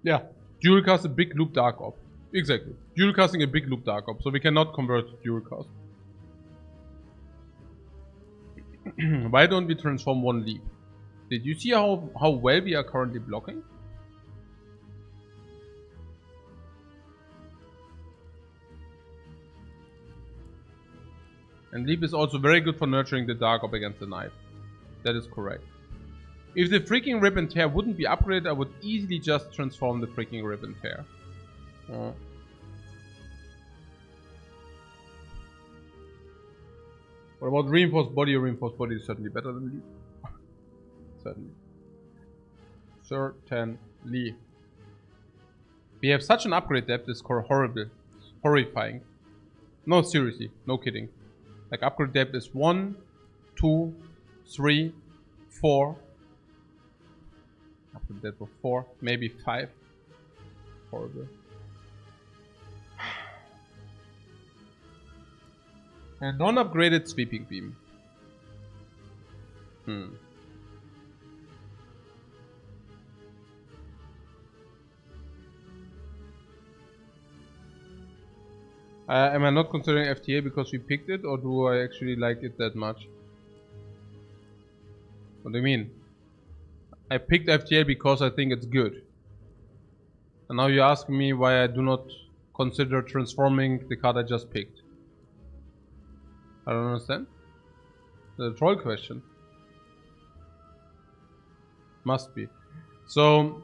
Yeah, dual cast a big loop Dark Orb. Exactly. Dual casting a big loop Dark Orb, so we cannot convert to dual cast. Why don't we transform one leap? Did you see how well we are currently blocking? And leap is also very good for nurturing the Dark Orb against the Knight. That is correct. If the freaking Rip and Tear wouldn't be upgraded, I would easily just transform the freaking Rip and Tear. What about Reinforced Body? Reinforced Body is certainly better than Leap. Certainly. Certainly. We have such an upgrade depth, it's horrible. It's horrifying. No, seriously. No kidding. Like, upgrade depth is 1, 2, 3, 4. Upgrade depth of 4, maybe 5. Horrible. And non-upgraded sweeping beam. Am I not considering FTA because we picked it, or do I actually like it that much? What do you mean? I picked FTA because I think it's good. And now you ask me why I do not consider transforming the card I just picked. I don't understand. The troll question. Must be. So...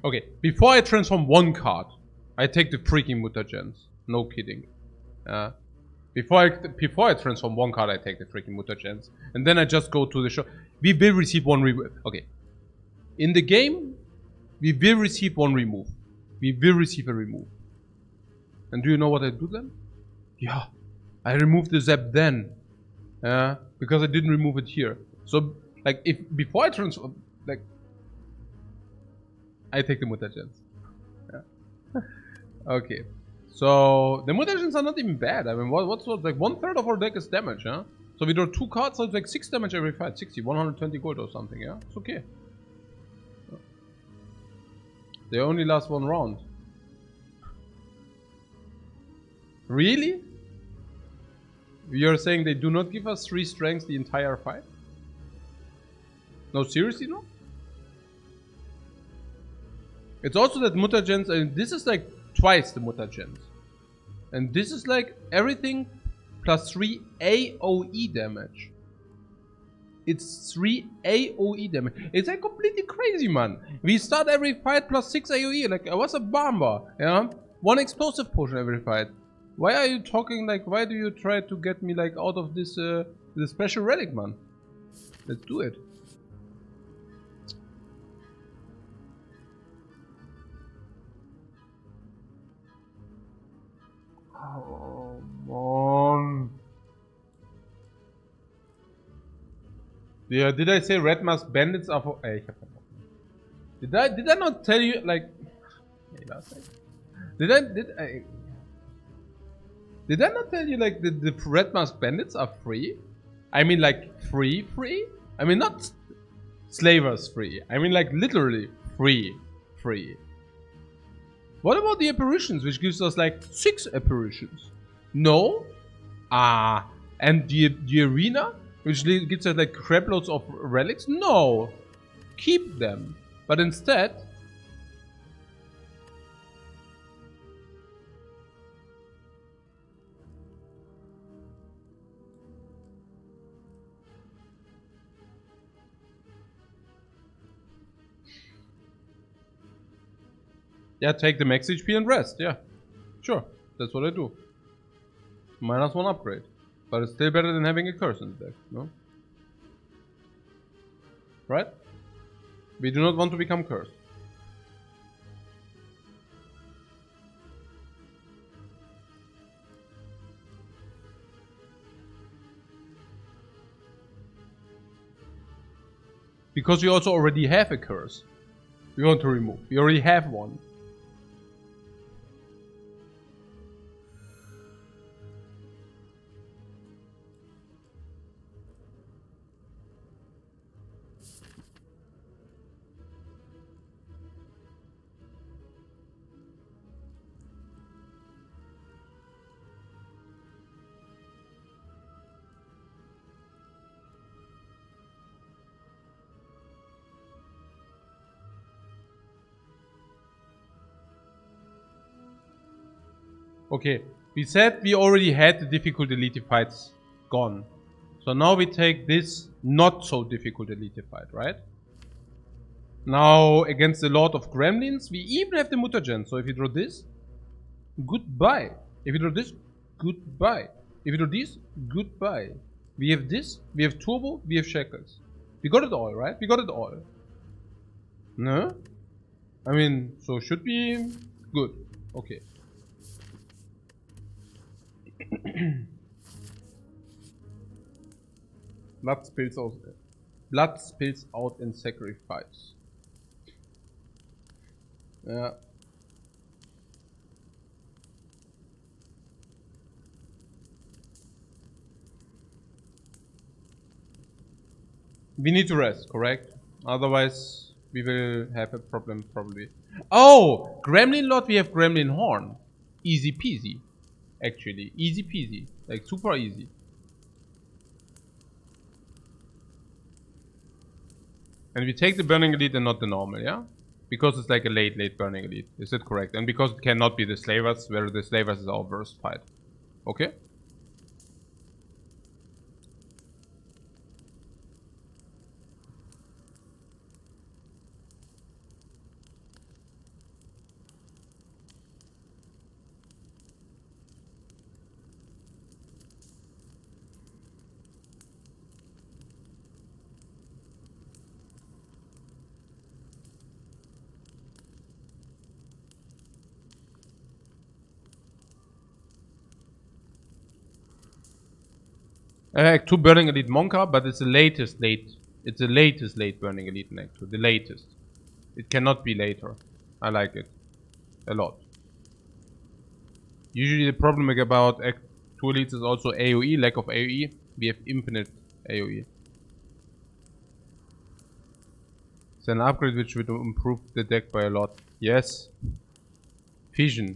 Okay, before I transform one card, I take the freaking mutagens. No kidding. Before I transform one card, I take the freaking mutagens. And then I just go to the shop. We will receive one remove. Okay. In the game, we will receive one remove. We will receive a remove. And do you know what I do then? Yeah. I remove the Zap then. Because I didn't remove it here. So, like, if before I transform, like, I take the mutagens. Yeah. Okay. So the mutagens are not even bad. I mean, what's like 1/3 of our deck is damage, huh? So we draw 2 cards, so it's like 6 damage every fight. 60, 120 gold or something, yeah? It's okay. They only last 1 round. Really? You're saying they do not give us 3 strengths the entire fight? No, seriously, no? It's also that mutagens, and this is like twice the mutagens. And this is like everything plus 3 AoE damage. It's 3 AoE damage. It's like completely crazy, man. We start every fight plus 6 AoE. Like, I was a bomber. Yeah? 1 explosive potion every fight. Why are you talking like, why do you try to get me like out of this this special relic, man? Let's do it. Come on. Yeah, did I say Red Mask Bandits are for... Did I not tell you, like... Did I not tell you, like, the Red Mask Bandits are free? I mean, like, free? I mean, not slavers free. I mean, like, literally free. What about the apparitions, which gives us like 6 apparitions? No? And the arena, which gives us like craploads of relics? No! Keep them. But instead... Yeah, take the max HP and rest, yeah. Sure, that's what I do. -1 upgrade. But it's still better than having a curse in the deck, no? Right? We do not want to become cursed. Because we also already have a curse. We want to remove. We already have one. Okay, we said we already had the difficult elite fights gone. So now we take this not so difficult elite fight, right? Now against the Lord of Gremlins, we even have the mutagen. So if you draw this, goodbye. If you draw this, goodbye. If you draw this, goodbye. We have this, we have turbo, we have shackles. We got it all, right? We got it all. No? I mean, so should be good. Okay. Blood spills out in sacrifice. Yeah. We need to rest, correct? Otherwise, we will have a problem probably. Oh! Gremlin Lord, we have Gremlin Horn. Easy peasy. Actually, easy peasy. Like, super easy. And we take the Burning Elite and not the normal, yeah? Because it's like a late Burning Elite. Is that correct? And because it cannot be the Slavers, where the Slavers is our worst fight. Okay? Two Burning Elite Monka, but it's the latest late. It's the latest late Burning Elite Nectar. The latest. It cannot be later. I like it. A lot. Usually the problem about Act 2 Elites is also AoE, lack of AoE. We have infinite AoE. It's an upgrade which would improve the deck by a lot. Yes. Fission.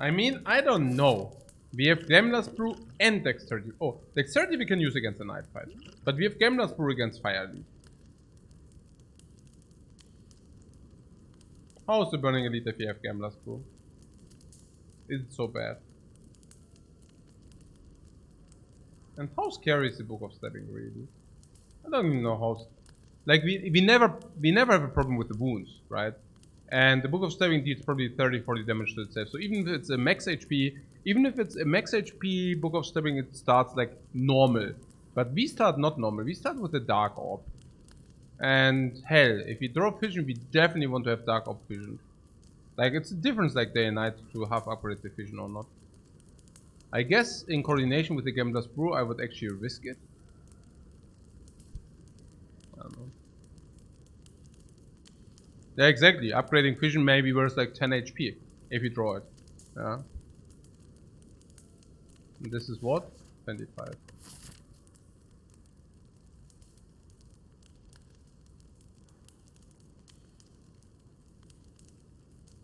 I mean, I don't know. We have Gambler's Brew and Dexterity. Oh, Dexterity we can use against a Night Fight. But we have Gambler's Brew against Fire Elite. How is the Burning Elite if you have Gambler's Brew? Is it so bad? And how scary is the Book of Stabbing really? I don't even know how... Like, we never have a problem with the wounds, right? And the Book of Stabbing deals probably 30-40 damage to itself. So even if it's a max HP, Book of Stabbing, it starts like normal. But we start not normal, we start with the Dark Orb. And hell, if we draw Fission, we definitely want to have Dark Orb Fission. Like, it's a difference like day and night to half upgrade the Fission or not. I guess in coordination with the Gambler's Brew, I would actually risk it. I don't know. Yeah, exactly. Upgrading Fission may be worth like 10 HP if you draw it. Yeah. And this is what? 25.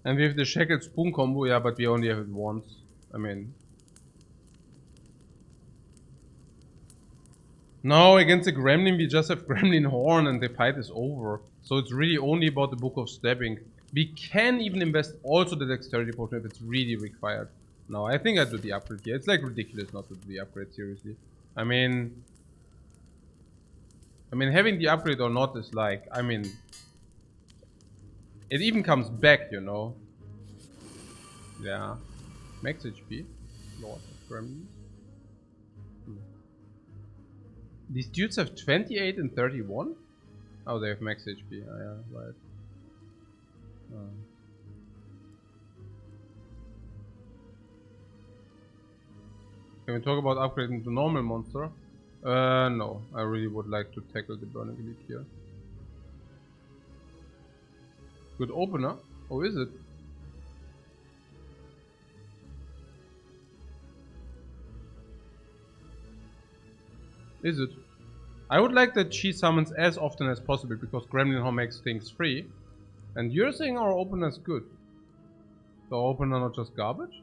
And we have the Shackled Spoon combo, yeah, but we only have it once. I mean... No, against the Gremlin we just have Gremlin Horn and the fight is over. So it's really only about the Book of Stabbing. We can even invest also the Dexterity Potion if it's really required. No, I think I do the upgrade here. It's like ridiculous not to do the upgrade, seriously. I mean, having the upgrade or not is like, I mean... It even comes back, you know. Yeah. Max HP. Lord of Gremlins. These dudes have 28 and 31? Oh, they have max HP. Oh, yeah, right. Can we talk about upgrading the normal monster? No. I really would like to tackle the Burning Elite here. Good opener? Oh, is it? Is it? I would like that she summons as often as possible because Gremlin Horn makes things free. And you're saying our opener is good. So our opener not just garbage?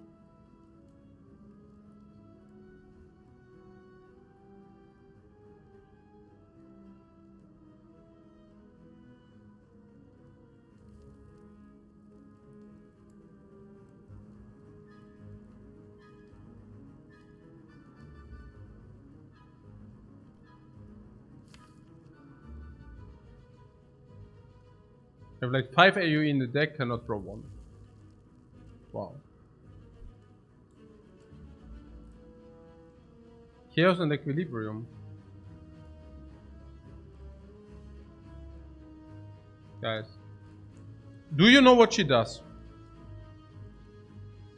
I have like 5 AoE in the deck, cannot draw 1. Wow. Chaos and Equilibrium. Guys. Do you know what she does?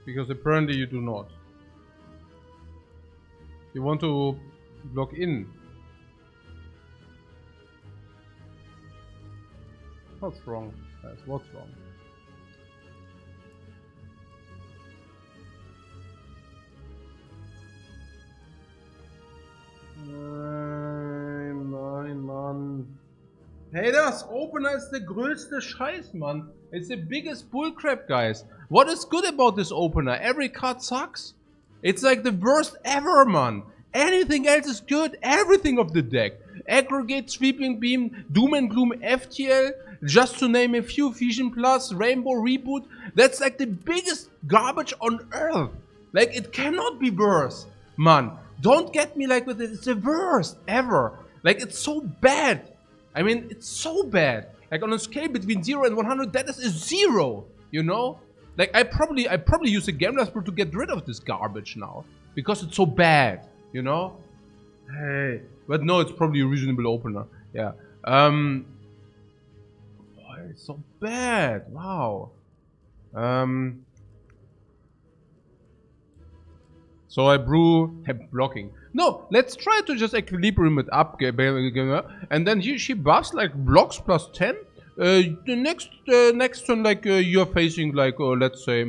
Because apparently you do not. You want to block in. What's wrong, guys? What's wrong? Nein, Mann. Hey, das Opener ist der größte Scheiß, Mann. It's the biggest bullcrap, guys. What is good about this opener? Every card sucks. It's like the worst ever, man. Anything else is good. Everything of the deck. Aggregate, Sweeping Beam, Doom and Gloom, FTL. Just to name a few. Fusion Plus, Rainbow Reboot. That's like the biggest garbage on earth. Like, it cannot be worse. Man, don't get me like with it. It's the worst ever. Like, it's so bad. I mean, it's so bad. Like, on a scale between 0 and 100, that is a 0. You know? Like, I probably use a Gambler's Brew to get rid of this garbage now. Because it's so bad. You know? Hey. But no, it's probably a reasonable opener. Yeah. Boy, it's so bad. Wow. So I brew blocking. No, let's try to just equilibrium it up, and then she buffs like blocks plus 10. The next turn, like you're facing like let's say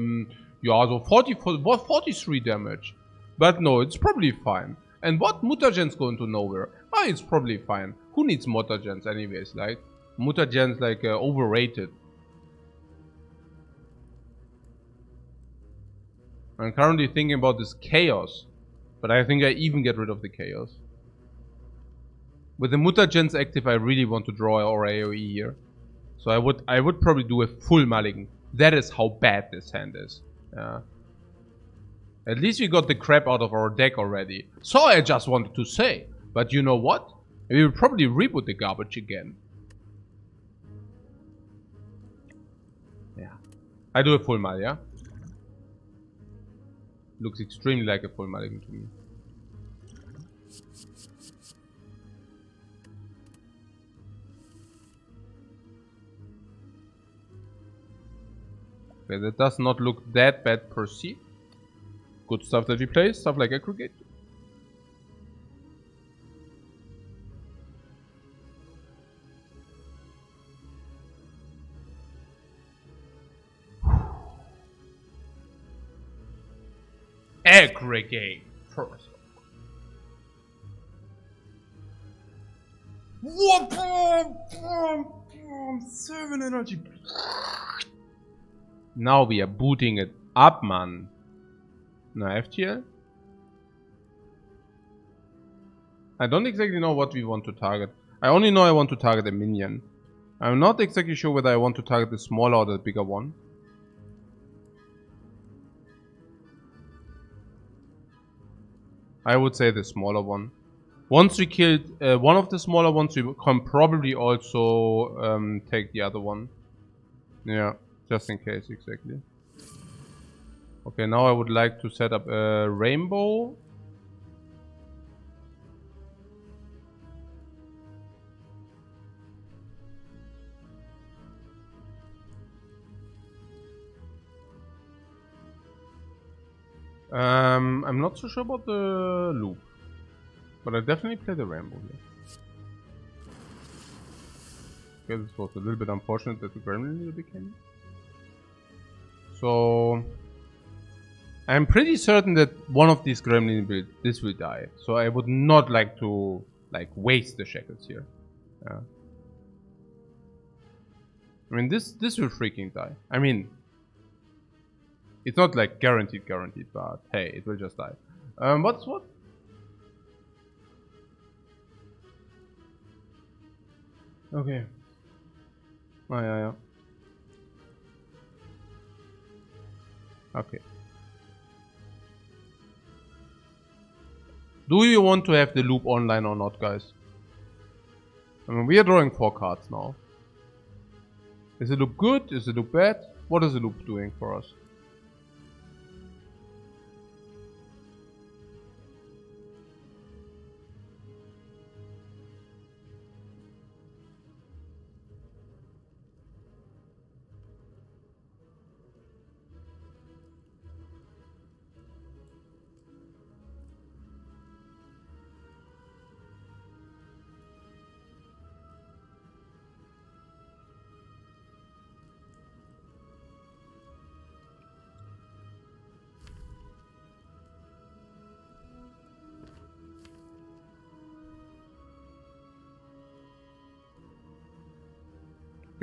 yeah, so 43 damage. But no, it's probably fine. And what mutagen's going to nowhere? Oh, it's probably fine. Who needs mutagens anyways? Like mutagens like overrated. I'm currently thinking about this chaos, but I think I even get rid of the chaos. With the mutagens active, I really want to draw or AoE here. So I would probably do a full mulligan. That is how bad this hand is. Yeah. At least we got the crap out of our deck already. So I just wanted to say. But you know what? We will probably reboot the garbage again. Yeah. I do a full mull, yeah? Looks extremely like a full mulligan to me. Okay, that does not look that bad per se. Good stuff that we play, stuff like aggregate. Aggregate first. What? 7 energy. Now we are booting it up, man. No FTL. I don't exactly know what we want to target. I only know I want to target a minion. I'm not exactly sure whether I want to target the smaller or the bigger one. I would say the smaller one. Once we killed one of the smaller ones, we can probably also take the other one. Yeah, just in case, exactly. Okay, now I would like to set up a rainbow. I'm not so sure about the loop, but I definitely play the rainbow here. Okay, this was a little bit unfortunate that the gremlin became. So I'm pretty certain that one of these gremlin will die. So I would not like to waste the shackles here. Yeah. I mean this will freaking die. I mean, it's not like guaranteed, but hey, it will just die. What's what? Okay. Oh yeah. Okay. Do you want to have the loop online or not, guys? I mean, we are drawing 4 cards now. Is the loop good? Is the loop bad? What is the loop doing for us?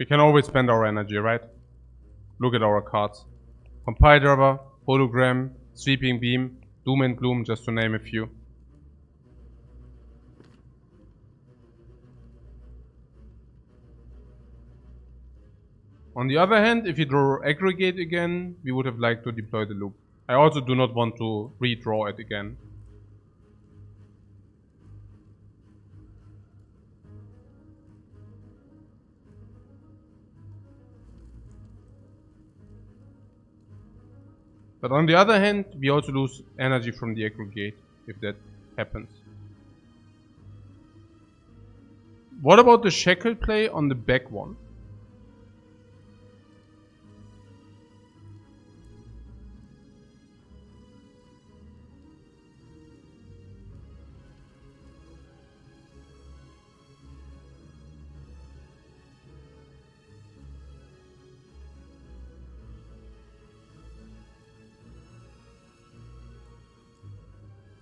We can always spend our energy, right? Look at our cards. Compile Driver, Hologram, Sweeping Beam, Doom and Gloom, just to name a few. On the other hand, if you draw Aggregate again, we would have liked to deploy the loop. I also do not want to redraw it again. But on the other hand, we also lose energy from the Aggregate, if that happens. What about the Shackle play on the back one?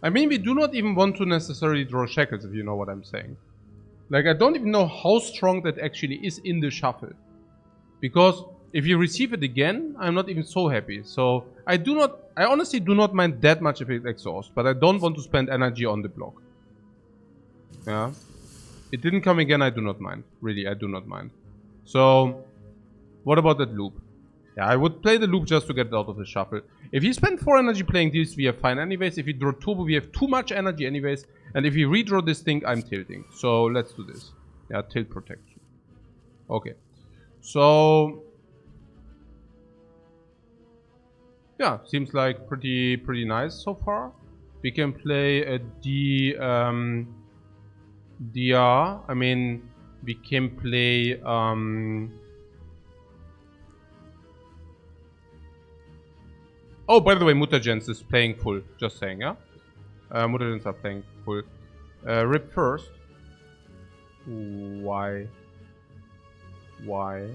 I mean, we do not even want to necessarily draw Shackles, if you know what I'm saying. Like, I don't even know how strong that actually is in the shuffle. Because if you receive it again, I'm not even so happy. So, I honestly do not mind that much if it exhausts, but I don't want to spend energy on the block. Yeah. It didn't come again, I do not mind. Really, I do not mind. So, what about that loop? Yeah, I would play the loop just to get it out of the shuffle. If you spend 4 energy playing this, we are fine anyways. If you draw turbo, we have too much energy anyways. And if you redraw this thing, I'm tilting. So let's do this. Yeah, tilt protection. Okay. So yeah, seems like pretty nice so far. We can play a DR. I mean, we can play oh, by the way, Mutagens is playing full. Just saying, yeah? Mutagens are playing full. Rip first. Why? Why?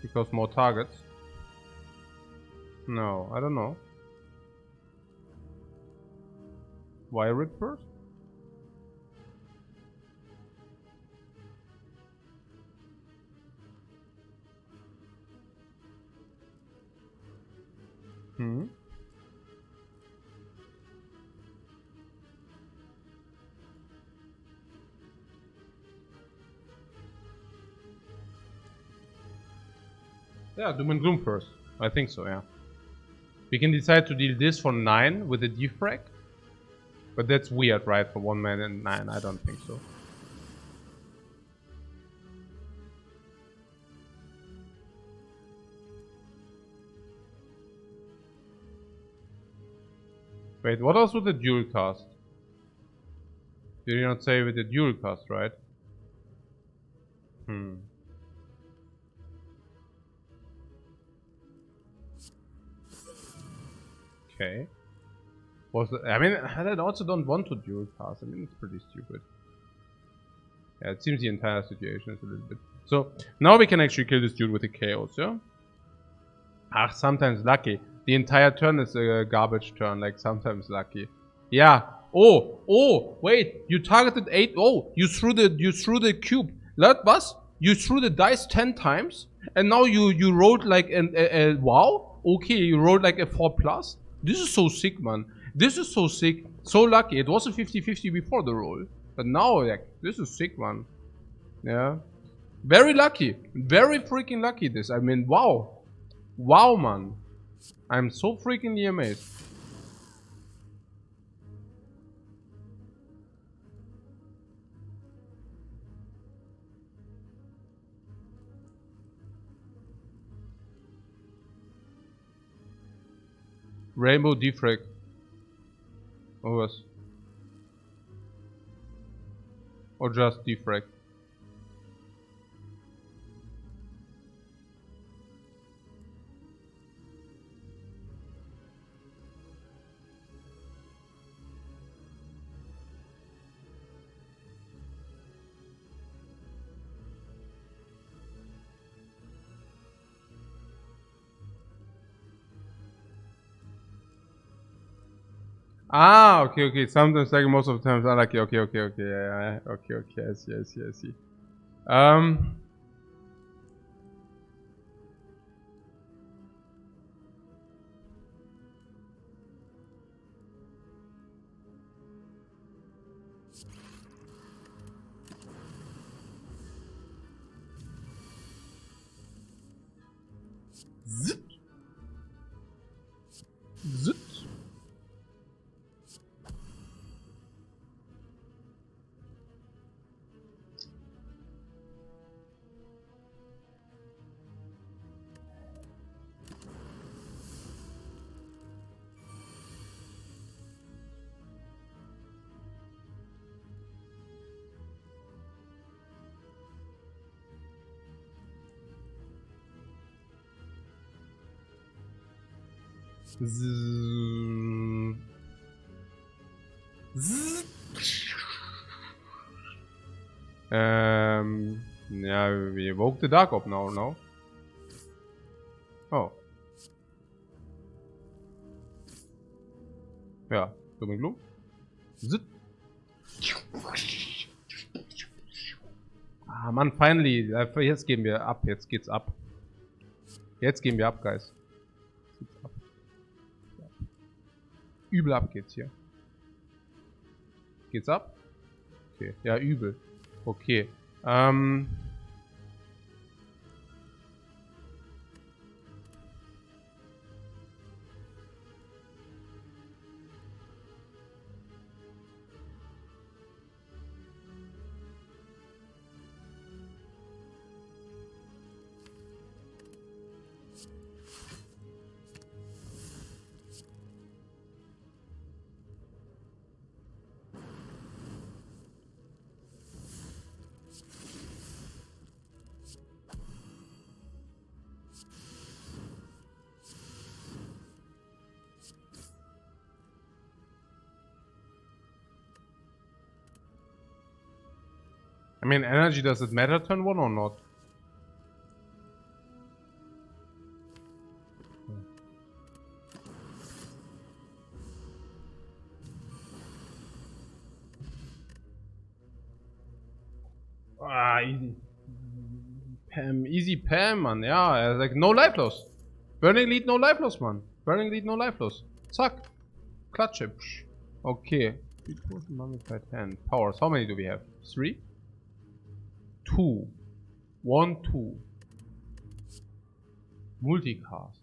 Because more targets? No, I don't know. Why rip first? Yeah, Doom and Gloom first. I think so, yeah. We can decide to deal this for 9 with a Defect. But that's weird, right? For 1 man and 9, I don't think so. Wait, what else with the dual cast? Did you not say with the dual cast, right? Okay. I mean, I also don't want to dual cast. I mean, it's pretty stupid. Yeah, it seems the entire situation is a little bit. So, now we can actually kill this dude with the chaos, yeah? Ah, sometimes lucky. The entire turn is a garbage turn, like sometimes lucky. Yeah. Oh, wait. You targeted 8. Oh, you threw the cube. What? You threw the dice 10 times, and now you rolled like a wow? Okay, you rolled like a 4+. This is so sick, man. This is so sick. So lucky. It was a 50-50 before the roll. But now, like, this is sick, man. Yeah. Very lucky. Very freaking lucky, this. I mean, wow. Wow, man. I'm so freakingly amazed. Rainbow Defect. Or was? Or just Defect? Ah, okay. Sometimes like most of the times I like it. Okay. Yeah, okay. I see. Zit. Zit. Yeah, we evoke the Dark Orb now, no? Oh. Ja, Doom Gloom. Zit. Ah, Mann, finally. Jetzt gehen wir ab. Jetzt geht's ab. Jetzt gehen wir ab, Guys. Ab. Übel ab geht's hier. Geht's ab? Okay. Ja, übel. Okay. I mean, energy, does it matter turn 1 or not? Ah, easy. Pam, easy Pam, man. Ja, like, no life loss. Burning Lead, no life loss, man. Burning Lead, no life loss. Zack. Klatsche. Okay. Mummified hand. Powers. How many do we have? 3? 2. 1, 2. Multicast.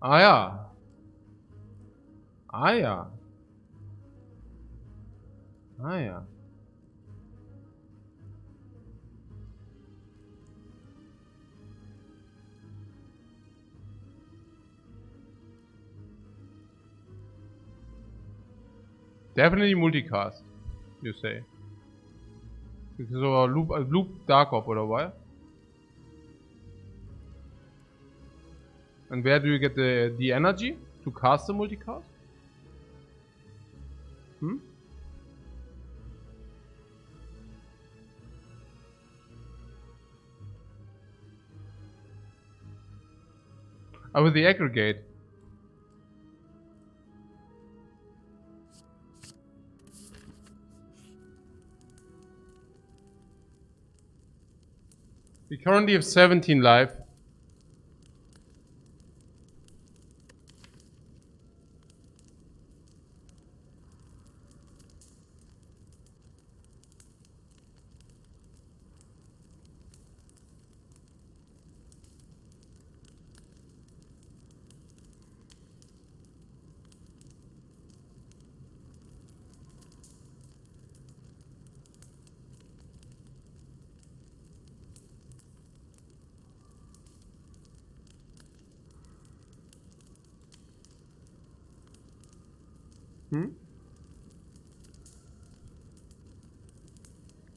Ah ja. Ah ja. Ah ja. Definitely multicast, you say. So loop Dark Orb oder what? And where do you get the energy to cast the multicast? Hmm? Oh, with the aggregate. We currently have 17 life.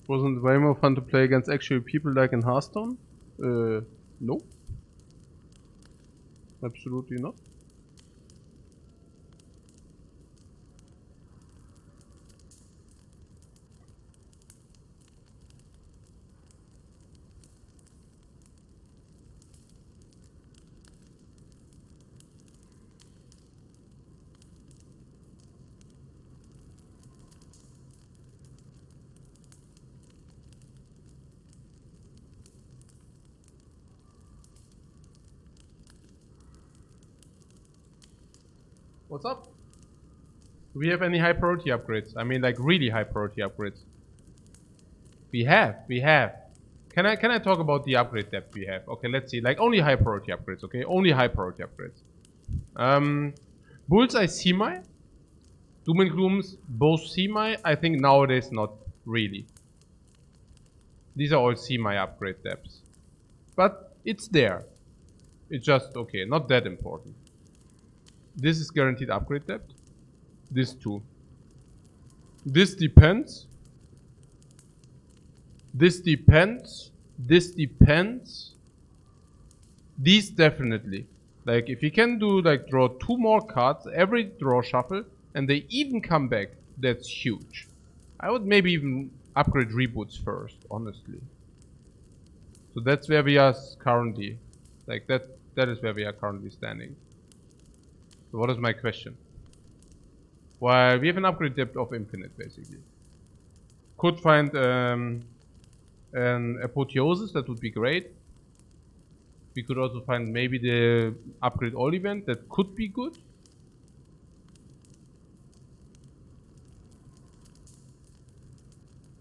Wasn't way more fun to play against actual people like in Hearthstone? No. Absolutely not. What's up? Do we have any high priority upgrades? I mean, like really high priority upgrades. We have. Can I talk about the upgrade depth we have? Okay, let's see. Like only high priority upgrades, okay? Only high priority upgrades. Bullseye Semi. Doom and Glooms, both Semi. I think nowadays not really. These are all Semi upgrade depths. But it's there. It's just okay, not that important. This is guaranteed upgrade depth. This too. This depends. This depends. This depends. These definitely. Like if you can do like draw 2 more cards every draw shuffle and they even come back, that's huge. I would maybe even upgrade reboots first, honestly. So that's where we are currently. Like that is where we are currently standing. So what is my question? Well, we have an upgrade depth of infinite basically. Could find an apotheosis, that would be great. We could also find maybe the upgrade all event, that could be good.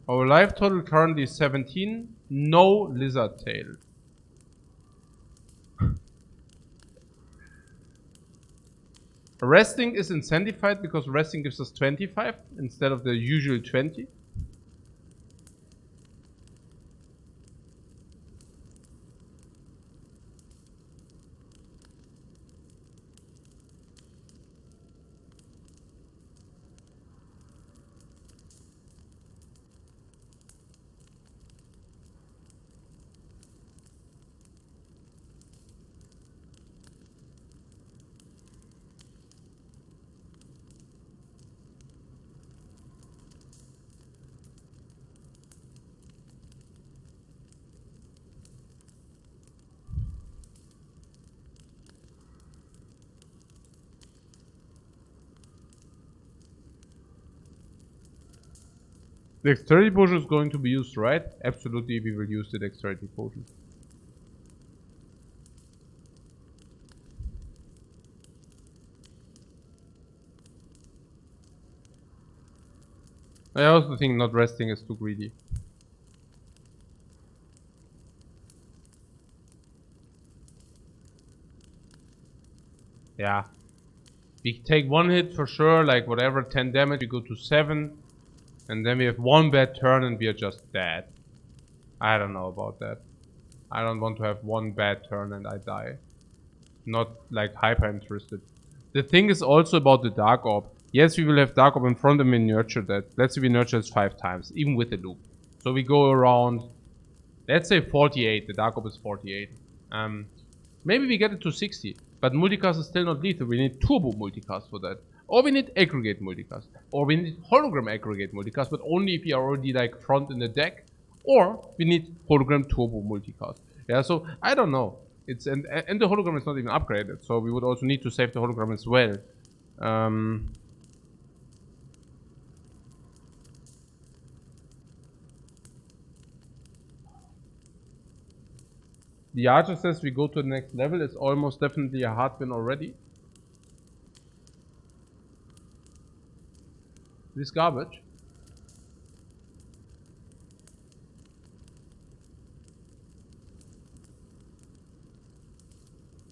Our life total currently is 17, no lizard tail. Resting is incentivized because resting gives us 25 instead of the usual 20. Dexterity potion is going to be used, right? Absolutely, we will use the dexterity potion. I also think not resting is too greedy. Yeah. We take 1 hit for sure, like whatever, 10 damage, we go to 7. And then we have 1 bad turn and we are just dead. I don't know about that. I don't want to have 1 bad turn and I die. Not like hyper interested. The thing is also about the Dark Orb. Yes, we will have Dark Orb in front and we nurture that. Let's say we nurture this 5 times, even with the loop. So we go around, let's say 48. The Dark Orb is 48. Maybe we get it to 60. But multicast is still not lethal. We need turbo multicast for that. Or we need aggregate multicast. Or we need hologram aggregate multicast, but only if you are already like front in the deck. Or we need hologram turbo multicast. Yeah, so I don't know. It's and the hologram is not even upgraded, so we would also need to save the hologram as well. The archer says we go to the next level. It's almost definitely a hard win already. This garbage.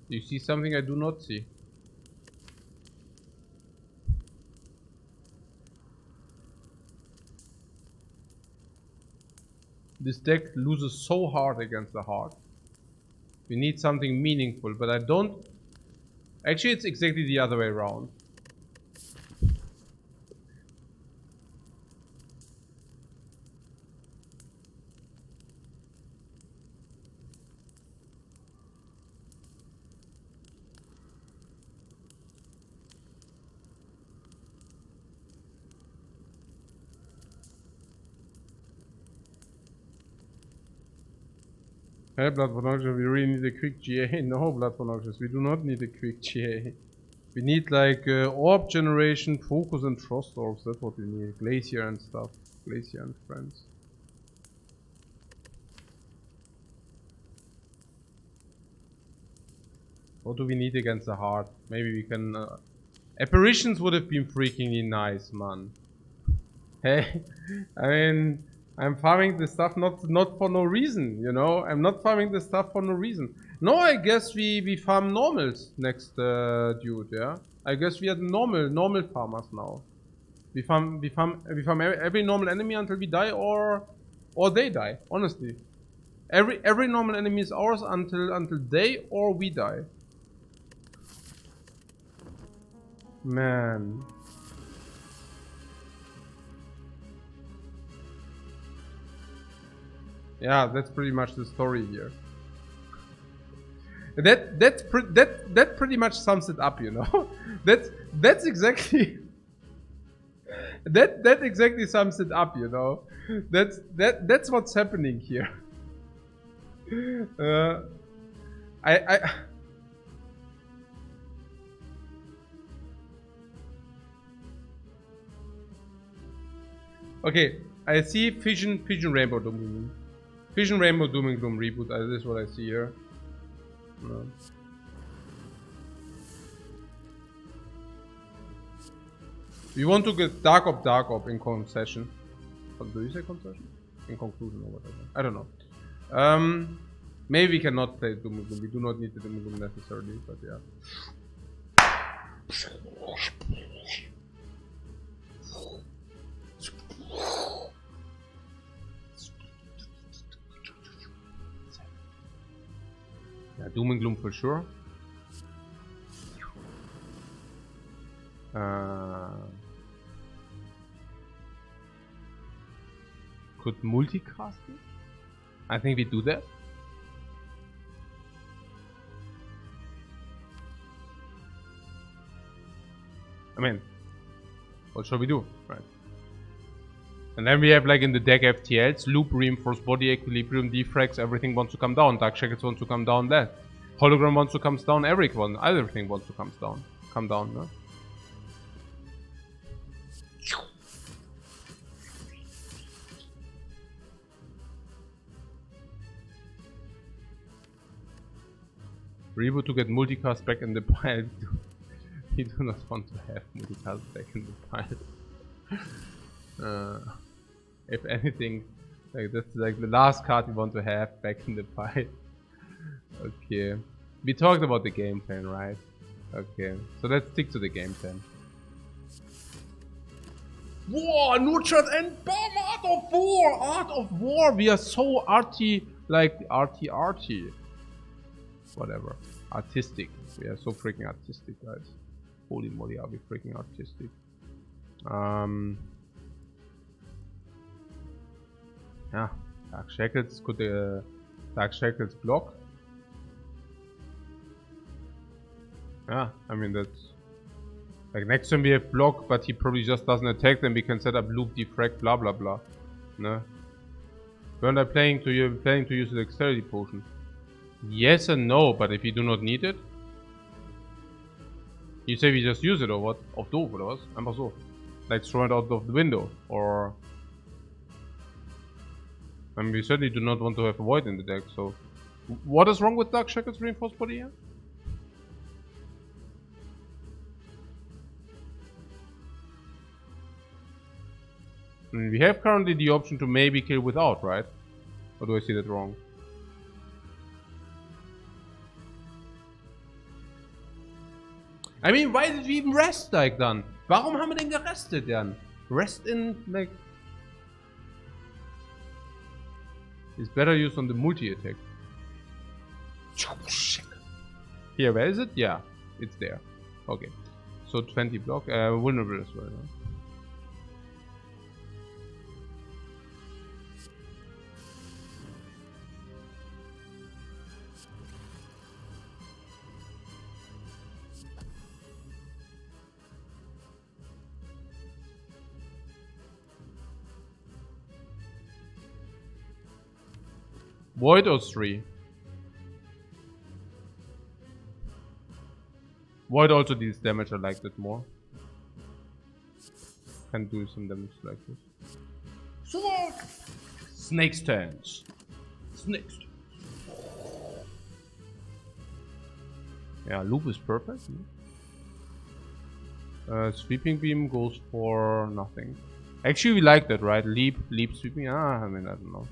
You see something I do not see. This deck loses so hard against the heart. We need something meaningful, but I don't... Actually, it's exactly the other way around. Hey, Blood Pornoxious, we really need a quick GA. No, Blood Pornoxious, we do not need a quick GA. We need like orb generation, focus and frost orbs. That's what we need. Glacier and stuff. Glacier and friends. What do we need against the heart? Maybe we can Apparitions would have been freakingly nice, man. Hey, I mean, I'm farming this stuff not for no reason, you know? I'm not farming this stuff for no reason. No, I guess we farm normals next dude, yeah? I guess we are normal farmers now. We farm every normal enemy until we die or they die, honestly. Every normal enemy is ours until they or we die. Man. Yeah, that's pretty much the story here. That pretty much sums it up, you know. That's exactly that exactly sums it up, you know. That's what's happening here. I okay. I see Vision Rainbow Doom. Vision Rainbow Doom and Gloom reboot. This is what I see here. No. We want to get Dark Op in concession. What do you say concession? In conclusion or whatever. I don't know. Maybe we cannot play Doom and Gloom. We do not need the Doom and Gloom necessarily, but yeah. Yeah, Doom and Gloom for sure. Could multicast it? I think we do that. I mean, what shall we do? Right. And then we have like in the deck FTLs, loop, reinforced body, equilibrium, defracts, everything wants to come down. Dark Shackles wants to come down, that. Hologram wants to come down, everything wants to come down, no? Reboot to get multicast back in the pile. We do not want to have multicast back in the pile. If anything, like that's like the last card we want to have back in the pile. Okay. We talked about the game plan, right? Okay. So let's stick to the game plan. War! Nurtured and bomb! Art of War! Art of War! We are so arty, like arty. Whatever. Artistic. We are so freaking artistic, guys. Holy moly, are we freaking artistic. Yeah. Dark Shackles could Dark Shackles block. Yeah, I mean that's like next time we have block, but he probably just doesn't attack, then we can set up loop, defrag, blah blah blah. No. Weren't I planning to use the dexterity potion? Yes and no, but if you do not need it, you say we just use it or what? Auf doof oder was? Einfach so. Like throw it out of the window or. I mean, we certainly do not want to have a void in the deck, so. What is wrong with Dark Shackles reinforced body here? I mean, we have currently the option to maybe kill without, right? Or do I see that wrong? I mean, why did we even rest like dann? Warum haben wir denn gerestet dann? Rest in, like... It's better used on the multi-attack. Here, where is it? Yeah, it's there. Okay. So 20 block, vulnerable as well. Huh? Void or 3? Void also deals damage, I like that more. Can do some damage like this. Sword! Snake stance. Snakes. Yeah, loop is perfect. Sweeping beam goes for nothing. Actually, we like that, right? Leap, sweeping. I mean, I don't know.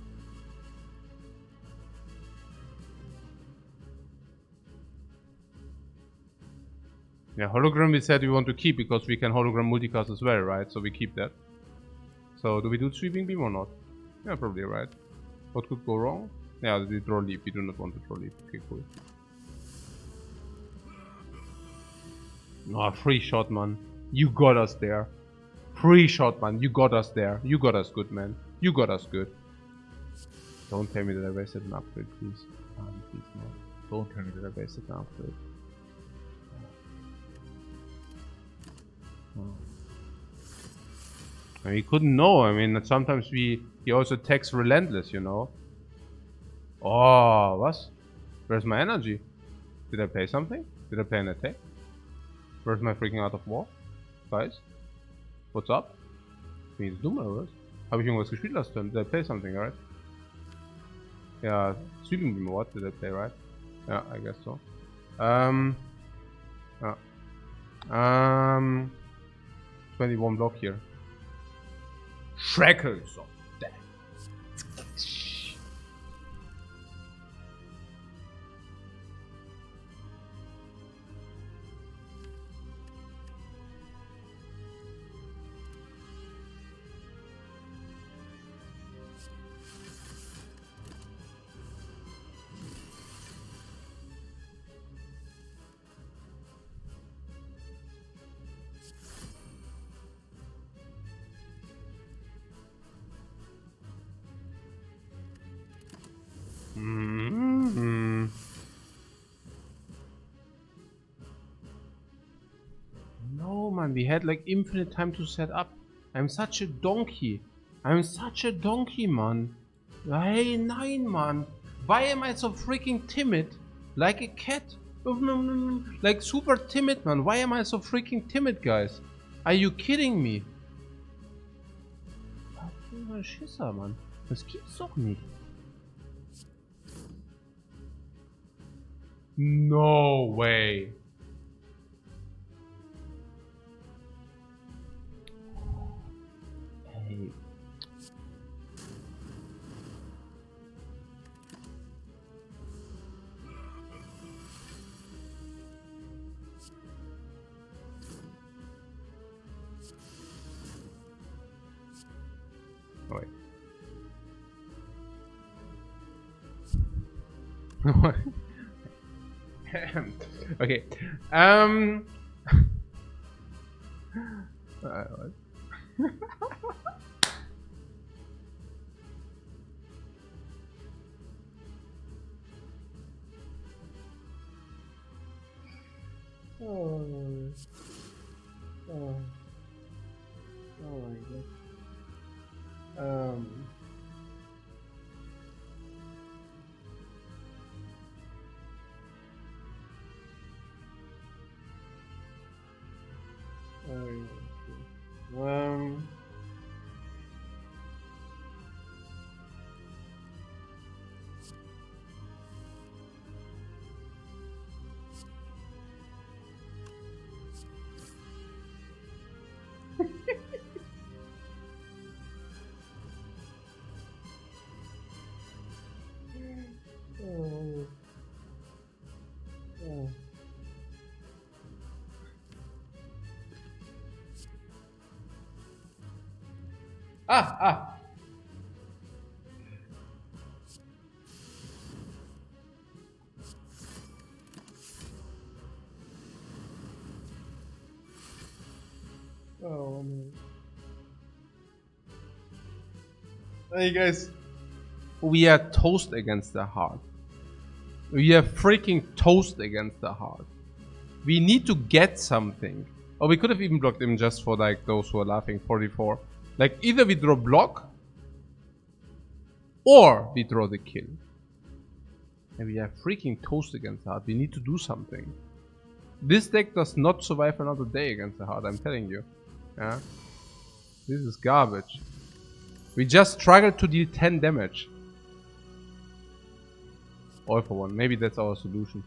Yeah, hologram we said we want to keep because we can hologram multicast as well, right? So we keep that. So do we do sweeping beam or not? Yeah, probably, right? What could go wrong? Yeah, we draw leap. We do not want to draw leap. Okay, cool. Oh, free shot, man. You got us there. Free shot, man. You got us there. You got us good, man. You got us good. Don't tell me that I wasted an upgrade, please. Please, no. Don't tell me that I wasted an upgrade. And we couldn't know. I mean, sometimes he also attacks relentless, you know. Oh, what? Where's my energy? Did I play something? Did I play an attack? Where's my freaking Art of War? Guys? What's up? Ich bin jetzt dumm oder was? Habe ich irgendwas gespielt last time? Did I play something, right? Yeah, Sweeping Beam, what did I play, right? Yeah, I guess so. Yeah. 21 block here. Shackles of death. No, man, we had like infinite time to set up. I'm such a donkey. I'm such a donkey, man. Hey, nine, man. Why am I so freaking timid? Like a cat. Like super timid, man. Why am I so freaking timid, guys? Are you kidding me? Schisser, Mann. Das gibt's doch nicht. No way. Hey. Oh, wait. Okay. What? Oh my god. Ah! Oh man. Hey guys, we are toast against the heart. We are freaking toast against the heart. We need to get something. Or we could have even blocked him just for like those who are laughing. 44. Like either we draw block or we draw the kill. And we are freaking toast against the heart. We need to do something. This deck does not survive another day against the heart, I'm telling you. Yeah. This is garbage. We just struggled to deal 10 damage. All for one. Maybe that's our solution.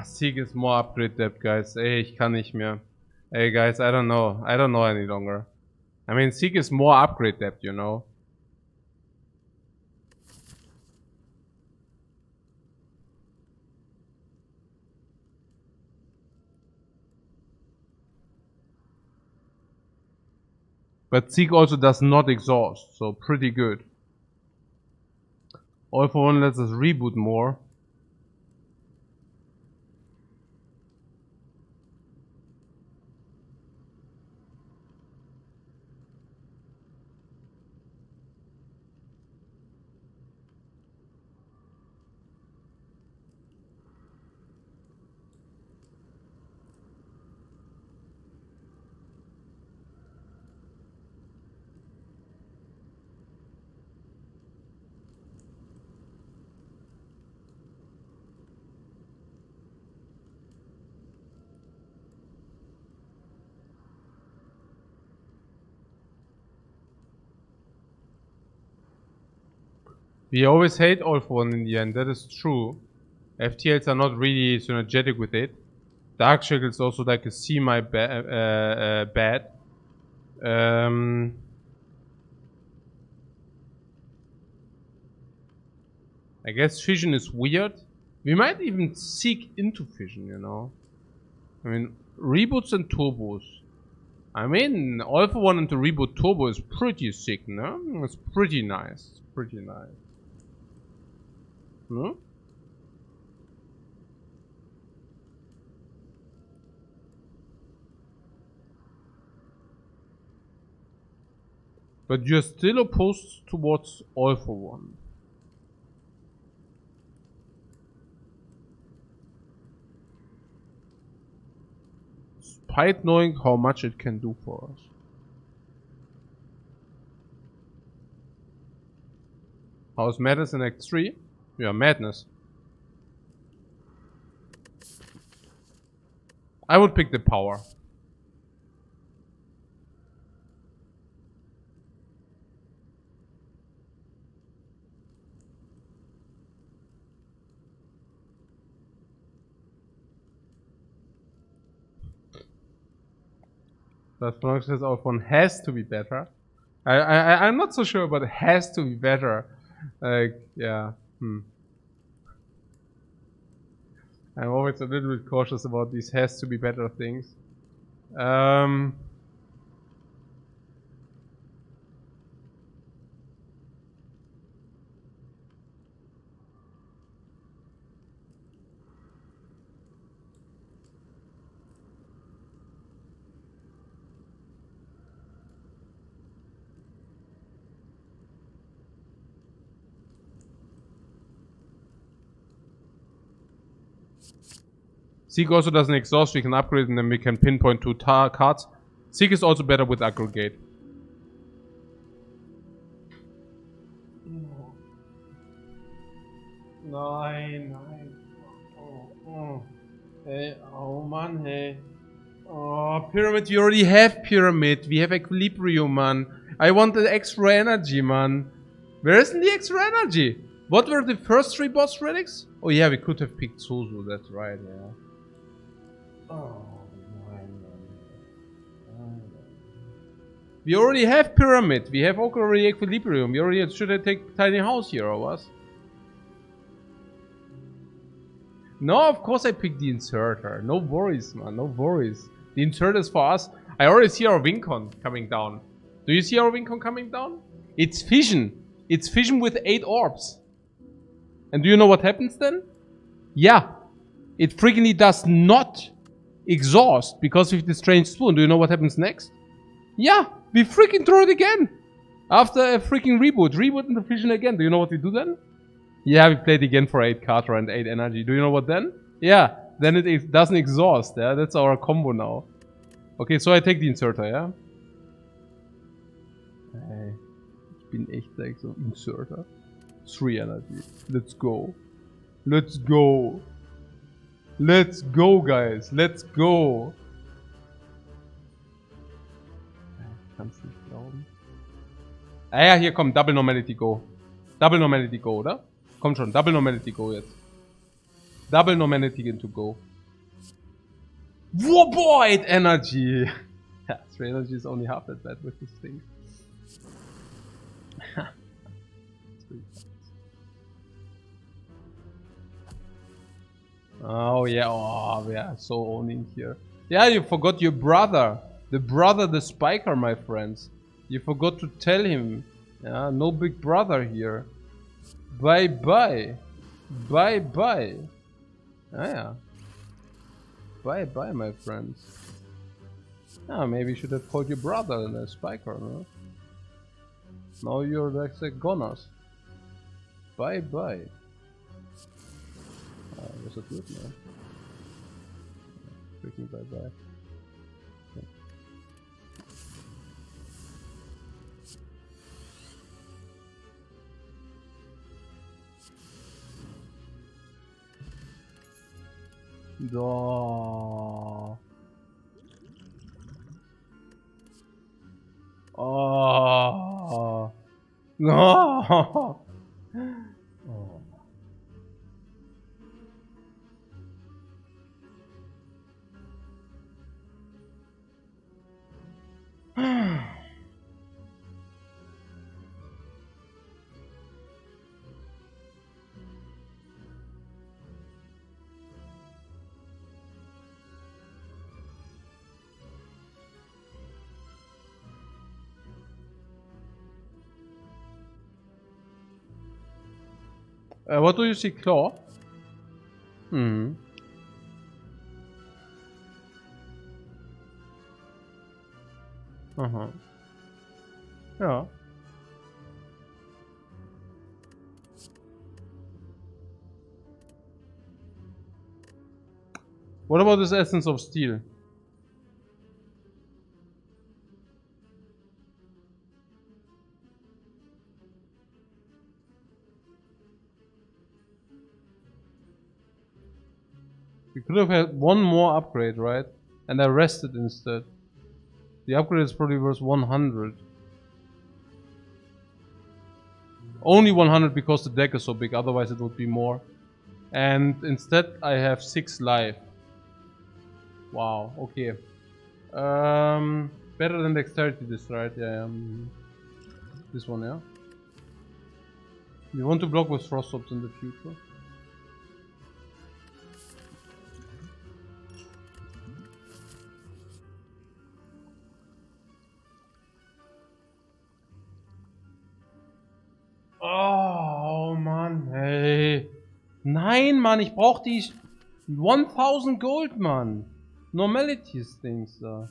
Seek is more upgrade depth, guys. Ey, ich kann nicht mehr. Ey, guys, I don't know. I don't know any longer. I mean, Seek is more upgrade depth, you know. But Seek also does not exhaust, so pretty good. All for One lets us reboot more. We always hate All for One in the end, that is true. FTLs are not really synergetic with it. Dark Shackle is also like a semi-bad. I guess Fission is weird. We might even seek into Fission, you know. I mean, reboots and turbos. I mean, All for One into reboot turbo is pretty sick, no? It's pretty nice. It's pretty nice. No? But you're still opposed towards All for One. Despite knowing how much it can do for us. How's Madness in Act 3? Yeah, Madness. I would pick the power. That says All for One has to be better. I'm not so sure, but it has to be better. Like, yeah. I'm always a little bit cautious about these has to be better things. Seek also doesn't exhaust, we can upgrade and then we can pinpoint 2 cards. Seek is also better with aggregate. Nein. Oh. Hey, oh man, hey. Oh, Pyramid, we already have Pyramid. We have Equilibrium, man. I want the extra energy, man. Where isn't the extra energy? What were the first 3 boss relics? Oh yeah, we could have picked Suzu, that's right, yeah. Oh, we already have Pyramid. We have already Equilibrium. We already should I take Tiny House here or what? No, of course I picked the Inserter. No worries, man. No worries. The Inserter is for us. I already see our Wincon coming down. Do you see our Wincon coming down? It's Fission. It's Fission with 8 orbs. And do you know what happens then? Yeah. It freaking does not exhaust because of the Strange Spoon. Do you know what happens next? Yeah, we freaking throw it again. After a freaking reboot. Reboot in the Fission again. Do you know what we do then? Yeah, we played again for 8 Carter and 8 energy. Do you know what then? Yeah, then it doesn't exhaust. Yeah, that's our combo now. Okay, so I take the Inserter, yeah? Hey, ich bin echt like so Inserter. 3 energy. Let's go. Let's go. Let's go, guys. Let's go. Ich kann's nicht glauben. Ah ja, hier kommt Double Normality Go. Double Normality Go, oder? Kommt schon, Double Normality Go jetzt. Double normality into go. Warboid energy! Yeah, 3 energy is only half that bad with this thing. Oh yeah, oh we are so owning here. Yeah, you forgot your brother. The spiker, my friends. You forgot to tell him. Yeah, no big brother here. Bye bye. Bye bye. Ah, yeah. Bye bye, my friends. Ah, maybe you should have called your brother the spiker, no? Now you're like the goners. Bye bye. Ah, that's a good man. Freaking bye bye. Oh. Oh. No. Oh. What do you see, Claw? Hmm. Uh-huh. Yeah. What about this Essence of Steel? We could have had one more upgrade, right? And I rested instead. The upgrade is probably worth 100. Only 100 because the deck is so big, otherwise it would be more. And instead I have 6 life. Wow, okay. Better than Dexterity this, right? Yeah, this one, yeah. We want to block with Frost Swords in the future. Oh, Mann, hey. Nein, Mann, ich brauch die 1000 Gold, Mann. Normalities things da.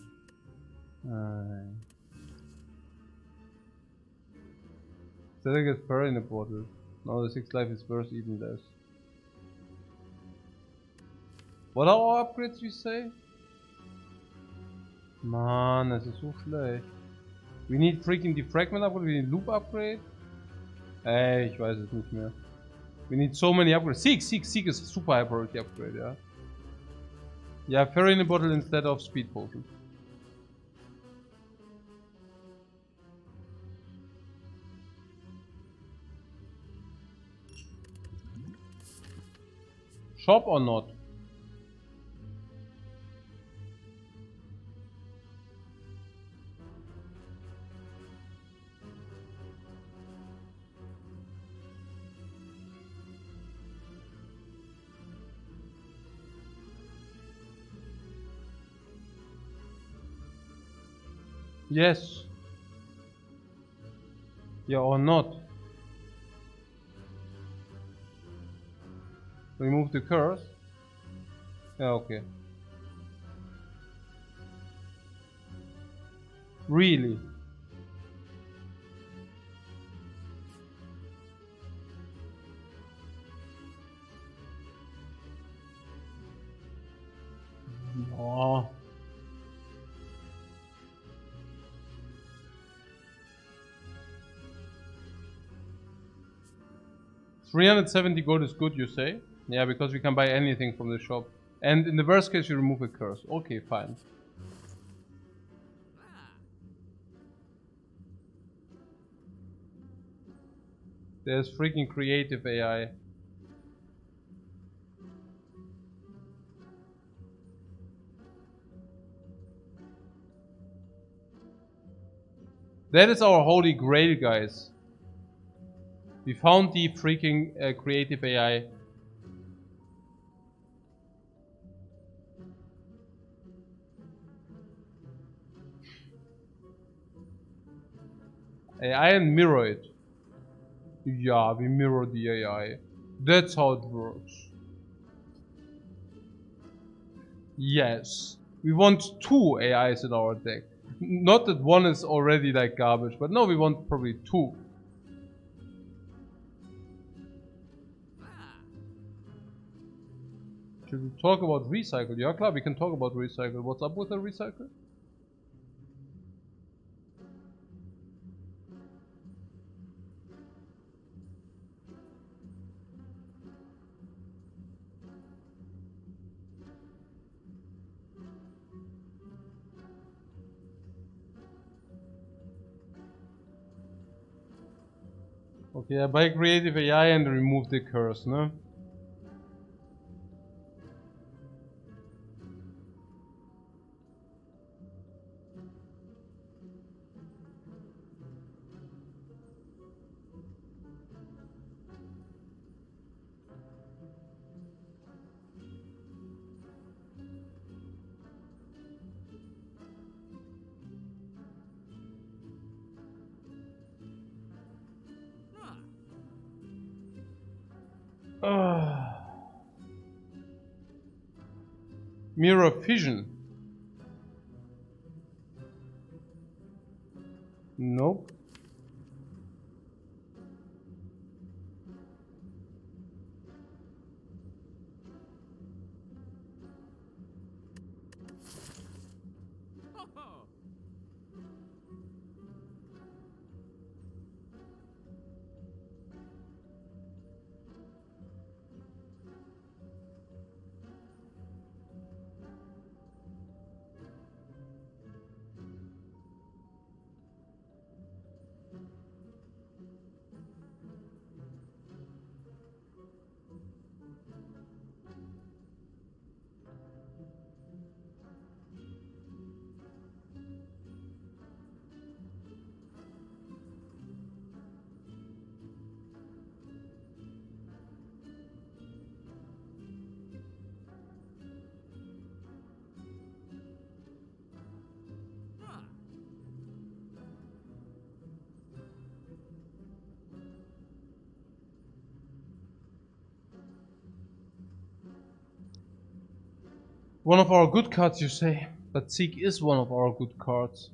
Instead I get Spire in a bottle. Now the 6 life is worth even less. What are our upgrades, you say? Mann, das ist so schlecht. We need freaking Defragment upgrade, we need Loop upgrade. Ey, ich weiß es nicht mehr. We need so many upgrades. Seek is a super high priority upgrade, yeah. Yeah, Fairy in a bottle instead of Speed Potion. Shop or not? Yes. Yeah, or not. Remove the curse. Yeah, okay. Really? No. $370 gold is good, you say? Yeah, because we can buy anything from the shop. And in the worst case, you remove a curse. Okay, fine. There's freaking creative AI. That is our holy grail, guys. We found the freaking creative AI. AI and mirror it. Yeah, we mirror the AI. That's how it works. Yes. We want 2 AIs in our deck. Not that one is already like garbage, but no, we want probably 2. Should we talk about recycle? Yeah, klar, we can talk about recycle. What's up with the recycle? Okay, I buy creative AI and remove the curse, no? Mirror fission. Nope. One of our good cards, you say? But Seek is one of our good cards.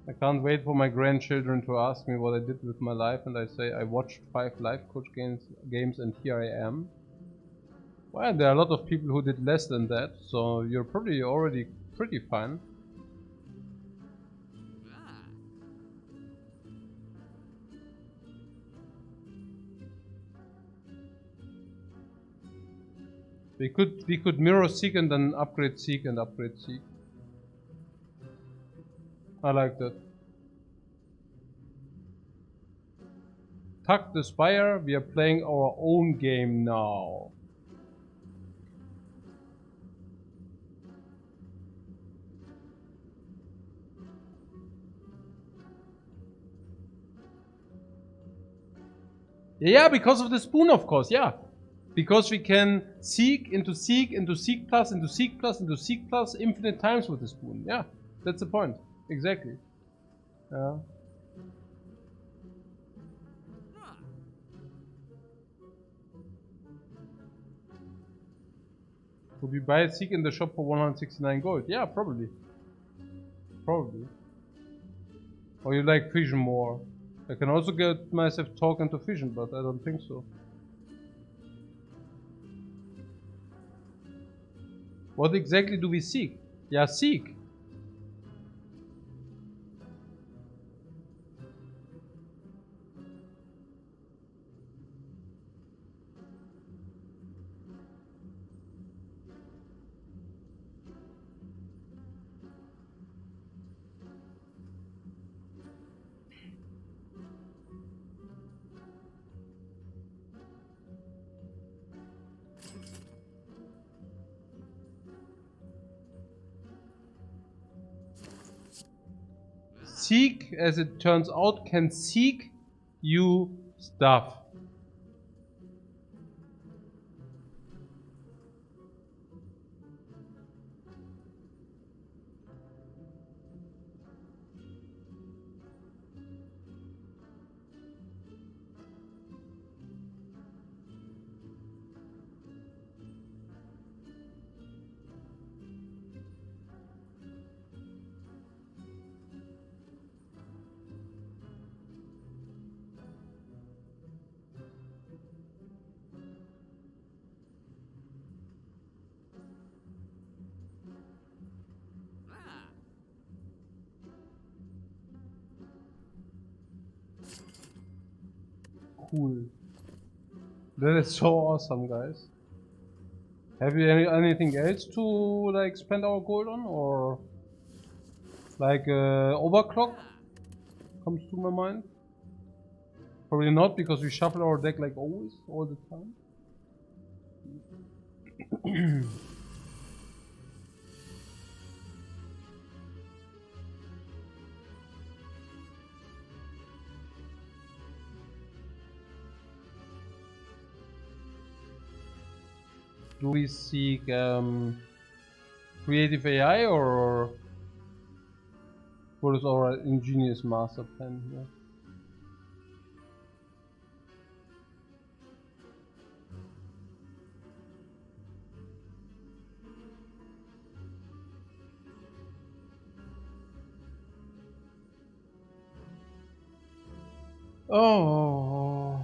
I can't wait for my grandchildren to ask me what I did with my life, and I say I watched 5 Lifecoach games and here I am. Well, there are a lot of people who did less than that, so you're probably already pretty fine. We could mirror Seek and then upgrade Seek and upgrade Seek. I like that. Tuck the Spire, we are playing our own game now. Yeah, because of the spoon, of course, yeah. Because we can Seek into Seek into Seek plus into Seek plus into Seek plus infinite times with the spoon. Yeah, that's the point. Exactly. Yeah. Would we buy a Seek in the shop for 169 gold? Yeah, probably. Probably. Or you like Fission more? I can also get myself talk into Fission, but I don't think so. What exactly do we seek? Yeah, Seek. seek, as it turns out, can seek you stuff. Cool. That is so awesome, guys. Have you anything else to like spend our gold on, or like overclock comes to my mind? Probably not, because we shuffle our deck like always, all the time. Do we seek creative AI, or what is our ingenious master plan here? Oh.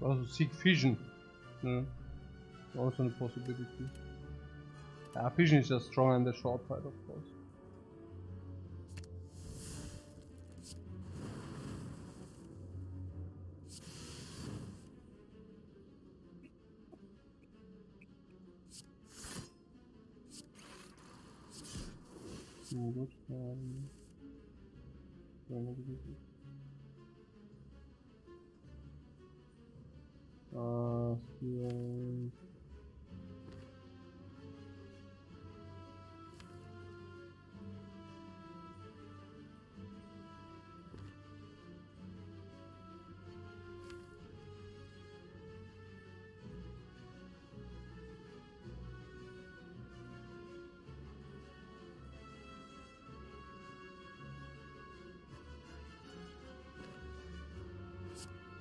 Also seek vision. Yeah. Also a possibility. Yeah, vision is just strong on the short side, of course. Good.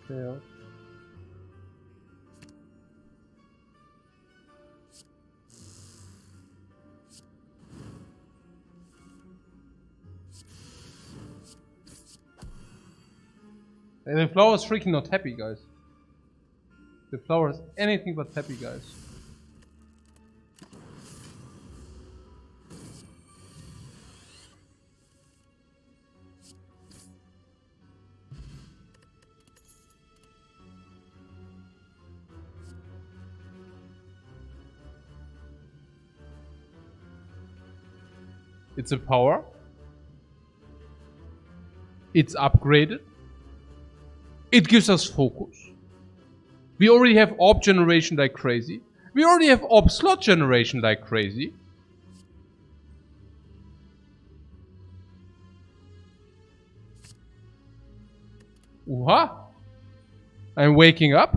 Yeah. And the flower is freaking not happy, guys. The flower is anything but happy, guys. It's a power. It's upgraded. It gives us focus. We already have orb generation like crazy. We already have orb slot generation like crazy. Ooh-ha! I'm waking up.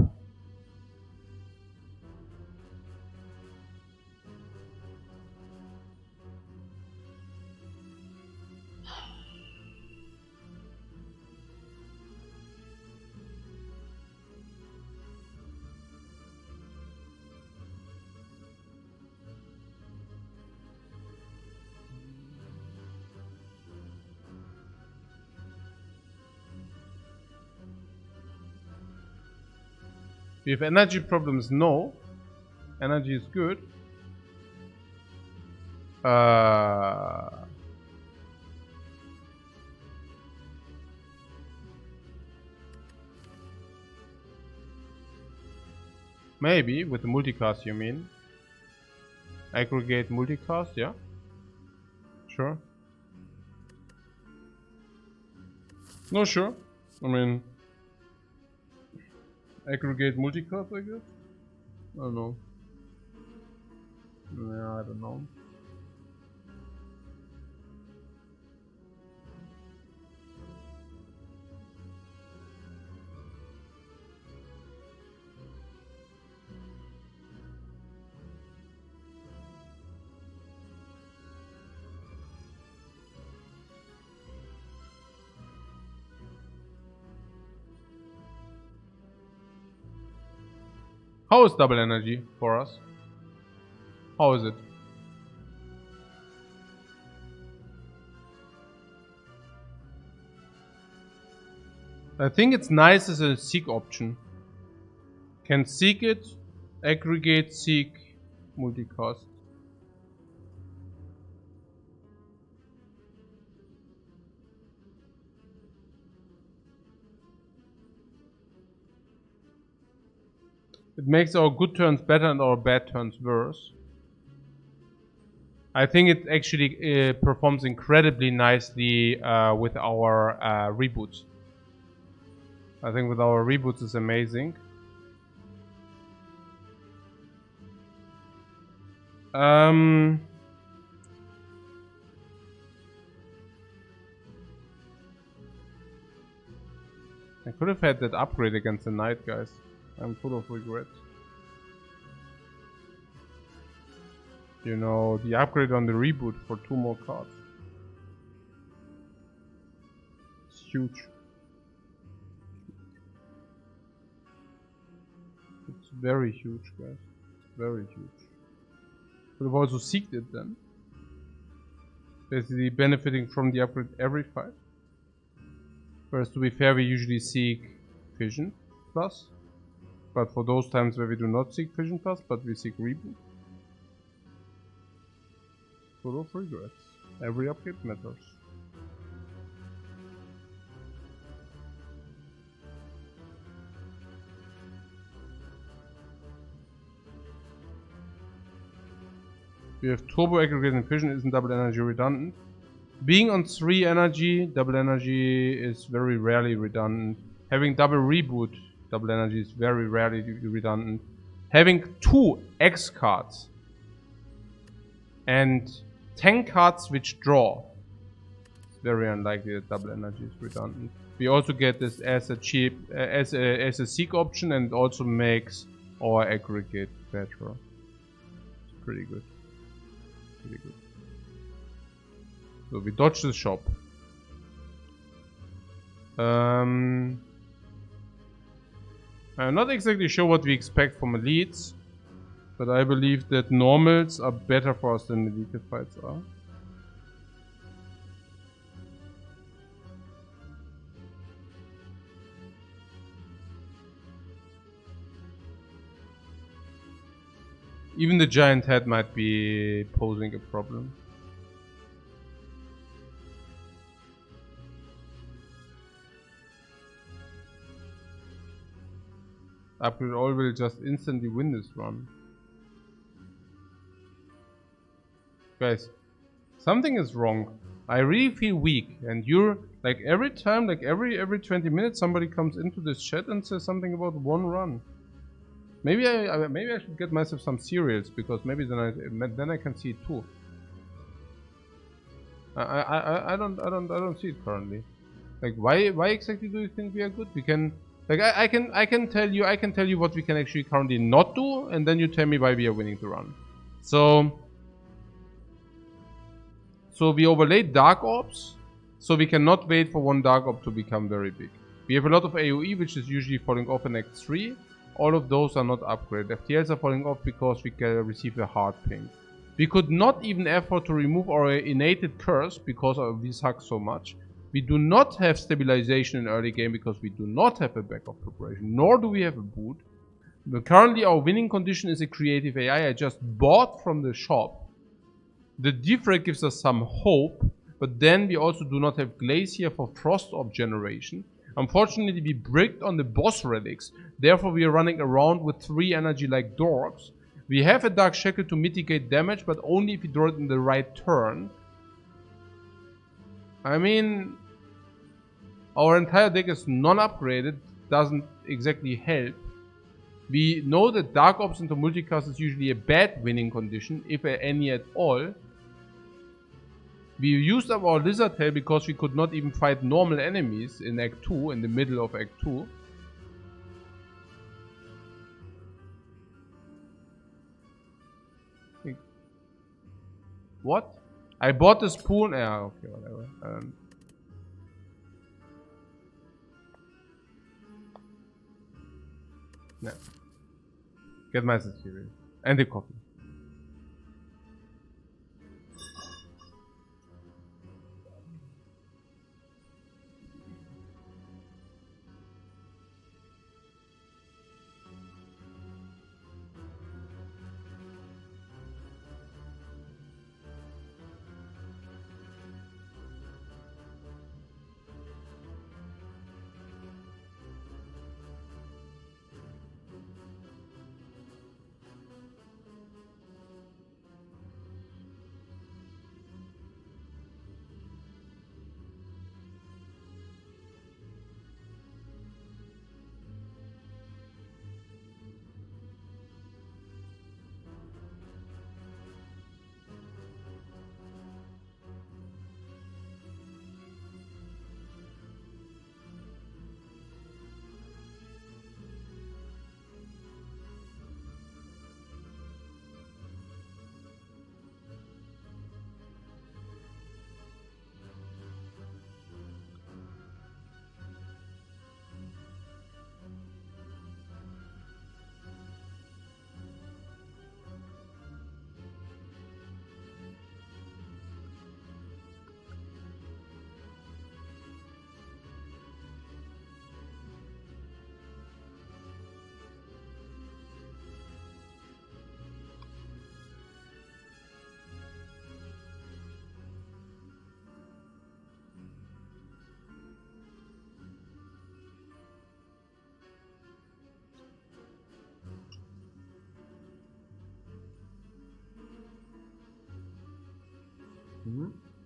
We have energy problems, no. Energy is good. Maybe, with the multicast you mean. Aggregate multicast, yeah. Sure. No, sure. I mean... Aggregate multicast, I guess? I don't know. Yeah, I don't know. How is double energy for us? How is it? I think it's nice as a seek option. Can seek it, aggregate, seek, multicast. It makes our good turns better and our bad turns worse. I think it actually performs incredibly nicely with our reboots. I think with our reboots is amazing. I could have had that upgrade against the knight, guys. I'm full of regret. You know, the upgrade on the reboot for 2 more cards. It's huge. It's very huge, guys. It's very huge. Could have also seeked it then. Basically benefiting from the upgrade every fight. Whereas to be fair, we usually seek Fission Plus. But for those times where we do not seek Fission Plus, but we seek Reboot. Full of regrets. Every upgrade matters. We have Turbo Aggregate and Fission. Isn't double energy redundant? Being on 3 energy, double energy is very rarely redundant. Having double reboot, double energy is very rarely redundant. Having 2 X cards and 10 cards which draw, it's very unlikely that double energy is redundant. We also get this as a cheap, as a seek option, and it also makes our aggregate better. It's pretty good. Pretty good. So we dodge the shop. I'm not exactly sure what we expect from elites, but I believe that normals are better for us than elite fights are. Even the giant head might be posing a problem. Upgrade all will just instantly win this run. Guys, something is wrong. I really feel weak, and you're like every time, like every 20 minutes, somebody comes into this chat and says something about one run. Maybe I should get myself some cereals, because maybe then I can see it too. I don't see it currently. Like why exactly do you think we are good? We can. Like I can tell you what we can actually currently not do, and then you tell me why we are winning the run. So we overlaid Dark Orbs, so we cannot wait for one Dark Orb to become very big. We have a lot of AoE, which is usually falling off in Act 3. All of those are not upgraded. FTLs are falling off because we can receive a hard ping. We could not even afford to remove our innated curse because we suck so much. We do not have stabilization in early game because we do not have a backup preparation, nor do we have a boot. But currently our winning condition is a creative AI I just bought from the shop. The Defect gives us some hope, but then we also do not have Glacier for Frost Orb generation. Unfortunately, we bricked on the boss relics. Therefore, we are running around with 3 energy like dorks. We have a Dark Shackle to mitigate damage, but only if we draw it in the right turn. I mean, our entire deck is non-upgraded, doesn't exactly help. We know that Dark Ops into multicast is usually a bad winning condition, if any at all. We used up our Lizard Tail because we could not even fight normal enemies in Act 2, in the middle of Act 2. What? I bought the spoon. Yeah, okay, whatever. Yeah. Get my security. And the coffee.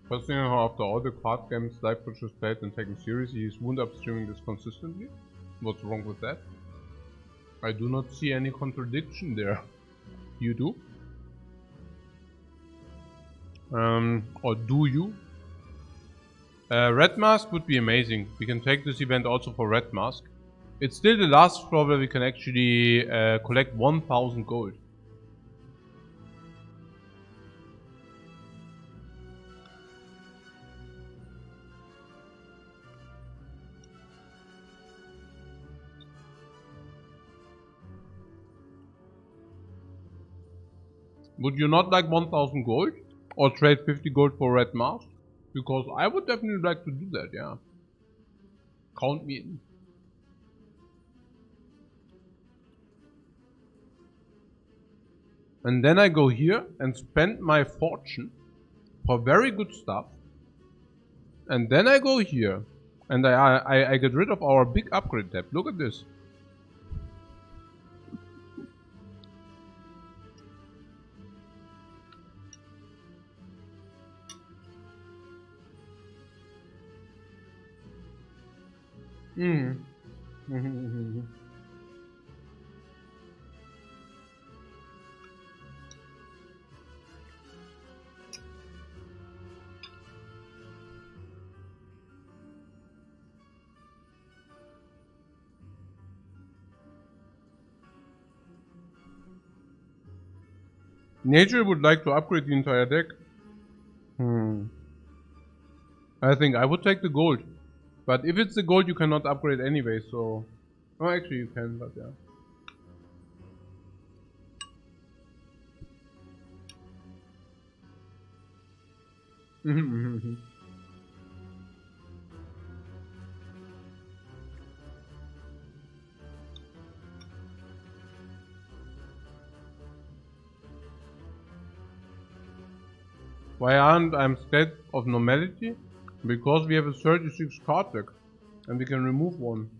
Personally, after all the card games Lifecoach has played and taken seriously, he's wound upstreaming this consistently. What's wrong with that? I do not see any contradiction there. You do? Or do you? Red Mask would be amazing. We can take this event also for Red Mask. It's still the last floor where we can actually collect 1000 gold. Would you not like 1000 gold? Or trade 50 gold for Red Mask? Because I would definitely like to do that, yeah. Count me in. And then I go here and spend my fortune for very good stuff. And then I go here and I get rid of our big upgrade tab. Look at this. Nature would like to upgrade the entire deck. I think I would take the gold. But if it's the gold, you cannot upgrade anyway, so... Oh, actually you can, but yeah. Why aren't I scared of normality? Because we have a 36 card deck. And we can remove one.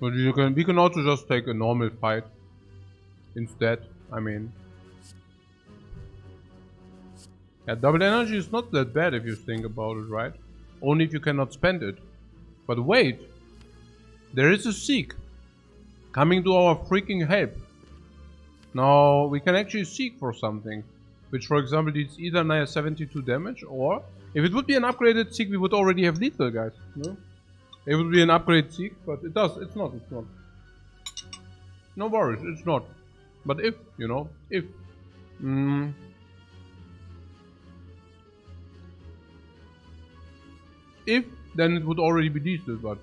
But we can also just take a normal fight instead. I mean, yeah, double energy is not that bad if you think about it, right? Only if you cannot spend it. But wait, there is a Seek coming to our freaking help. Now we can actually seek for something, which for example is either now 72 damage, or if it would be an upgraded Seek, we would already have lethal, guys. No? It would be an upgrade Seek, but it's not. No worries, it's not. But if, you know, if. If, then it would already be lethal, but.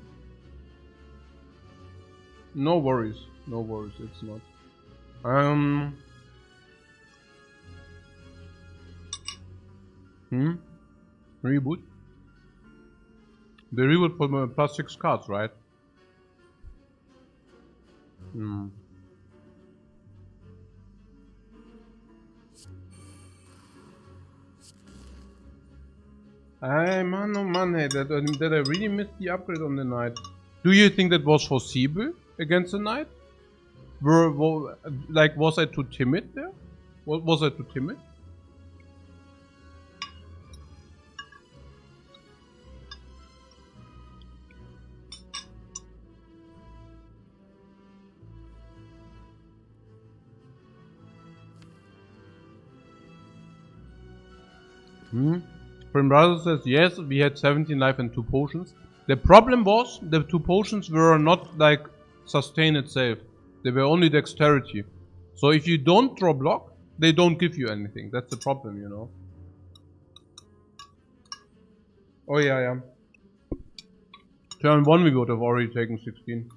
No worries, it's not. Reboot? The reboot for plus 6 cards, right? Man, oh man, hey, did I really miss the upgrade on the knight? Do you think that was foreseeable against the knight? Was I too timid there? Was I too timid? Prim Brother says, yes, we had 17 life and 2 potions. The problem was, the 2 potions were not like sustain itself. They were only dexterity. So if you don't draw block, they don't give you anything. That's the problem, you know. Oh yeah. Turn 1 we would have already taken 16.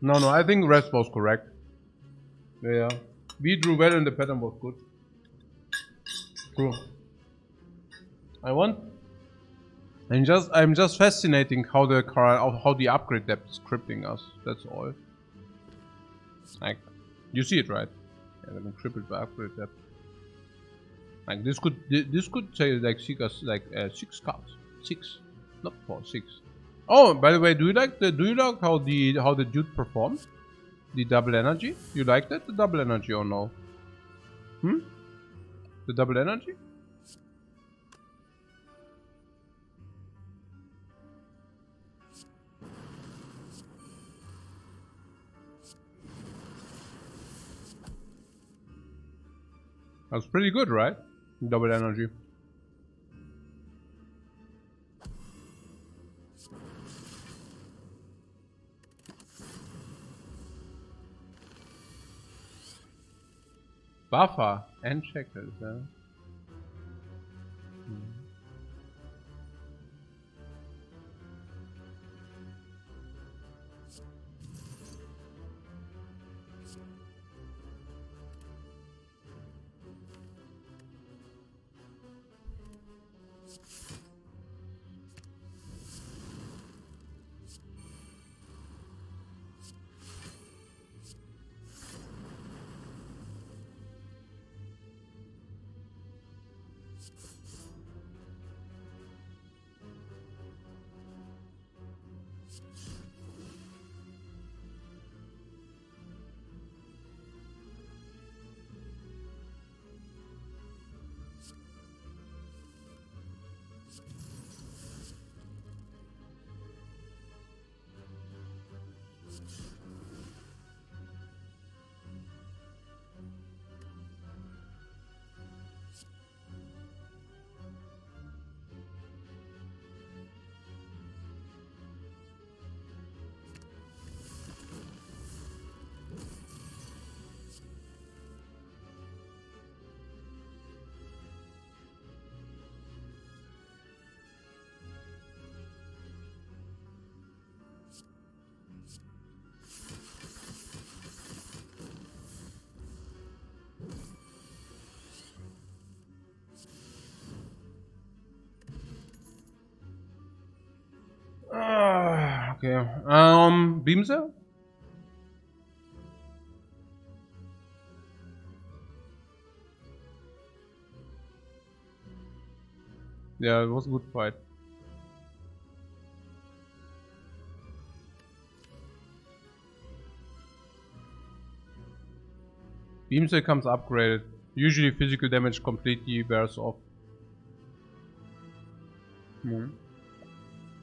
No, I think the rest was correct. Yeah. We drew well and the pattern was good. True. I'm just fascinating how the upgrade depth is crippling us. That's all. Like, you see it, right? Yeah, they've been crippled by upgrade depth. Like this could say like seek us like 6 cards, 6, not 4, 6. Oh, by the way, do you like how the dude performed? The double energy? You like that, the double energy, or no? The double energy? That's pretty good, right? Double energy. Buffer and checkers, huh? Okay. Beam cell? Yeah, it was a good fight. Beam cell comes upgraded. Usually physical damage completely wears off.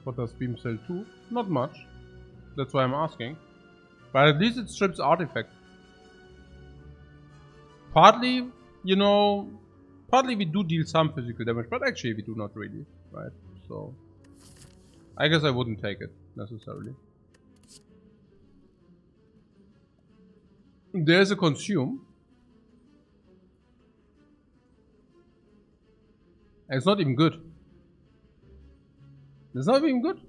What does beam cell do? Not much. That's why I'm asking. But at least it strips artifact. Partly, you know, partly we do deal some physical damage, but actually we do not really, right? So, I guess I wouldn't take it necessarily. There's a consume. And it's not even good. It's not even good.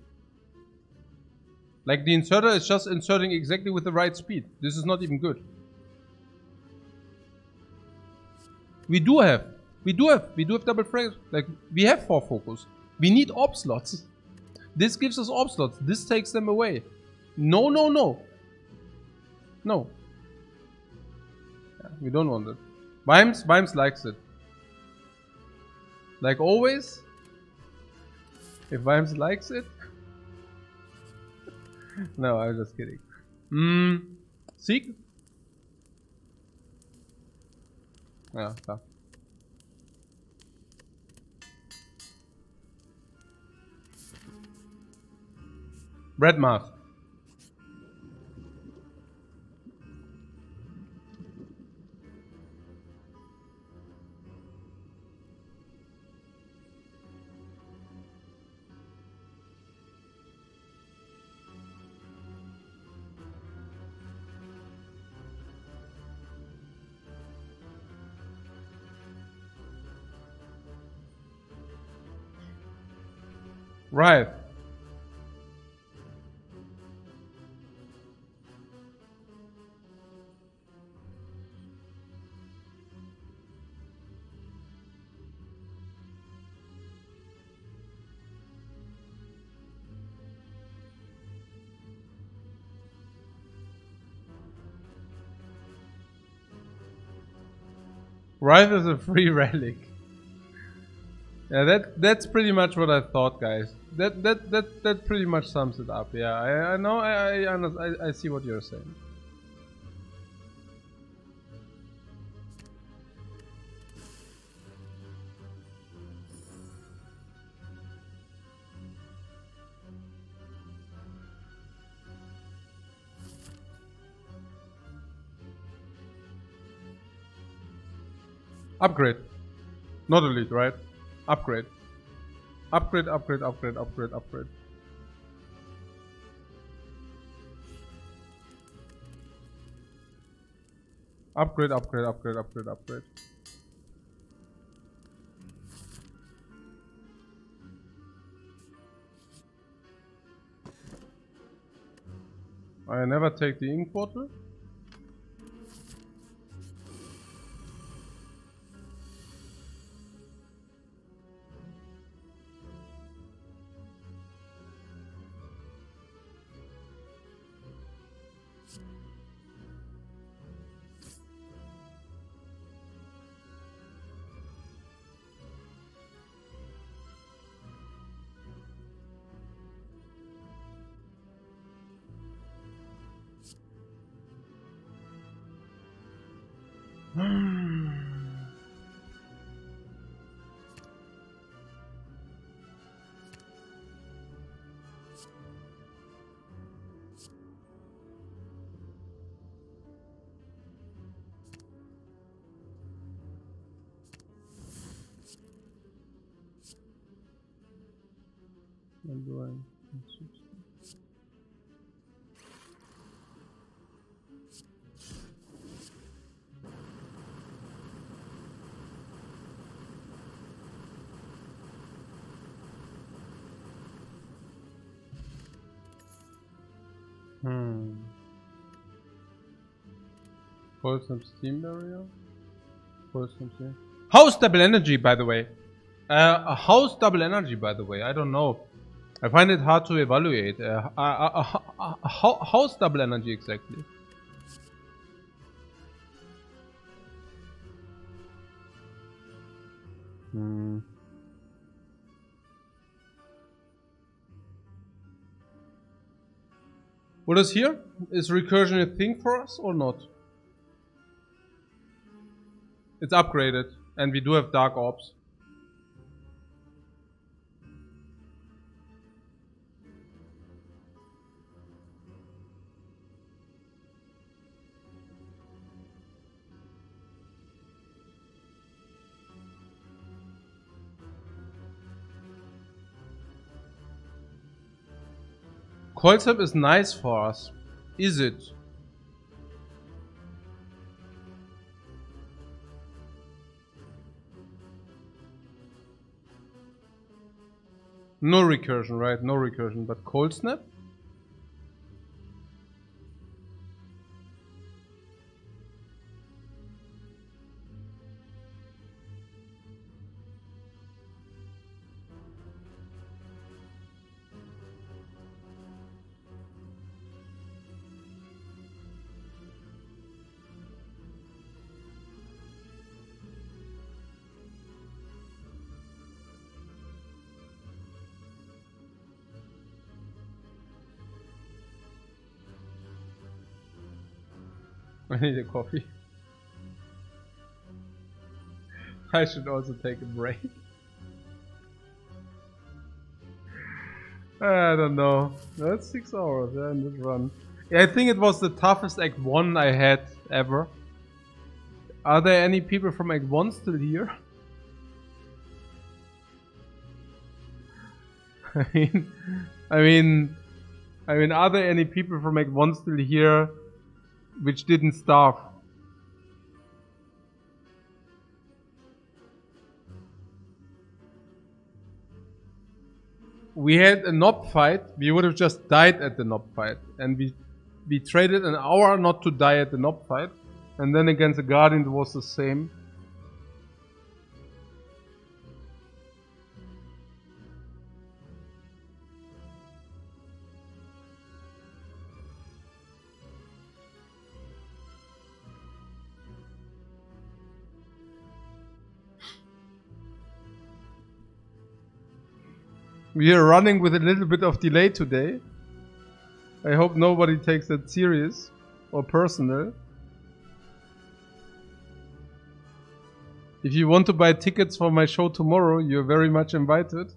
Like the inserter is just inserting exactly with the right speed. This is not even good. We do have double frag. Like we have 4 focus. We need orb slots. This gives us orb slots. This takes them away. No. No. Yeah, we don't want it. Vimes likes it. Like always. If Vimes likes it. No, I'm just kidding. Seek? Ja, klar. Red mask. Right. Rive is a free relic. Yeah, that's pretty much what I thought, guys. That pretty much sums it up. Yeah, I know. I see what you're saying. Upgrade. Not elite, right? Upgrade. Upgrade. Upgrade. Upgrade. Upgrade. Upgrade. Upgrade. Upgrade. Upgrade. Upgrade. Upgrade. I never take the ink bottle. Pull some steam barrier. Pull some steam. How's double energy, by the way? How's double energy, by the way? I don't know. I find it hard to evaluate. How's double energy exactly? What is here? Is recursion a thing for us or not? It's upgraded, and we do have dark orbs. Coilsap is nice for us. Is it? No recursion, right? No recursion, but cold snap? I need a coffee. I should also take a break. I don't know. That's 6 hours in this run. Yeah, I think it was the toughest Act 1 I had ever. Are there any people from Act 1 still here? I mean, are there any people from Act 1 still here which didn't starve? We had a knob fight, we would have just died at the knob fight. And we traded an hour not to die at the knob fight. And then against the Guardian it was the same. We are running with a little bit of delay today. I hope nobody takes that serious or personal. If you want to buy tickets for my show tomorrow, you're very much invited.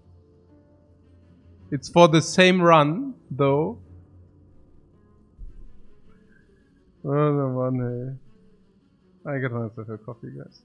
It's for the same run, though. Oh, no one. I got another coffee, guys.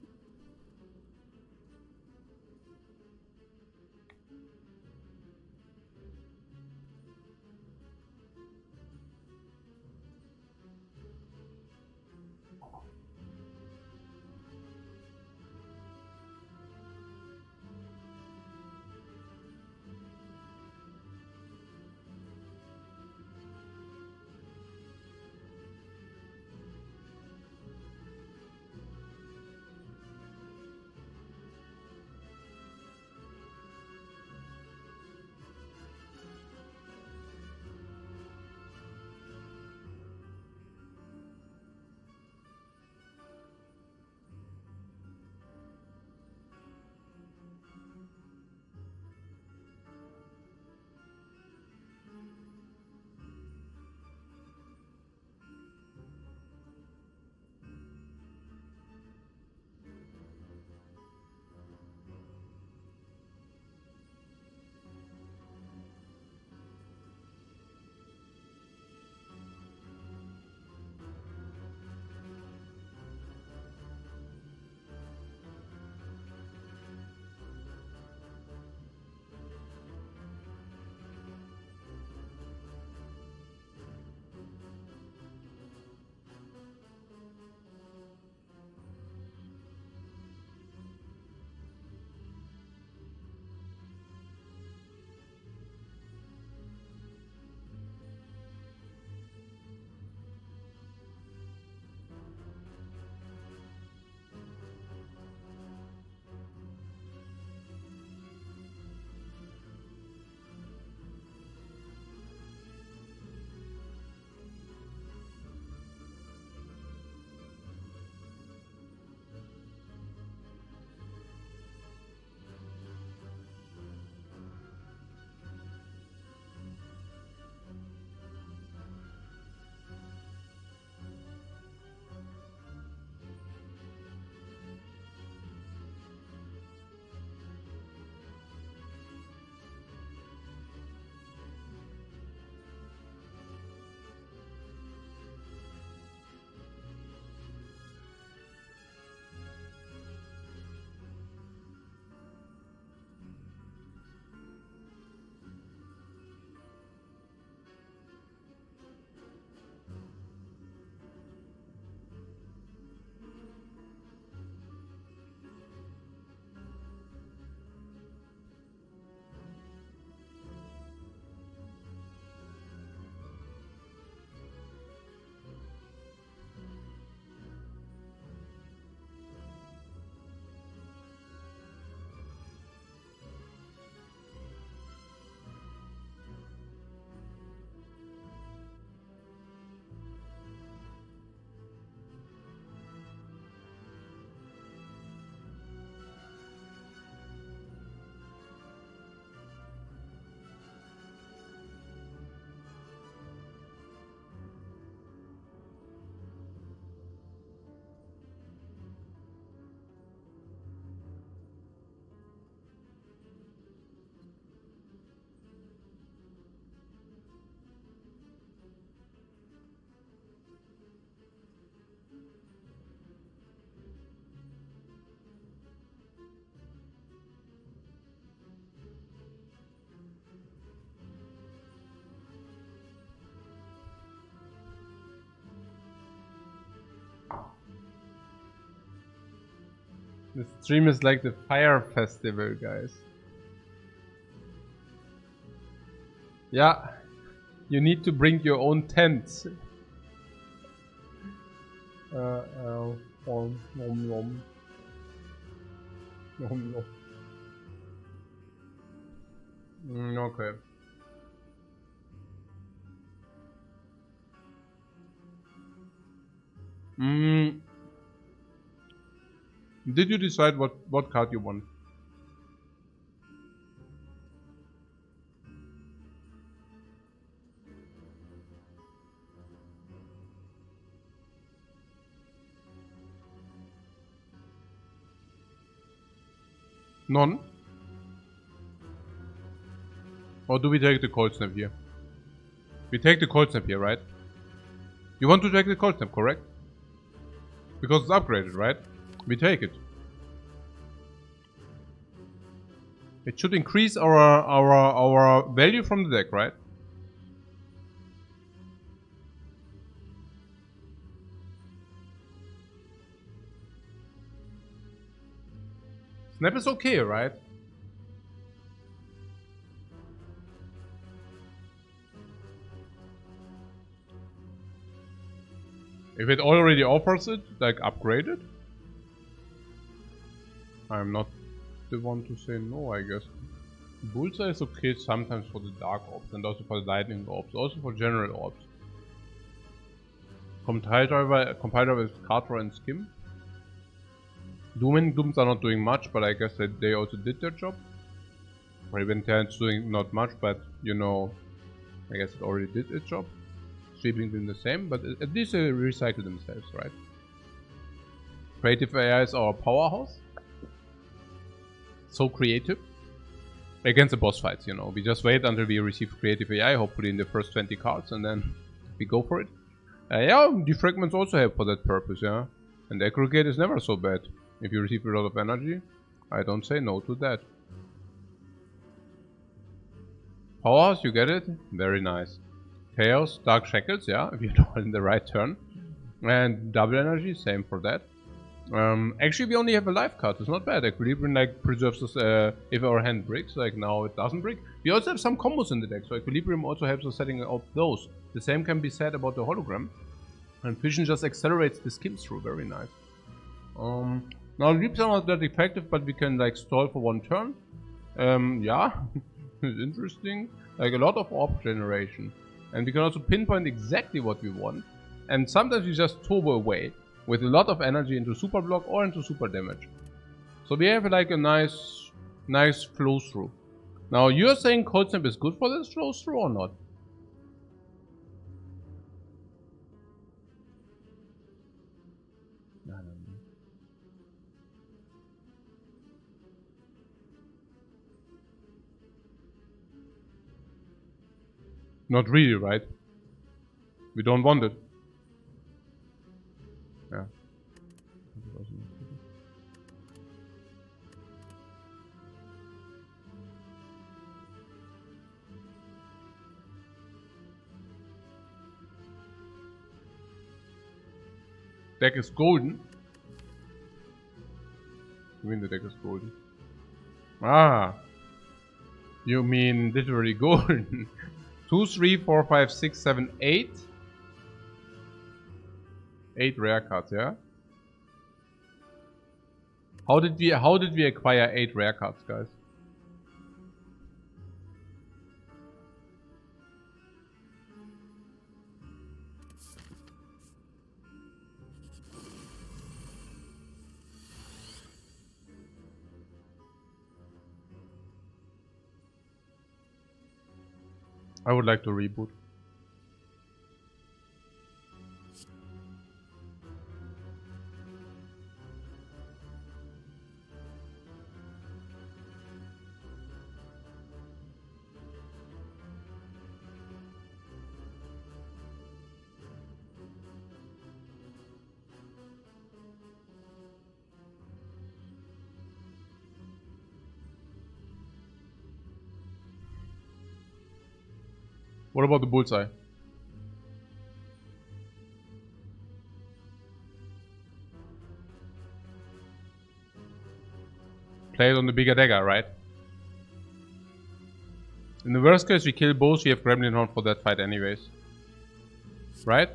The stream is like the fire festival, guys. Yeah, you need to bring your own tents. Nom, nom. Nom, nom. Okay. Did you decide what card you want? None? Or do we take the cold snap here? We take the cold snap here, right? You want to take the cold snap, correct? Because it's upgraded, right? We take it. It should increase our value from the deck, right? Snap is okay, right? If it already offers it, like upgraded, I'm not the one to say no, I guess. Bullseye is okay sometimes for the dark orbs and also for the lightning orbs, also for general orbs. Compile driver is Carter and Skim. Doom and Dooms are not doing much, but I guess that they also did their job. Or even it's doing not much, but you know, I guess it already did its job. Sweeping them the same, but at least they recycle themselves, right? Creative AI is our powerhouse. So creative. Against the boss fights, you know. We just wait until we receive creative AI, hopefully in the first 20 cards, and then we go for it. Yeah, defragments also help for that purpose, yeah. And aggregate is never so bad. If you receive a lot of energy, I don't say no to that. Powerhouse, you get it? Very nice. Chaos, Dark Shackles, yeah, if you're not in the right turn. And double energy, same for that. Actually, we only have a life card, it's not bad. Equilibrium like preserves us if our hand breaks, like now it doesn't break. We also have some combos in the deck, so Equilibrium also helps us setting up those. The same can be said about the hologram. And Fission just accelerates the skills through, very nice. Now leaps are not that effective, but we can like stall for one turn. Yeah, it's interesting. Like a lot of orb generation. And we can also pinpoint exactly what we want. And sometimes we just turbo away with a lot of energy into super block or into super damage. So we have like a nice flow through. Now you're saying Cold Snap is good for this flow through or not? Not really, right? We don't want it. Yeah. Deck is golden. I mean the deck is golden. Ah. You mean literally golden. 2, 3, 4, 5, 6, 7, 8. 8 rare cards, yeah? How did we acquire 8 rare cards, guys? I would like to reboot. What about the bullseye? play it on the bigger dagger, right? In the worst case, we kill both, we have Gremlin Horn for that fight anyways. Right?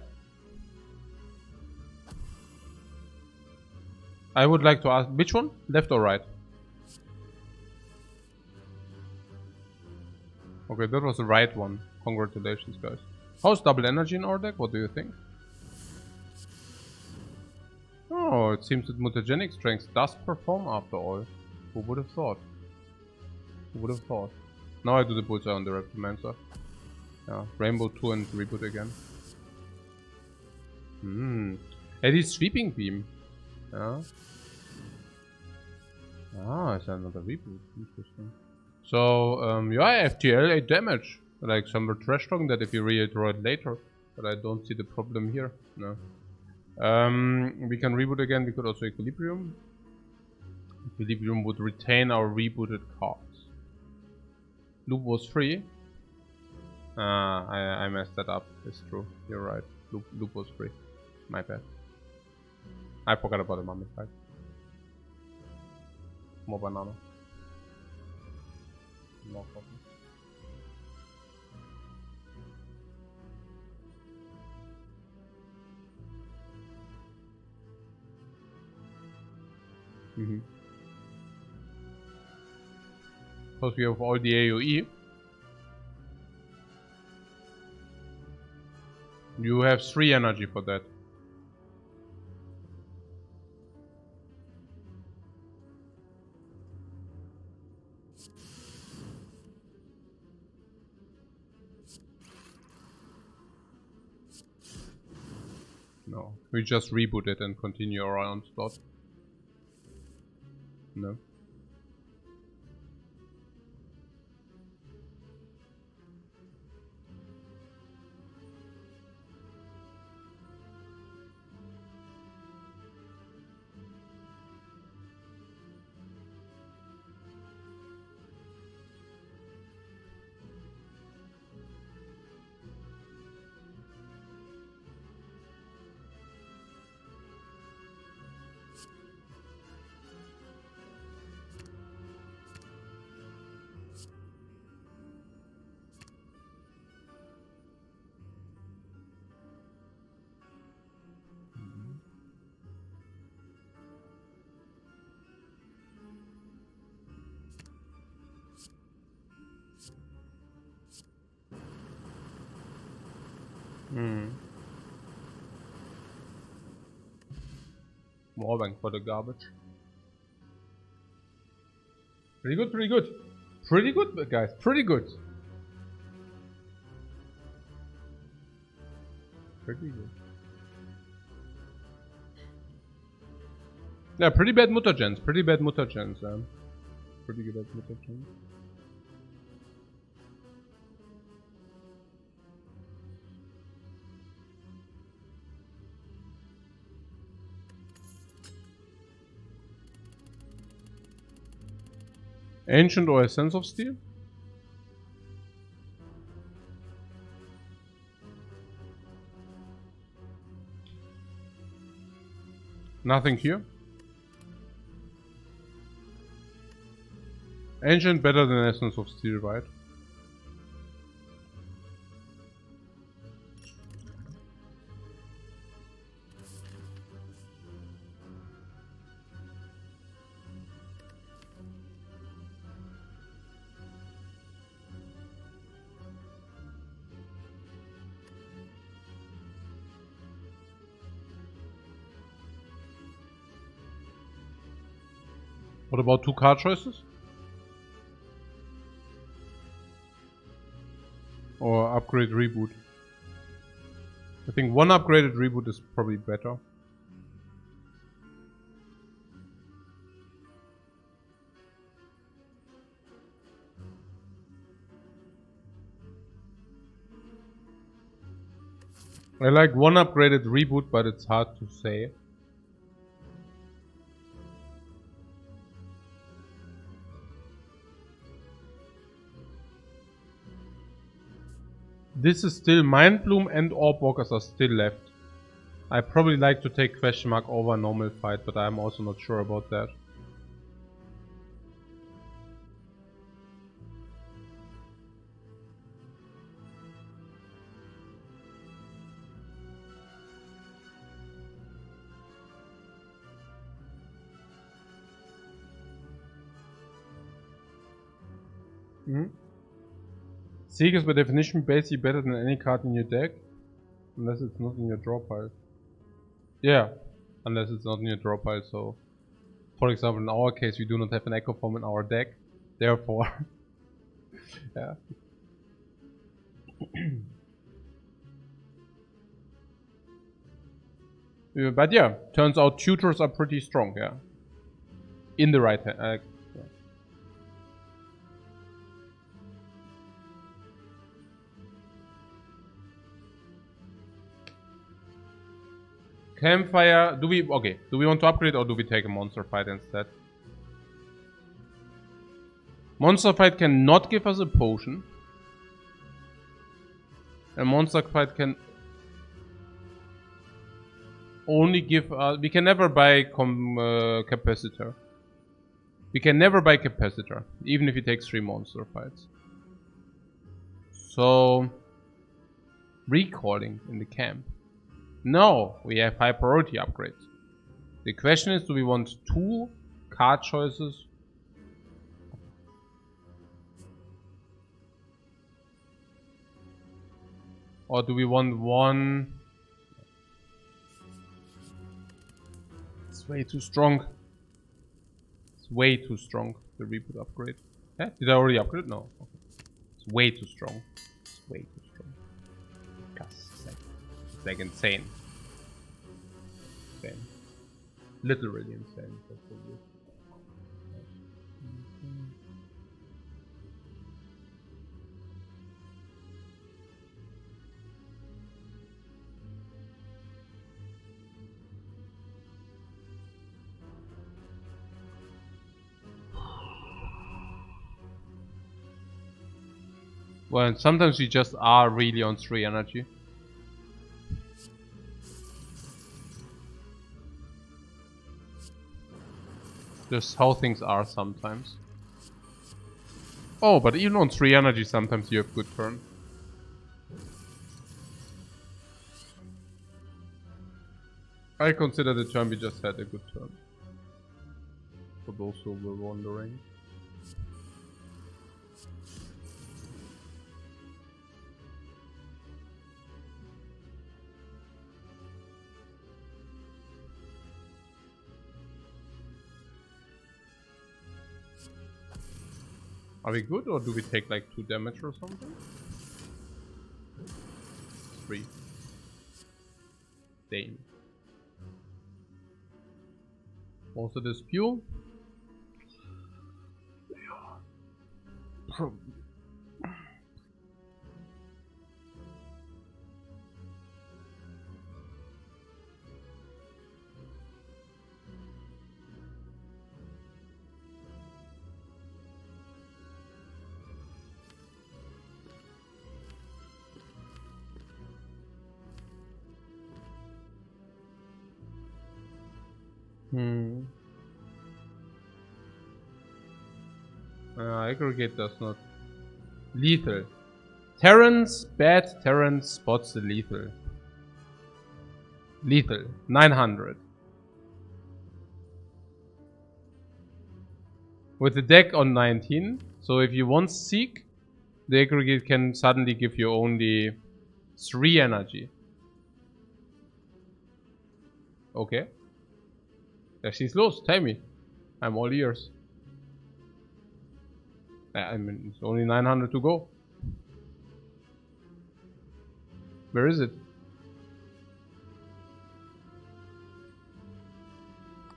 I would like to ask, which one? Left or right? Okay, that was the right one. Congratulations, guys. How's double energy in our deck? What do you think? Oh, it seems that mutagenic strength does perform after all. Who would have thought? Who would have thought? Now I do the bullseye on the Reptimancer. Yeah, Rainbow 2 and reboot again. Eddie Sweeping Beam. Yeah. Ah, it's another reboot. Interesting. So, yeah, FTL 8 damage. Like, some were trash talking that if you re-draw it later. But I don't see the problem here. No. We can reboot again. We could also Equilibrium. Equilibrium would retain our rebooted cards. Loop was free. I messed that up. It's true. You're right. Loop was free. My bad. I forgot about the Mummified. More banana. No problem. Because we have all the AoE. You have 3 energy for that. No, we just reboot it and continue our onslaught. No. More bang for the garbage. Pretty good, pretty good. Pretty good, guys. Pretty good. Pretty good. Yeah, pretty bad mutagens. Pretty bad mutagens. Pretty good at mutagens. Ancient or Essence of Steel? Nothing here. Ancient better than Essence of Steel, right? What about 2 card choices? Or upgrade reboot? I think 1 upgraded reboot is probably better. I like 1 upgraded reboot, but it's hard to say. This is still Mindbloom and Orb Walkers are still left. I probably like to take question mark over normal fight, but I'm also not sure about that. Seek is by definition basically better than any card in your deck. Unless it's not in your draw pile. Yeah. Unless it's not in your draw pile, so... For example, in our case, we do not have an Echo Form in our deck. Therefore... yeah. But yeah, turns out tutors are pretty strong, yeah. In the right hand. Yeah. Campfire, do we want to upgrade or do we take a monster fight instead? Monster fight cannot give us a potion. A monster fight can only give us... We can never buy capacitor. We can never buy capacitor, even if he takes 3 monster fights. So... recalling in the camp. No, we have high priority upgrades. The question is, do we want 2 card choices? Or do we want 1? It's way too strong. It's way too strong, the reboot upgrade. Yeah? Did I already upgrade? No. Okay. It's way too strong. It's way too strong. It's like insane. Insane. Literally insane. That's what it is. Well, sometimes we just are really on 3 energy. Just how things are sometimes. Oh, but even on 3 energy sometimes you have good turn. I consider the turn we just had a good turn. For those who were wondering. Are we good or do we take like 2 damage or something? 3. Damn. Also this fuel? Probably. Aggregate does not. Lethal. Terrence, bad Terrence spots the lethal. Lethal. 900. With the deck on 19. So if you want Seek, the aggregate can suddenly give you only 3 energy. Okay. There she's lost. Tell me. I'm all ears. I mean, it's only 900 to go. Where is it?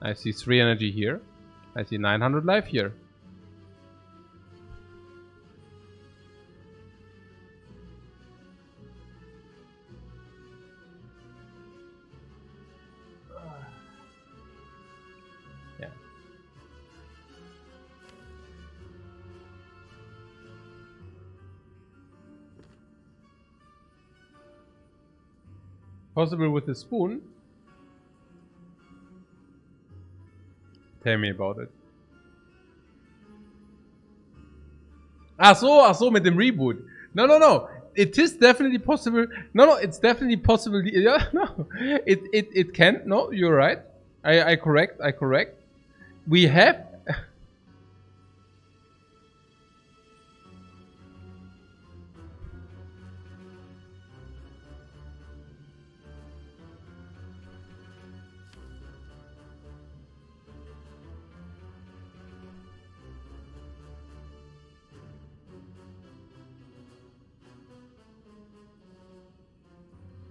I see 3 energy here. I see 900 life here. Yeah. Possible with the spoon? Tell me about it. Ach so, mit dem Reboot. No. It is definitely possible. No, it's definitely possible. Yeah, no. It can. No, you're right. I correct. We have...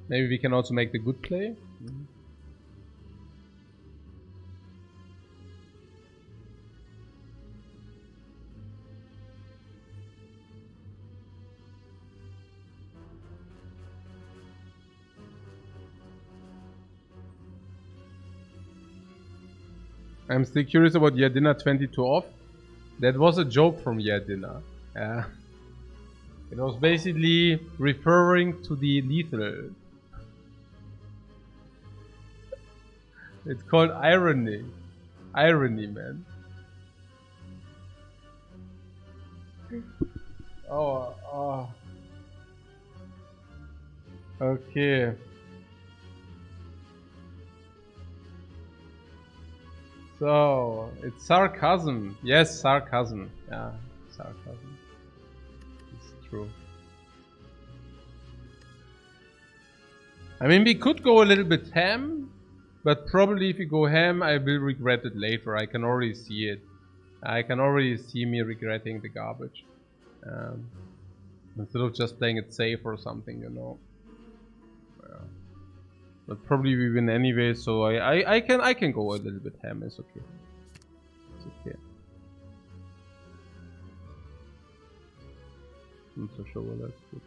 Maybe we can also make the good play. I'm still curious about Yadina 22 off. That was a joke from Yadina. Yeah. It was basically referring to the lethal. It's called irony. Irony, man. Oh. Okay. So, it's sarcasm. Yes, sarcasm. Yeah, sarcasm. It's true. I mean, we could go a little bit ham, but probably if we go ham, I will regret it later. I can already see it. I can already see me regretting the garbage. Instead of just playing it safe or something, you know. Yeah. But probably we win anyway, so I can go a little bit ham. It's okay. It's okay. I'm not so sure what that's good.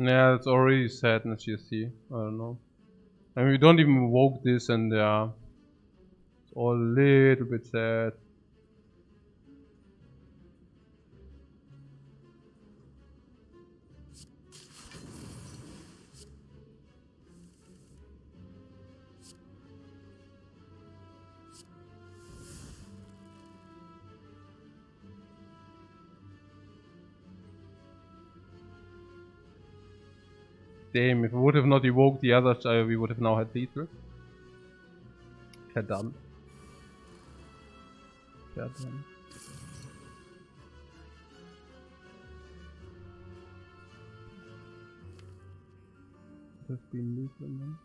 Yeah, it's already sadness, you see. I don't know. I mean, we don't even evoke this, and it's all a little bit sad. Damn, if we would have not evoked the others, we would have now had lethal. Verdammt. Verdammt. Would have been lethal, man.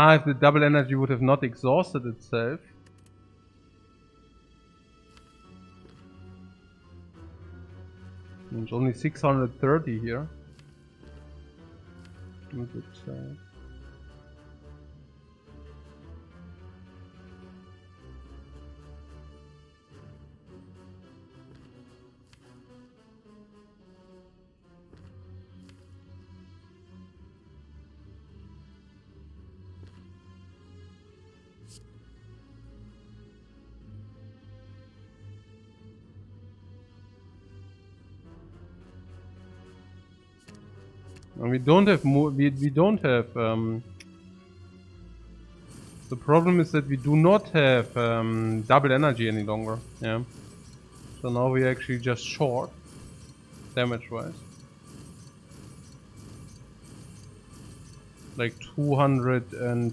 If the double energy would have not exhausted itself. It's only 630 here. A bit sad. And we don't have more. We don't have. The problem is that we do not have double energy any longer. Yeah. So now we're actually just short, damage-wise. Like 200 and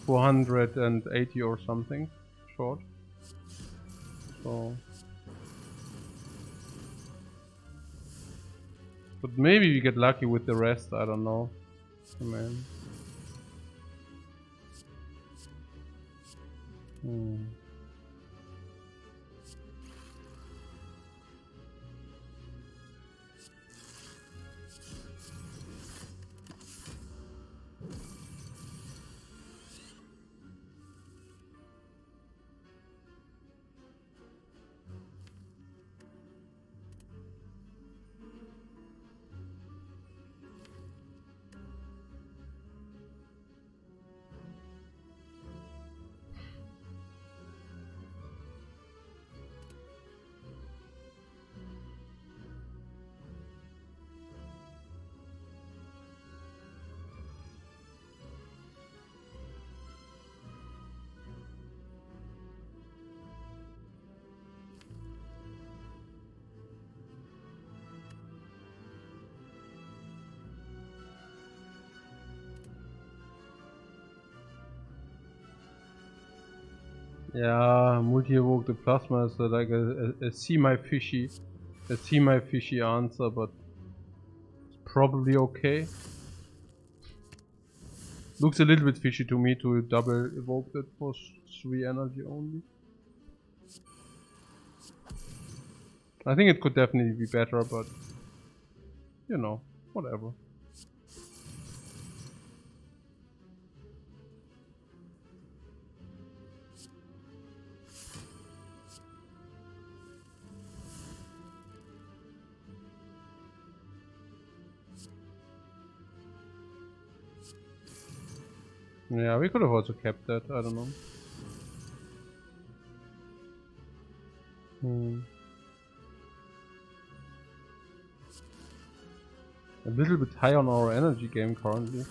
480 or something short. So. But maybe we get lucky with the rest, I don't know. Oh, man. Yeah, multi-evoke the plasma is like a semi-fishy answer, but it's probably okay. Looks a little bit fishy to me to double evoke that for 3 energy only. I think it could definitely be better, but you know, whatever. Yeah, we could have also kept that, I don't know. A little bit high on our energy game currently.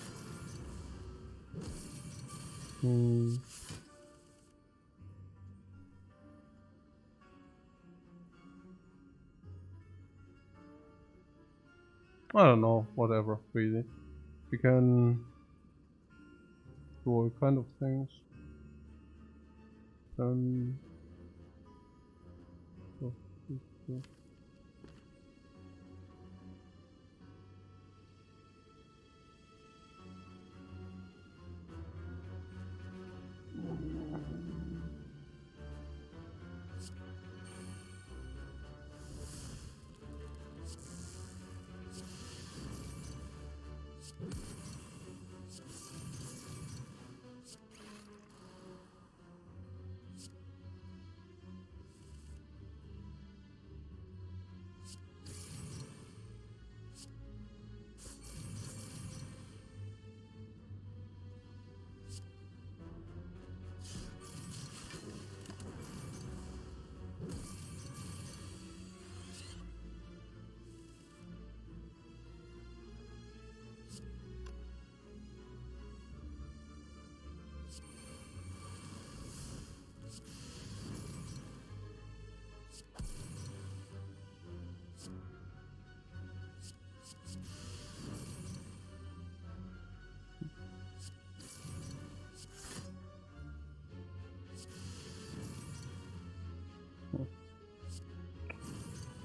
I don't know, whatever, really. We can do all kind of things.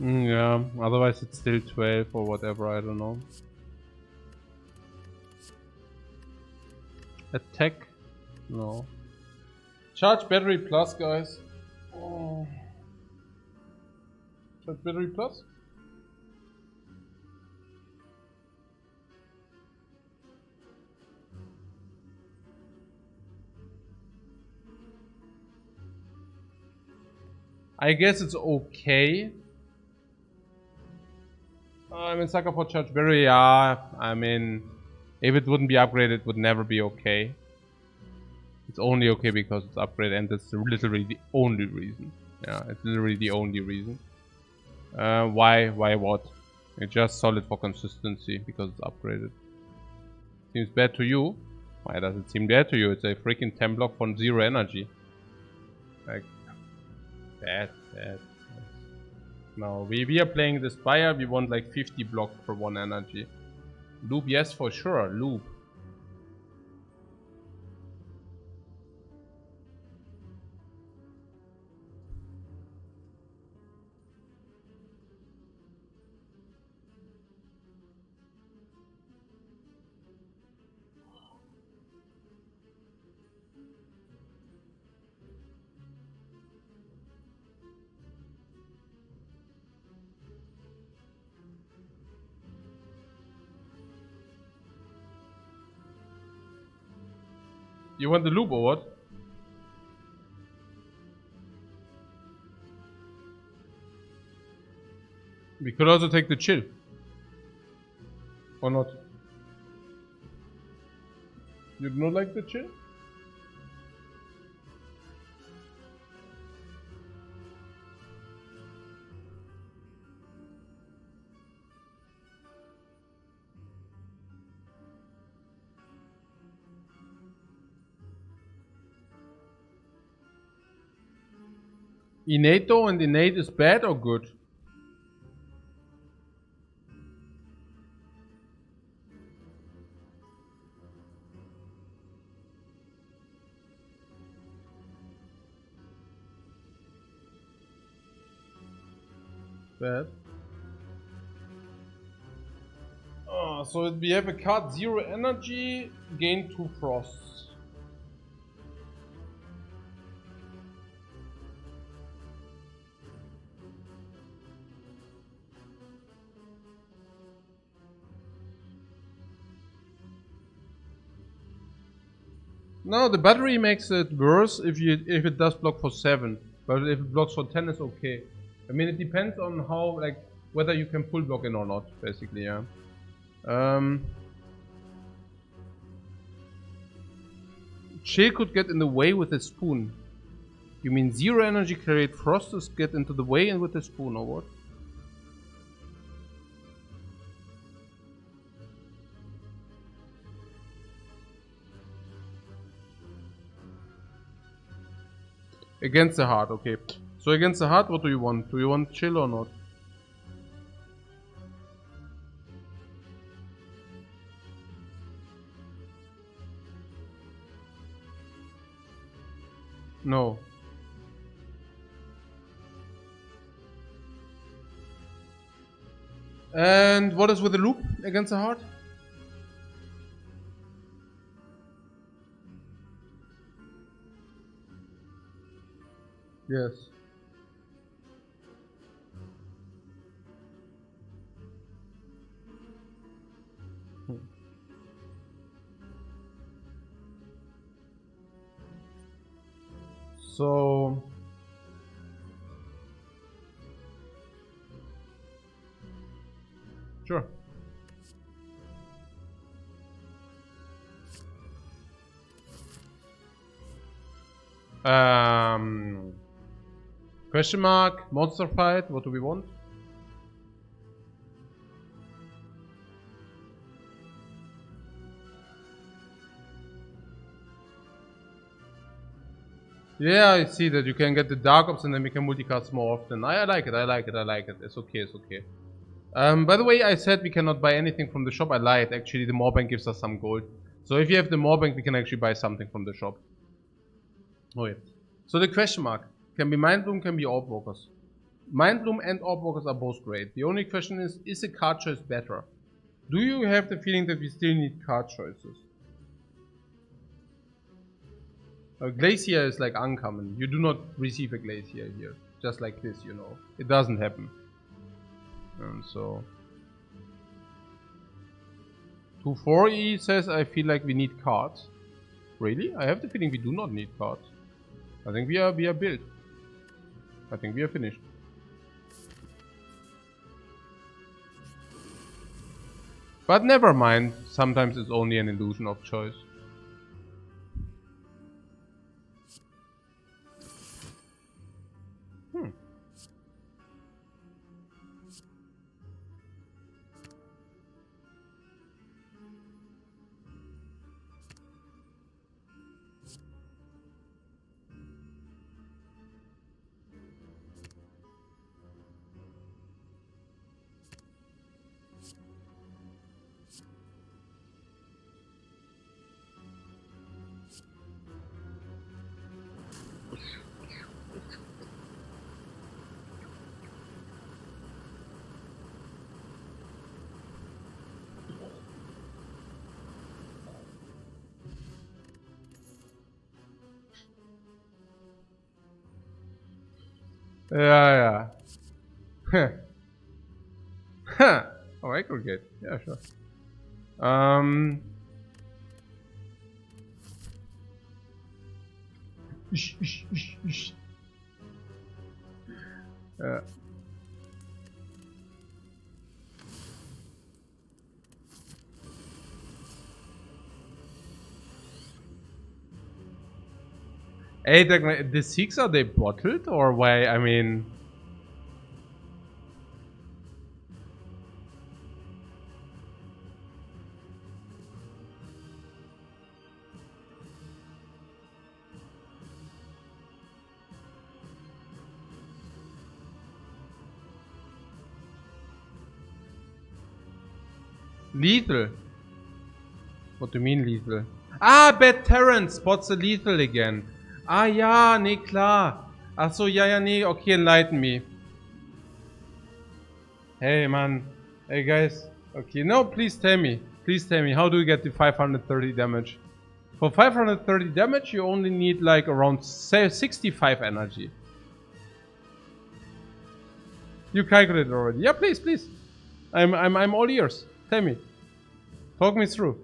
Yeah, otherwise it's still 12 or whatever, I don't know. Attack? No. Charge battery plus, guys. Oh. Charge battery plus? I guess it's okay. I mean, sucker for charge battery, yeah. I mean, if it wouldn't be upgraded, it would never be okay. It's only okay because it's upgraded, and that's literally the only reason. Yeah, it's literally the only reason. Why what? It's just solid for consistency because it's upgraded. Seems bad to you? Why does it seem bad to you? It's a freaking 10 block for 0 energy. Like, bad. No, we are playing the Spire, we want like 50 block for 1 energy. Loop, yes, for sure, loop. You want the loop or what? We could also take the chill. Or not? You do not like the chill? Innate though, and innate is bad or good? Bad. So we have a card 0 energy, gain 2 frosts. No, the battery makes it worse if it does block for 7, but if it blocks for 10 it's okay. I mean, it depends on how, like, whether you can full block in or not, basically, yeah. Chill could get in the way with a spoon. You mean 0 energy create Frosters get into the way and with a spoon, or what? Against the heart, okay. So against the heart, what do you want? Do you want chill or not? No. And what is with the loop against the heart? Yes. So sure. Question mark, monster fight, what do we want? Yeah, I see that you can get the Dark Ops and then we can multicast more often. I like it, I like it, I like it. It's okay, it's okay. By the way, I said we cannot buy anything from the shop. I lied. Actually, the Moorbank gives us some gold. So if you have the Moorbank, we can actually buy something from the shop. Oh yeah. So the question mark can be Mindbloom, can be Orb Walkers. Mindbloom and Orb Walkers are both great. The only question is a card choice better? Do you have the feeling that we still need card choices? Glacier is like uncommon. You do not receive a Glacier here. Just like this, you know. It doesn't happen. And so 2-4E says I feel like we need cards. Really? I have the feeling we do not need cards. I think we are built. I think we are finished. But never mind, sometimes it's only an illusion of choice. Yeah. Huh. Oh, aggregate. Yeah, sure. Hey, the 6 are they bottled or why? I mean, lethal. What do you mean lethal? Ah, Bad Terrence spots the lethal again. Ah ja, nee, klar. Ach so, ja, nee, okay, enlighten me. Hey man. Hey guys. Okay, no, please tell me. Please tell me, how do you get the 530 damage? For 530 damage, you only need like around 65 energy. You calculated already. Yeah, please, please. I'm all ears. Tell me. Talk me through.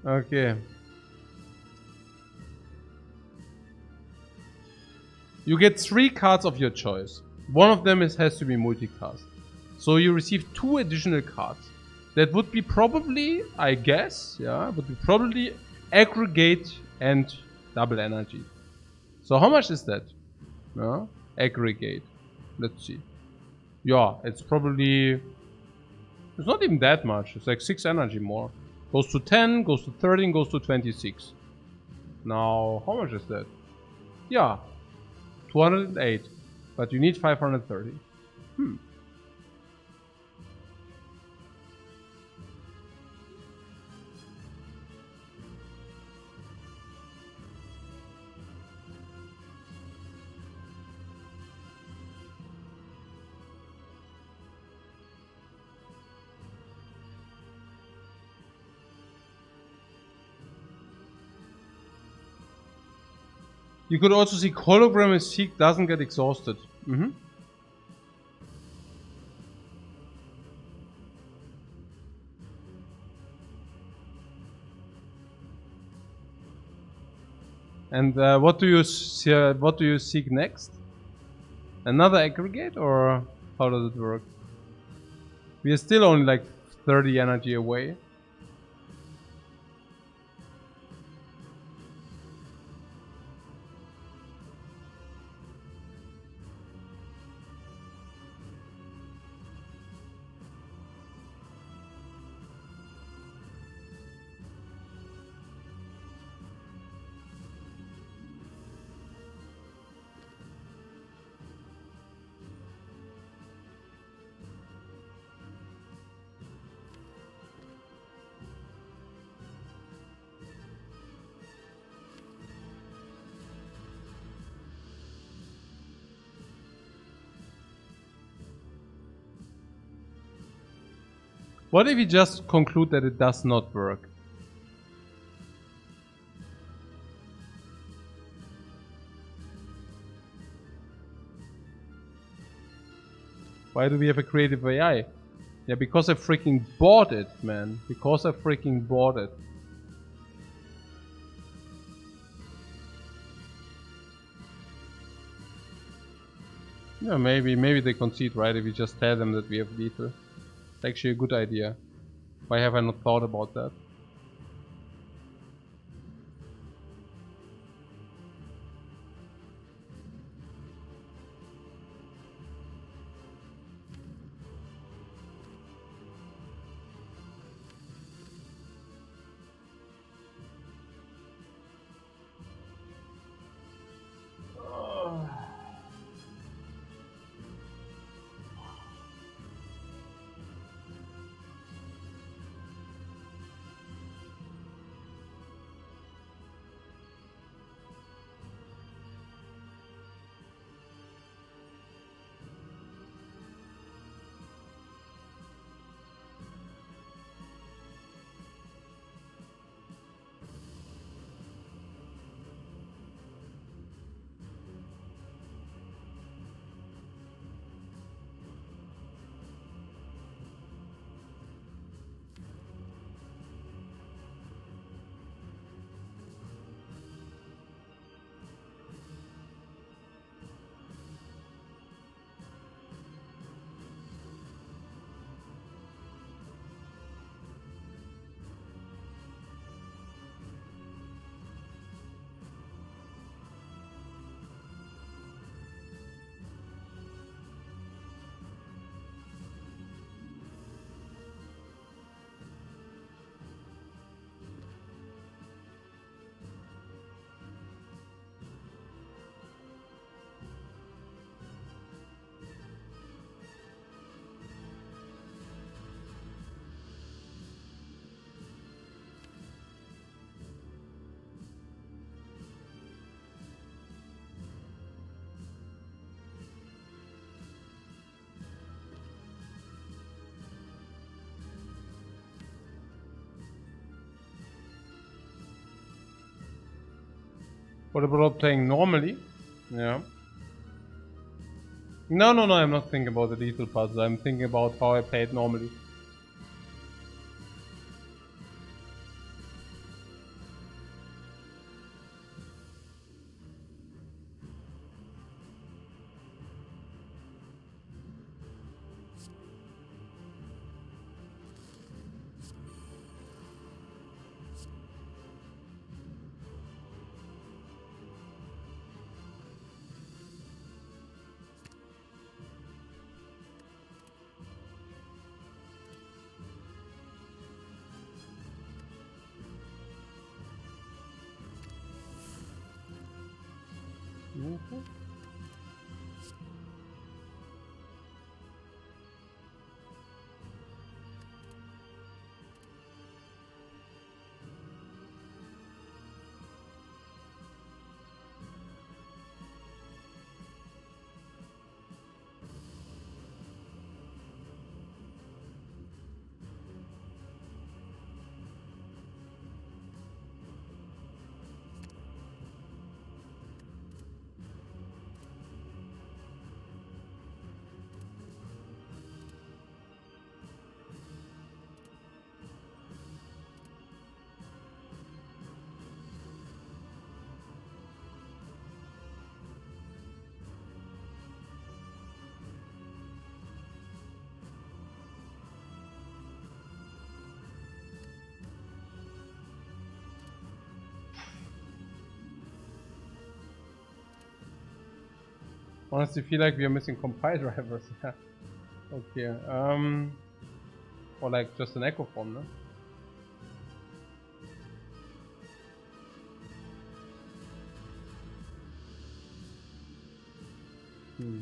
Okay. You get 3 cards of your choice. One of them has to be multicast. So you receive 2 additional cards. That would be probably, I guess, yeah, would be probably aggregate and double energy. So how much is that? Yeah, aggregate. Let's see. Yeah, it's probably, it's not even that much. It's like 6 energy more. Goes to 10, goes to 13, goes to 26. Now, how much is that? Yeah, 208. But you need 530. You could also see hologram is Seek doesn't get exhausted. And what do you seek next? Another aggregate, or how does it work? We are still only like 30 energy away. What if we just conclude that it does not work? Why do we have a creative AI? Yeah, because I freaking bought it, man. Because I freaking bought it. Yeah, maybe they concede, right? If we just tell them that we have lethal. It's actually a good idea. Why have I not thought about that? What about playing normally? Yeah. No, I'm not thinking about the lethal puzzle. I'm thinking about how I played normally. Okay. Honestly, feel like we are missing compile drivers. Yeah. Okay. Or like just an echo phone, no? Hmm.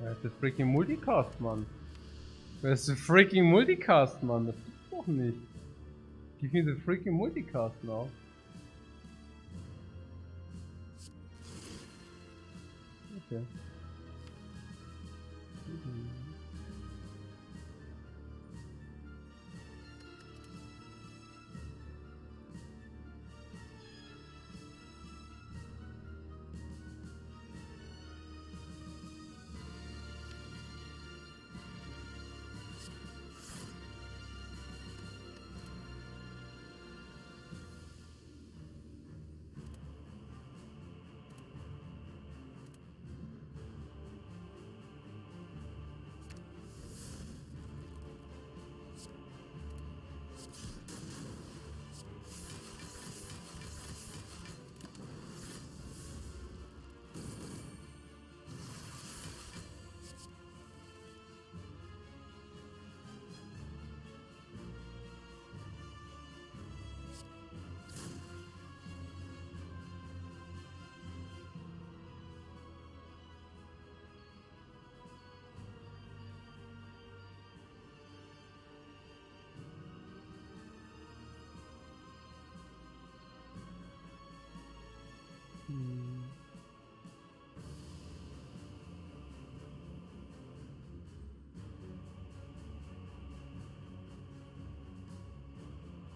Where's the freaking multicast, Mann? Where's the freaking multicast, Mann? Das gibt's doch nicht. Give me the freaking multicast now. Okay.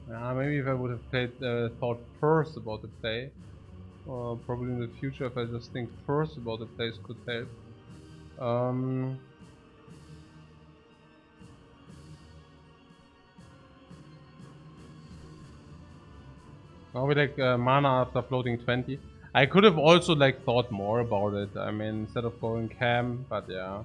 Maybe if I would have played, thought first about the play, or probably in the future if I just think first about the plays could help. Now we like mana after floating 20. I could have also like thought more about it. I mean, instead of going cam, but yeah.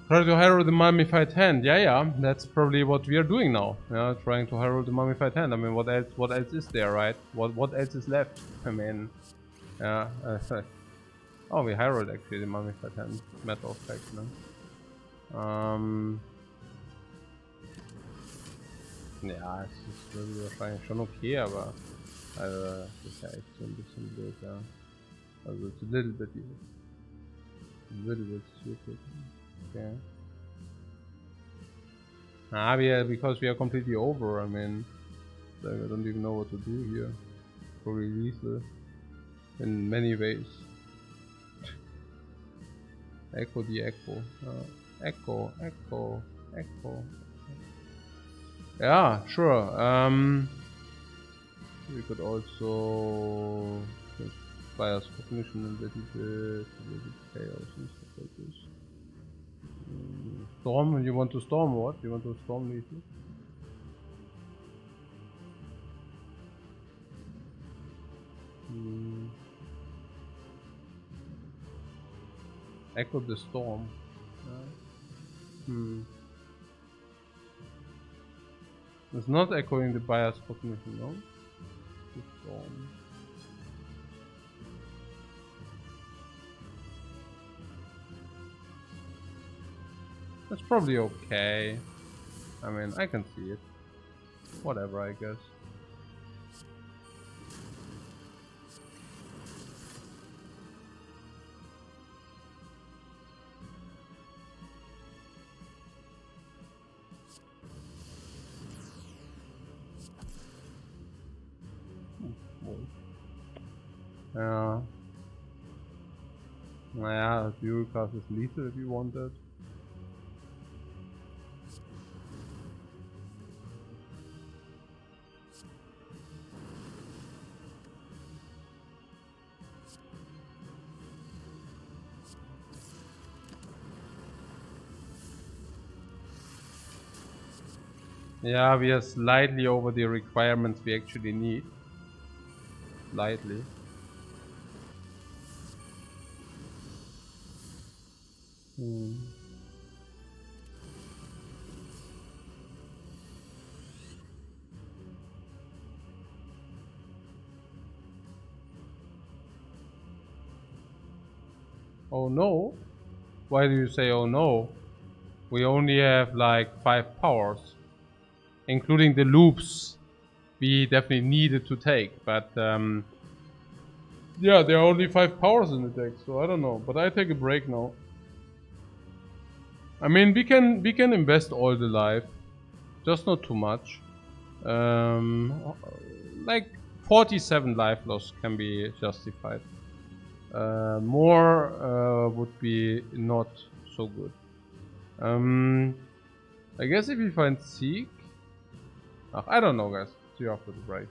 Try to herald the mummified hand. Yeah, that's probably what we are doing now. Yeah, trying to herald the mummified hand. I mean, what else? What else is there, right? What else is left? I mean, yeah. Oh, we herald actually the mummified hand. Matter of fact, no? Ja, es ist irgendwie wahrscheinlich schon okay, aber das ist ja echt so ein bisschen blöd, ja. Also it's a little bit stupid. Okay. Because we are completely over, I mean, like, I don't even know what to do here. Probably lethal in many ways. Echo the echo. Echo. Yeah, sure. We could also Spire's cognition a little bit chaos and stuff like this. Storm? You want to storm what? You want to storm lethal? Echo the storm. It's not echoing the bias cognition, no? The storm. That's probably okay. I mean, I can see it. Whatever, I guess. Yeah, Eurocast is lethal if you want that. Yeah, we are slightly over the requirements we actually need. Slightly. Oh no? Why do you say oh no? We only have like 5 powers. Including the loops we definitely needed to take, but yeah, there are only 5 powers in the deck, so I don't know. But I take a break now. I mean, we can invest all the life, just not too much. Like 47 life loss can be justified. More would be not so good. I guess if we find Seek, I don't know, guys. See you after the break.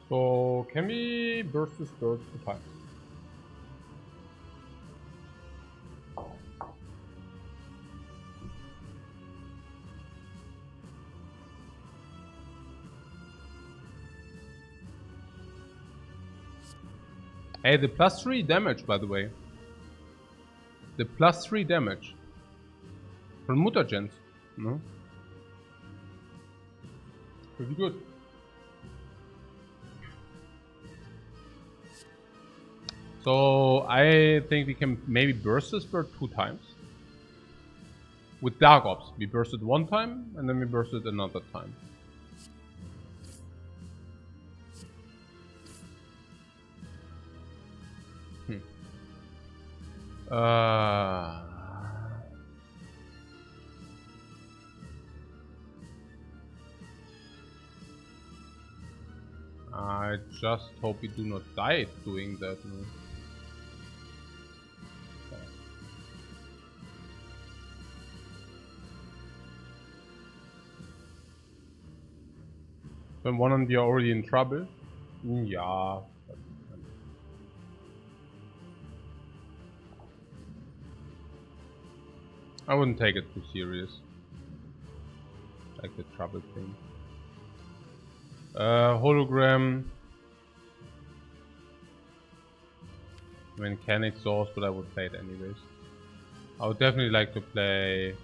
So can we burst this bird 2 times? Hey, the +3 damage, by the way. The +3 damage. From mutagens. No? Pretty good. So I think we can maybe burst this bird 2 times. With Dark Ops, we burst it 1 time and then we burst it another time. I just hope we do not die doing that. No? When one and we are already in trouble. Yeah. I wouldn't take it too serious. Like the trouble thing. Hologram. I mean, can exhaust, but I would play it anyways. I would definitely like to play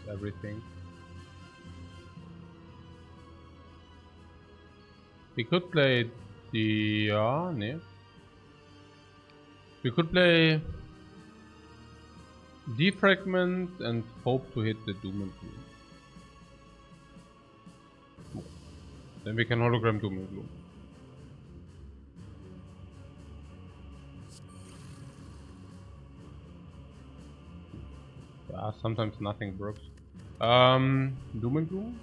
everything. We could play the no. We could play Defragment and hope to hit the Doom and Gloom. Then we can hologram Doom and Gloom. Yeah, sometimes nothing works. Doom and Gloom.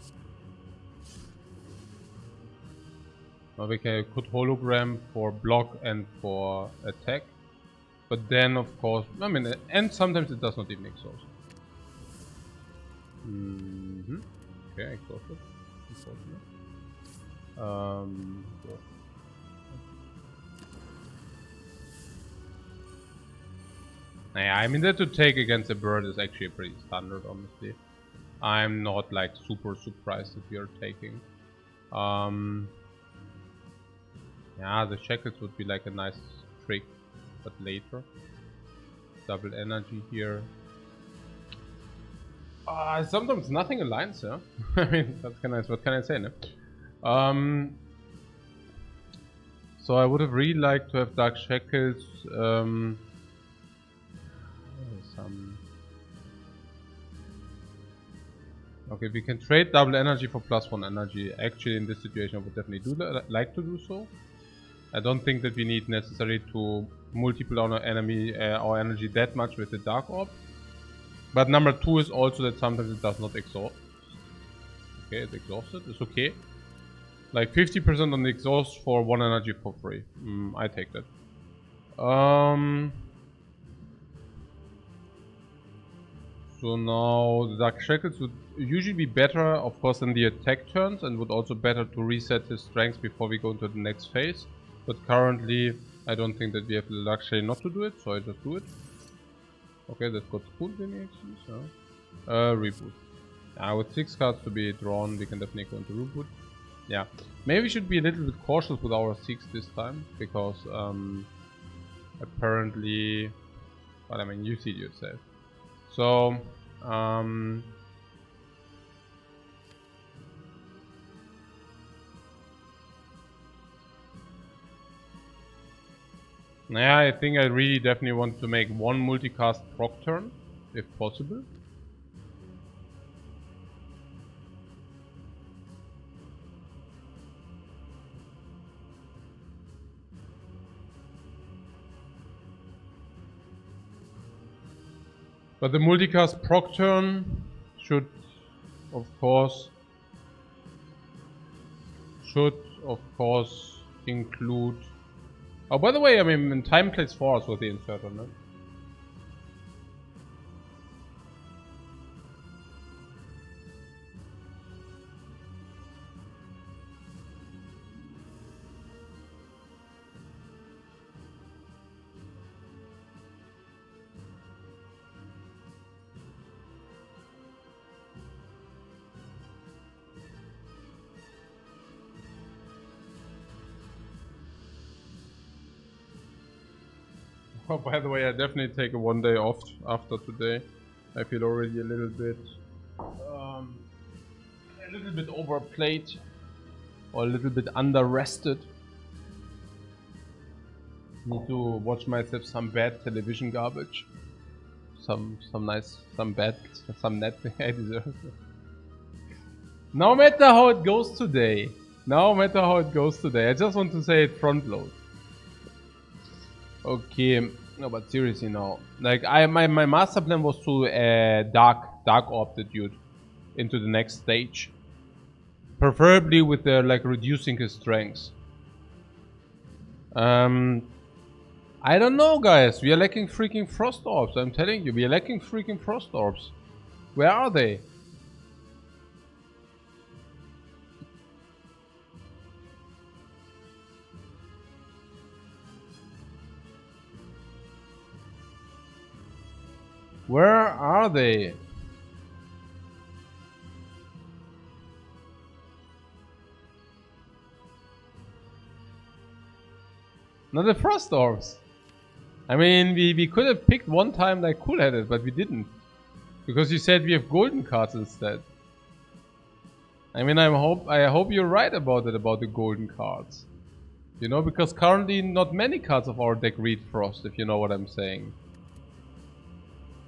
Well, we could hologram for block and for attack. But then, of course, I mean, and sometimes it does not even exhaust. Okay, exhausted. Unfortunate. Yeah, I mean, that to take against a bird is actually pretty standard, honestly. I'm not like super surprised that we are taking. Yeah, the shackles would be like a nice trick. But later. Double energy here. Sometimes nothing aligns, yeah. I mean, what can I say, no? So I would have really liked to have Dark Shackles. Okay, we can trade double energy for +1 energy. Actually, in this situation, I would definitely like to do so. I don't think that we need necessarily to multiple our energy that much with the Dark Orb. But number 2 is also that sometimes it does not exhaust. Okay, it's exhausted. It's okay. Like 50% on the exhaust for 1 energy for free. I take that. So now the Dark Shackles would usually be better, of course, in the attack turns, and would also better to reset his strength before we go into the next phase. But currently, I don't think that we have the luxury not to do it, so I just do it. Okay, that got pulled in actually, so. Reboot. With 6 cards to be drawn, we can definitely go into reboot. Yeah, maybe we should be a little bit cautious with our 6 this time, because apparently, well, I mean, you see it yourself. So, yeah, I think I really definitely want to make 1 multicast proc turn, if possible. But the multicast proc turn should, of course, include. Oh, by the way, I mean, time plays for us with the inserter, no? Oh, by the way, I definitely take a 1 day off after today. I feel already a little bit overplayed or a little bit under-rested. Need to watch myself some bad television garbage. Some net I deserve. No matter how it goes today. I just want to say it front load. Okay, no, but seriously now. Like my master plan was to dark orb the dude into the next stage. Preferably with the like reducing his strength. I don't know, guys. We are lacking freaking frost orbs. I'm telling you, we are lacking freaking frost orbs. Where are they? Where are they? Not the frost orbs. I mean, we could have picked one time like cool-headed, but we didn't. Because you said we have golden cards instead. I mean, I hope you're right about it, about the golden cards. You know, because currently not many cards of our deck read frost, if you know what I'm saying.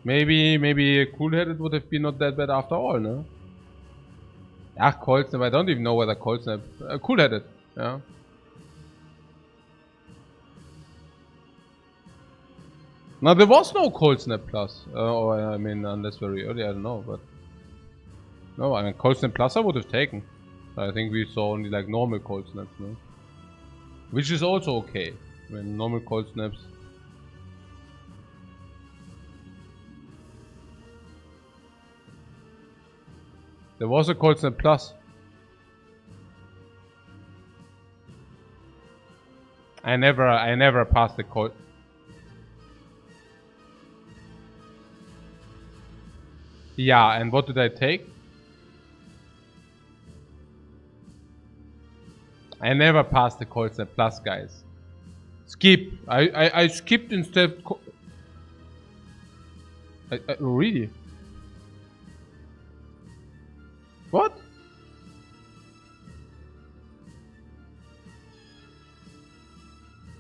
Maybe cool-headed would have been not that bad after all, no? Ah, cold snap. I don't even know whether cold snap. Cool-headed, yeah. Now there was no cold snap plus. Or I mean, unless very early, I don't know, but no, I mean cold snap plus I would have taken. I think we saw only like normal cold snaps, no? Which is also okay. I mean, normal cold snaps. There was a cold snap plus. I never passed the cold. Yeah, and what did I take? I never passed the cold snap plus, guys. Skip. I skipped instead. Really? What?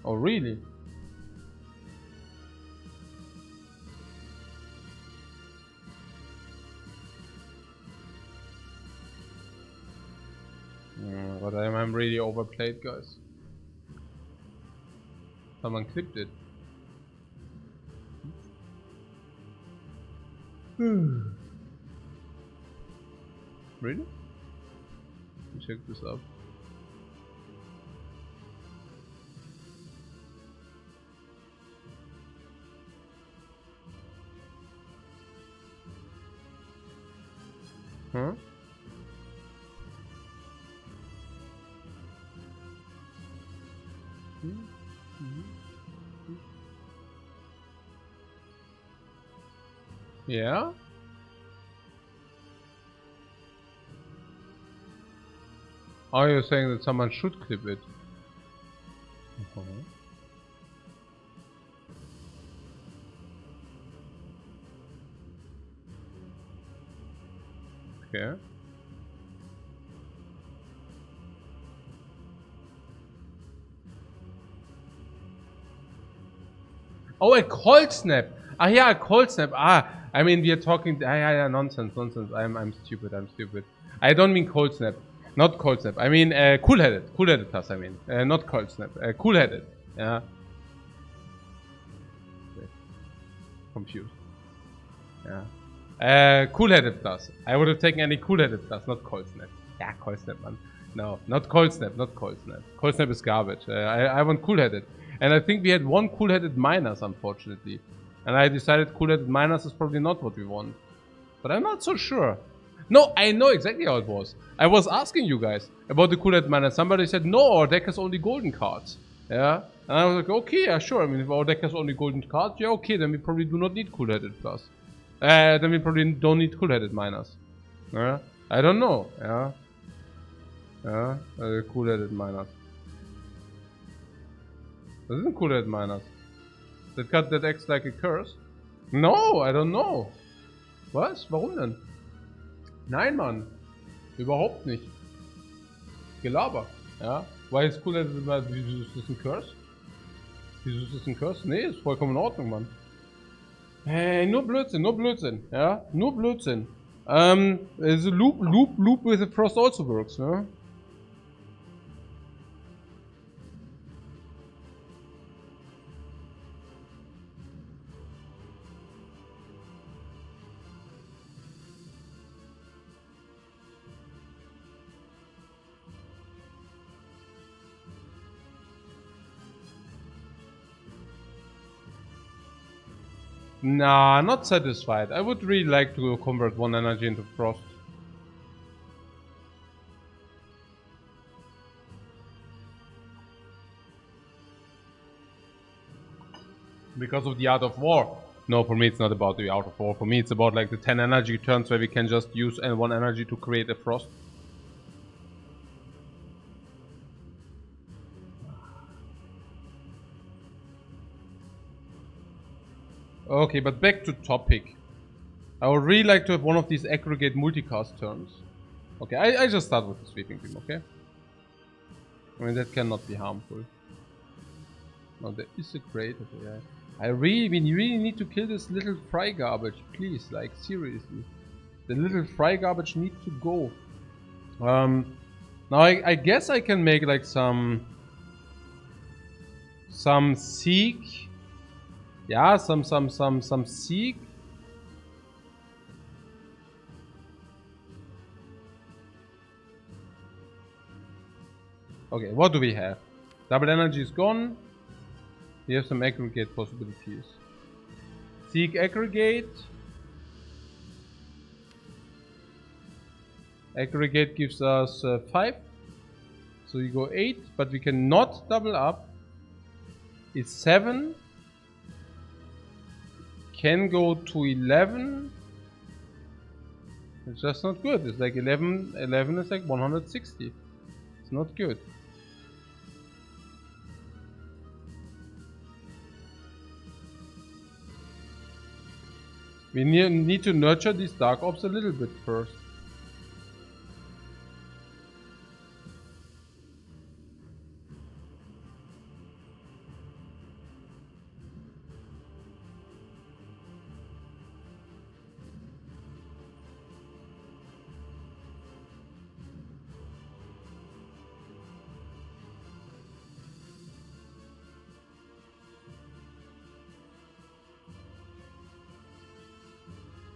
Oh, really? But I'm really overplayed, guys. Someone clipped it. Really? Let me check this up. Huh? Yeah? Are you saying that someone should clip it? Okay. Oh, a cold snap. Ah, yeah, a cold snap. Ah, I mean, we are talking. Yeah, nonsense. I'm stupid. I don't mean cold snap. Not cold snap. I mean, cool-headed. Cool-headed plus. I mean, not cold snap. Cool-headed. Yeah. Confused. Yeah. Cool-headed plus. I would have taken any cool-headed plus, not cold snap. Yeah, cold snap, man. No, not cold snap. Cold snap is garbage. I want cool-headed. And I think we had one cool-headed minus, unfortunately. And I decided cool-headed minus is probably not what we want. But I'm not so sure. No, I know exactly how it was. I was asking you guys about the cool-headed minus. Somebody said, no, our deck has only golden cards. Yeah? And I was like, okay, yeah, sure. I mean, if our deck has only golden cards, yeah, okay, then we probably do not need cool-headed plus. Then we probably don't need cool-headed minus. Yeah? I don't know. Yeah? Yeah? Cool-headed minus. Das ist ein cooler Miners. That acts like a curse? No, I don't know. Was? Warum denn? Nein, Mann. Überhaupt nicht. Gelaber. Ja? Weil es cool ist, wieso ist das ein Curse? Wieso ist das ein Curse? Nee, ist vollkommen in Ordnung, Mann. Hey, nur Blödsinn, ja? Nur Blödsinn. The loop with the frost also works, ja? Nah, not satisfied. I would really like to convert one energy into frost. Because of the Art of War. No, for me it's not about the Art of War. For me it's about like the 10 energy turns where we can just use one energy to create a frost. Okay, but back to topic. I would really like to have one of these aggregate multicast turns. Okay, I just start with the sweeping beam, okay? I mean, that cannot be harmful. No, there is a crate over there. We really need to kill this little fry garbage, please, like, seriously. The little fry garbage needs to go. Now I guess I can make, like, some seek. Yeah, some seek. Okay, what do we have? Double energy is gone. We have some aggregate possibilities. Seek aggregate. Aggregate gives us 5. So you go 8, but we cannot double up. It's 7. Can go to 11. It's just not good. It's like 11 is like 160. It's not good. We need to nurture these dark orbs a little bit first.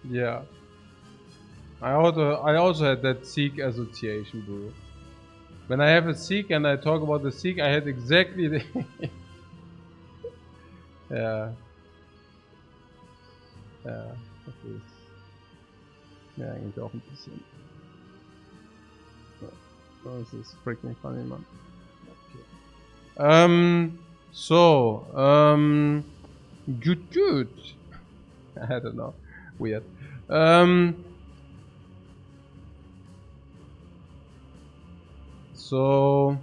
Yeah. I also had that Seek association, bro. When I have a Seek and I talk about the Seek, I had exactly the yeah. Ja, das ist ja eigentlich auch ein bisschen. Das ist freaking funny, man. Okay. Good. I don't know. Weird. So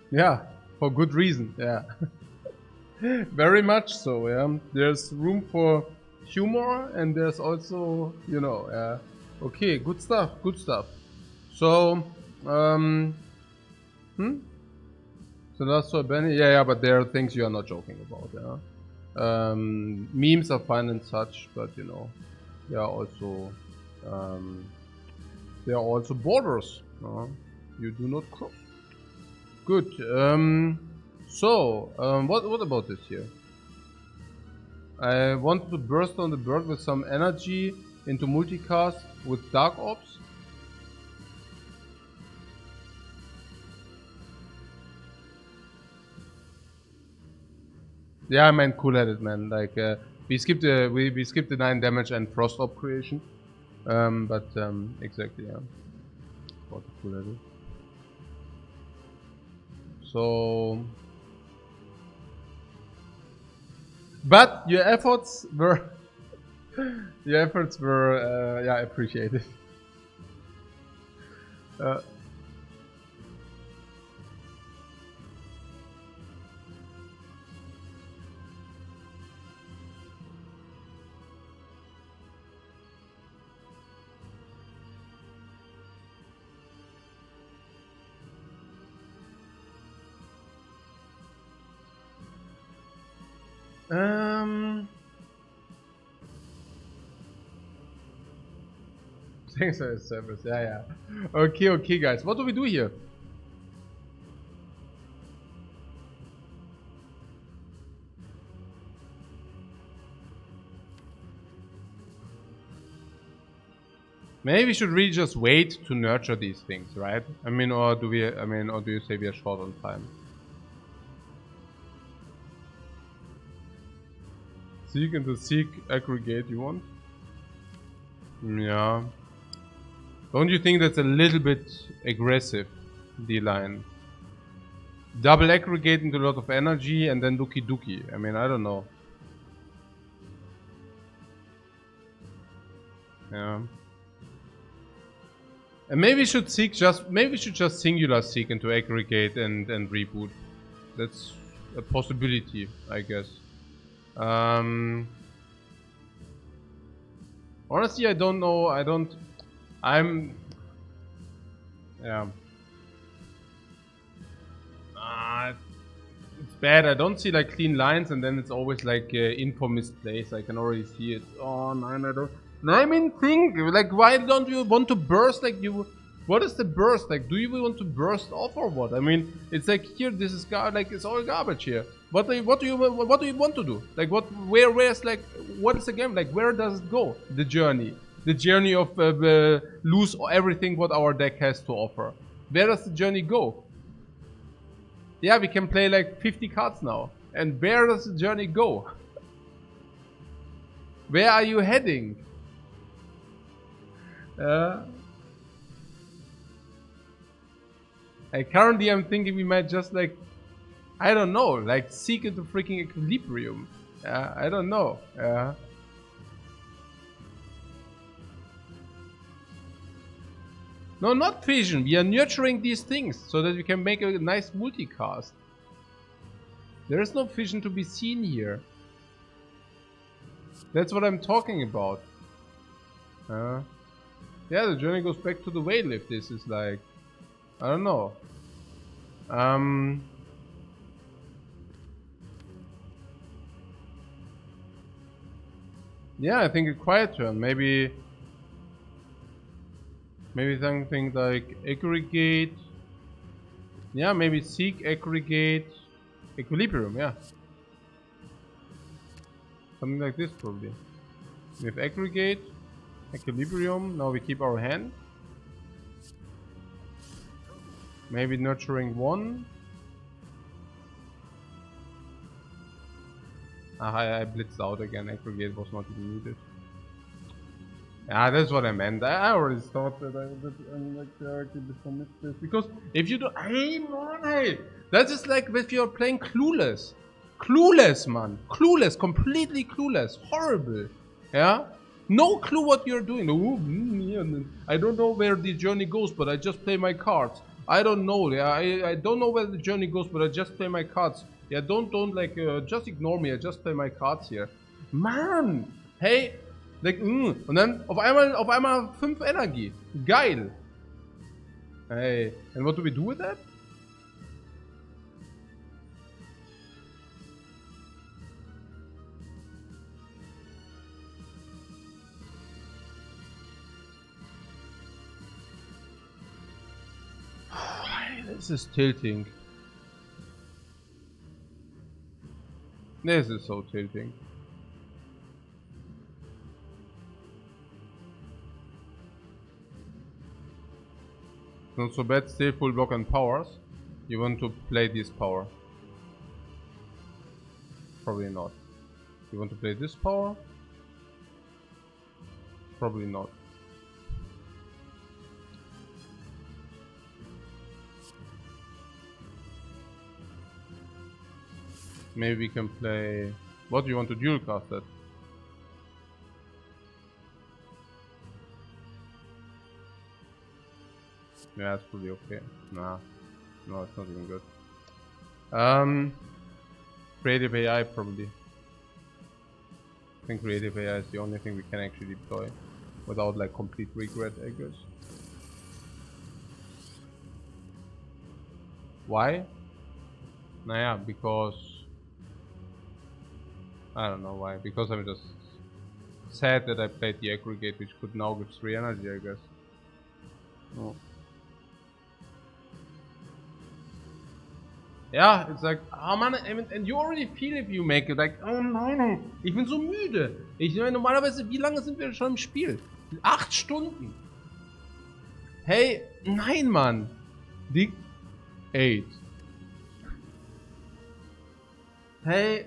yeah, for good reason, yeah. Very much so, yeah. There's room for humor and there's also, you know, okay, good stuff. So, So that's so Benny, yeah, but there are things you are not joking about, yeah. Memes are fine and such, but you know, there are also borders. You do not cross. Good. What about this here? I want to burst on the bird with some energy into multicast with dark orbs. Yeah, I meant cool-headed, man. Like, we skipped the 9 damage and frost orb creation. Exactly, yeah. What cool-headed. So, but your efforts were yeah, appreciated. Thanks for the service. Yeah. Okay, guys. What do we do here? Maybe we should really just wait to nurture these things, right? I mean, or do you say we are short on time? Seek into seek aggregate, you want? Yeah. Don't you think that's a little bit aggressive, D-line? Double aggregate into a lot of energy and then dookie dookie. I mean, I don't know. Yeah. And maybe we should just singular seek into aggregate and reboot. That's a possibility, I guess. Honestly, I don't know. Yeah. It's bad. I don't see like clean lines, and then it's always like info misplaced. I can already see it. Oh man, I don't. No, I mean, think like, why don't you want to burst? Like you, what is the burst? Like, do you want to burst off or what? I mean, it's like here, this is like it's all garbage here. What do you want to do? Like where's like, what is the game? Like where does it go? The journey of lose everything what our deck has to offer. Where does the journey go? Yeah, we can play like 50 cards now. And where does the journey go? Where are you heading? Currently I'm thinking we might just like, I don't know, like seek into freaking equilibrium. I don't know. No, not fission. We are nurturing these things so that we can make a nice multicast. There is no fission to be seen here. That's what I'm talking about. Yeah, the journey goes back to the whale if this is like... I don't know. Yeah, I think a quiet turn. Maybe something like aggregate. Yeah, maybe seek, aggregate, equilibrium, yeah. Something like this probably. We have aggregate, equilibrium, now we keep our hand. Maybe nurturing one. I blitzed out again, aggregate was not even needed. Yeah, that's what I meant. I already thought that I'm like this because if you do, hey, that is like if you're playing clueless, man, clueless, completely clueless, horrible. Yeah, no clue what you're doing. I don't know where the journey goes, but I just play my cards. I don't know. Yeah, I don't know where the journey goes, but I just play my cards. Yeah, don't like just ignore me. I just play my cards here, man. Hey. Like, und dann auf einmal 5 Energie. Geil. Hey, and what do we do with that? This is tilting. This is so tilting. Not so bad, still full block and powers. You want to play this power. Probably not. You want to play this power? Probably not. Maybe we can play... What do you want to dual cast that? Yeah, it's probably okay. Nah. No, it's not even good. Creative AI probably. I think creative AI is the only thing we can actually deploy without like complete regret, I guess. Why? Nah, because I don't know why. Because I'm just sad that I played the aggregate, which could now give 3 energy, I guess. Oh. Ja, it's like, oh Mann, and you already feel if you make it, like, oh nein, ich bin so müde. Ich meine, normalerweise, wie lange sind wir schon im Spiel? 8 Stunden. Hey, nein, Mann. Dick 8. Hey.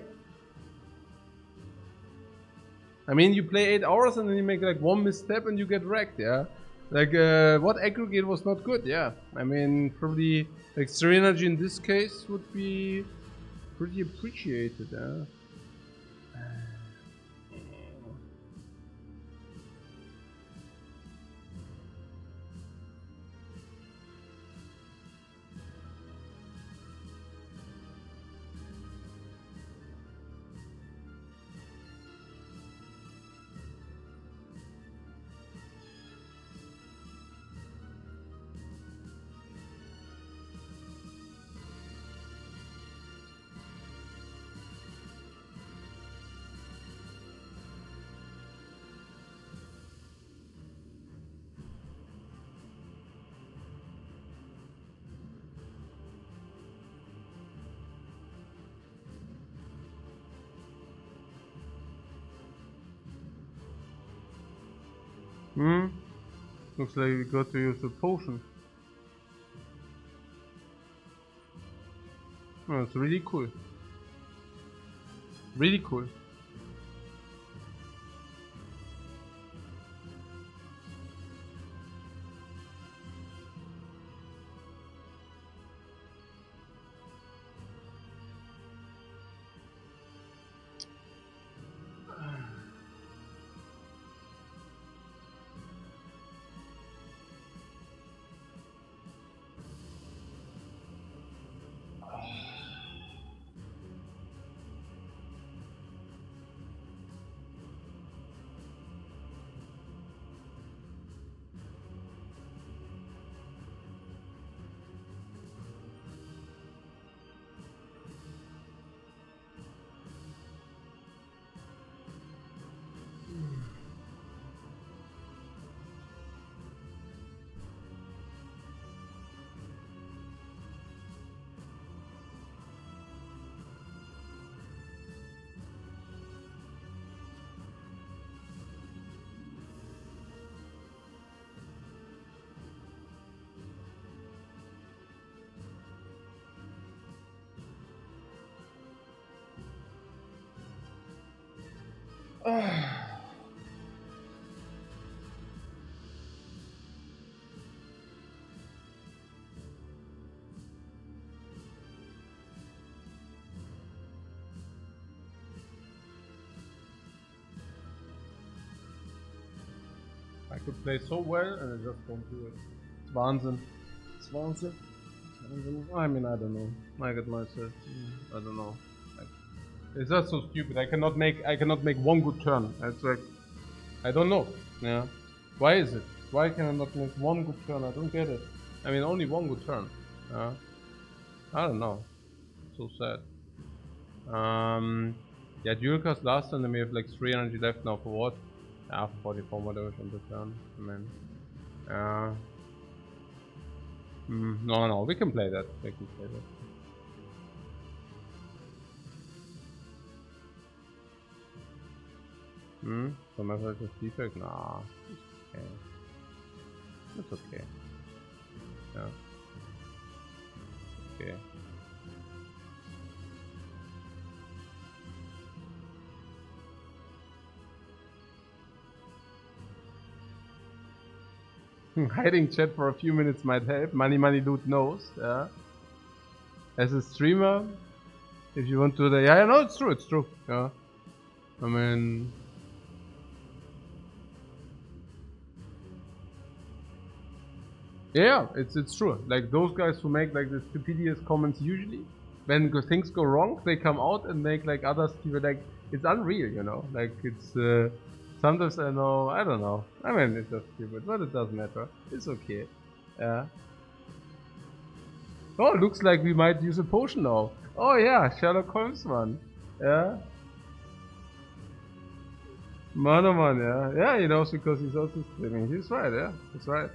I mean, you play 8 hours and then you make like one misstep and you get wrecked, yeah? Like, what aggregate was not good, yeah. I mean, probably, like, 3 energy in this case would be pretty appreciated, yeah? Looks like we got to use the potion. Oh, it's really cool. Really cool. I could play so well and I just don't do it. It's Wahnsinn. It's Wahnsinn. It's Wahnsinn. I mean, I don't know. I get myself. I don't know. Like, it's just so stupid. I cannot make one good turn. It's like, I don't know. Yeah. Why is it? Why can I not make one good turn? I don't get it. I mean, only one good turn. Yeah. I don't know. So sad. Yeah, dual cast last turn and we have like 3 energy left now for what? Yeah, for 44 more damage on the turn. I mean, no, we can play that. We can play that. So my first is defect? Nah, it's okay. It's okay. Yeah. Okay. Hiding chat for a few minutes might help. Money Loot knows. Yeah. As a streamer, if you want to, yeah, no, it's true. Yeah. I mean, yeah, it's true. Like those guys who make like the stupidest comments usually, when things go wrong, they come out and make like others feel like it's unreal, you know. Like it's sometimes I don't know. I mean, it's just stupid, but it doesn't matter. It's okay. Yeah. Oh, looks like we might use a potion now. Oh yeah, Sherlock Holmes one. Yeah. Man, yeah. Yeah, he knows because he's also streaming. He's right, yeah. That's right.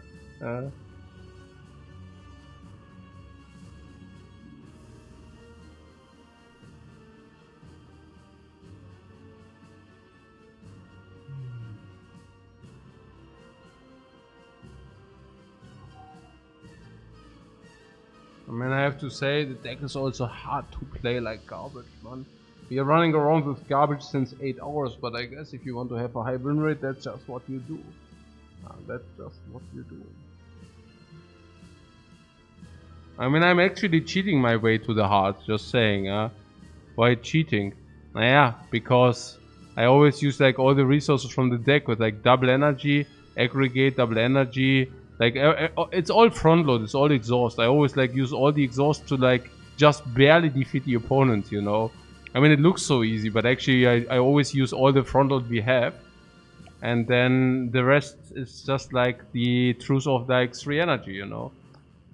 I mean, I have to say, the deck is also hard to play like garbage, man. We are running around with garbage since 8 hours, but I guess if you want to have a high win rate, that's just what you do. That's just what you do. I mean, I'm actually cheating my way to the heart, just saying, why cheating? Yeah, because I always use like all the resources from the deck with like double energy, aggregate, double energy. Like it's all front load, it's all exhaust. I always like use all the exhaust to like just barely defeat the opponent, you know. I mean, it looks so easy, but actually I always use all the front load we have. And then the rest is just like the truth of the X3 energy, you know.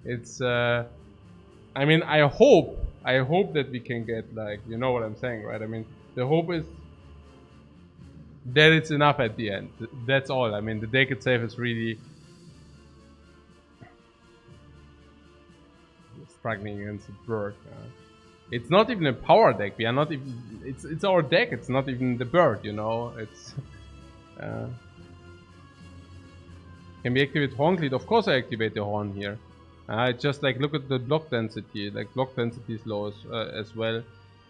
It's I mean, I hope that we can get like, you know what I'm saying, right? I mean, the hope is that it's enough at the end. That's all. I mean, the deck itself is really struggling against the bird. It's not even a power deck. We are not even. It's our deck. It's not even the bird. You know. It's. Can we activate Horn Cleat? Of course, I activate the horn here. Just like look at the block density. Like block density is low as well.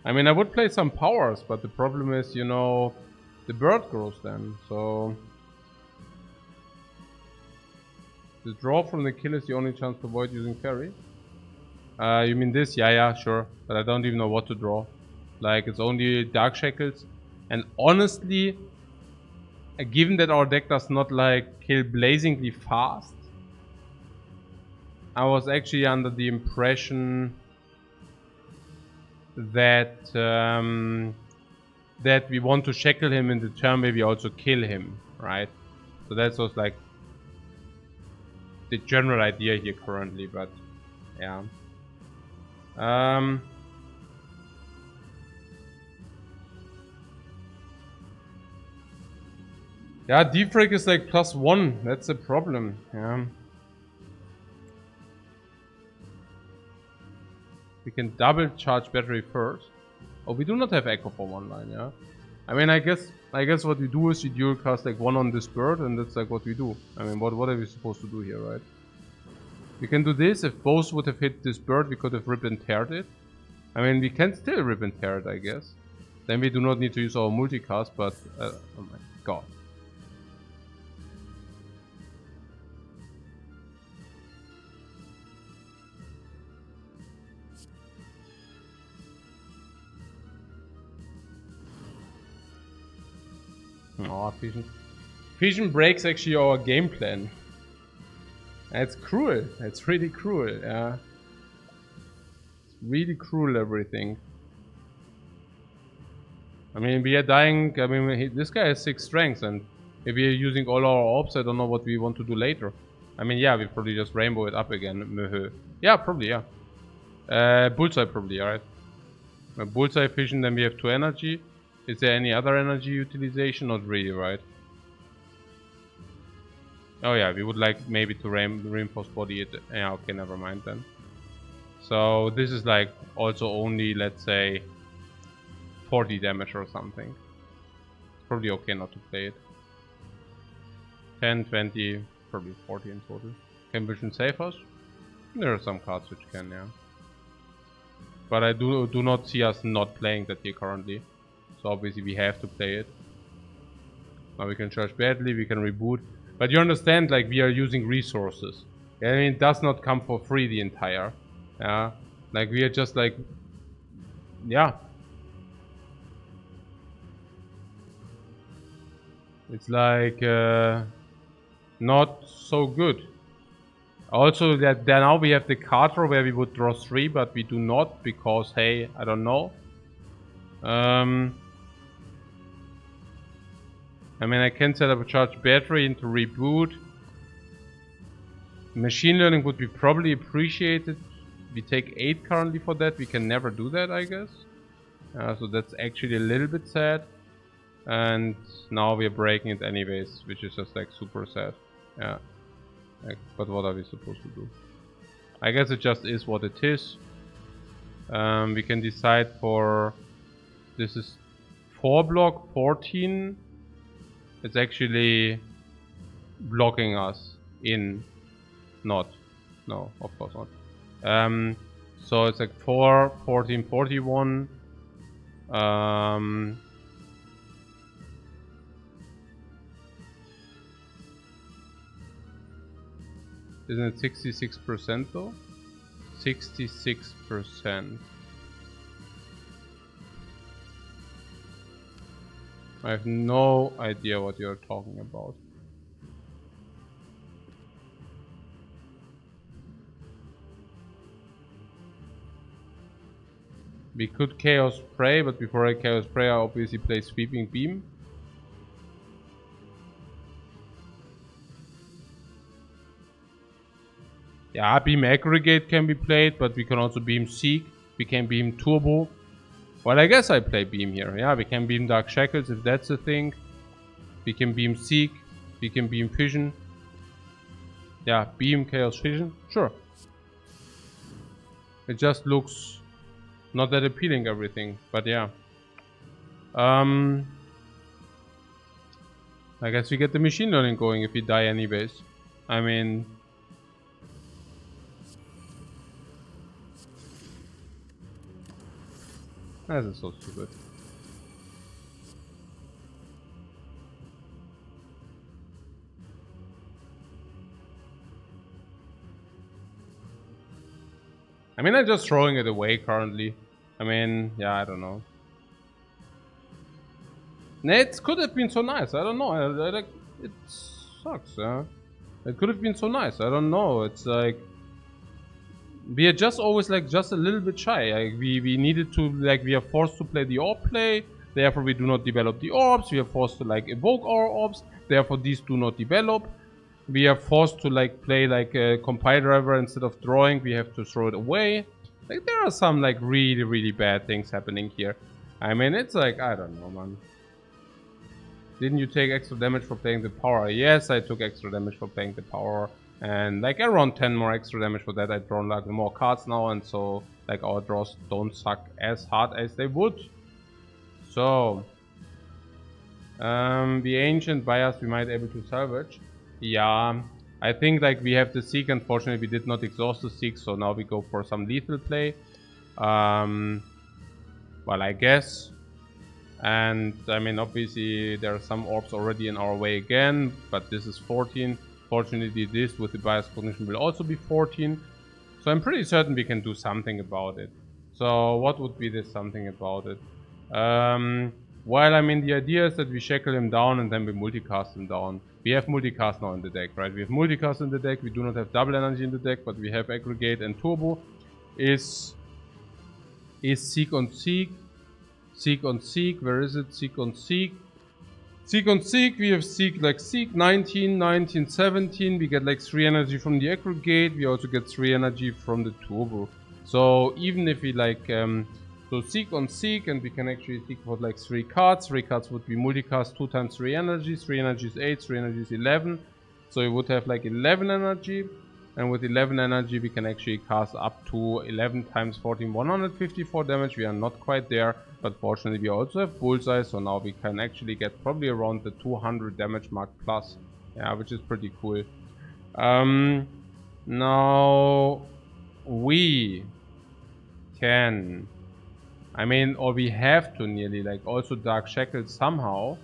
I mean, I would play some powers, but the problem is, you know, the bird grows then. So the draw from the kill is the only chance to avoid using fairy. You mean this? Yeah, sure. But I don't even know what to draw. Like, it's only Dark Shackles. And honestly, given that our deck does not, like, kill blazingly fast, I was actually under the impression that that we want to shackle him in the turn where we also kill him, right? So that was, like, the general idea here currently, but, yeah. Yeah, Defect is like +1. That's a problem. Yeah. We can double charge battery first. Oh, we do not have Echo for one line. Yeah. I mean, I guess what we do is we dual cast like one on this bird, and that's like what we do. I mean, what are we supposed to do here, right? We can do this. If both would have hit this bird, we could have ripped and teared it. I mean, we can still rip and tear it, I guess. Then we do not need to use our multicast, but oh my god. Oh, Fission breaks actually our game plan. It's cruel. It's really cruel, yeah. It's really cruel, everything. I mean, we are dying. I mean, this guy has 6 strengths, and if we are using all our orbs, I don't know what we want to do later. I mean, yeah, we probably just rainbow it up again. Yeah, probably, yeah. Bullseye, probably, alright. Bullseye Fission, then we have 2 energy. Is there any other energy utilization? Not really, right? Oh yeah, we would like maybe to reinforce body it. Yeah, okay, never mind then. So this is like also only, let's say, 40 damage or something. It's probably okay not to play it. 10, 20, probably 40 in total. Can Vision save us? There are some cards which can, yeah. But I do not see us not playing that here currently. So obviously we have to play it. Now we can charge badly, we can reboot. But you understand, like, we are using resources. I mean, it does not come for free, the entire. Yeah. Like, we are just like... Yeah. It's like... not so good. Also, that now we have the card draw where we would draw 3, but we do not because, hey, I don't know. I mean, I can set up a charged battery into reboot. Machine learning would be probably appreciated. We take 8 currently for that. We can never do that, I guess. So that's actually a little bit sad. And now we're breaking it anyways, which is just like super sad. Yeah. Like, but what are we supposed to do? I guess it just is what it is. We can decide for... This is 4 block, 14. It's actually blocking us in... Not. No, of course not. So it's like 4, 14, 41. Isn't it 66% though? 66%. I have no idea what you're talking about. We could Chaos Spray, but before I Chaos Spray, I obviously play Sweeping Beam. Yeah, Beam Aggregate can be played, but we can also Beam Seek. We can Beam Turbo. Well, I guess I play Beam here. Yeah, we can Beam Dark Shackles if that's the thing. We can Beam Seek. We can Beam Fission. Yeah, Beam Chaos Fission. Sure. It just looks not that appealing, everything. But yeah. I guess we get the machine learning going if we die anyways. I mean... This is so stupid. I mean, I'm just throwing it away currently. I mean, yeah, I don't know. It could have been so nice. I don't know. Like, it sucks, huh? It could have been so nice. I don't know. It's like... We are just always like just a little bit shy. Like we needed to, like, we are forced to play the orb play, therefore we do not develop the orbs. We are forced to like evoke our orbs, therefore these do not develop. We are forced to like play like a compile driver instead of drawing. We have to throw it away. Like, there are some like really bad things happening here. I mean, it's like, I don't know, man. Didn't you take extra damage for playing the power? Yes, I took extra damage for playing the power. And like around 10 more extra damage for that. I've drawn like more cards now, and so like our draws don't suck as hard as they would. So the ancient bias we might able to salvage. Yeah, I think like we have the Seek. Unfortunately, we did not exhaust the Seek, so now we go for some lethal play. Well, I guess. And I mean, obviously there are some orbs already in our way again, but this is 14. Fortunately, this with the bias cognition will also be 14. So I'm pretty certain we can do something about it. So what would be this something about it? Well, I mean, the idea is that we shackle him down and then we multicast him down. We have multicast now in the deck, right? We have multicast in the deck. We do not have double energy in the deck, but we have aggregate and turbo. Is Seek on Seek. Seek on Seek. Where is it? Seek on Seek. Seek on Seek, we have Seek like Seek 19, 19, 17. We get like 3 energy from the aggregate. We also get 3 energy from the turbo. So even if we like, so Seek on Seek, and we can actually seek for like 3 cards. 3 cards would be multicast 2 times 3 energy. 3 energy is 8, 3 energy is 11. So we would have like 11 energy. And with 11 energy, we can actually cast up to 11 times 14, 154 damage. We are not quite there, but fortunately we also have Bullseye, so now we can actually get probably around the 200 damage mark plus. Yeah, which is pretty cool. Now we can, I mean, or we have to nearly, like, also Dark Shackles somehow.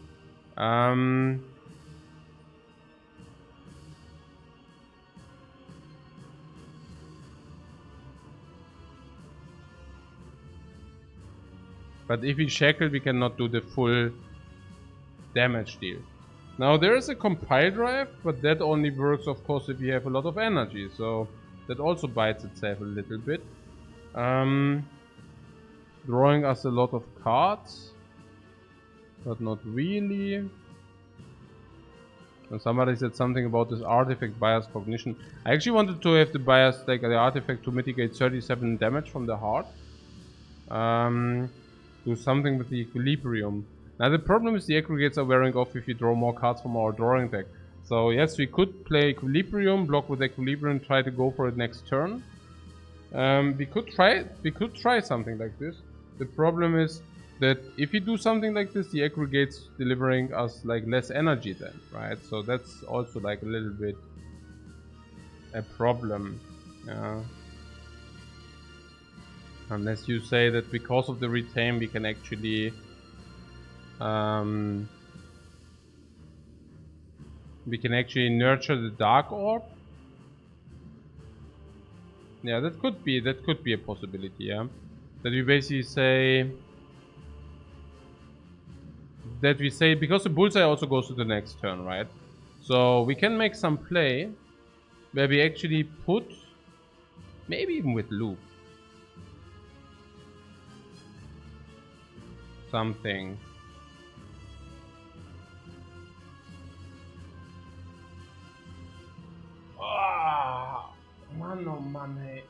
But if we shackle, we cannot do the full damage deal. Now there is a compile drive, but that only works of course if you have a lot of energy, so that also bites itself a little bit. Drawing us a lot of cards, but not really. And somebody said something about this artifact bias cognition. I actually wanted to have the bias, like the artifact, to mitigate 37 damage from the heart. Do something with the equilibrium. Now the problem is the aggregates are wearing off if you draw more cards from our drawing deck. So yes, we could play equilibrium, block with equilibrium, try to go for it next turn. We could try something like this. The problem is that if you do something like this, the aggregates delivering us like less energy then, right? So that's also like a little bit a problem. Unless you say that because of the retain we can actually nurture the dark orb. Yeah, that could be a possibility, yeah. That we basically say because the bullseye also goes to the next turn, right? So we can make some play where we actually put, maybe even with loop, something. Man, oh man, hey.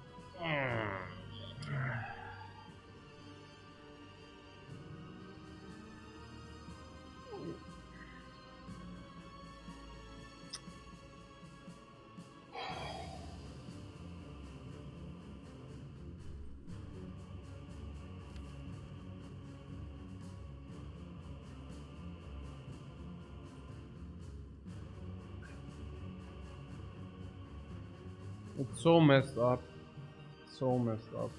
It's so messed up. So messed up.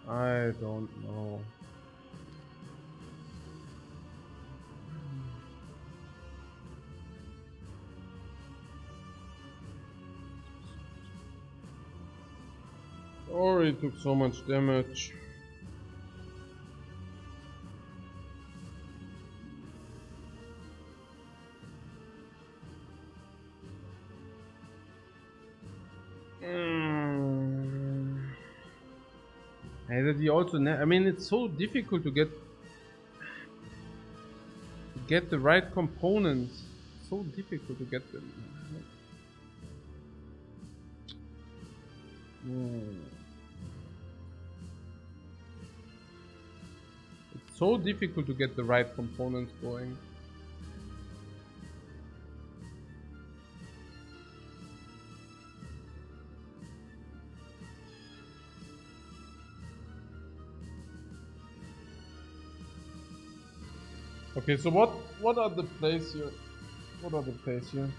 I don't know. Already took so much damage. And that he also, I mean, it's so difficult to get the right components. So difficult to get them. It's so difficult to get the right components going. Okay, so what are the plays here? What are the plays here?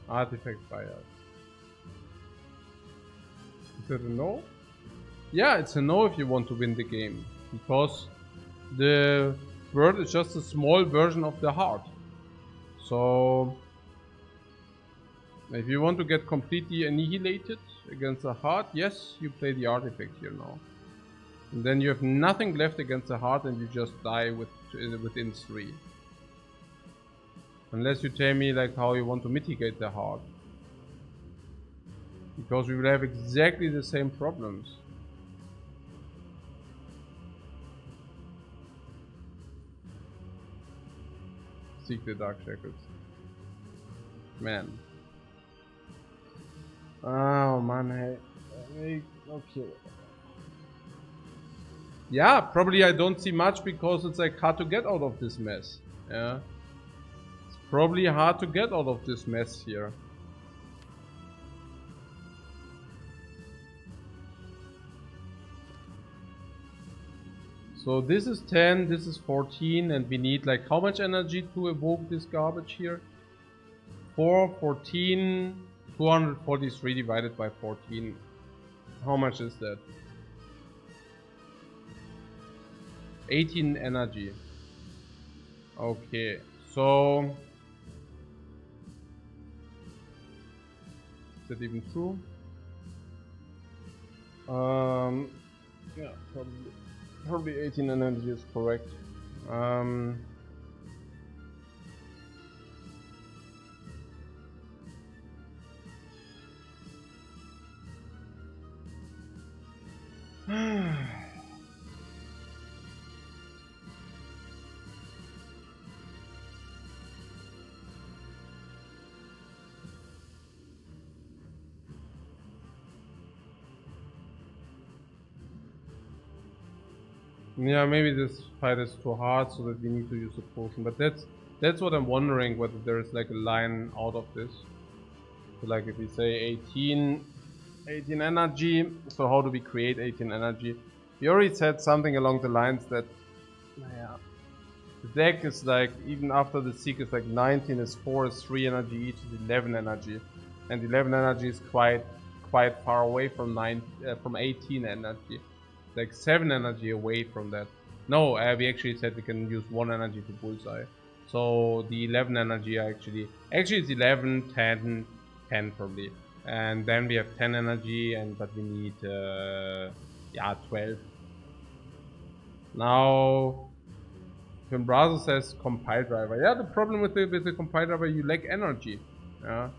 Artifact bias. Is it a no? Yeah, it's a no if you want to win the game. Because the word is just a small version of the heart. So if you want to get completely annihilated against the heart, yes, you play the artifact here now. And then you have nothing left against the heart and you just die within 3. Unless you tell me like how you want to mitigate the heart. Because we will have exactly the same problems. Seek the dark shackles. Man. Oh man, hey. Okay. Yeah, probably I don't see much because it's like hard to get out of this mess. Yeah. Probably hard to get out of this mess here. So this is 10, this is 14, and we need like how much energy to evoke this garbage here? 4, 14, 243 divided by 14. How much is that? 18 energy. Okay, so is that even true? Yeah, probably 18 energy is correct. Yeah, maybe this fight is too hard, so that we need to use a potion. But that's what I'm wondering, whether there is like a line out of this. So like if we say 18 energy, so how do we create 18 energy? We already said something along the lines that, yeah, the deck is like, even after the Seek is like 19 is 4 is 3 energy each is 11 energy, and 11 energy is quite far away from 18 energy. Like 7 energy away from that. No, we actually said we can use 1 energy to bullseye. So the 11 energy actually it's 11, 10, 10 probably. And then we have 10 energy, but we need yeah, 12. Now Pimbrazo says compile driver. Yeah, the problem with the compile driver, you lack energy. Yeah.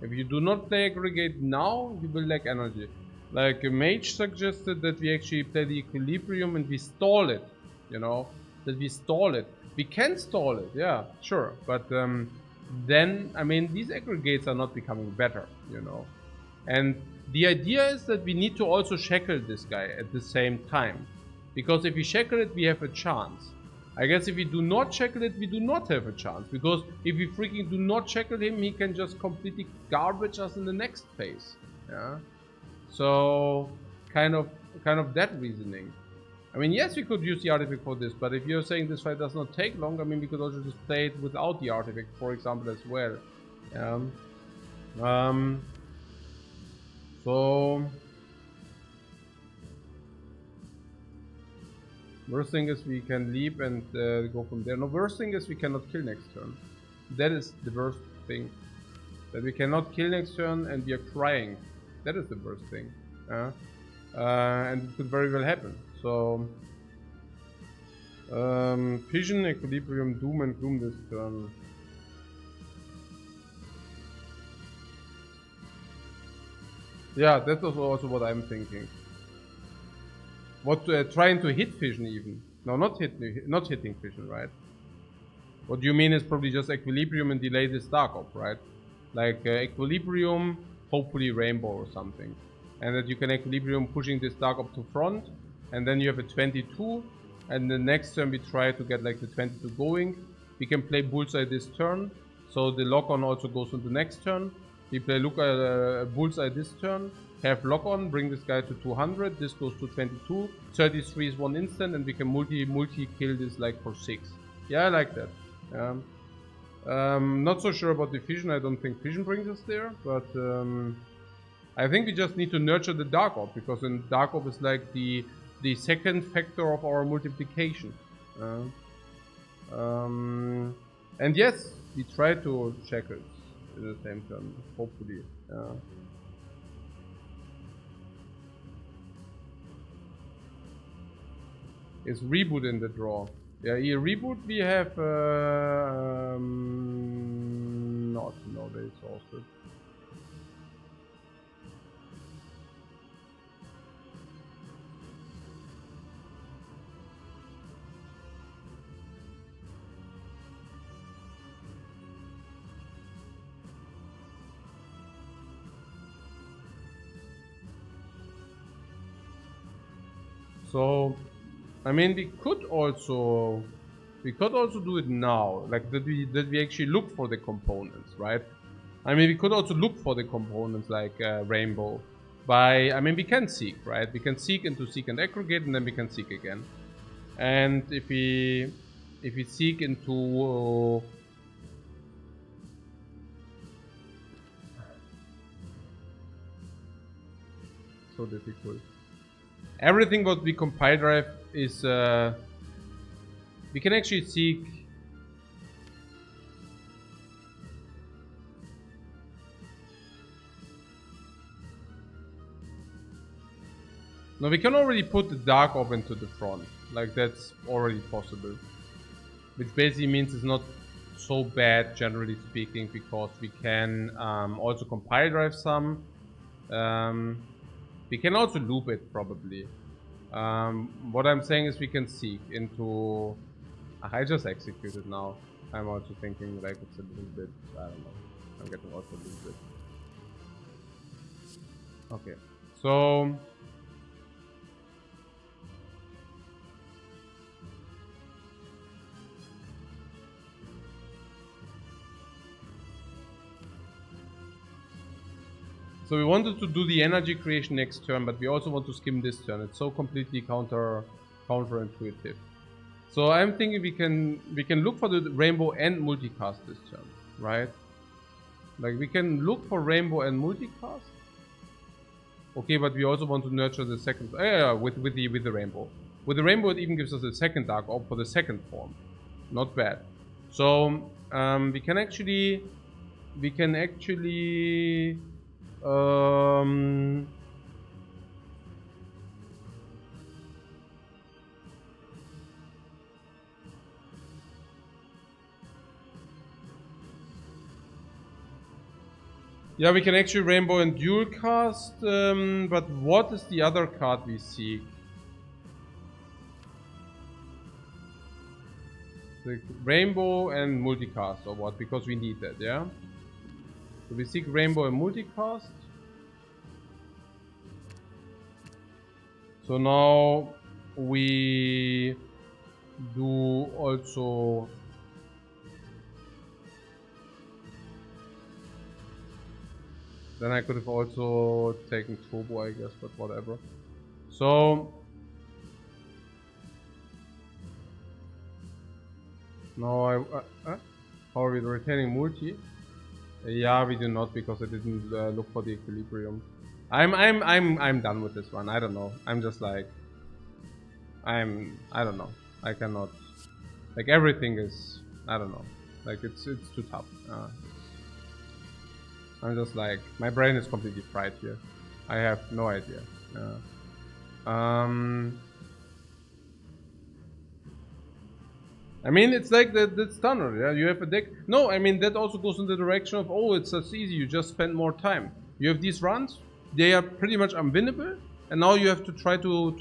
If you do not play aggregate now, you will lack energy. Like a mage suggested that we actually play the equilibrium and we stall it, you know, that we stall it. We can stall it, yeah, sure, but then, I mean, these aggregates are not becoming better, you know. And the idea is that we need to also shackle this guy at the same time, because if we shackle it, we have a chance. I guess if we do not shackle it, we do not have a chance, because if we freaking do not shackle him, he can just completely garbage us in the next phase, yeah. So, kind of that reasoning. I mean, yes, we could use the artifact for this, but if you're saying this fight does not take long, I mean, we could also just play it without the artifact, for example, as well. So, worst thing is we can leap and go from there. No, worst thing is we cannot kill next turn. That is the worst thing. That we cannot kill next turn and we are crying. That is the worst thing, and it could very well happen. So, Fission, Equilibrium, Doom, and Gloom this turn. Yeah, that was also what I'm thinking. What trying to hit Fission even? No, not hitting Fission, right? What you mean is probably just Equilibrium and delay this Dark Op, right? Like Equilibrium. Hopefully Rainbow or something, and that you can equilibrium pushing this Dark up to front, and then you have a 22, and the next turn we try to get like the 22 going. We can play Bullseye this turn, so the lock-on also goes on the next turn. We play Bullseye this turn, have lock-on, bring this guy to 200, this goes to 22, 33 is 1 instant, and we can multi-kill this like for 6. Yeah, I like that. Not so sure about the Fission. I don't think Fission brings us there, but I think we just need to nurture the Dark Orb, because in Dark Orb is like the second factor of our multiplication. And yes, we try to shackle at the same turn, hopefully. Is Reboot in the draw? Yeah, here Reboot we have not, no, they exhausted. So, I mean, we could also do it now, like that we actually look for the components, right? I mean, we could also look for the components like Rainbow by, I mean, we can seek, right? We can seek into seek and aggregate, and then we can seek again. And if we seek into so difficult. Everything what we compile drive is we can actually seek no, we can already put the dark orb into the front. Like that's already possible. Which basically means it's not so bad generally speaking, because we can also compile drive some. We can also loop it probably. What I'm saying is we can seek into... I just executed now. I'm also thinking like it's a little bit, I don't know. I'm getting also a little bit. Okay, so... So we wanted to do the energy creation next turn, but we also want to skim this turn. It's so completely counterintuitive. So I'm thinking we can look for the rainbow and multicast this turn, right? Like we can look for rainbow and multicast. Okay, but we also want to nurture the second with the rainbow. With the rainbow, it even gives us a second dark orb for the second form. Not bad. So we can actually yeah, we can actually rainbow and dual cast, but what is the other card we seek? The rainbow and multicast or what? Because we need that, yeah? So we seek rainbow and multicast. So now we do also... Then I could have also taken turbo, I guess, but whatever. So now how are we retaining multi? Yeah, we do not, because I didn't look for the equilibrium. I'm done with this one. I don't know. I'm just like I don't know. I cannot, like, everything is, I don't know. Like it's too tough. I'm just like, my brain is completely fried here. I have no idea. I mean, it's like the stunner, yeah? You have a deck. No, I mean, that also goes in the direction of, oh, it's as easy, you just spend more time. You have these runs, they are pretty much unwinnable, and now you have to try to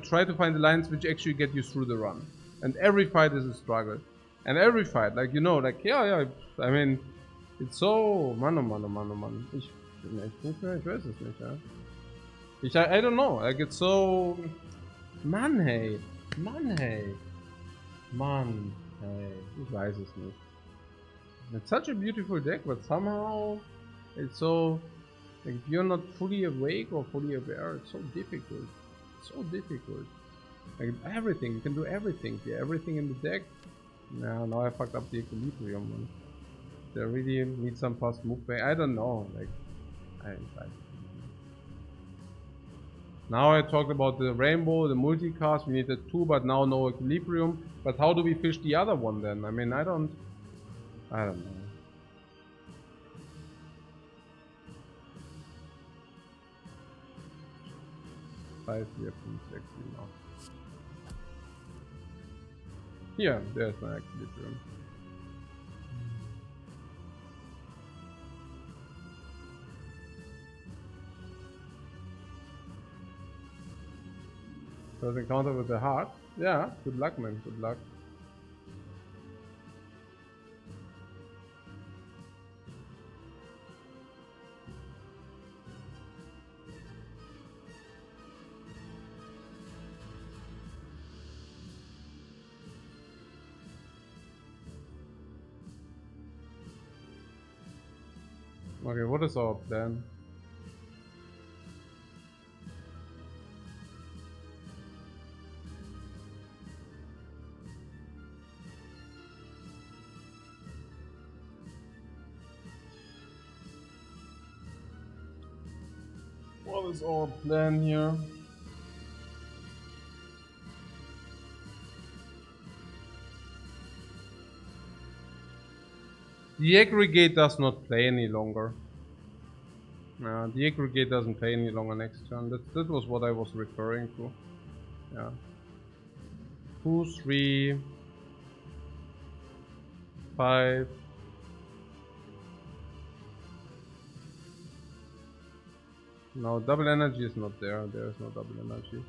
try to find the lines which actually get you through the run. And every fight is a struggle. And every fight, like, you know, like, yeah, I mean, it's so... Mann. Ich weiß es nicht, ja. I don't know, like, it's so... Mann, hey. Ich weiß es nicht. It's such a beautiful deck, but somehow it's so... Like, if you're not fully awake or fully aware, it's so difficult. Like, everything, you can do everything here. Everything in the deck. Now I fucked up the equilibrium, man. They really need some fast move back. I don't know, like... Now I talked about the rainbow, the multicast, we needed 2, but now no equilibrium. But how do we fish the other one then? I mean, I don't know. 5, 4, 5, 6 now. Here, there's my equilibrium. Does it counter with the heart? Yeah, good luck, man, good luck. Okay, what is our plan? What is our plan here? The aggregate does not play any longer. No, the aggregate doesn't play any longer next turn. That was what I was referring to. Yeah. 2, 3, 5. No, double energy is not there. There is no double energy.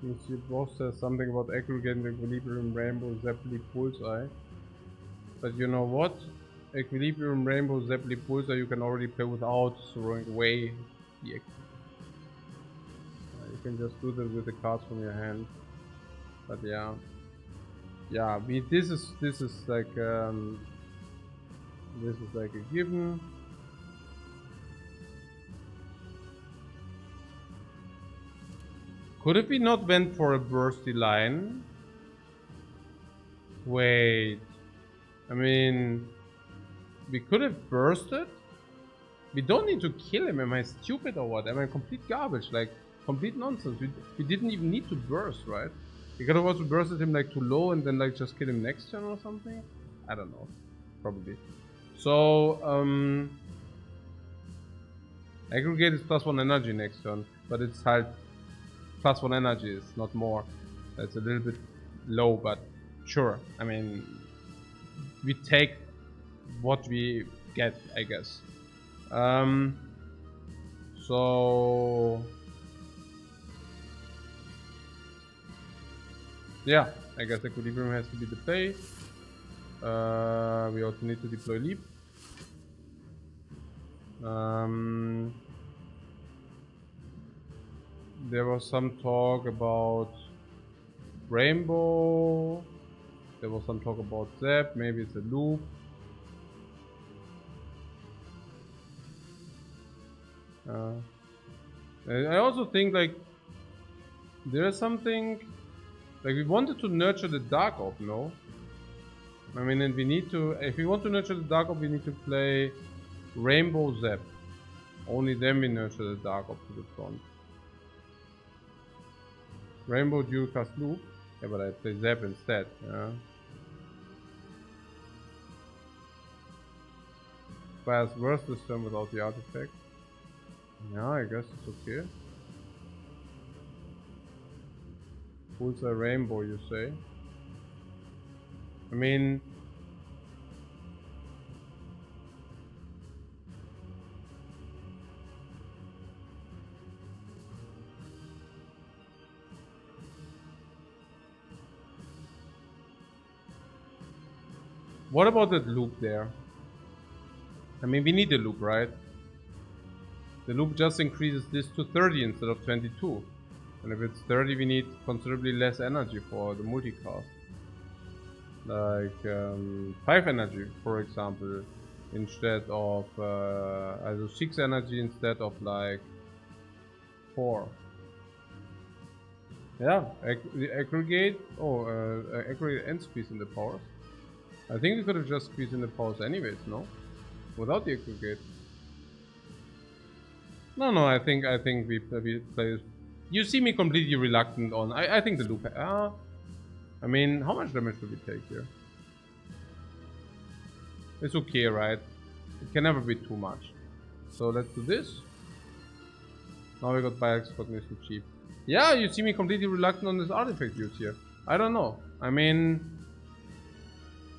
Monsieur Boss says something about aggregating equilibrium rainbow Zeppeli bullseye. But you know what? Equilibrium rainbow Zeppeli bullseye you can already play without throwing away the you can just do that with the cards from your hand. But yeah. Yeah, this is like a given. Could it be not went for a bursty line? Wait. I mean, we could have bursted? We don't need to kill him. Am I stupid or what? Am I complete garbage? Like, complete nonsense. We didn't even need to burst, right? We could have also bursted him like too low and then like just kill him next turn or something? I don't know. Probably. So, aggregate is +1 energy next turn, but it's halt +1 energy is not more. That's a little bit low, but sure. I mean, we take what we get, I guess. So yeah, I guess equilibrium has to be the play. We also need to deploy leap. There was some talk about rainbow. There was some talk about Zap. Maybe it's a loop. I also think like there is something like we wanted to nurture the Dark Orb, no? I mean, and we need to, if we want to nurture the Dark Orb, we need to play Rainbow Zap. Only then we nurture the Dark Orb to the front. Rainbow dual cast loop. Yeah, but I play Zap instead. Yeah. Spire's worse this turn without the artifact. Yeah, I guess it's okay. Bullseye rainbow, you say? I mean, what about that loop there? I mean, we need a loop, right? The loop just increases this to 30 instead of 22. And if it's 30, we need considerably less energy for the multicast. Like 5 energy, for example, instead of also 6 energy instead of like 4. Yeah, aggregate. Oh, aggregate and squeeze in the powers. I think we could have just squeezed in the powers anyways, no? Without the aggregate. No, I think we play. You see me completely reluctant on. I think the loop. I mean, how much damage do we take here? It's okay, right? It can never be too much. So let's do this. Now we got Bioexploitation cheap. Yeah, you see me completely reluctant on this artifact use here. I don't know. I mean,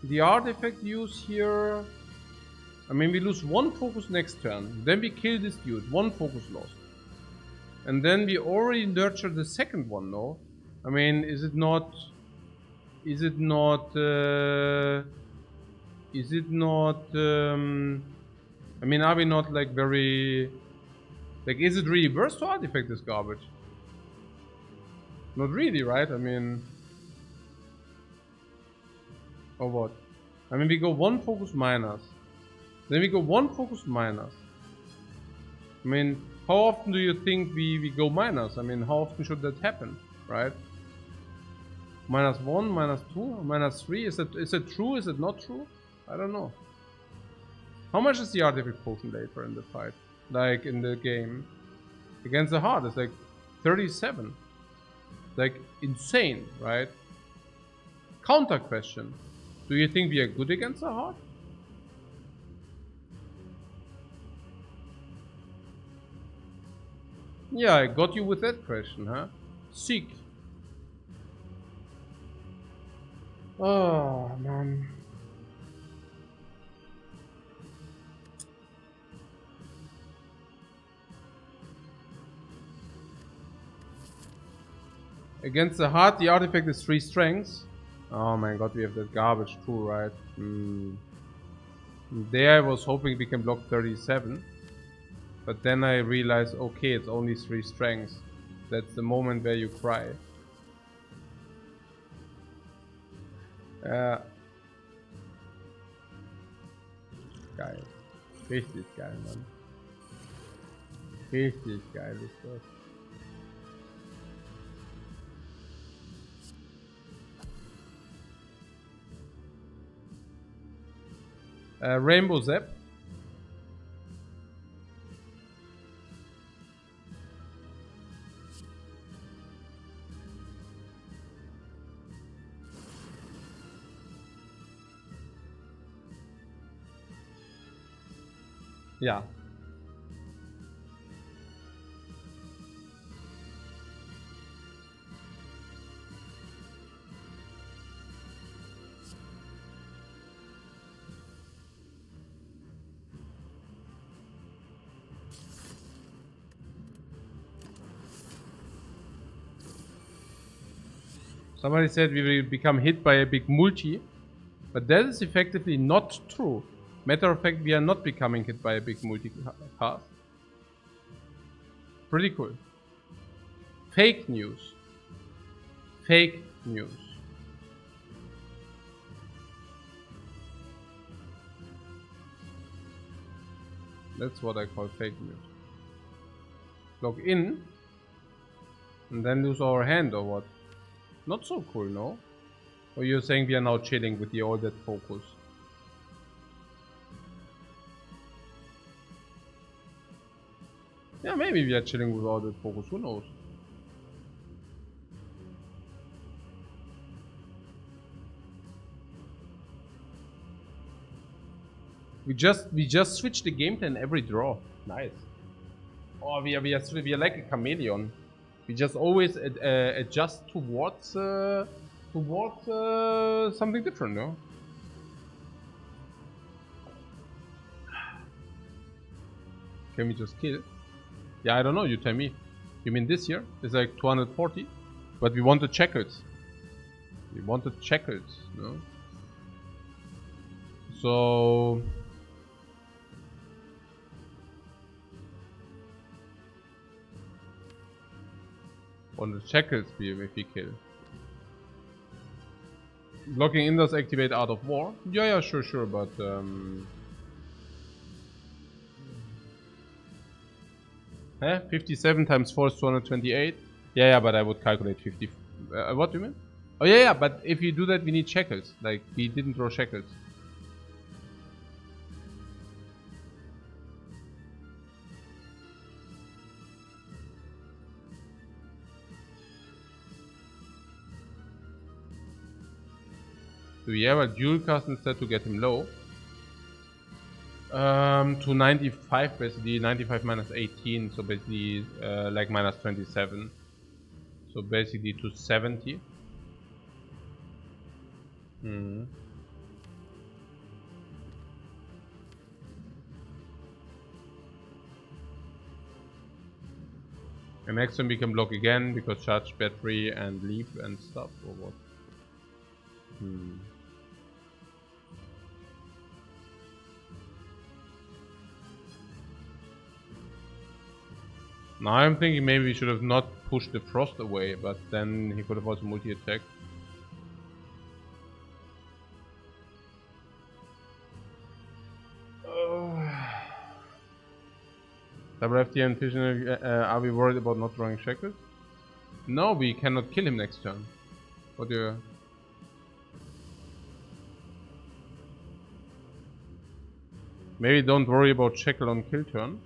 the artifact use here. I mean, we lose 1 focus next turn. Then we kill this dude. 1 focus lost. And then we already nurture the second one, no? I mean, is it not is it not, I mean, are we not like very, like, is it really worse to artifact this garbage? Not really, right? I mean, or what? I mean, we go 1 focus minus, then we go 1 focus minus. I mean, how often do you think we go minus? I mean, how often should that happen, right? -1, -2, -3, is it true? Is it not true? I don't know. How much is the artifact potion later in the fight? Like in the game? Against the heart, it's like 37. Like insane, right? Counter question. Do you think we are good against the heart? Yeah, I got you with that question, huh? Seek. Oh, man. Against the heart, the artifact is 3 strengths. Oh my god, we have that garbage too, right? There I was hoping we can block 37. But then I realized, okay, it's only 3 strengths. That's the moment where you cry. Geil. Richtig geil, Mann. Richtig geil ist das. Rainbow Zap. Ja. Somebody said we will become hit by a big multi, but that is effectively not true. Matter of fact, we are not becoming hit by a big multi-cast. Pretty cool. Fake news. Fake news. That's what I call fake news. Log in and then lose our hand or what? Not so cool, no? Or you're saying we are now chilling with the all that focus? Yeah, maybe we are chilling with all that focus, who knows? We just switch the game plan every draw. Nice. Oh, we are like a chameleon. We just always adjust towards something different, no? Can we just kill? Yeah, I don't know. You tell me. You mean this year? It's like 240, but we want the checkers. We want the checkers, no? So. On the checkers if we kill. Blocking in does activate Art of War. Yeah, sure, but 57 times 4 is 228. Yeah, but I would calculate 50. What do you mean? Oh yeah, but if you do that, we need shackles. Like we didn't draw shackles. Do we ever dual cast instead to get him low? To 95 basically, 95 minus 18, so basically like minus 27. So basically to 70. And next time we can block again because charge battery and leap and stuff or what? Now I'm thinking maybe we should have not pushed the frost away, but then he could have also multi-attacked. Double FT and Vision, are we worried about not drawing shackles? No, we cannot kill him next turn. What do you... Maybe don't worry about shackle on kill turn.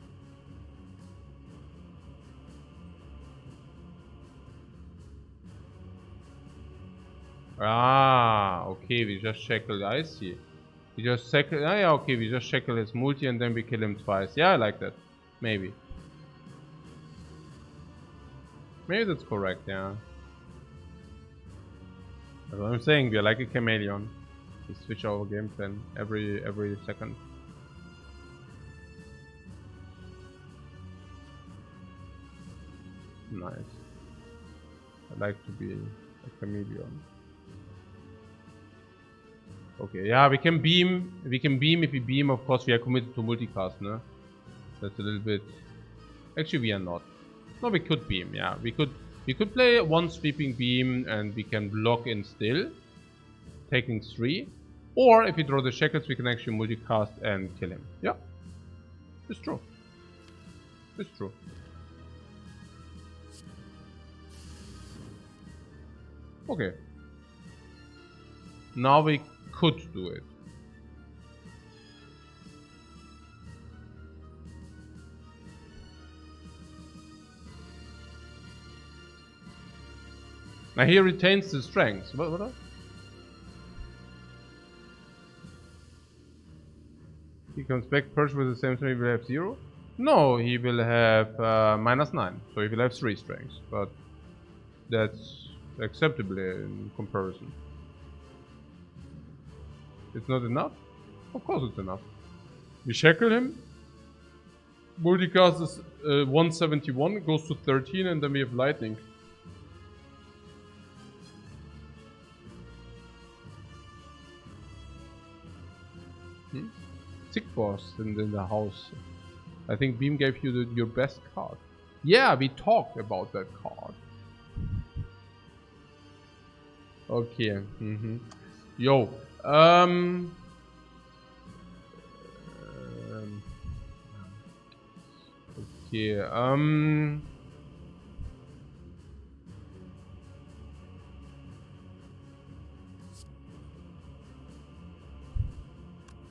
Ah, okay, we just shackle, I see. We just shackle, ah, yeah, okay, we just shackle his multi and then we kill him twice. Yeah, I like that. Maybe. Maybe that's correct, yeah. That's what I'm saying, we are like a chameleon. We switch our game plan every second. Nice. I like to be a chameleon. Okay, yeah, we can beam. We can beam. If we beam, of course, we are committed to multicast, no? That's a little bit... Actually, we are not. No, we could beam, yeah. We could play one sweeping beam and we can block in still, taking 3. Or if we draw the shackles, we can actually multicast and kill him. Yeah, it's true. It's true. Okay. Now we could do it. Now he retains the strength. What? He comes back first with the same strength, he will have 0? No, he will have -9. So he will have 3 strengths. But that's acceptable in comparison. It's not enough? Of course it's enough. We shackle him. Multicast is 171, goes to 13, and then we have lightning. Sick boss in the house. I think Beam gave you your best card. Yeah, we talked about that card. Okay. Yo. Okay.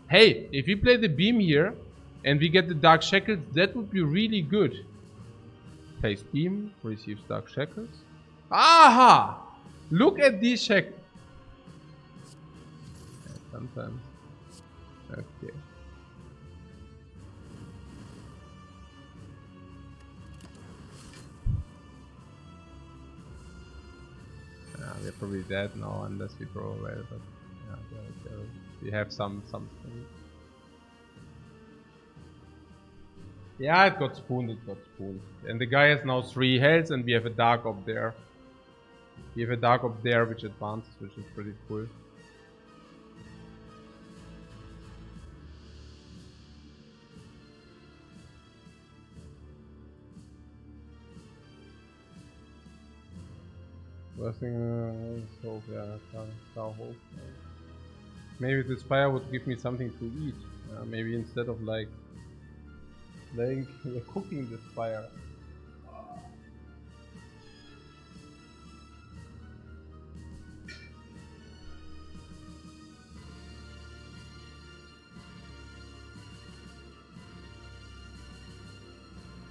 Hey, if we play the beam here and we get the dark shackles, that would be really good. Plays beam, receives dark shackles. Aha! Look at these shackles. Yeah, sometimes. Okay. We're probably dead now unless we throw away, but yeah, we have something. Yeah, it got spooned, And the guy has now 3 health and we have a dark up there. We have a dark up there which advances, which is pretty cool. Worst thing hope, yeah, hope. Maybe the Spire would give me something to eat. Maybe instead of like cooking the Spire.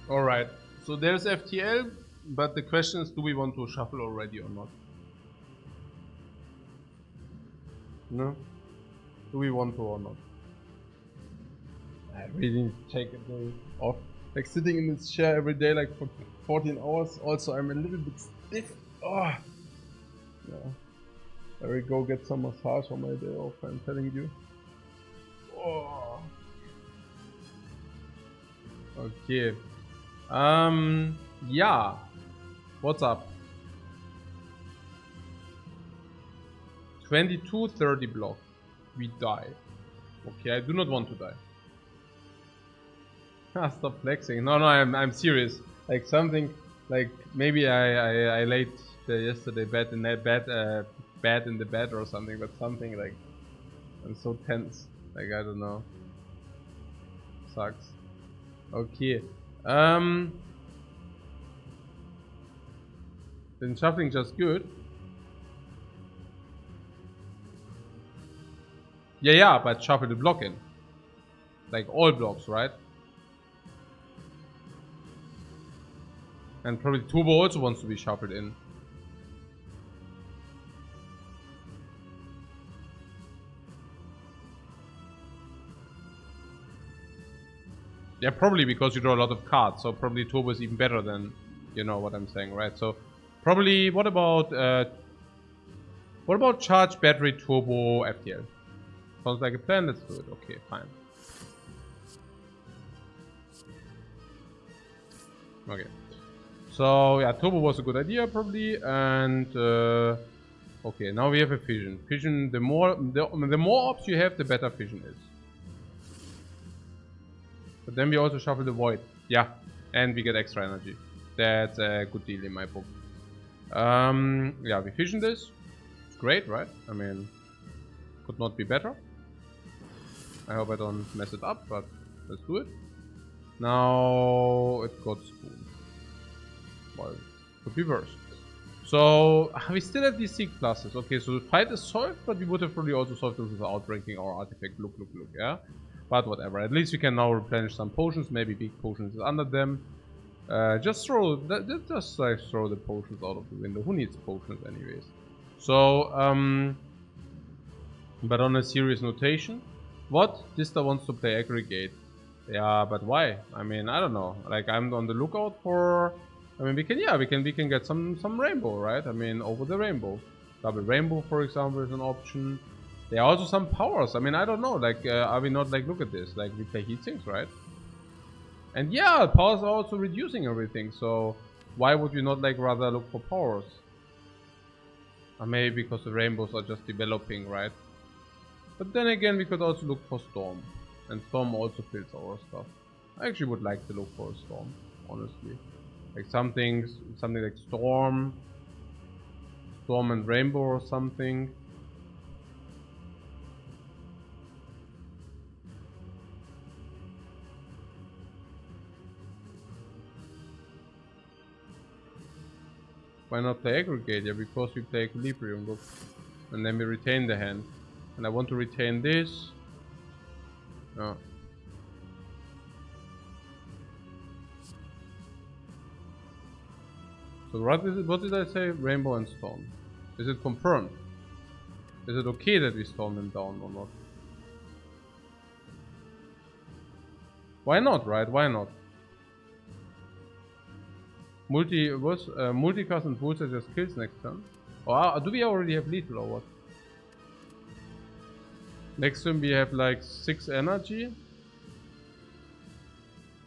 Alright, so there's FTL, but the question is, do we want to shuffle already or not? No? Do we want to or not? I really need to take a day off. Like sitting in this chair every day like for 14 hours. Also, I'm a little bit stiff. Oh. Yeah. I will go get some massage on my day off, I'm telling you. Oh. Okay. Yeah. What's up? 22:30 block. We die. Okay, I do not want to die. Stop flexing. No, I'm serious. Like something, like maybe I laid yesterday bed in that bed, bed in the bed or something, but something like, I'm so tense. Like, I don't know. Sucks. Okay. Then shuffling just good. Yeah, but shuffle the block in. Like all blocks, right? And probably Turbo also wants to be shuffled in. Yeah, probably because you draw a lot of cards, so probably Turbo is even better than, you know what I'm saying, right? So probably, what about Charge Battery Turbo FTL? Sounds like a plan, let's do it. Okay, fine. Okay. So yeah, Turbo was a good idea probably, and okay, now we have a fission. Fission, the more ops you have, the better fission is. But then we also shuffle the void. Yeah, and we get extra energy. That's a good deal in my book. Yeah, we fission this. It's great, right? I mean, could not be better. I hope I don't mess it up, but let's do it. Now it got spoon. Well, could be worse. So we still have these seek classes. Okay, so the fight is solved, but we would have probably also solved this without breaking our artifact. Look, yeah. But whatever. At least we can now replenish some potions. Maybe big potions is under them. Just throw just like throw the potions out of the window. Who needs potions anyways? So but on a serious notation, what Dista wants to play aggregate. Yeah, but why? I mean, I don't know. Like, I'm on the lookout for. I mean, we can get some rainbow, right? I mean, over the rainbow, double rainbow, for example, is an option. There are also some powers. I mean, I don't know. Like, are we not like, look at this? Like, we play heat sinks, right? And yeah, powers are also reducing everything. So why would we not like rather look for powers? Or maybe because the rainbows are just developing, right? But then again, we could also look for storm, and storm also fills our stuff. I actually would like to look for a storm, honestly. Like something like storm and rainbow or something. Why not play aggregate? Yeah, because we play equilibrium, look. And then we retain the hand. And I want to retain this. No. So what did I say? Rainbow and storm. Is it confirmed? Is it okay that we storm them down or not? Why not, right? Why not? Multicast and bullseye just kills next turn. Or do we already have lethal or what? Next turn we have like 6 energy.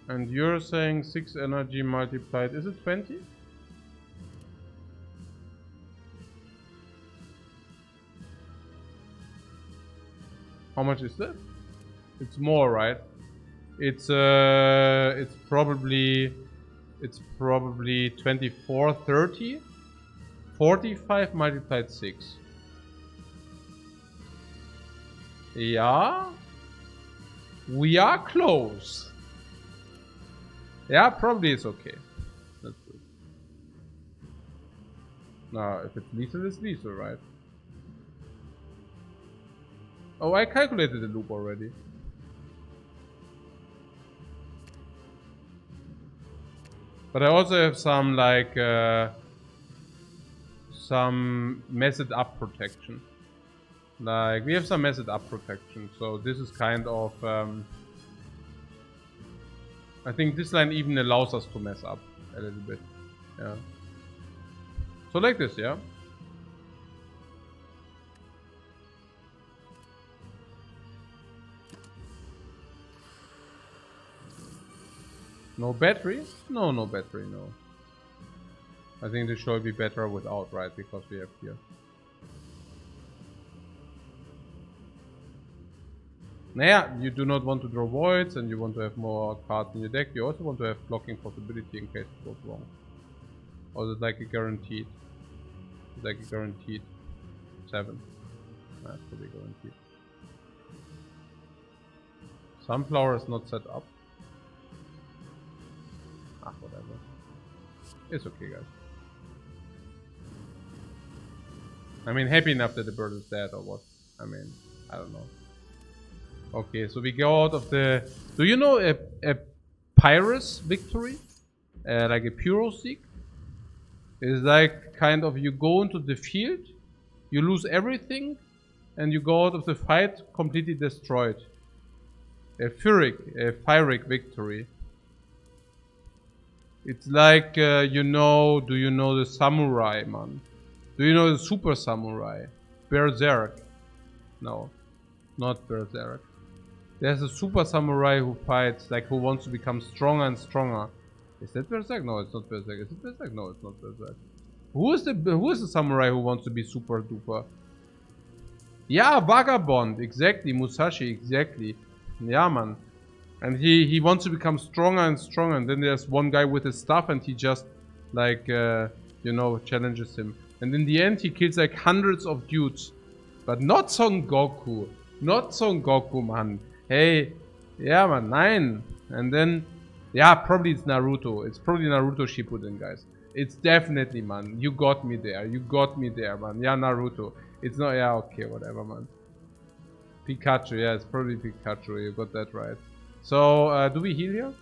And you're saying 6 energy multiplied, is it 20? How much is that? It's more, right? It's probably 24, 30, 45 multiplied 6. Yeah, we are close. Yeah, probably it's okay. Let's do it. Now, if it's lethal, it's lethal, right? Oh, I calculated the loop already. But I also have some like some method up protection. Like we have some method up protection, so this is kind of I think this line even allows us to mess up a little bit. Yeah. So like this, yeah. No battery? No battery, no. I think this should be better without, right? Because we have here. Naja, you do not want to draw voids and you want to have more cards in your deck. You also want to have blocking possibility in case it goes wrong. Or is it like a guaranteed? It's like a guaranteed 7. That's probably guaranteed. Sunflower is not set up. Ah, whatever. It's okay, guys. I mean, happy enough that the bird is dead or what? I mean, I don't know. Okay, so we go out of the... Do you know a Pyrrhus victory? Like a Puro Seek? It's like kind of you go into the field, you lose everything, and you go out of the fight completely destroyed. A Pyrrhic victory. It's like, do you know the samurai, man? Do you know the super samurai? Berserk. No, not Berserk. There's a super samurai who fights, like who wants to become stronger and stronger. Is that Berserk? No, it's not Berserk. Is it Berserk? No, it's not Berserk. Who is the samurai who wants to be super duper? Yeah, Vagabond, exactly. Musashi, exactly. Yeah, man. And he wants to become stronger and stronger. And then there's one guy with his staff, and he just like you know, challenges him. And in the end, he kills like hundreds of dudes, but not Son Goku. Not Son Goku, man. Hey, yeah, man, nein. And then, yeah, probably it's Naruto. It's probably Naruto Shippuden, guys. It's definitely, man. You got me there. You got me there, man. Yeah, Naruto. It's not, yeah, okay, whatever, man. Pikachu, yeah, it's probably Pikachu. You got that right. So, do we heal here?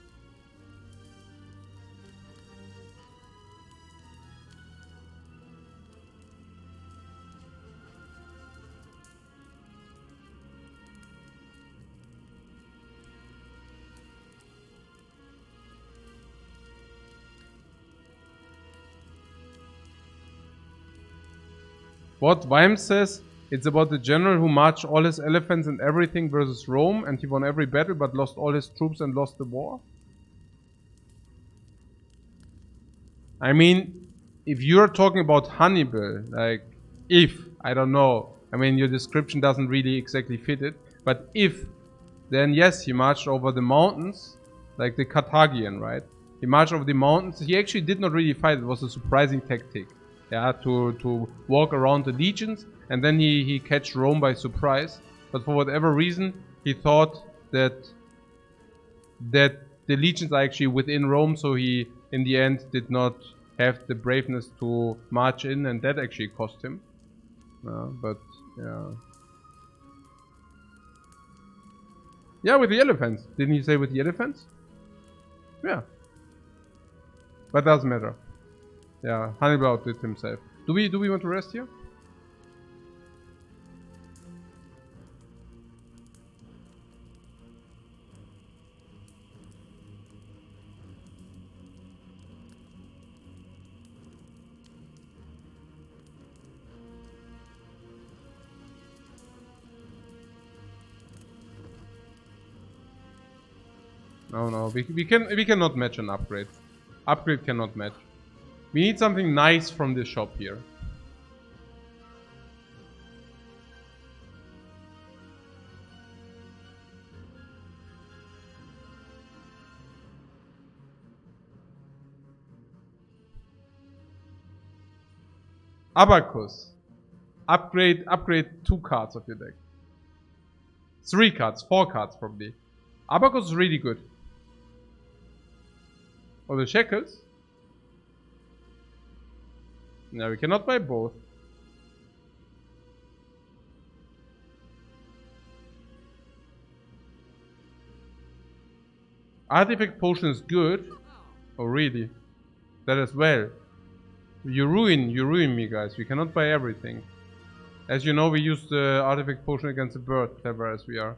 What Vimes says, it's about the general who marched all his elephants and everything versus Rome, and he won every battle but lost all his troops and lost the war. I mean, if you're talking about Hannibal, like, I don't know, I mean, your description doesn't really exactly fit it, but then yes, he marched over the mountains, like the Carthaginian, right? He marched over the mountains. He actually did not really fight. It was a surprising tactic, yeah, to walk around the legions, and then he catch Rome by surprise. But for whatever reason, he thought that the legions are actually within Rome, so he, in the end, did not have the braveness to march in, and that actually cost him. But, yeah. Yeah, with the elephants. Didn't he say with the elephants? Yeah. But doesn't matter. Yeah, Hannibal outdid himself. Do we want to rest here? No, we cannot match an upgrade. Upgrade cannot match. We need something nice from the shop here. Abacus. Upgrade 2 cards of your deck. 3 cards, 4 cards probably. Abacus is really good. Or the shackles. No, we cannot buy both. Artifact potion is good. Oh really? That as well. You ruin me, guys. We cannot buy everything. As you know, we use the artifact potion against the bird, clever as we are.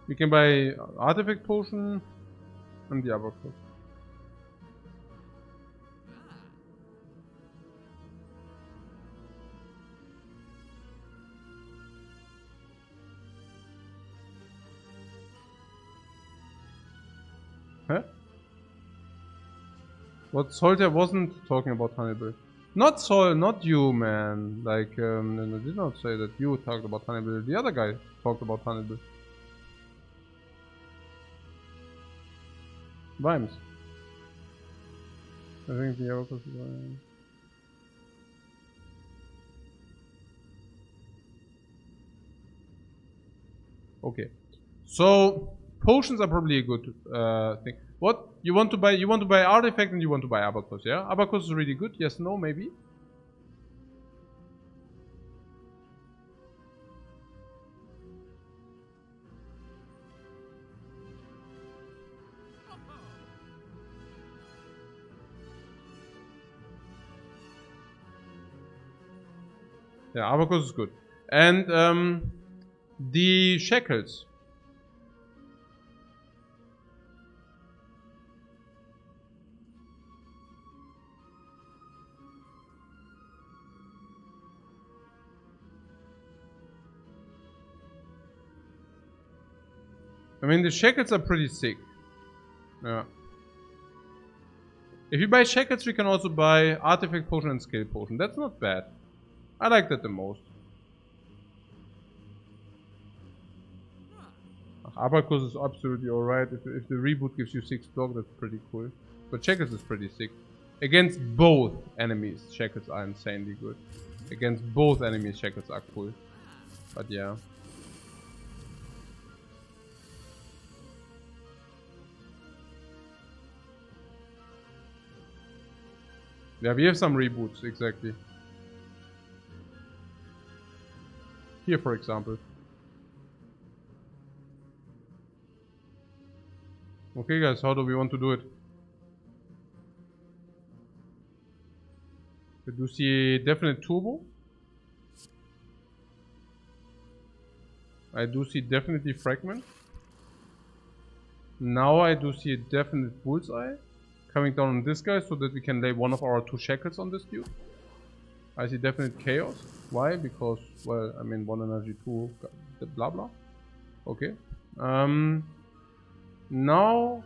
We can buy artifact potion and the abacus. Huh? What Soldier wasn't talking about Hannibal. Not Sol, not you, man. Like, I did not say that you talked about Hannibal. The other guy talked about Hannibal. Vimes. I think the abacus is... Okay. So potions are probably a good thing. What you want to buy? You want to buy artifact and you want to buy abacus, yeah? Abacus is really good. Yes, no, maybe. Yeah, abacus is good. And the shackles. I mean, the shackles are pretty sick. Yeah. If you buy shackles, we can also buy artifact potion and skill potion. That's not bad. I like that the most. Abacus is absolutely alright. If the reboot gives you 6 block, that's pretty cool. But shackles is pretty sick. Against both enemies, shackles are insanely good. Against both enemies, shackles are cool. But yeah. Yeah, we have some reboots, exactly. Here, for example. Okay, guys, how do we want to do it? We do see definite turbo. I do see definitely fragment. Now I do see a definite bullseye coming down on this guy so that we can lay one of our 2 shackles on this dude. I see definite chaos. Why? Because, well, I mean, 1 energy, 2, blah blah. Okay. Now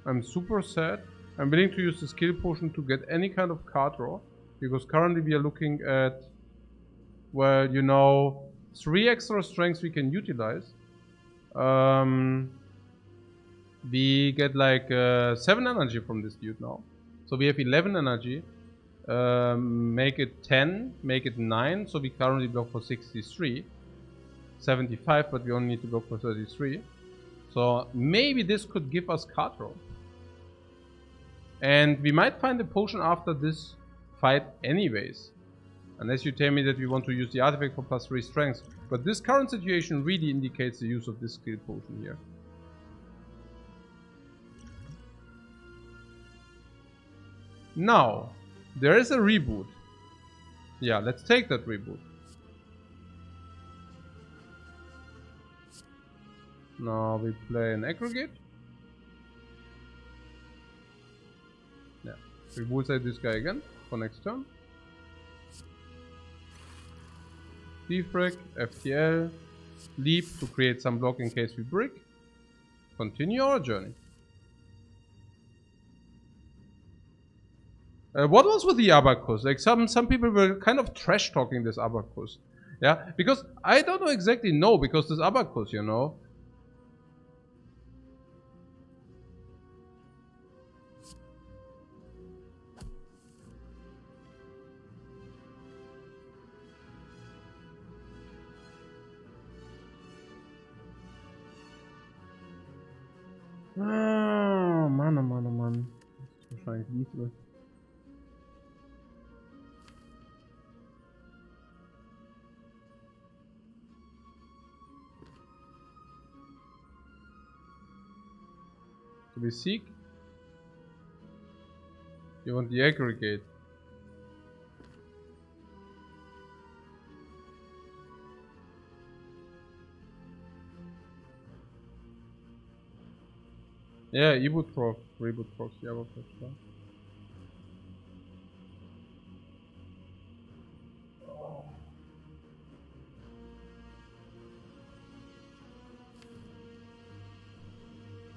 I'm super sad. I'm willing to use the skill potion to get any kind of card draw. Because currently we are looking at, well, you know, 3 extra strengths we can utilize. We get like 7 energy from this dude now. So we have 11 energy. Make it 10, make it 9. So we currently block for 63. 75, but we only need to block for 33. So maybe this could give us card draw. And we might find a potion after this fight anyways. Unless you tell me that we want to use the artifact for +3 strength. But this current situation really indicates the use of this skill potion here. Now, there is a reboot. Yeah, let's take that reboot. Now we play an aggregate. Yeah, we bullseye this guy again for next turn. Defect, FTL, leap to create some block in case we brick. Continue our journey. What was with the abacus? Like some people were kind of trash talking this abacus. Yeah, because I don't exactly know because this abacus, you know. Oh Mann, oh Mann, oh Mann. Das ist wahrscheinlich nicht. To be seek. You want the aggregate. Yeah, reboot procs, yeah, for sure.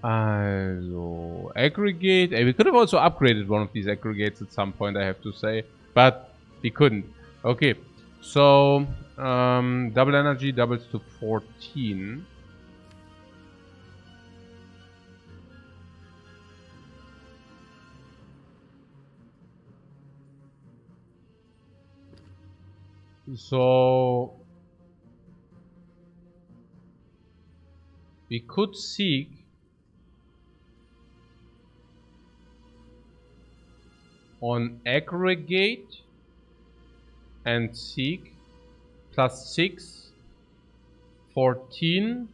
Also, aggregate. We could have also upgraded one of these aggregates at some point, I have to say, but we couldn't. Okay, so double energy doubles to 14. So we could seek on aggregate and seek plus 6, 14,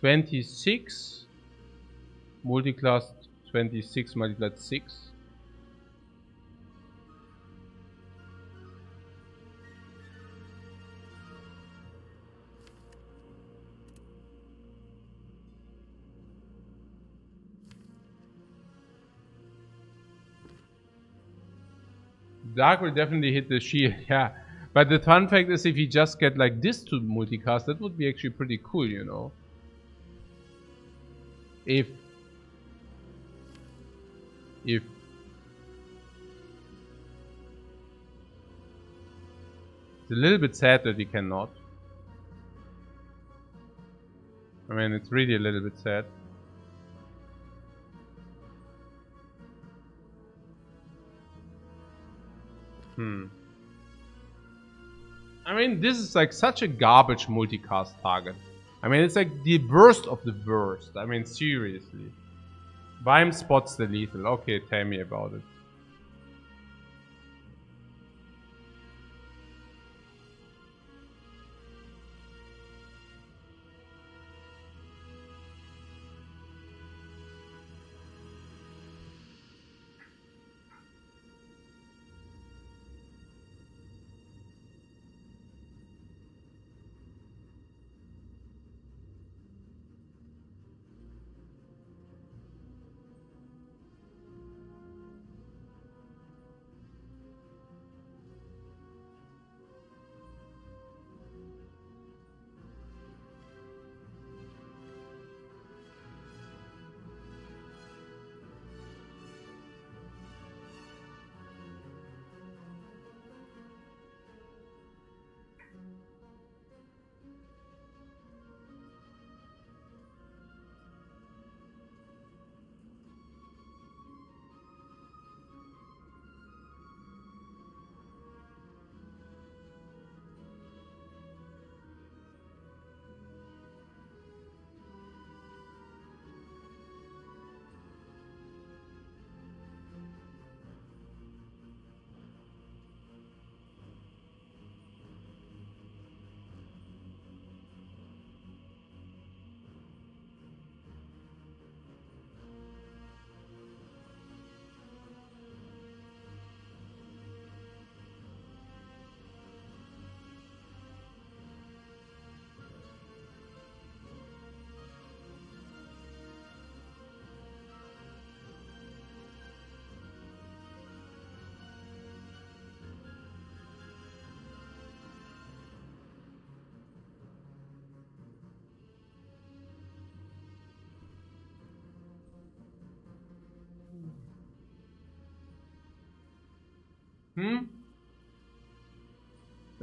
26, multiclass 26 multiplied 6. Dark will definitely hit the shield, yeah. But the fun fact is if you just get like this to multicast, that would be actually pretty cool, you know. If it's a little bit sad that we cannot. I mean, it's really a little bit sad. I mean, this is like such a garbage multicast target. I mean, it's like the worst of the worst. I mean, seriously. Vime spots the lethal. Okay, tell me about it.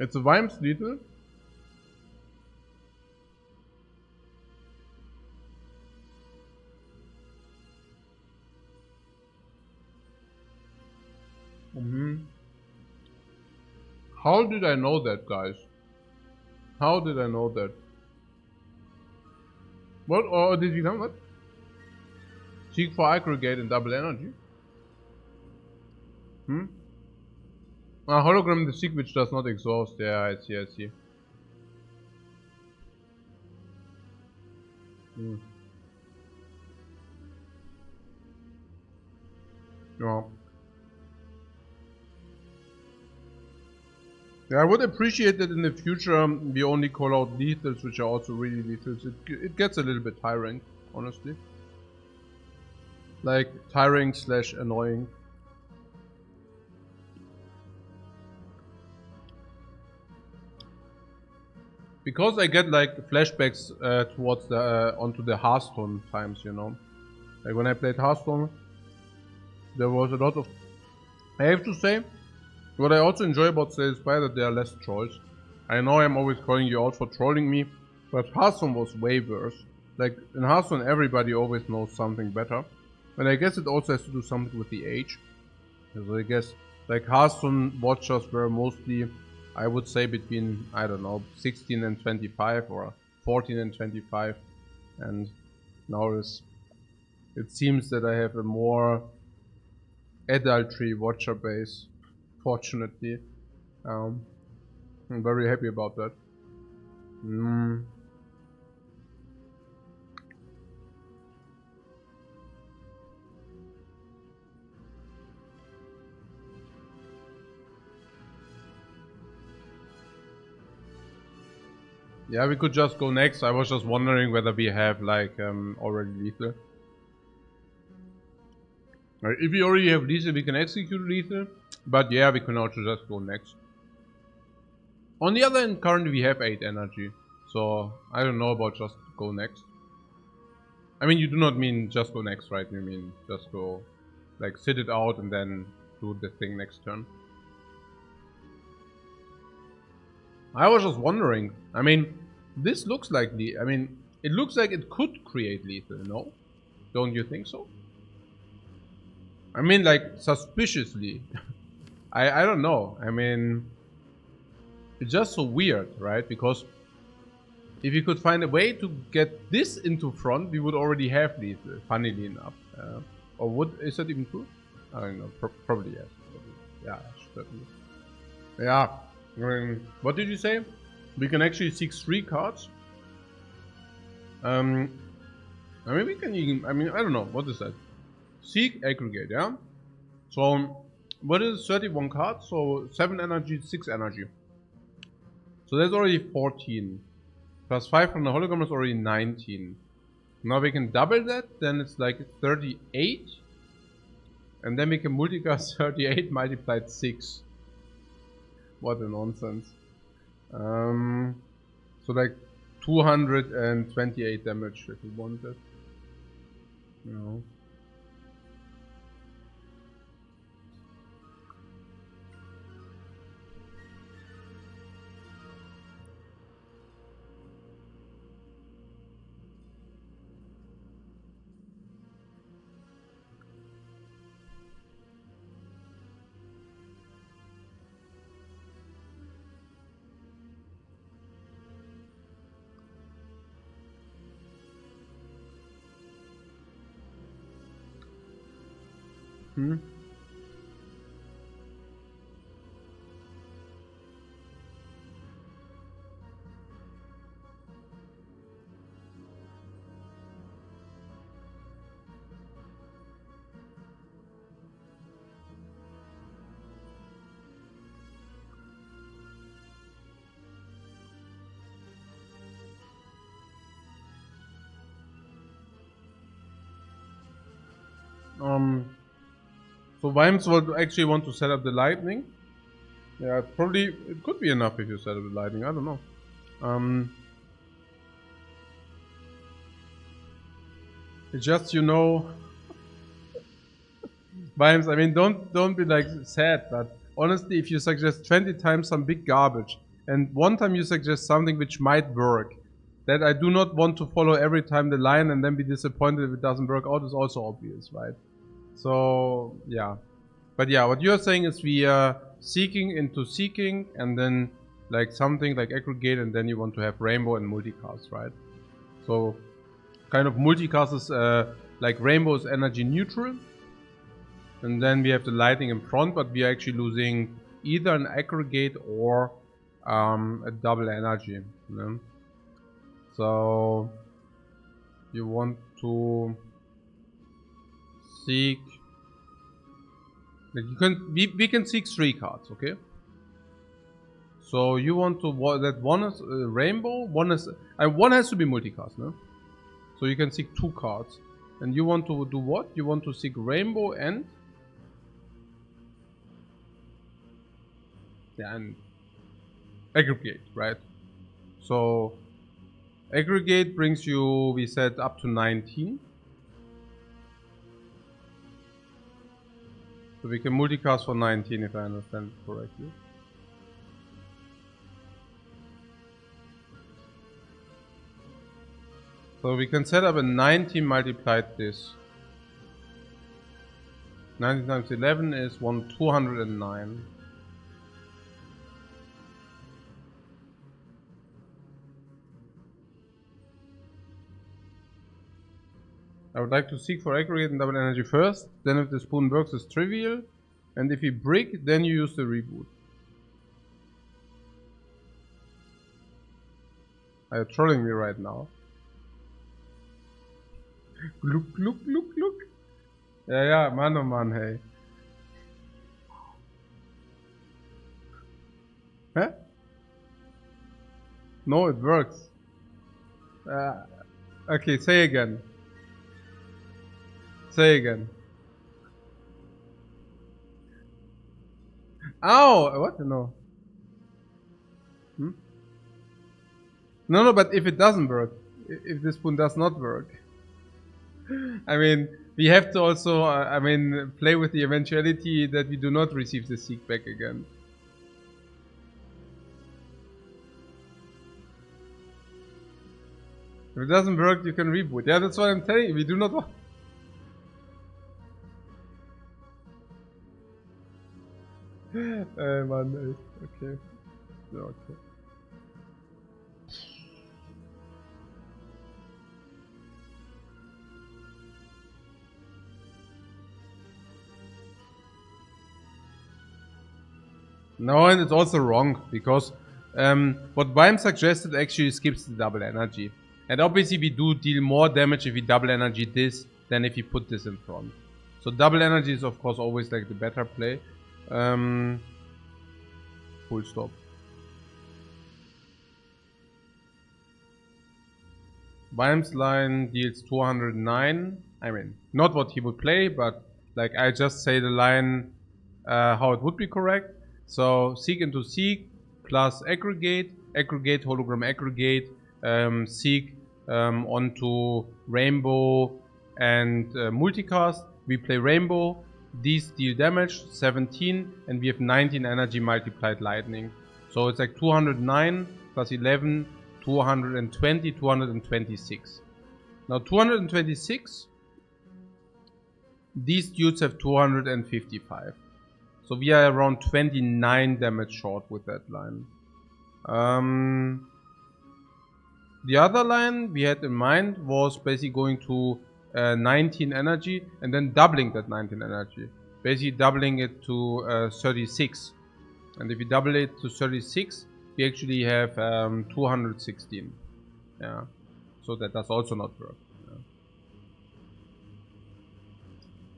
It's a Vime's lethal. How did I know that, guys? How did I know that? What? Or did you come? What? Seek for aggregate and double energy. Hologram the seek which does not exhaust. Yeah, I see, I see. Yeah. Yeah, I would appreciate that in the future we only call out lethals which are also really lethals. It gets a little bit tiring, honestly. Like tiring / annoying. Because I get like flashbacks towards the onto the Hearthstone times, you know. Like when I played Hearthstone, there was a lot of. I have to say, what I also enjoy about Spire that there are less trolls. I know I'm always calling you out for trolling me, but Hearthstone was way worse. Like in Hearthstone, everybody always knows something better, and I guess it also has to do something with the age. So I guess like Hearthstone watchers were mostly, I would say, between, I don't know, 16 and 25 or 14 and 25, and now it seems that I have a more adultery watcher base, fortunately. I'm very happy about that. Yeah, we could just go next. I was just wondering whether we have like already lethal. If we already have lethal, we can execute lethal. But yeah, we can also just go next. On the other hand, currently we have 8 energy. So I don't know about just go next. I mean, you do not mean just go next, right? You mean just go, like, sit it out and then do the thing next turn. I was just wondering. I mean, this looks like it looks like it could create lethal, no? Don't you think so? I mean, like, suspiciously. I don't know. I mean, it's just so weird, right? Because if you could find a way to get this into front, we would already have lethal, funnily enough. Or is that even true? I don't know. Probably yes. Yeah, certainly. Yeah. I mean, what did you say? We can actually seek 3 cards. I mean, we can even. I mean, I don't know. What is that? Seek, aggregate, yeah? So, what is 31 cards? So, 7 energy, 6 energy. So, that's already 14. Plus 5 from the hologram is already 19. Now we can double that, then it's like 38. And then we can multicast 38 multiplied 6. What a nonsense. So like 228 damage if you want it. You know. So Vimes would actually want to set up the lightning. Yeah, it could be enough if you set up the lightning. I don't know. It's just, you know, Vimes. I mean, don't be like sad, but honestly, if you suggest 20 times some big garbage and one time you suggest something which might work, that I do not want to follow every time the line and then be disappointed if it doesn't work out is also obvious, right? So yeah, but yeah, what you're saying is we are seeking into seeking and then like something like aggregate and then you want to have rainbow and multicast, right? So kind of multicast is like rainbow is energy neutral and then we have the lightning in front, but we are actually losing either an aggregate or a double energy, you know? So you want to seek, like we can seek 3 cards, okay? So you want to that one is rainbow, one has to be multicast, no? So you can seek 2 cards. And you want to do what? You want to seek Rainbow and... yeah, and Aggregate, right? So Aggregate brings you, we said, up to 19. So we can multicast for 19 if I understand it correctly. So we can set up a 19 multiplied this. 19 times 11 is 209. I would like to seek for aggregate and double energy first, then if the spoon works it's trivial, and if you brick, then you use the reboot. Are you trolling me right now? Look. Ja, Mann, oh Mann, hey. Huh? No, it works. Okay, say again. Say again. Ow! What? No. No, but if it doesn't work, if this spoon does not work, I mean, we have to also, play with the eventuality that we do not receive the seek back again. If it doesn't work, you can reboot. Yeah, that's what I'm telling you. We do not want. Man, okay. Yeah, okay. No, and it's also wrong because what Bime suggested actually skips the double energy. And obviously we do deal more damage if we double energy this than if we put this in front. So double energy is of course always like the better play. Full stop. Bime's line deals 209. I mean, not what he would play, but like I just say the line how it would be correct. So seek into seek plus aggregate, hologram aggregate, seek onto rainbow and multicast. We play rainbow. These deal damage 17, and we have 19 energy multiplied lightning. So it's like 209 plus 11, 220, 226. Now 226. These dudes have 255. So we are around 29 damage short with that line. The other line we had in mind was basically going to 19 energy and then doubling that 19 energy. Basically doubling it to 36. And if you double it to 36, we actually have 216. Yeah. So that does also not work.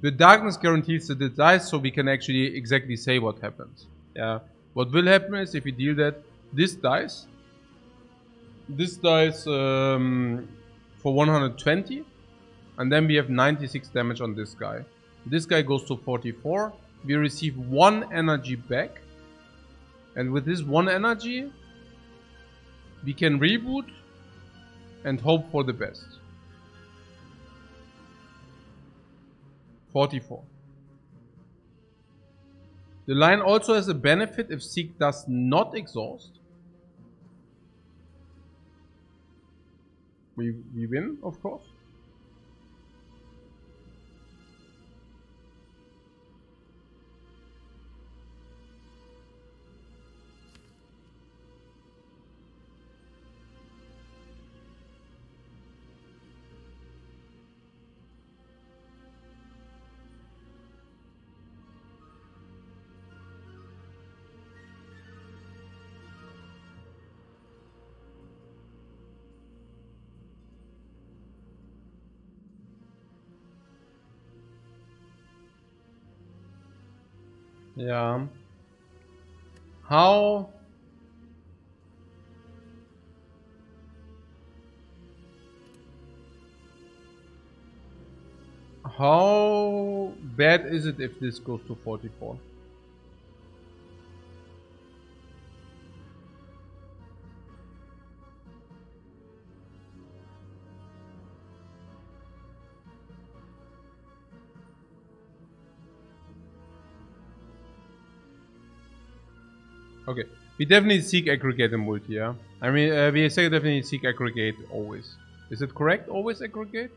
The darkness guarantees that it dies, so we can actually exactly say what happens. Yeah. What will happen is if we deal that, this dies. This dies for 120, and then we have 96 damage on this guy. This guy goes to 44. We receive 1 energy back, and with this 1 energy, we can reboot and hope for the best. 44. The line also has a benefit if Seek does not exhaust. We win, of course. Yeah. How? How bad is it if this goes to 44? Okay, we definitely seek aggregate in multi, yeah? I mean, we say definitely seek aggregate always. Is it correct, always aggregate?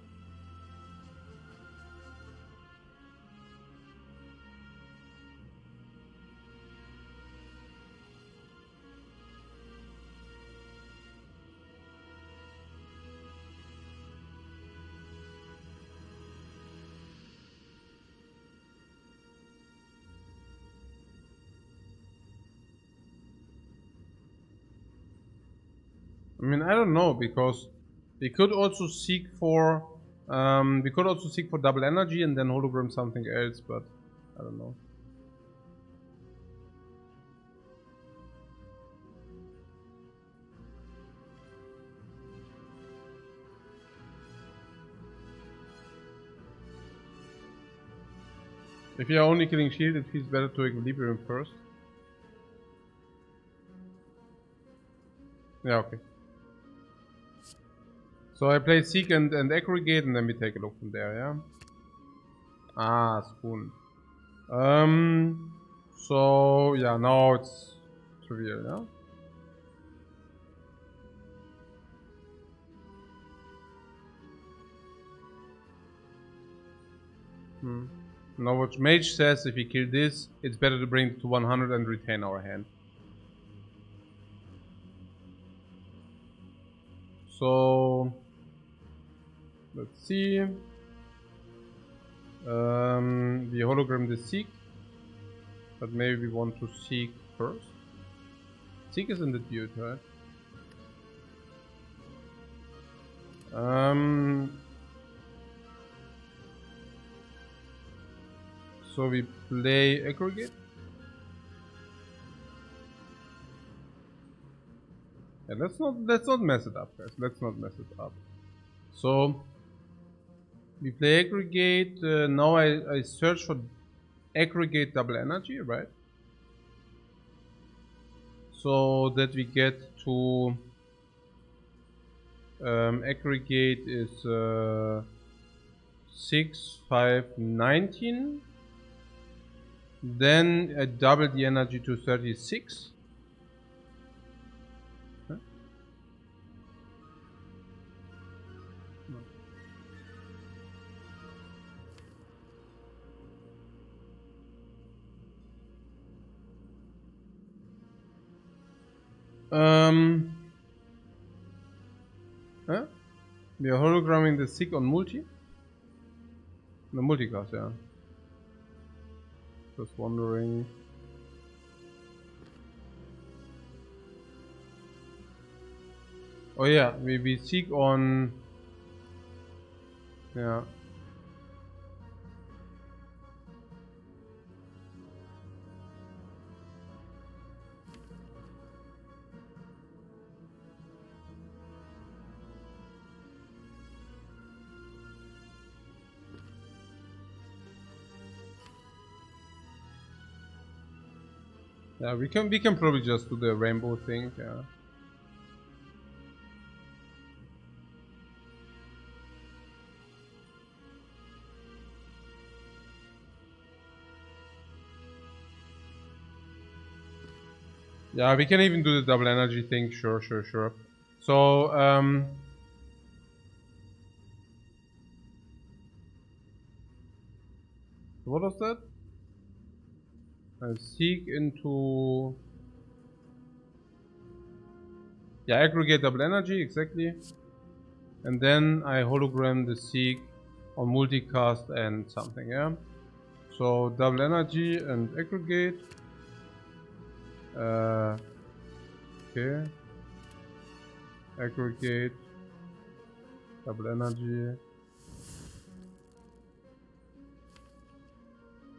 I mean, I don't know, because we could also seek for double energy and then hologram something else, but I don't know. If you are only killing shield, it feels better to equilibrium first. Yeah, okay. So I play seek and aggregate, and then we take a look from there, yeah? Ah, spoon. So yeah, now it's trivial, yeah? Now what Mage says, if we kill this, it's better to bring it to 100 and retain our hand. So let's see. We hologram the seek, but maybe we want to seek first. Seek is in the dude, right? So we play aggregate. Yeah, let's not mess it up, guys. Let's not mess it up. So we play aggregate. Now I search for aggregate double energy, right? So that we get to aggregate is 6, 5, 19. Then I double the energy to 36. Huh? Huh? We are hologramming the seek on multi. The multicast, yeah. Just wondering. Oh yeah, we seek on. Yeah. Yeah, we can probably just do the rainbow thing, yeah. Yeah, we can even do the double energy thing, sure. So, what was that? I seek into... Yeah, aggregate double energy, exactly. And then I hologram the seek on multicast and something, yeah? So, double energy and aggregate. Okay. Aggregate. Double energy.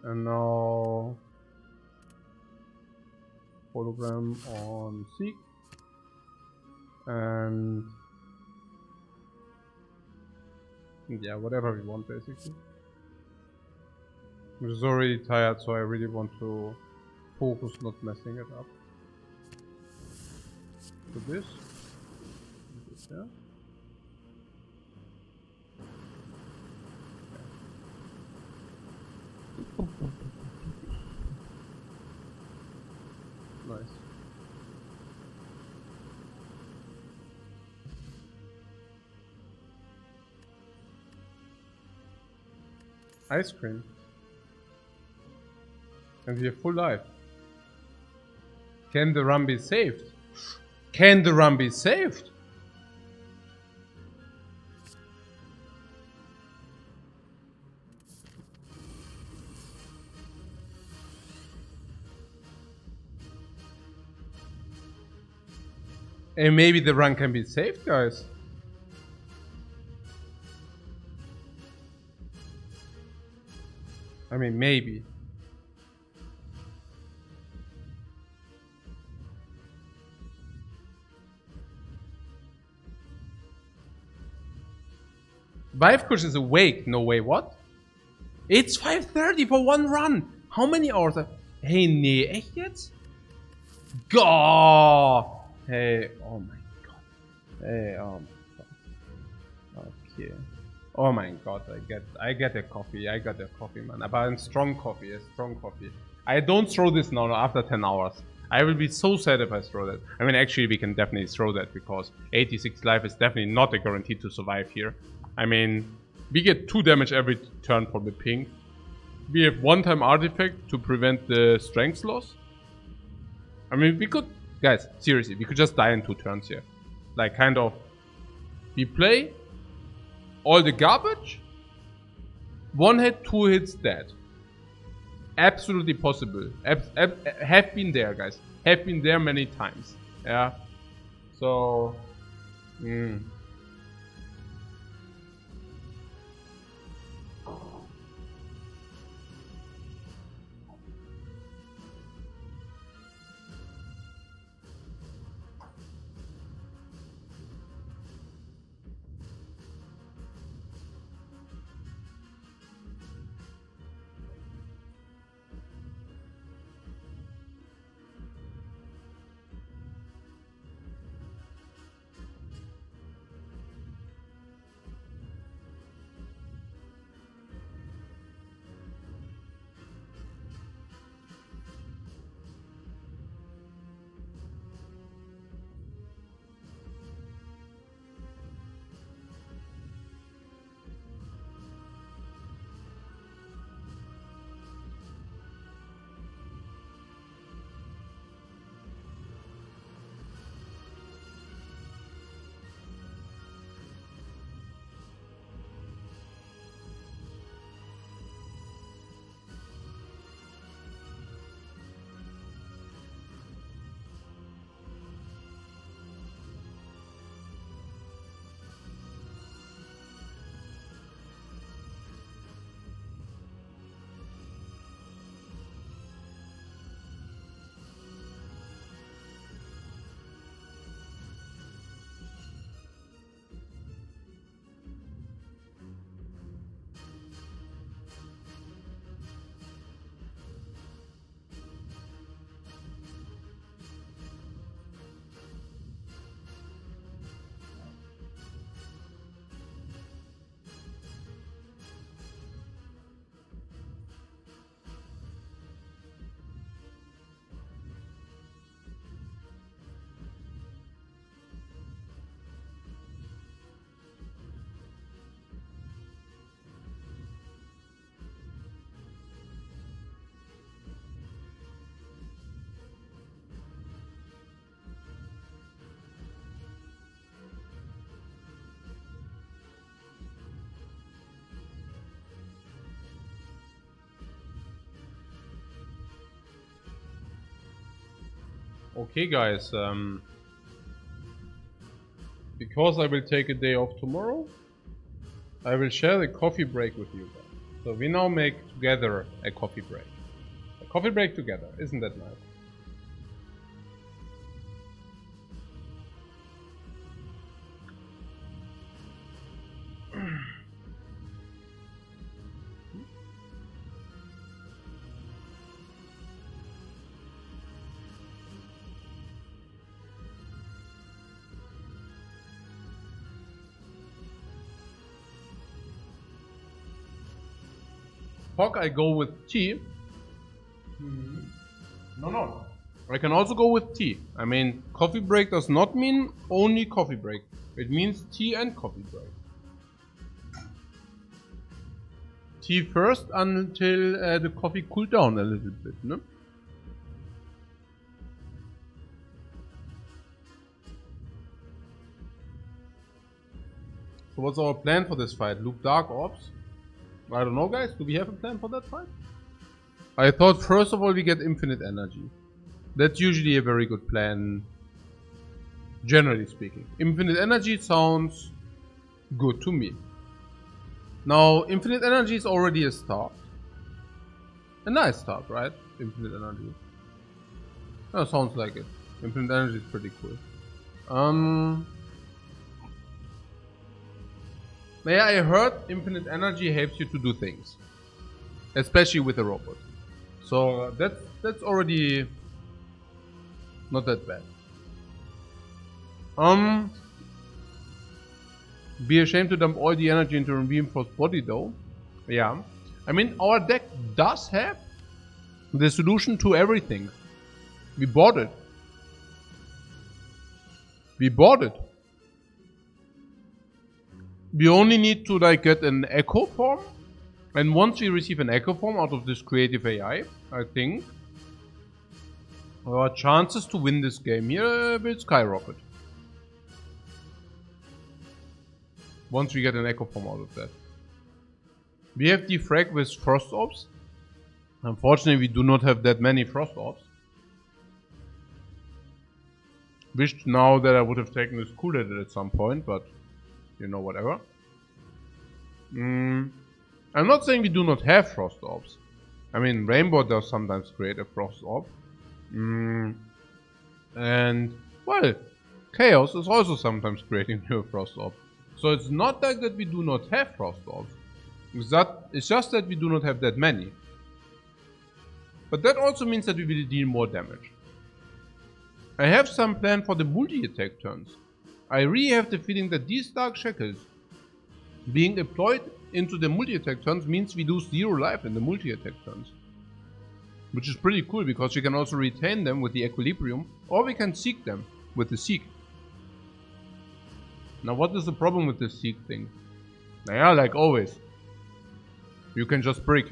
And now hologram on seek. And yeah, whatever we want basically. I'm just already tired, so I really want to focus, not messing it up. So this, yeah. Nice. Ice cream. And we have full life. Can the run be saved? Can the run be saved? And maybe the run can be saved, guys. I mean, maybe. Lifecoach is awake. No way, what? It's 5:30 for one run. How many hours? Hey, nee, echt jetzt? God! Hey, oh my god. Hey, oh my god. Okay. Oh my god, I get a coffee. I got a coffee, man. But a strong coffee, I don't throw this now after 10 hours. I will be so sad if I throw that. I mean, actually, we can definitely throw that because 86 life is definitely not a guarantee to survive here. I mean, we get 2 damage every turn from the ping. We have 1-time artifact to prevent the strength loss. I mean, we could, guys, seriously, we could just die in 2 turns here. Like, kind of, we play all the garbage, 1 hit, 2 hits, dead. Absolutely possible. Have been there, guys. Have been there many times. Yeah. So. Okay, guys, because I will take a day off tomorrow, I will share the coffee break with you guys. So we now make together a coffee break. A coffee break together, isn't that nice? Fog, I go with T. No. I can also go with tea. I mean, coffee break does not mean only coffee break. It means tea and coffee break. Tea first until the coffee cooled down a little bit, no? So what's our plan for this fight? Loop Dark Orbs? I don't know, guys. Do we have a plan for that fight? I thought first of all we get infinite energy. That's usually a very good plan, generally speaking. Infinite energy sounds good to me. Now, infinite energy is already a start. A nice start, right? Infinite energy. Oh, sounds like it. Infinite energy is pretty cool. Yeah, I heard infinite energy helps you to do things. Especially with a robot. So that's already not that bad. Be ashamed to dump all the energy into a reinforced body though. Yeah. I mean, our deck does have the solution to everything. We bought it. We only need to like get an echo form. And once we receive an echo form out of this creative AI, I think our chances to win this game here will skyrocket. Once we get an echo form out of that. We have Defect with Frost Orbs. Unfortunately, we do not have that many Frost Orbs. Wished now that I would have taken this cool at some point, but you know, whatever. I'm not saying we do not have Frost Orbs. I mean, Rainbow does sometimes create a Frost Orb. And, well, Chaos is also sometimes creating a Frost Orb. So it's not like that we do not have Frost Orbs. It's just that we do not have that many. But that also means that we will deal more damage. I have some plan for the multi-attack turns. I really have the feeling that these Dark Shackles being deployed into the multi-attack turns means we lose 0 life in the multi-attack turns. Which is pretty cool because we can also retain them with the Equilibrium, or we can seek them with the Seek. Now what is the problem with the Seek thing? Yeah, like always. You can just break.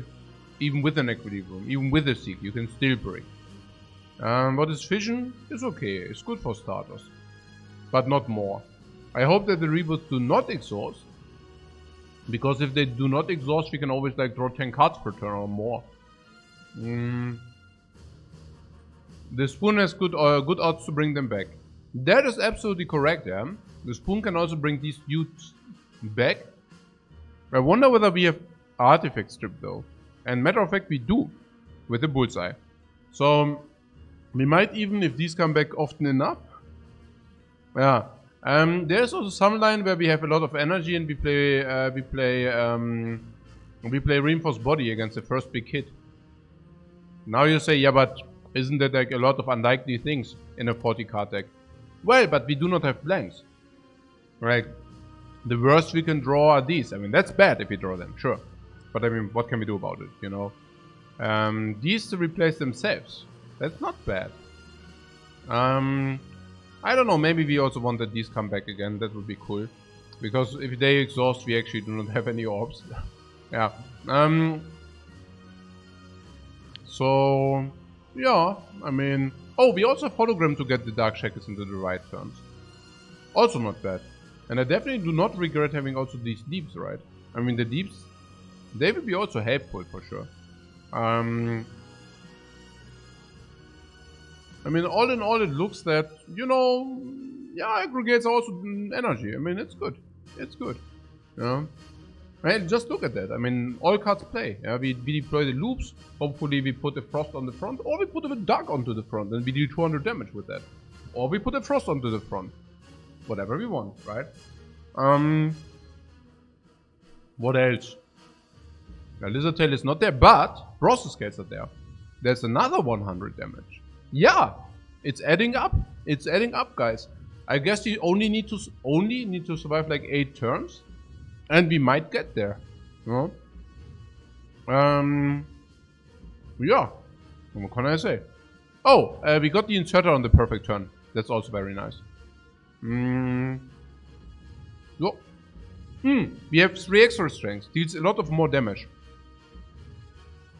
Even with an Equilibrium, even with a Seek, you can still break. What is Fission? It's okay, it's good for starters. But not more. I hope that the reboots do not exhaust. Because if they do not exhaust, we can always like draw 10 cards per turn or more. The Spoon has good odds to bring them back. That is absolutely correct, yeah. The Spoon can also bring these dudes back. I wonder whether we have Artifact Strip though. And matter of fact, we do. With the Bullseye. So, we might even, if these come back often enough. Yeah. There's also some line where we have a lot of energy and we play Reinforced Body against the first big hit. Now you say, yeah, but isn't that like a lot of unlikely things in a 40 card deck? Well, but we do not have blanks. Right? The worst we can draw are these. I mean, that's bad if we draw them, sure. But I mean, what can we do about it, you know? These to replace themselves. That's not bad. I don't know, maybe we also want that these come back again. That would be cool. Because if they exhaust, we actually do not have any orbs. Yeah. So, yeah, I mean... Oh, we also have Hologram to get the Dark Shackles into the right turns. Also not bad. And I definitely do not regret having also these Deeps, right? I mean, the Deeps, they will be also helpful for sure. I mean, all in all, it looks that, you know, yeah, aggregates also energy. I mean, it's good. It's good. Yeah. And just look at that. I mean, all cards play. Yeah, we deploy the loops. Hopefully, we put a Frost on the front, or we put a Dark onto the front, and we do 200 damage with that. Or we put a Frost onto the front. Whatever we want, right? What else? Now, Lizard Tail is not there, but Process Scales are there. There's another 100 damage. Yeah, it's adding up. It's adding up, guys. I guess you only need to survive like 8 turns, and we might get there. You know? Yeah. What can I say? Oh, we got the inserter on the perfect turn. That's also very nice. So. We have 3 extra strength. Deals a lot of more damage.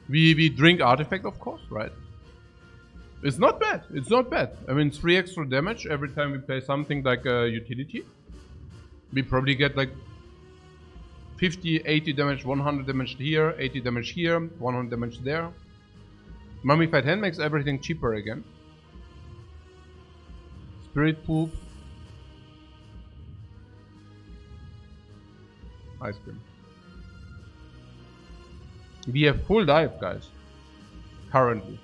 We drink artifact, of course, right? It's not bad. It's not bad. I mean, 3 extra damage every time we play something like a utility. We probably get like 50, 80 damage, 100 damage here, 80 damage here, 100 damage there. Mummified Hand makes everything cheaper again. Spirit Poop. Ice Cream. We have full dive, guys. Currently.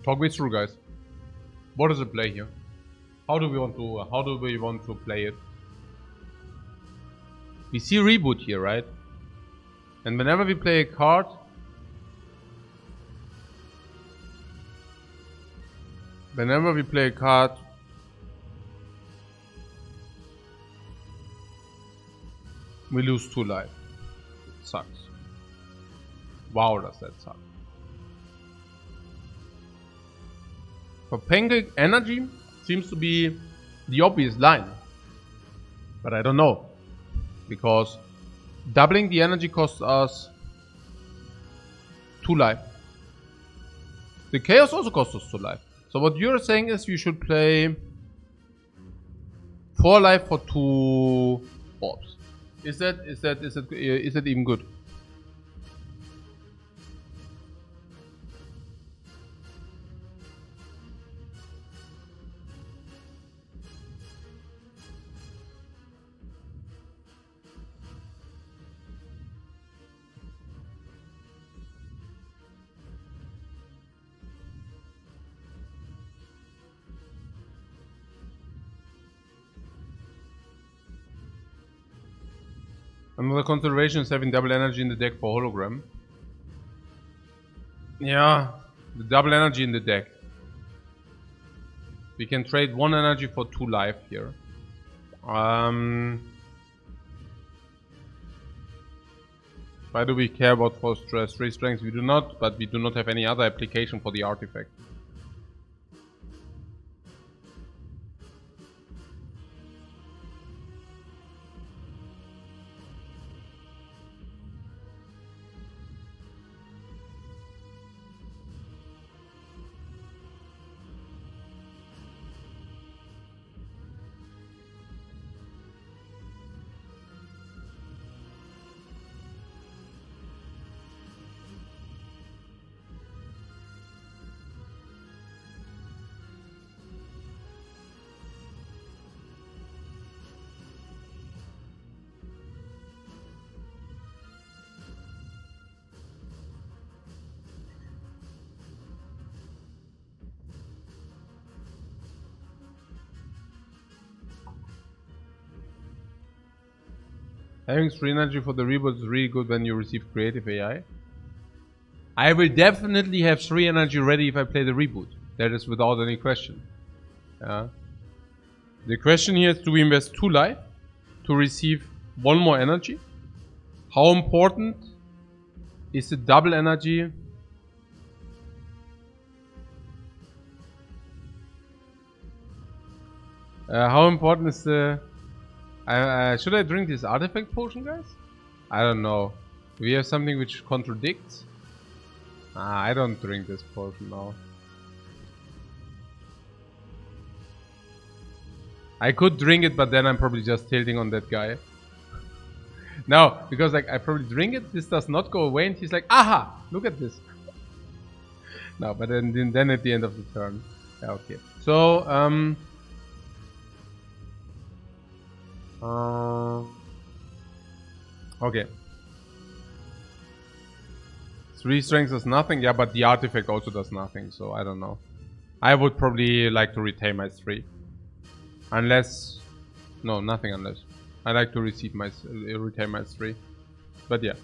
Talk me through, guys. What is the play here? How do we want to play it? We see reboot here, right? And whenever we play a card, we lose 2 life. It sucks. Wow, does that suck. For Pancake, energy seems to be the obvious line. But I don't know. Because doubling the energy costs us 2 life. The Chaos also costs us 2 life. So what you're saying is you should play 4 life for 2 orbs. Is that even good? Another consideration is having double energy in the deck for hologram. Yeah, the double energy in the deck. We can trade 1 energy for 2 life here. Why do we care about 3 strengths? We do not, but we do not have any other application for the artifact. Having 3 energy for the reboot is really good when you receive creative AI. I will definitely have 3 energy ready if I play the reboot. That is without any question. Yeah. The question here is, do we invest 2 life to receive 1 more energy? How important is the double energy? How important is the... should I drink this artifact potion, guys? I don't know. Do we have something which contradicts? I don't drink this potion now. I could drink it, but then I'm probably just tilting on that guy. No, because like I probably drink it, this does not go away, and he's like, aha, look at this. No, but then at the end of the turn. Yeah, okay. So, okay. 3 strength does nothing, yeah, but the artifact also does nothing, so I don't know. I would probably like to retain my 3. Unless... No, nothing unless. I like to retain my 3. But yeah.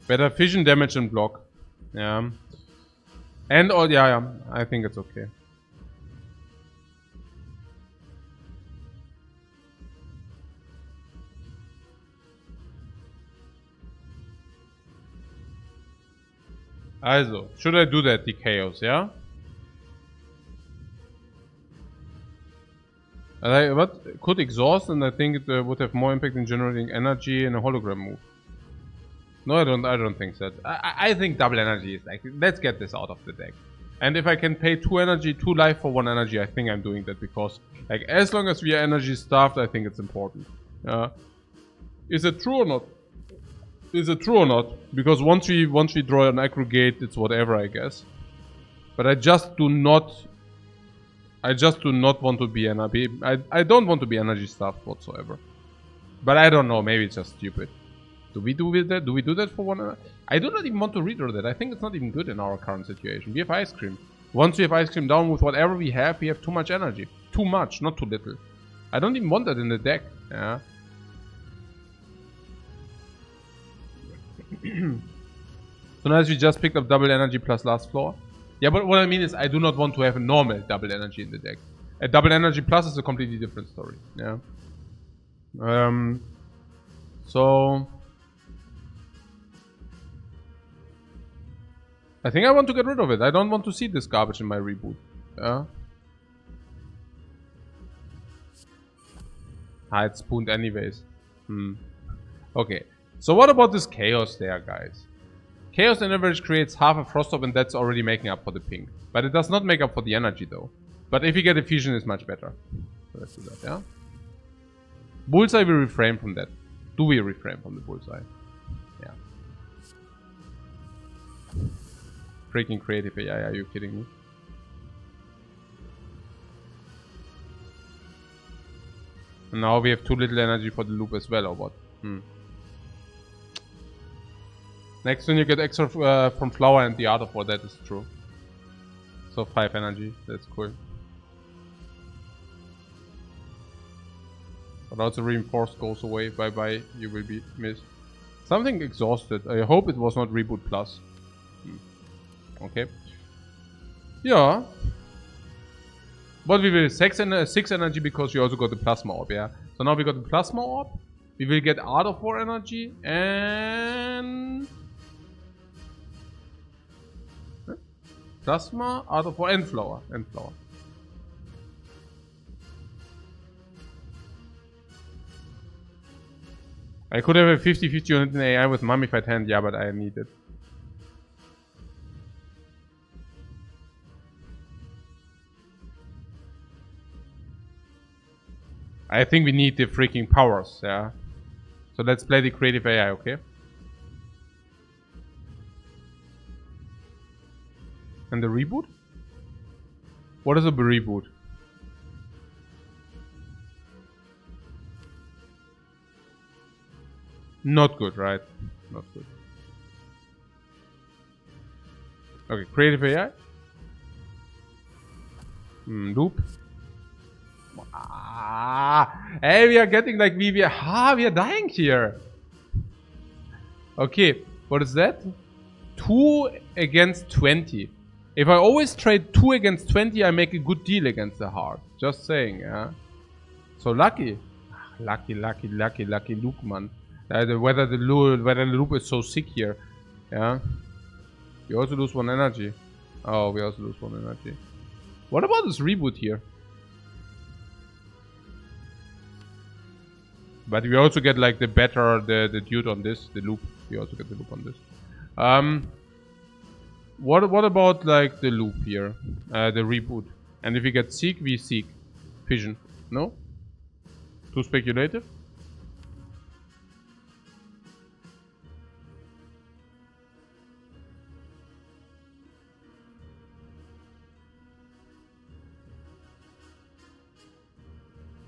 Better fission damage and block. Yeah. And, oh, yeah, I think it's okay. Also, should I do that, the chaos, yeah? What could exhaust, and I think it would have more impact in generating energy in a hologram move. No, I don't think that. I think double energy is like, let's get this out of the deck. And if I can pay 2 energy, 2 life for 1 energy, I think I'm doing that because, like, as long as we are energy starved, I think it's important. Is it true or not? Is it true or not? Because once we draw an aggregate, it's whatever, I guess. But I just do not want to be energy. I don't want to be energy starved whatsoever. But I don't know. Maybe it's just stupid. Do we do that? Do we do that for 1? I do not even want to redraw that. I think it's not even good in our current situation. We have ice cream. Once we have ice cream down with whatever we have too much energy. Too much, not too little. I don't even want that in the deck. Yeah. So now as we just picked up double energy plus last floor. Yeah, but what I mean is I do not want to have a normal double energy in the deck. A double energy plus is a completely different story. Yeah. So I think I want to get rid of it. I don't want to see this garbage in my reboot. Yeah. It's spooned anyways. Okay. So what about this chaos there, guys? Chaos on average creates half a frost top, and that's already making up for the pink. But it does not make up for the energy though. But if you get a fusion, it's much better. So let's do that, yeah? Bullseye, we refrain from that. Do we refrain from the bullseye? Yeah. Freaking creative AI, are you kidding me? And now we have too little energy for the loop as well, or what? Next turn you get extra from flower and the art of war, that is true. So 5 energy, that's cool. But also reinforced goes away, bye bye, you will be missed. Something exhausted, I hope it was not reboot plus. Okay. Yeah. But we will 6 energy because we also got the plasma orb, yeah. So now we got the plasma orb. We will get art of war energy and plasma, art of war, and flower. I could have a 50-50 unit in AI with mummified hand, yeah, but I need it. I think we need the freaking powers, yeah. So let's play the creative AI, okay? And the reboot? What is a reboot? Not good, right? Not good. Okay, creative AI. Loop. Hey, we are getting like we are dying here. Okay, what is that? 2 against 20. If I always trade 2 against 20, I make a good deal against the heart. Just saying, yeah. So lucky. Lucky Luke, man. Whether the loop is so sick here. Yeah. We also lose 1 energy. Oh, we also lose 1 energy. What about this reboot here? But we also get like the dude on this, the loop. We also get the loop on this. What about like the loop here? The reboot. And if we get seek, we seek. Fission. No? Too speculative?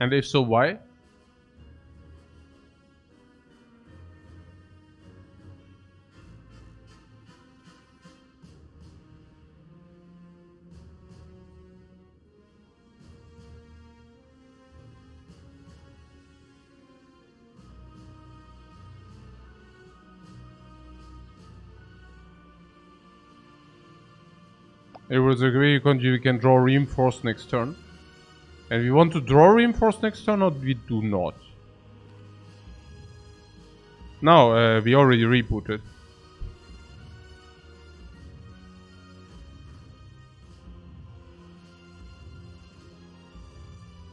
And if so, why? It was agree we can draw reinforced next turn. And we want to draw reinforced next turn or we do not? No, we already rebooted.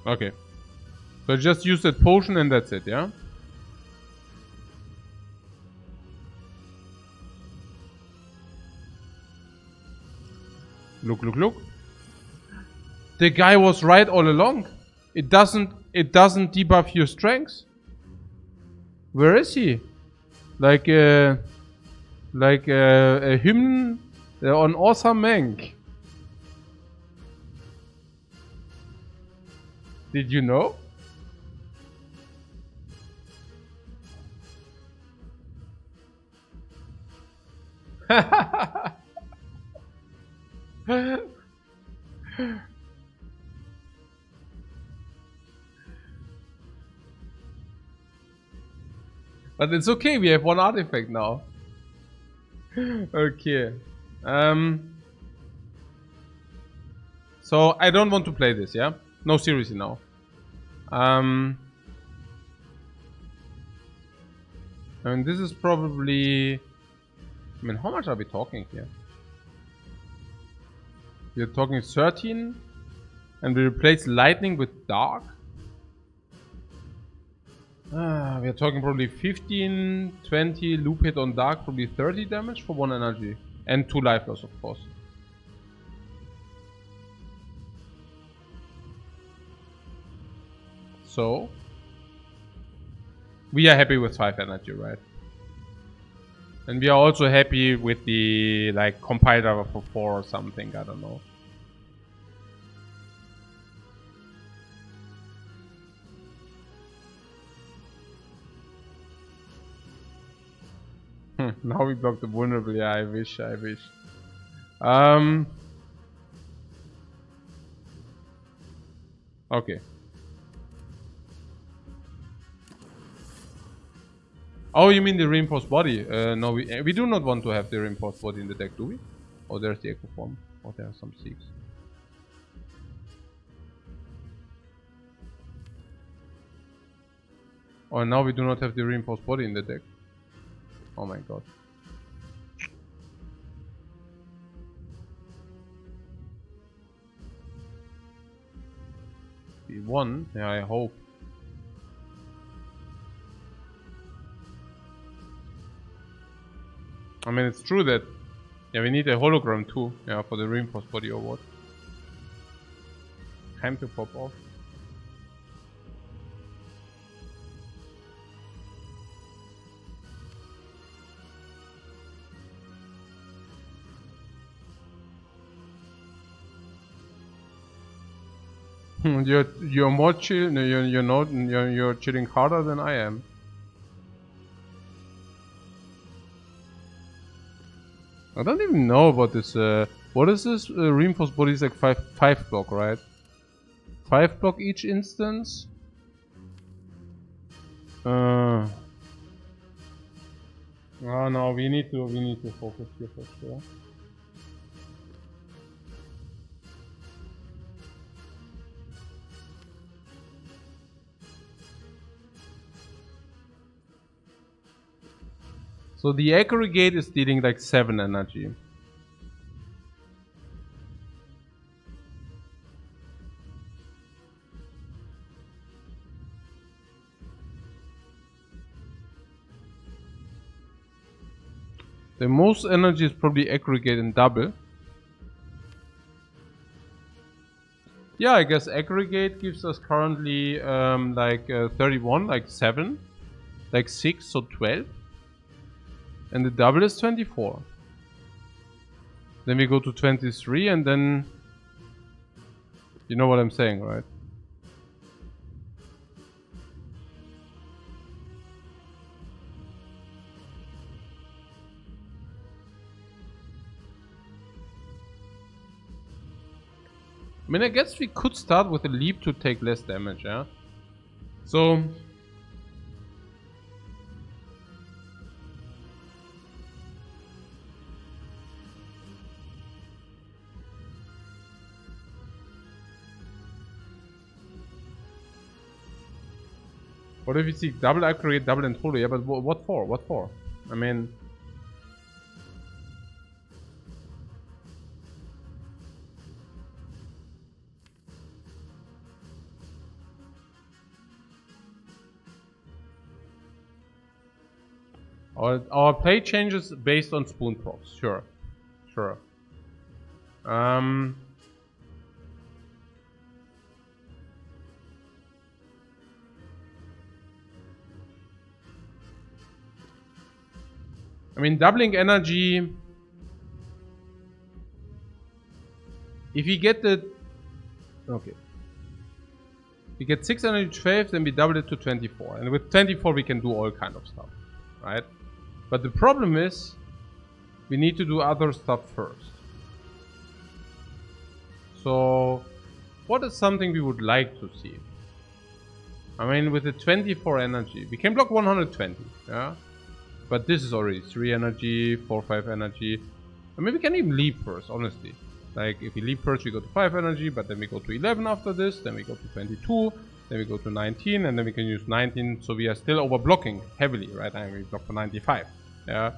Okay. So just use that potion and that's it, yeah? Look, look, look. The guy was right all along. It doesn't debuff your strength. Where is he? Like a hymn on awesome Mank. Did you know? But it's okay, we have one artifact now. Okay. So I don't want to play this, yeah? No, seriously now. And this is probably... I mean, how much are we talking here? We're talking 13. And we replace lightning with dark. We're talking probably 15, 20, loop hit on dark, probably 30 damage for 1 energy. And 2 life loss, of course. So, we are happy with 5 energy, right? And we are also happy with the, like, compiler for 4 or something, I don't know. Now we block the vulnerable. Yeah, I wish. Okay. Oh, you mean the reinforced body? No, we do not want to have the reinforced body in the deck, do we? Oh, there's the echo form. Oh, there are some seeks. Oh, and now we do not have the reinforced body in the deck. Oh my god. We won? Yeah, I hope. I mean, it's true that... Yeah, we need a hologram too. Yeah, for the reinforced body or what. Time to pop off. You're more chill. No, you're not. You're chilling harder than I am. I don't even know about this. What is this? Reinforced body is like 5 block, right? 5 block each instance. Oh no, we need to focus here for sure. So the aggregate is dealing like 7 energy. The most energy is probably aggregate and double. Yeah, I guess aggregate gives us currently like 31, like 7, like 6, so 12. And the double is 24. Then we go to 23 and then... You know what I'm saying, right? I mean, I guess we could start with a leap to take less damage, yeah? So... What if we see double accurate, double and total? Yeah, but what for? What for? I mean... Our play changes based on spoon procs. Sure. Sure. I mean, doubling energy... If we get the... Okay. We get 6 energy 12, then we double it to 24. And with 24 we can do all kind of stuff. Right? But the problem is... We need to do other stuff first. So... What is something we would like to see? I mean, with the 24 energy, we can block 120. Yeah? But this is already 3 energy, 4, 5 energy. I mean, we can even leap first, honestly. Like, if we leap first, we go to 5 energy, but then we go to 11 after this, then we go to 22, then we go to 19, and then we can use 19, so we are still overblocking heavily, right? And we block for 95. Yeah.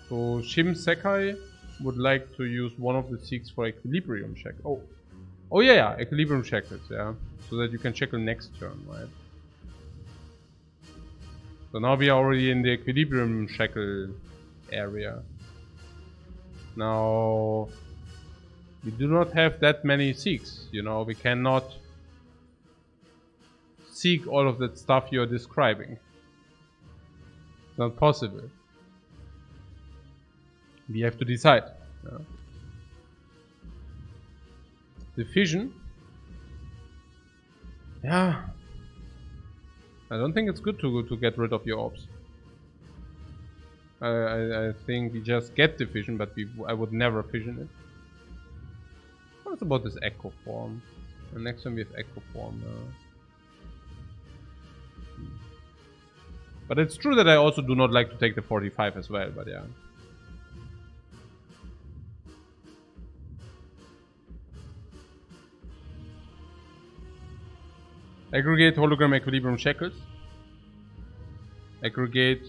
So, Shim Sekai would like to use one of the 6 for Equilibrium check. Oh yeah, Equilibrium shackles, yeah. So that you can shackle next turn, right? So now we are already in the Equilibrium shackle area. Now, we do not have that many seeks, you know, we cannot seek all of that stuff you're describing. It's not possible. We have to decide. Yeah. The fission. Yeah. I don't think it's good to get rid of your orbs. I think we just get the fission, but I would never fission it. What's about this echo form? And next time we have echo form now. But it's true that I also do not like to take the 45 as well, but yeah. Aggregate hologram equilibrium shackles. Aggregate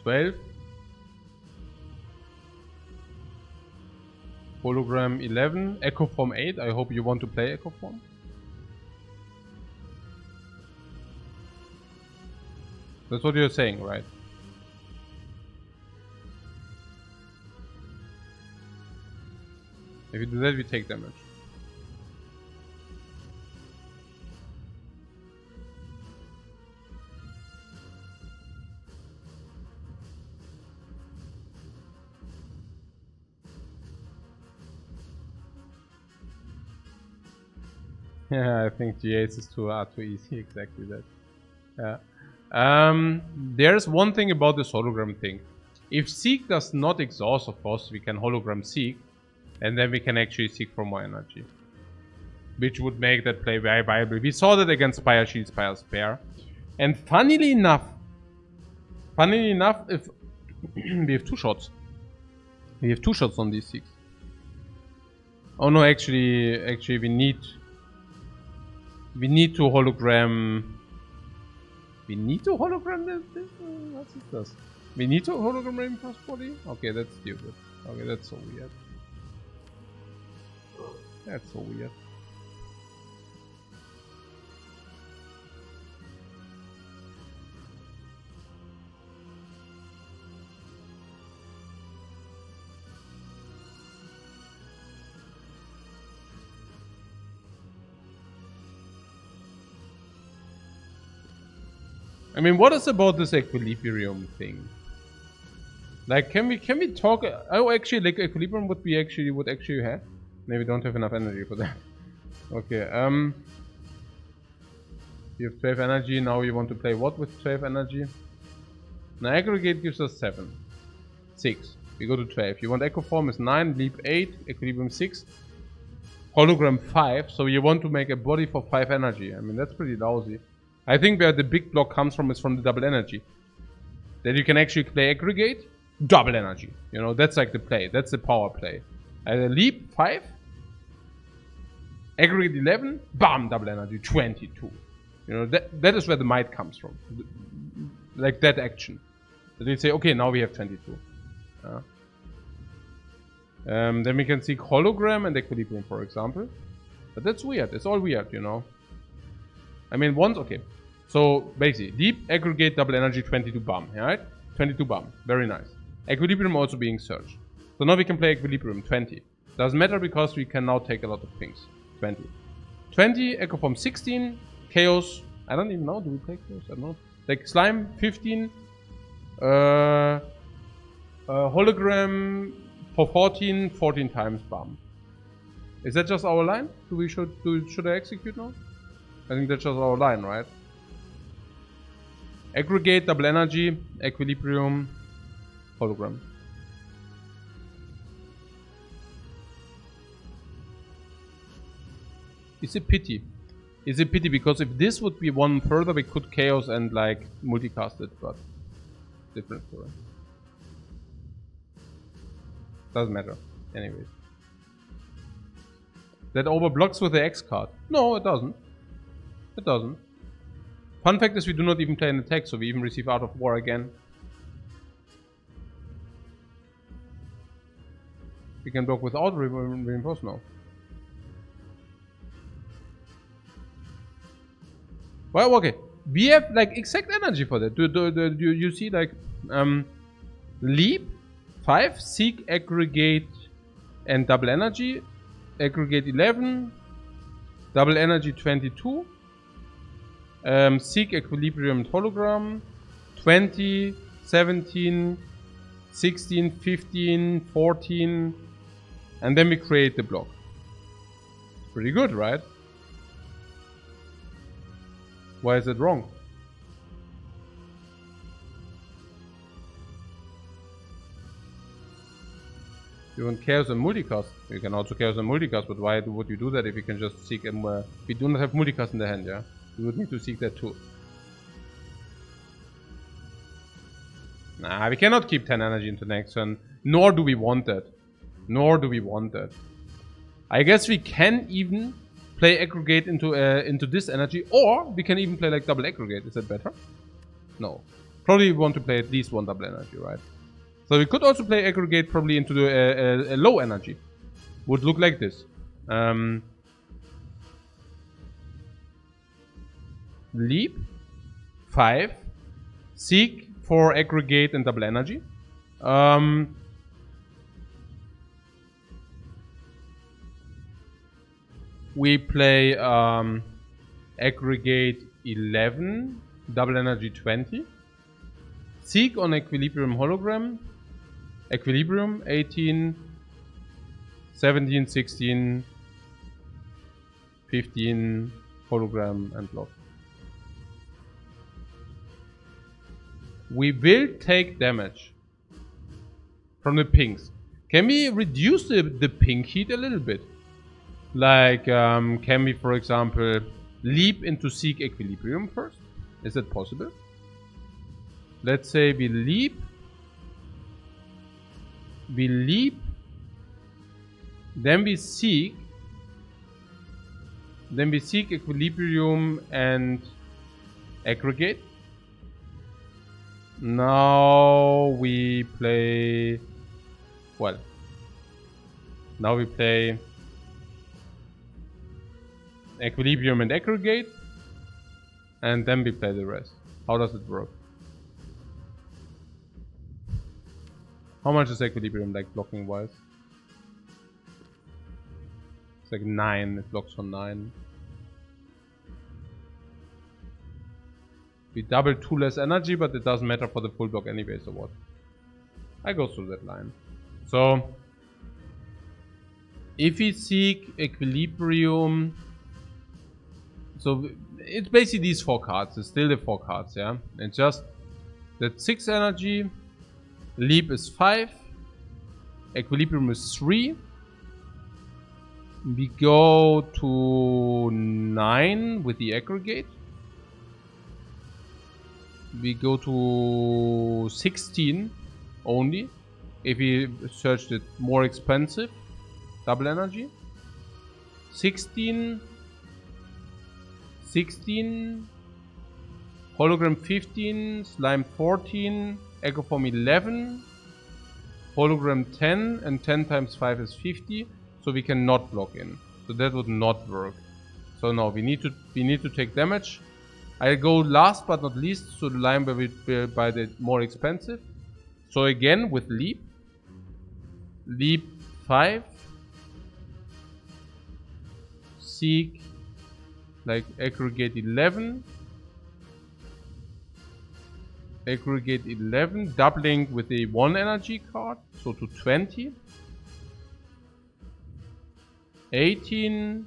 12. Hologram 11. Echo form 8. I hope you want to play echo form. That's what you're saying, right? If you do that, we take damage. Yeah, I think G8 is too easy, exactly that. Yeah. There's one thing about this hologram thing. If Seek does not exhaust, of course, we can hologram Seek, and then we can actually Seek for more energy. Which would make that play very viable. We saw that against Spire Shield, Spire Spare. And funnily enough, if we have 2 shots. We have 2 shots on these Seeks. Oh no, actually we need to hologram. We need to hologram this? What is this? We need to hologram Rain plus 40? Okay, that's stupid. Okay, that's so weird. That's so weird. I mean, what is about this equilibrium thing? Like, can we talk? Oh, actually, like equilibrium would actually have. Maybe don't have enough energy for that. Okay. You have 12 energy. Now you want to play what with 12 energy? Now aggregate gives us 7, 6. We go to 12. You want echo form is 9, leap 8, equilibrium 6, hologram 5. So you want to make a body for 5 energy. I mean, that's pretty lousy. I think where the big block comes from is from the double energy. That you can actually play aggregate, double energy. You know, that's like the play. That's the power play. Leap 5, aggregate 11, bam, double energy 22. You know, that is where the might comes from. Like that action. So they say, okay, now we have 22. Then we can seek hologram and equilibrium, for example. But that's weird. It's all weird, you know. I mean, once, okay. So, basically, deep, aggregate, double energy, 22 bam, right? 22 bam. Very nice. Equilibrium also being searched. So now we can play equilibrium, 20. Doesn't matter because we can now take a lot of things. 20. 20, echo form 16, chaos. I don't even know. Do we play chaos? I don't know. Like slime, 15. Hologram for 14, 14 times bam. Is that just our line? Should I execute now? I think that's just our line, right? Aggregate, double energy, equilibrium, hologram. It's a pity. It's a pity because if this would be one further, we could chaos and like multicast it, but different story. Doesn't matter. Anyways. That overblocks with the X card. No, it doesn't. It doesn't. Fun fact is we do not even play an attack, so we even receive Art of War again. We can block without reinforce now. Well, okay. We have like exact energy for that. Do you see like leap 5, seek, aggregate, and double energy. Aggregate 11, double energy 22. Seek, equilibrium, and hologram 20, 17, 16, 15, 14, and then we create the block. Pretty good, right? Why is it wrong? You want chaos and multicast. You can also chaos and multicast, but why would you do that if you can just seek and we do not have multicast in the hand, yeah? You would need to seek that too. Nah, we cannot keep 10 energy into the next turn. Nor do we want that. Nor do we want that. I guess we can even play aggregate into this energy, or we can even play like double aggregate. Is that better? No. Probably we want to play at least one double energy, right? So we could also play aggregate probably into the low energy. Would look like this. Leap 5, seek for aggregate and double energy. We play aggregate 11, double energy 20. Seek on equilibrium hologram. Equilibrium 18, 17, 16, 15, hologram and block. We will take damage from the pinks. Can we reduce the pink heat a little bit? Like, can we, for example, leap into seek equilibrium first? Is that possible? Let's say we leap, then we seek equilibrium and aggregate. Now we play, well, now we play equilibrium and aggregate, and then we play the rest. How does it work? How much is equilibrium like blocking wise? It's like 9, it blocks for 9. We double 2 less energy, but it doesn't matter for the full block anyway, so what? I go through that line. So, if we seek Equilibrium... So, it's basically these 4 cards. It's still the 4 cards, yeah? It's just that 6 energy, Leap is 5, Equilibrium is 3. We go to 9 with the aggregate. We go to 16 only. If we searched it more expensive, double energy. 16, Hologram 15, Slime 14, Echo Form 11, Hologram 10, and 10 times 5 is 50. So we cannot block in. So that would not work. So no, we need to take damage. I'll go last but not least to the line where we buy the more expensive. So again with Leap. Leap 5. Seek like aggregate 11. Aggregate 11. Doubling with a 1 energy card. So to 20. 18,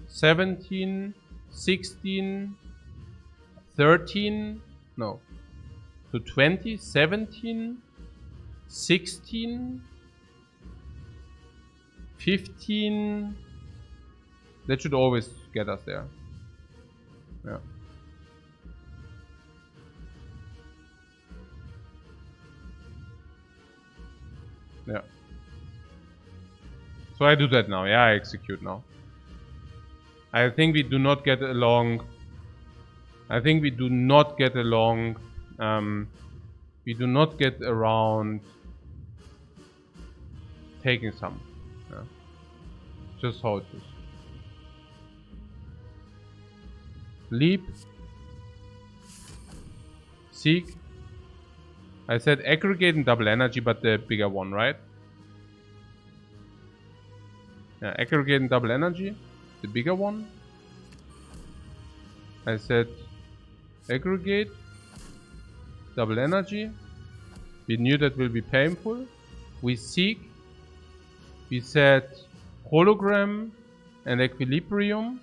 17, 16, 13, no, to 20, 17, 16, 15, that should always get us there, yeah. Yeah. So I do that now, yeah, I execute now. I think we do not get along. We do not get around taking some. Yeah. Just how it is. Leap. Seek. I said aggregate and double energy, but the bigger one, right? Yeah, aggregate and double energy, the bigger one. I said aggregate, double energy. We knew that will be painful. We seek. We said hologram and equilibrium.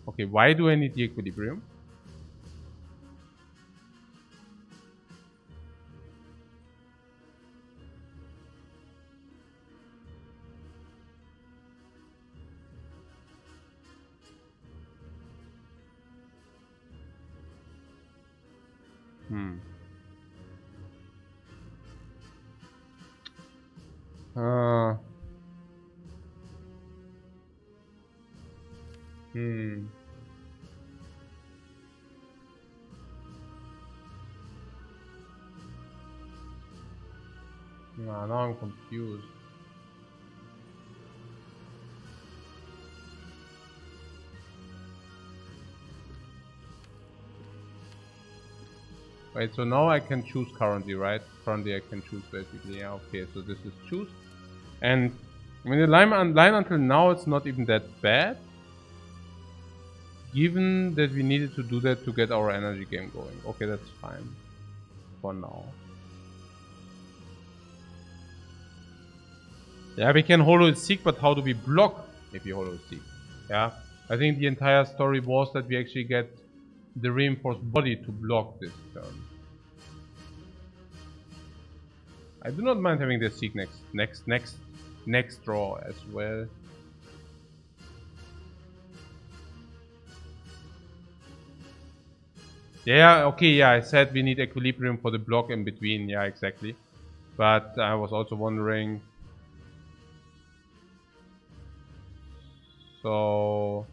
Okay, why do I need the equilibrium? Nah, now I'm confused. Wait, so now I can choose currently, right? Currently I can choose basically, yeah, okay, so this is choose. And I mean the line until now it's not even that bad. Given that we needed to do that to get our energy game going. Okay, that's fine. For now. Yeah, we can holo seek, but how do we block if we holo seek? Yeah, I think the entire story was that we actually get the reinforced body to block this turn. I do not mind having the seek next draw as well. Yeah, okay, yeah, I said we need equilibrium for the block in between, yeah, exactly. But I was also wondering... So...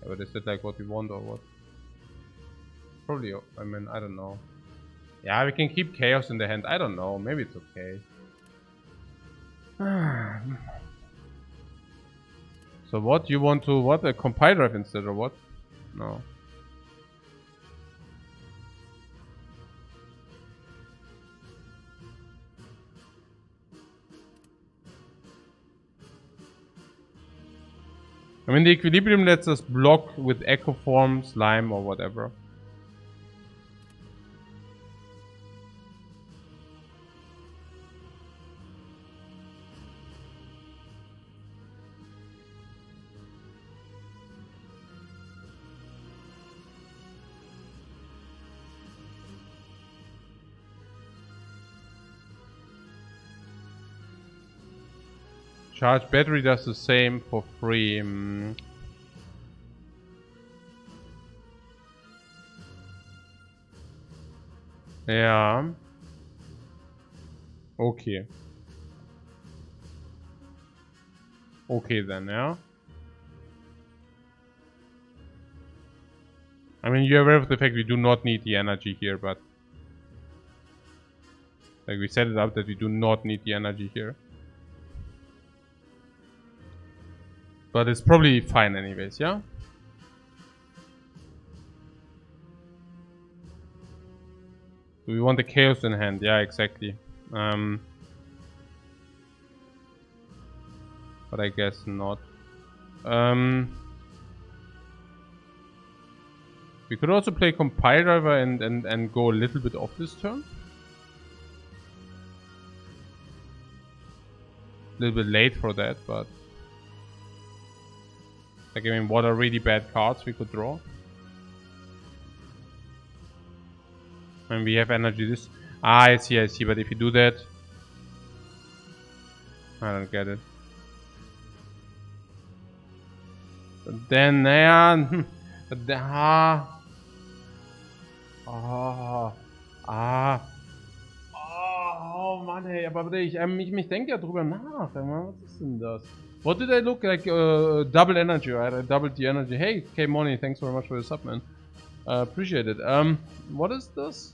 Yeah, but is it like what we want or what? Probably, I mean, I don't know. Yeah, we can keep chaos in the hand, I don't know, maybe it's okay. So what, you want to, what, a compile drive instead or what? No. I mean, the equilibrium lets us block with echo form, slime, or whatever. Charge battery does the same for free. Yeah. Okay. Okay then, yeah. I mean, you're aware of the fact we do not need the energy here, but... Like, we set it up that we do not need the energy here. But it's probably fine anyways, yeah? Do we want the chaos in hand? Yeah, exactly. But I guess not. We could also play compile driver and go a little bit off this turn. A little bit late for that, but... Like, I mean, what are really bad cards we could draw? And we have energy this... Ah, I see, but if you do that... I don't get it. But then, yeah... Oh Mann, ey, aber ich denke ja drüber nach. Was ist denn das? What did I look like? Double energy, right? I doubled the energy. Hey, K-Money, thanks very much for your sub, man. Appreciate it. What is this?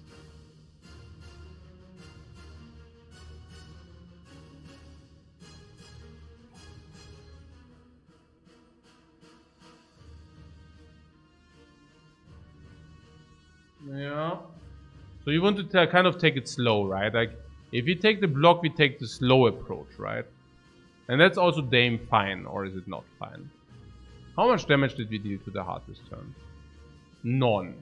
Yeah. So you want to kind of take it slow, right? Like, if we take the block, we take the slow approach, right? And that's also damn fine, or is it not fine? How much damage did we deal to the heart this turn? None.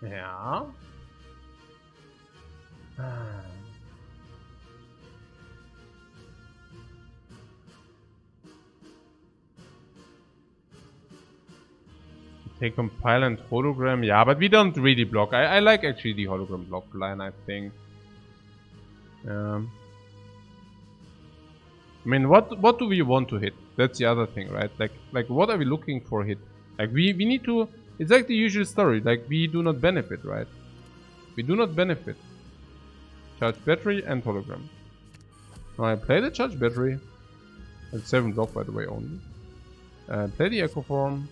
Yeah. Take compile and hologram, yeah, but we don't really block. I like actually the hologram block line, I think. I mean, what do we want to hit? That's the other thing, right? Like what are we looking for hit? Like we need to. It's like the usual story. Like we do not benefit, right? We do not benefit. Charge battery and hologram. Now I play the charge battery. It's 7 block, by the way, only. Play the echo form.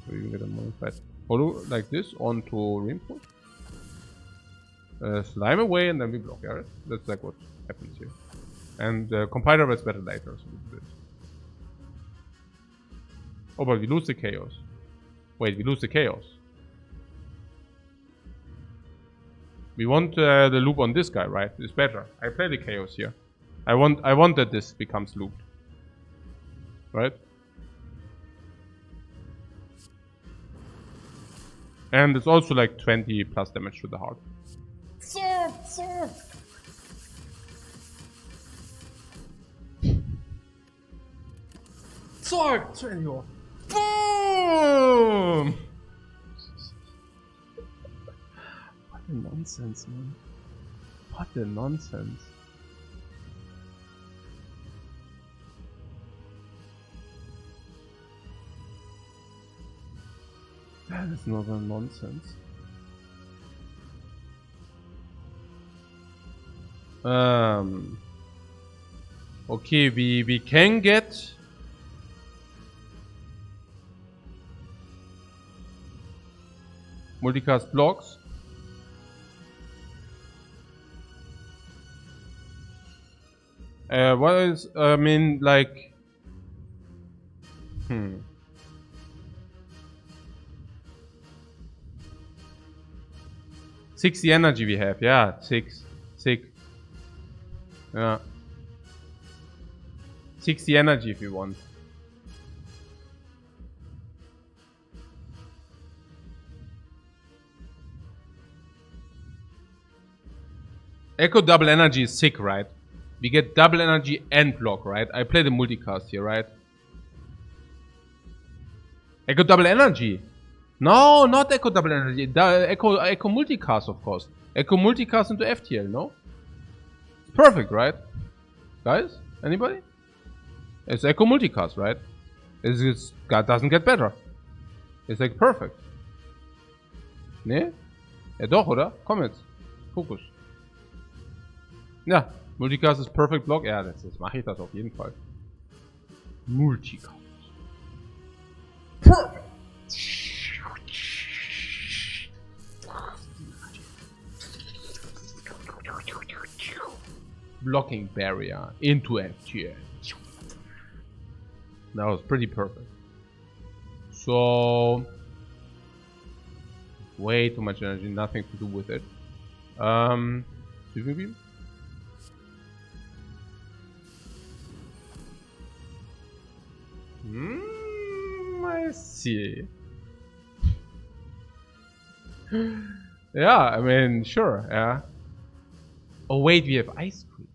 So you can get a modified holo like this onto reinforce. Slime away and then we block, yeah? That's like what happens here. And compiler is better later, so we do this. Oh, but we lose the chaos. Wait, we lose the chaos. We want the loop on this guy, right? It's better. I play the chaos here. I want that this becomes looped. Right? And it's also like 20 plus damage to the heart. Sword! Senor! Boom! What a nonsense, man. What a nonsense. That is not a nonsense. Okay, we can get multicast blocks. What is, I mean, like, 60 energy we have. Yeah, 6. Yeah. 60 energy if you want. Echo double energy is sick, right? We get double energy and block, right? I play the multicast here, right? Echo double energy. No, not Echo double energy. Echo multicast, of course. Echo multicast into FTL, no? Perfect, right? Guys? Anybody? It's Echo multicast, right? It doesn't get better. It's like perfect. Ne? Ja doch, oder? Komm jetzt. Fokus. Ja, Multicast ist Perfect Block. Ja, das mache ich das auf jeden Fall. Multicast. Perfect. Blocking barrier into FTL. That was pretty perfect. So way too much energy, nothing to do with it. Beam? I see. Yeah, I mean, sure, yeah. Oh wait, we have ice cream.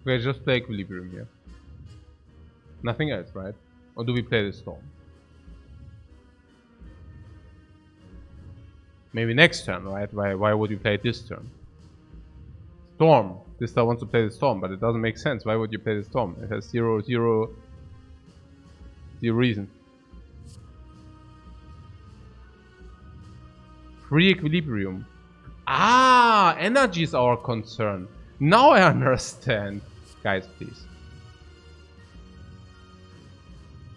We just play Equilibrium here. Nothing else, right? Or do we play the Storm? Maybe next turn, right? Why would you play it this turn? Storm. This star wants to play the Storm, but it doesn't make sense. Why would you play the Storm? It has zero reason. Free Equilibrium. Ah, energy is our concern. Now I understand. Guys, please.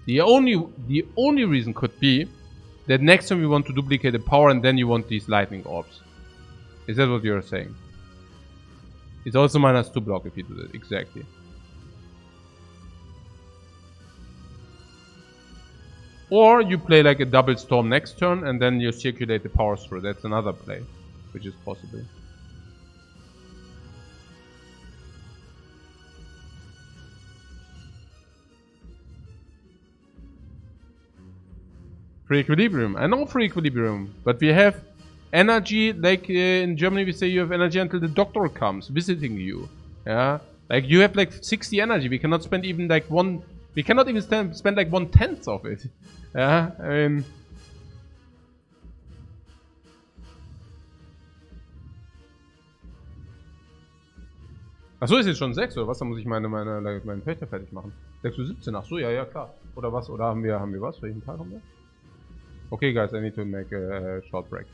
The only reason could be that next time we want to duplicate the power and then you want these lightning orbs. Is that what you're saying? It's also -2 block if you do that. Exactly. Or you play like a double storm next turn and then you circulate the powers through. That's another play, which is possible. Free Equilibrium. I know Free Equilibrium, but we have energy, like in Germany we say you have energy until the doctor comes visiting you. Yeah, like you have like 60 energy. We cannot spend even like one. We cannot even spend like 1/10 of it. Yeah, I mean. Achso, ist jetzt schon 6 oder was? Da muss ich meinen Pächter fertig machen. 6:17 Uhr, achso, ja, klar. Oder was? Oder haben wir was? Welchen Tag haben wir? Okay, guys, I need to make a short break.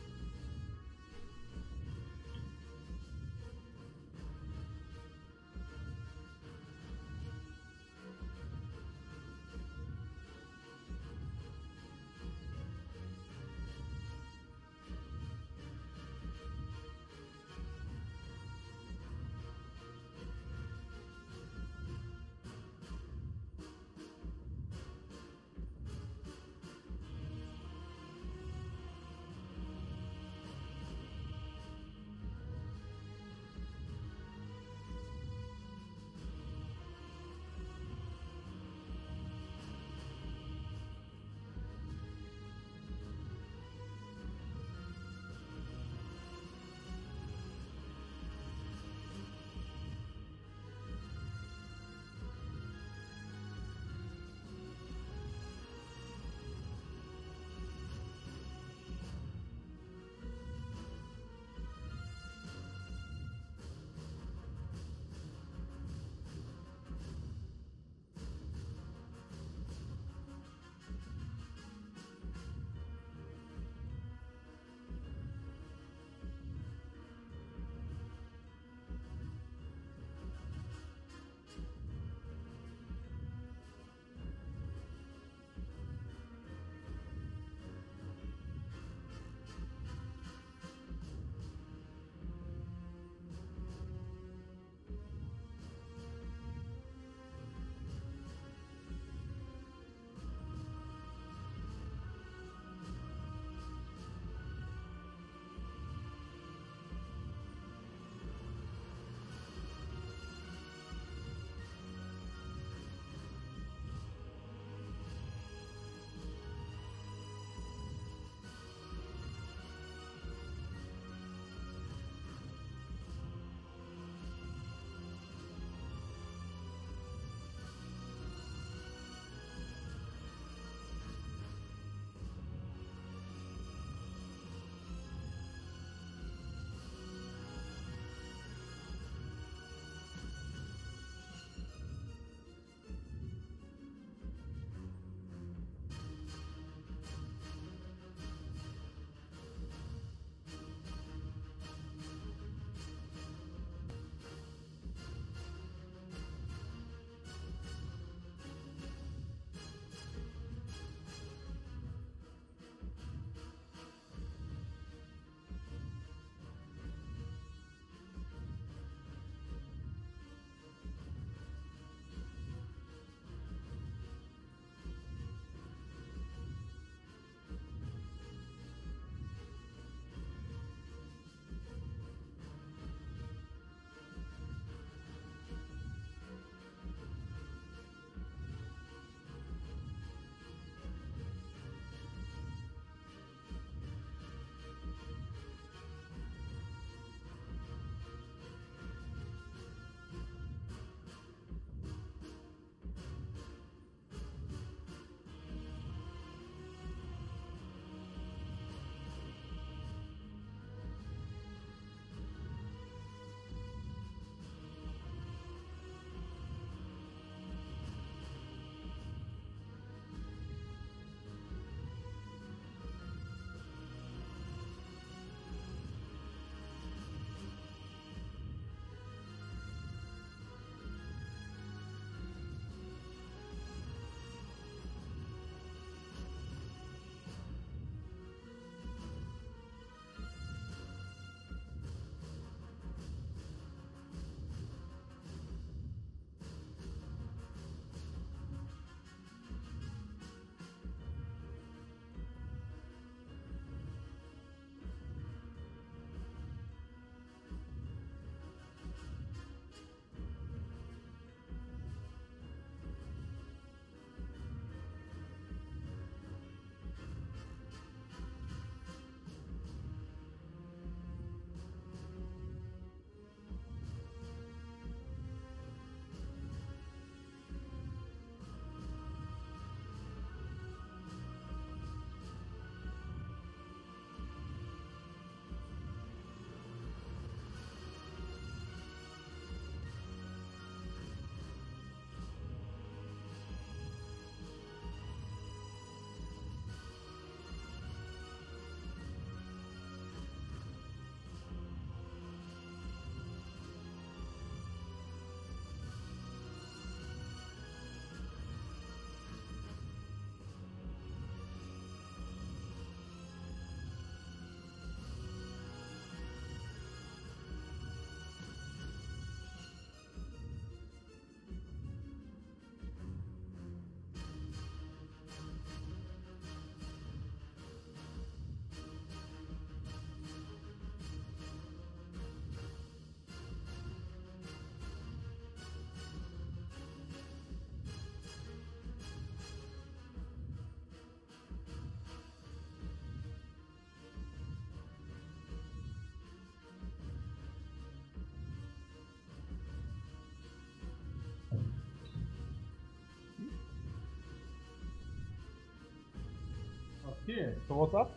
Okay, so what's up?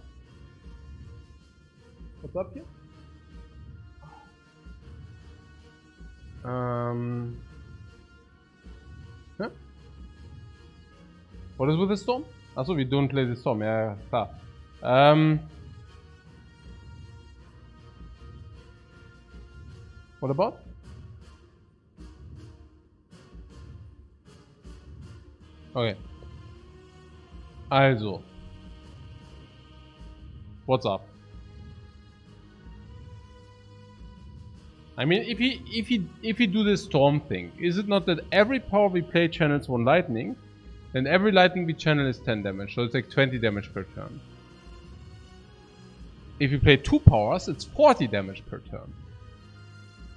What's up here? Huh? What is with the storm? Also, we don't play the storm, yeah, klar. What about? Okay. Also. What's up? I mean, if we do this storm thing, is it not that every power we play channels 1 lightning, then every lightning we channel is 10 damage, so it's like 20 damage per turn. If you play 2 powers, it's 40 damage per turn.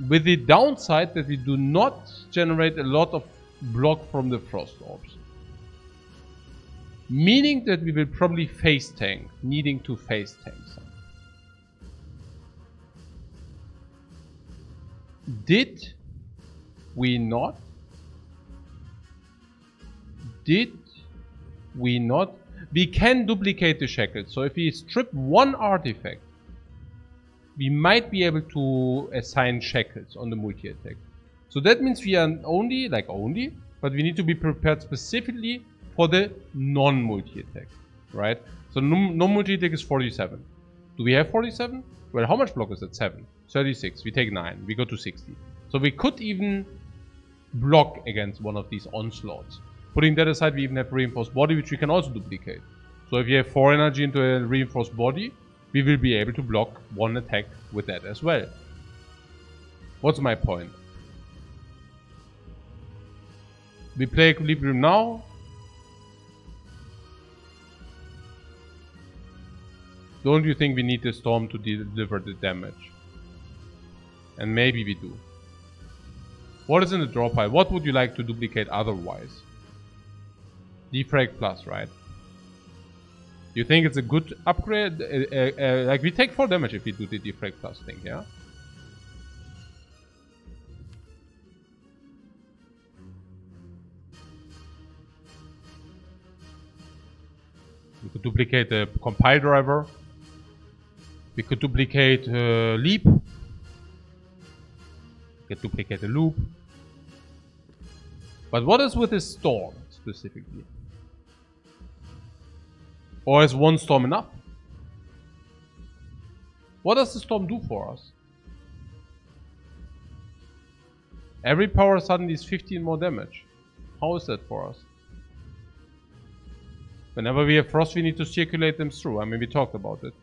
With the downside that we do not generate a lot of block from the frost orbs. Meaning that we will probably face tank, needing to face tank some. Did we not? We can duplicate the shackles. So if we strip 1 artifact, we might be able to assign shackles on the multi-attack. So that means we are only, but we need to be prepared specifically for the non-multi-attack, right? So non-multi-attack is 47. Do we have 47? Well, how much block is that? 7. 36. We take 9. We go to 60. So we could even block against one of these onslaughts. Putting that aside, we even have reinforced body, which we can also duplicate. So if you have 4 energy into a reinforced body, we will be able to block 1 attack with that as well. What's my point? We play Equilibrium now. Don't you think we need the storm to deliver the damage? And maybe we do. What is in the draw pile? What would you like to duplicate otherwise? Defect plus, right? You think it's a good upgrade? Like we take 4 damage if we do the Defect plus thing, yeah? We could duplicate the compile driver. We could duplicate leap. We could duplicate the loop. But what is with this storm specifically? Or is 1 storm enough? What does the storm do for us? Every power suddenly is 15 more damage. How is that for us? Whenever we have frost, we need to circulate them through. I mean, we talked about it.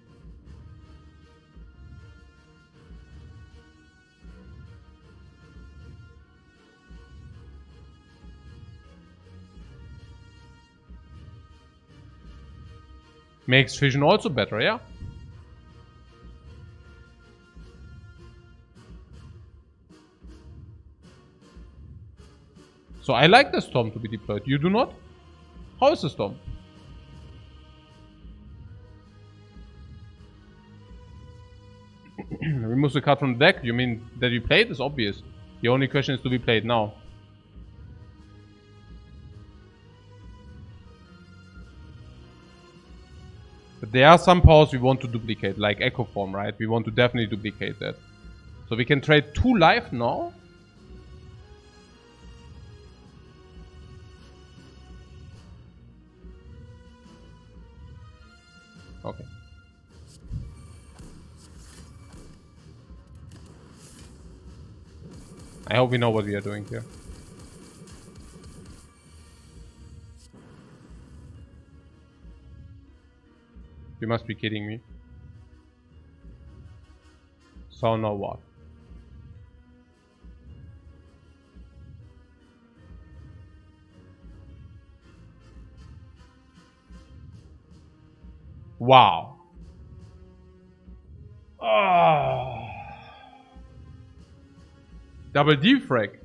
Makes vision also better, yeah? So I like the storm to be deployed. You do not? How is the storm? Remove the card from the deck? You mean that we play it? It's obvious. The only question is, do we play it now? But there are some powers we want to duplicate, like Echo Form, right? We want to definitely duplicate that. So we can trade 2 life now. Okay. I hope we know what we are doing here. You must be kidding me. So now what? Wow. Double defrag.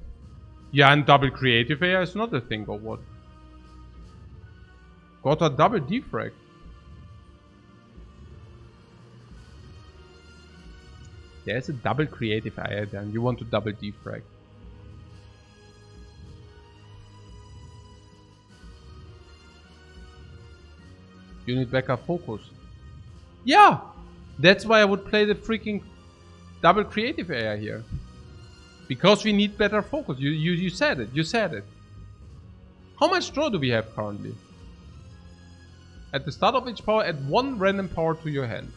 Yeah, and double creative AI is not a thing or what? Got a double defrag. There's a double creative AI then. You want to double defrag. You need backup focus. Yeah! That's why I would play the freaking double creative AI here. Because we need better focus. You said it. You said it. How much draw do we have currently? At the start of each power, add 1 random power to your hand.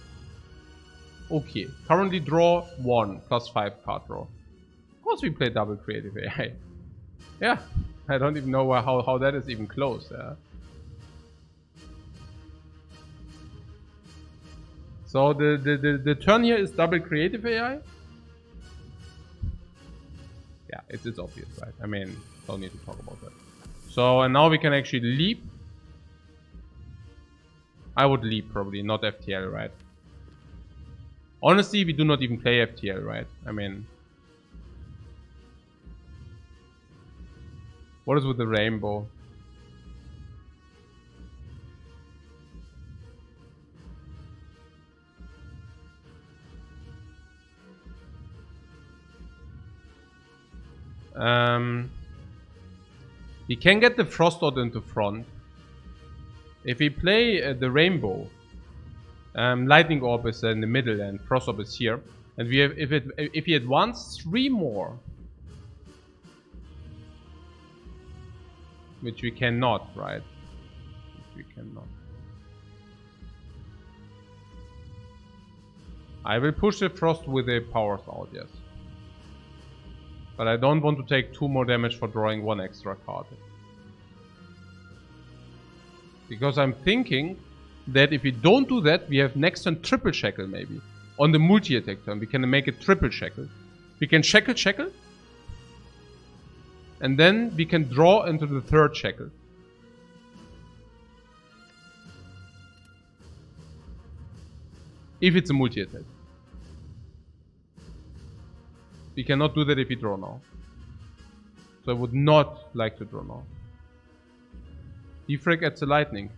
Okay. Currently draw 1 plus 5 card draw. Of course we play double creative AI. Yeah. I don't even know how that is even close. Yeah. So the turn here is double creative AI. Yeah, it's obvious, right? I mean, don't need to talk about that. So, and now we can actually leap. I would leap probably, not FTL, right? Honestly, we do not even play FTL, right? I mean... What is with the rainbow? We can get the Frost Orb into front. If we play the rainbow, Lightning Orb is in the middle and Frost Orb is here. And we have, if we advance 3 more, which we cannot, right? Which we cannot. I will push the Frost with the powers out, yes. But I don't want to take 2 more damage for drawing 1 extra card. Because I'm thinking that if we don't do that, we have next turn triple shackle maybe. On the multi-attack turn, we can make it triple shackle. We can shackle. And then we can draw into the 3rd shackle. If it's a multi-attack. We cannot do that if we draw now. So I would not like to draw now. Defect adds the lightning.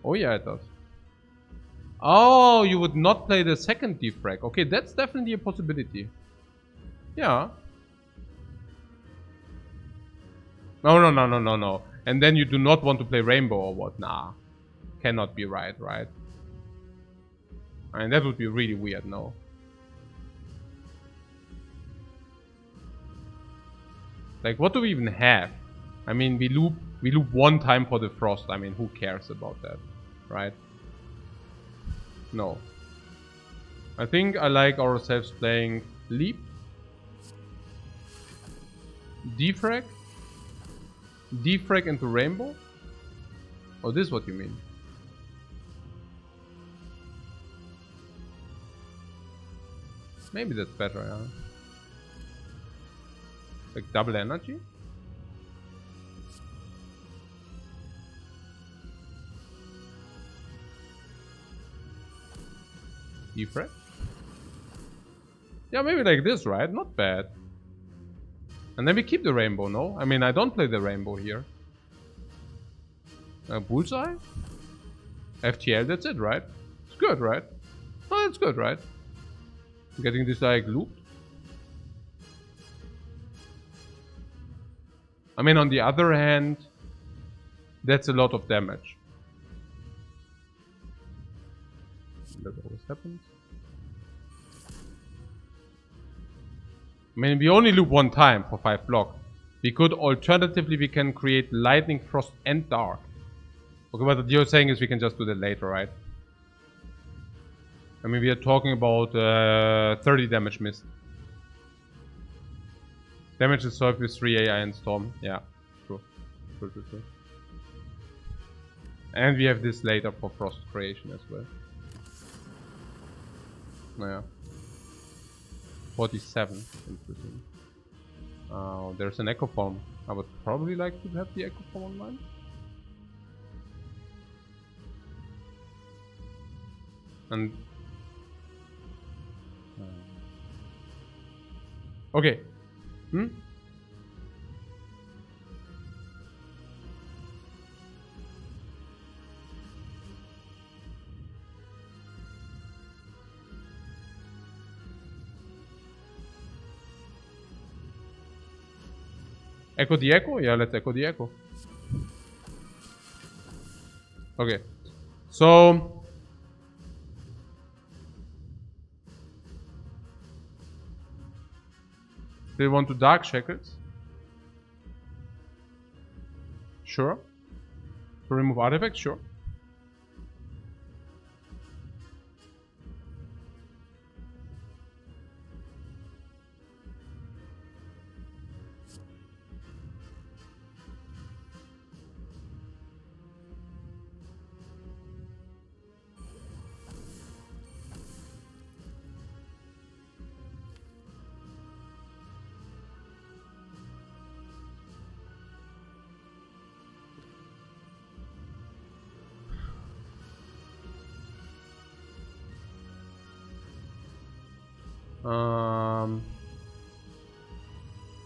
Oh yeah, it does. Oh, you would not play the second Defect. Okay, that's definitely a possibility. Yeah. No. And then you do not want to play rainbow or what? Nah. Cannot be right? I mean, that would be really weird, no. Like, what do we even have? I mean, we loop 1 time for the Frost. I mean, who cares about that, right? No. I think I like ourselves playing Leap, Defrag into Rainbow. Oh, this is what you mean. Maybe that's better, yeah. Like double energy? Defrag? Yeah, maybe like this, right? Not bad. And then we keep the rainbow, no? I mean, I don't play the rainbow here. Bullseye? FTL, that's it, right? It's good, right? Oh, that's good, right? Getting this like looped. I mean, on the other hand, that's a lot of damage. That always happens. I mean, we only loop 1 time for 5 block. We could alternatively, we can create lightning, frost, and dark. Okay, but what you're saying is we can just do that later, right? I mean, we are talking about 30 damage missed. Damage is solved with 3 AI and Storm. Yeah, true. True. And we have this later for Frost creation as well. Oh, yeah. 47. Interesting. There's an Echo Form. I would probably like to have the Echo Form online. And... okay. Echo the Echo? Yeah, let's Echo the Echo. Okay. So they want to dark shackles. Sure. To remove artifacts, sure.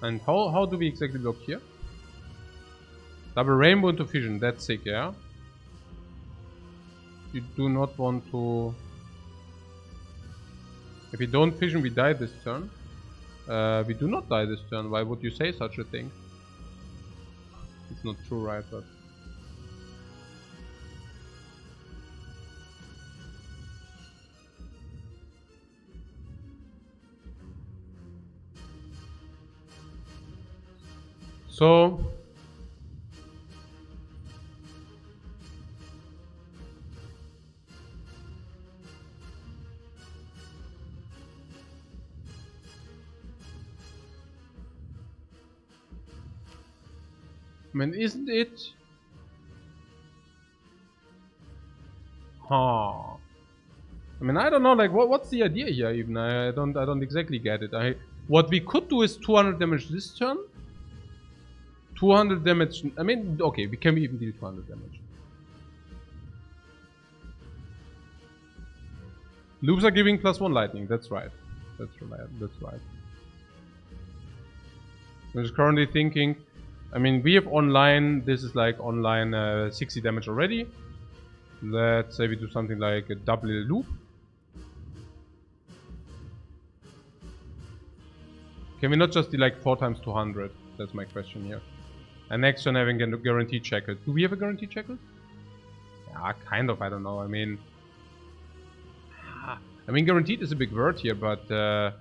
And how do we exactly block here? Double rainbow into fission, that's sick, yeah? You do not want to... If we don't fission, we die this turn. We do not die this turn, why would you say such a thing? It's not true, right? But... So... I mean, isn't it? Huh. I mean, I don't know. Like, what's the idea here? Even I don't exactly get it. What we could do is 200 damage this turn. 200 damage. I mean, okay, we can even deal 200 damage. Loops are giving +1 lightning. That's right. That's right. That's right. I'm just currently thinking. I mean, we have online, this is like online 60 damage already. Let's say we do something like a double loop. Can we not just do like 4 times 200? That's my question here. And next turn having a guaranteed shackle. Do we have a guaranteed shackle? Yeah, kind of, I don't know. I mean, guaranteed is a big word here, but I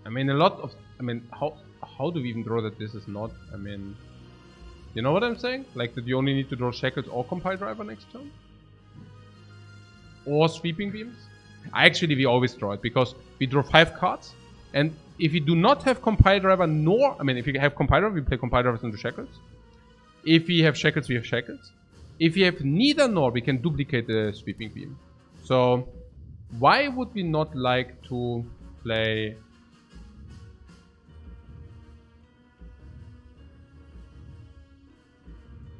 mean, a lot of, I mean, how do we even draw that this is not, I mean... You know what I'm saying? Like that you only need to draw shackles or compile driver next turn? Or sweeping beams? Actually, we always draw it because we draw 5 cards. And if you do not have compile driver nor... I mean, if you have compile driver, we play compile drivers into shackles. If we have shackles, we have shackles. If you have neither nor, we can duplicate the sweeping beam. So, why would we not like to play...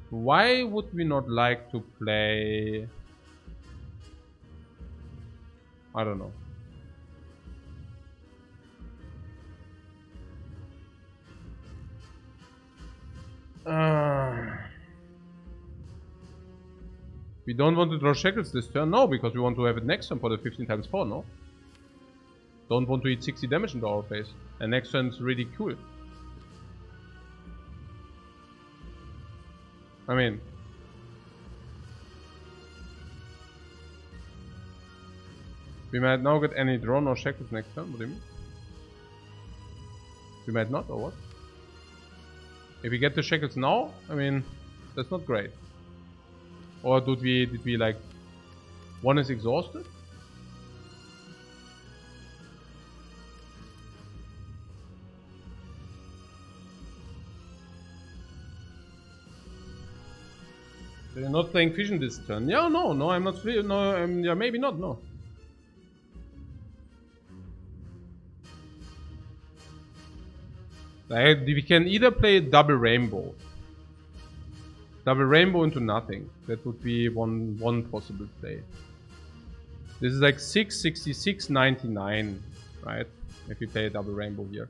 Why would we not like to play... I don't know. We don't want to draw shackles this turn? No, because we want to have it next turn for the 15 times 4, no? Don't want to eat 60 damage into our face. And next turn is really cool. I mean... We might now get any draw or shackles next turn, what do you mean? We might not, or what? If we get the shackles now, I mean, that's not great. Or did we like... One is exhausted? They're not playing fission this turn. Yeah, no, I'm not. No, yeah, maybe not. No. We can either play double rainbow. Double rainbow into nothing. That would be one possible play. This is like 666, 99, right? If you play a double rainbow here,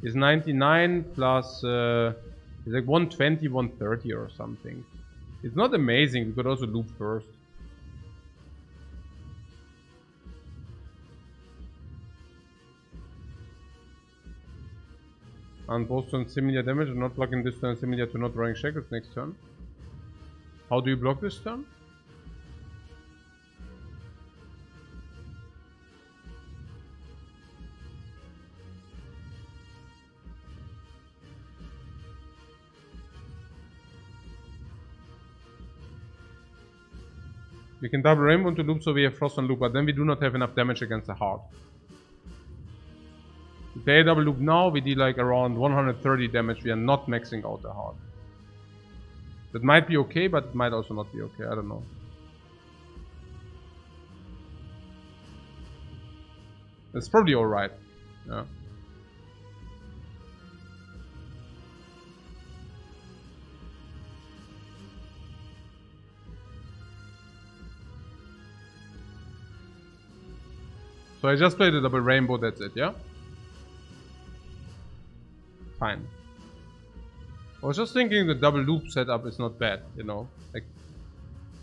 is 99 plus. It's like 120, 130 or something. It's not amazing. We could also loop first. And both turns similar damage and not blocking this turn similar to not drawing shackles next turn. How do you block this turn? We can double rainbow into loop so we have frost on loop, but then we do not have enough damage against the heart. If they double loop now, we deal like around 130 damage. We are not maxing out the heart. That might be okay, but it might also not be okay. I don't know. It's probably alright. Yeah. So I just played a double rainbow, that's it, yeah? Fine. I was just thinking the double loop setup is not bad, you know? Like,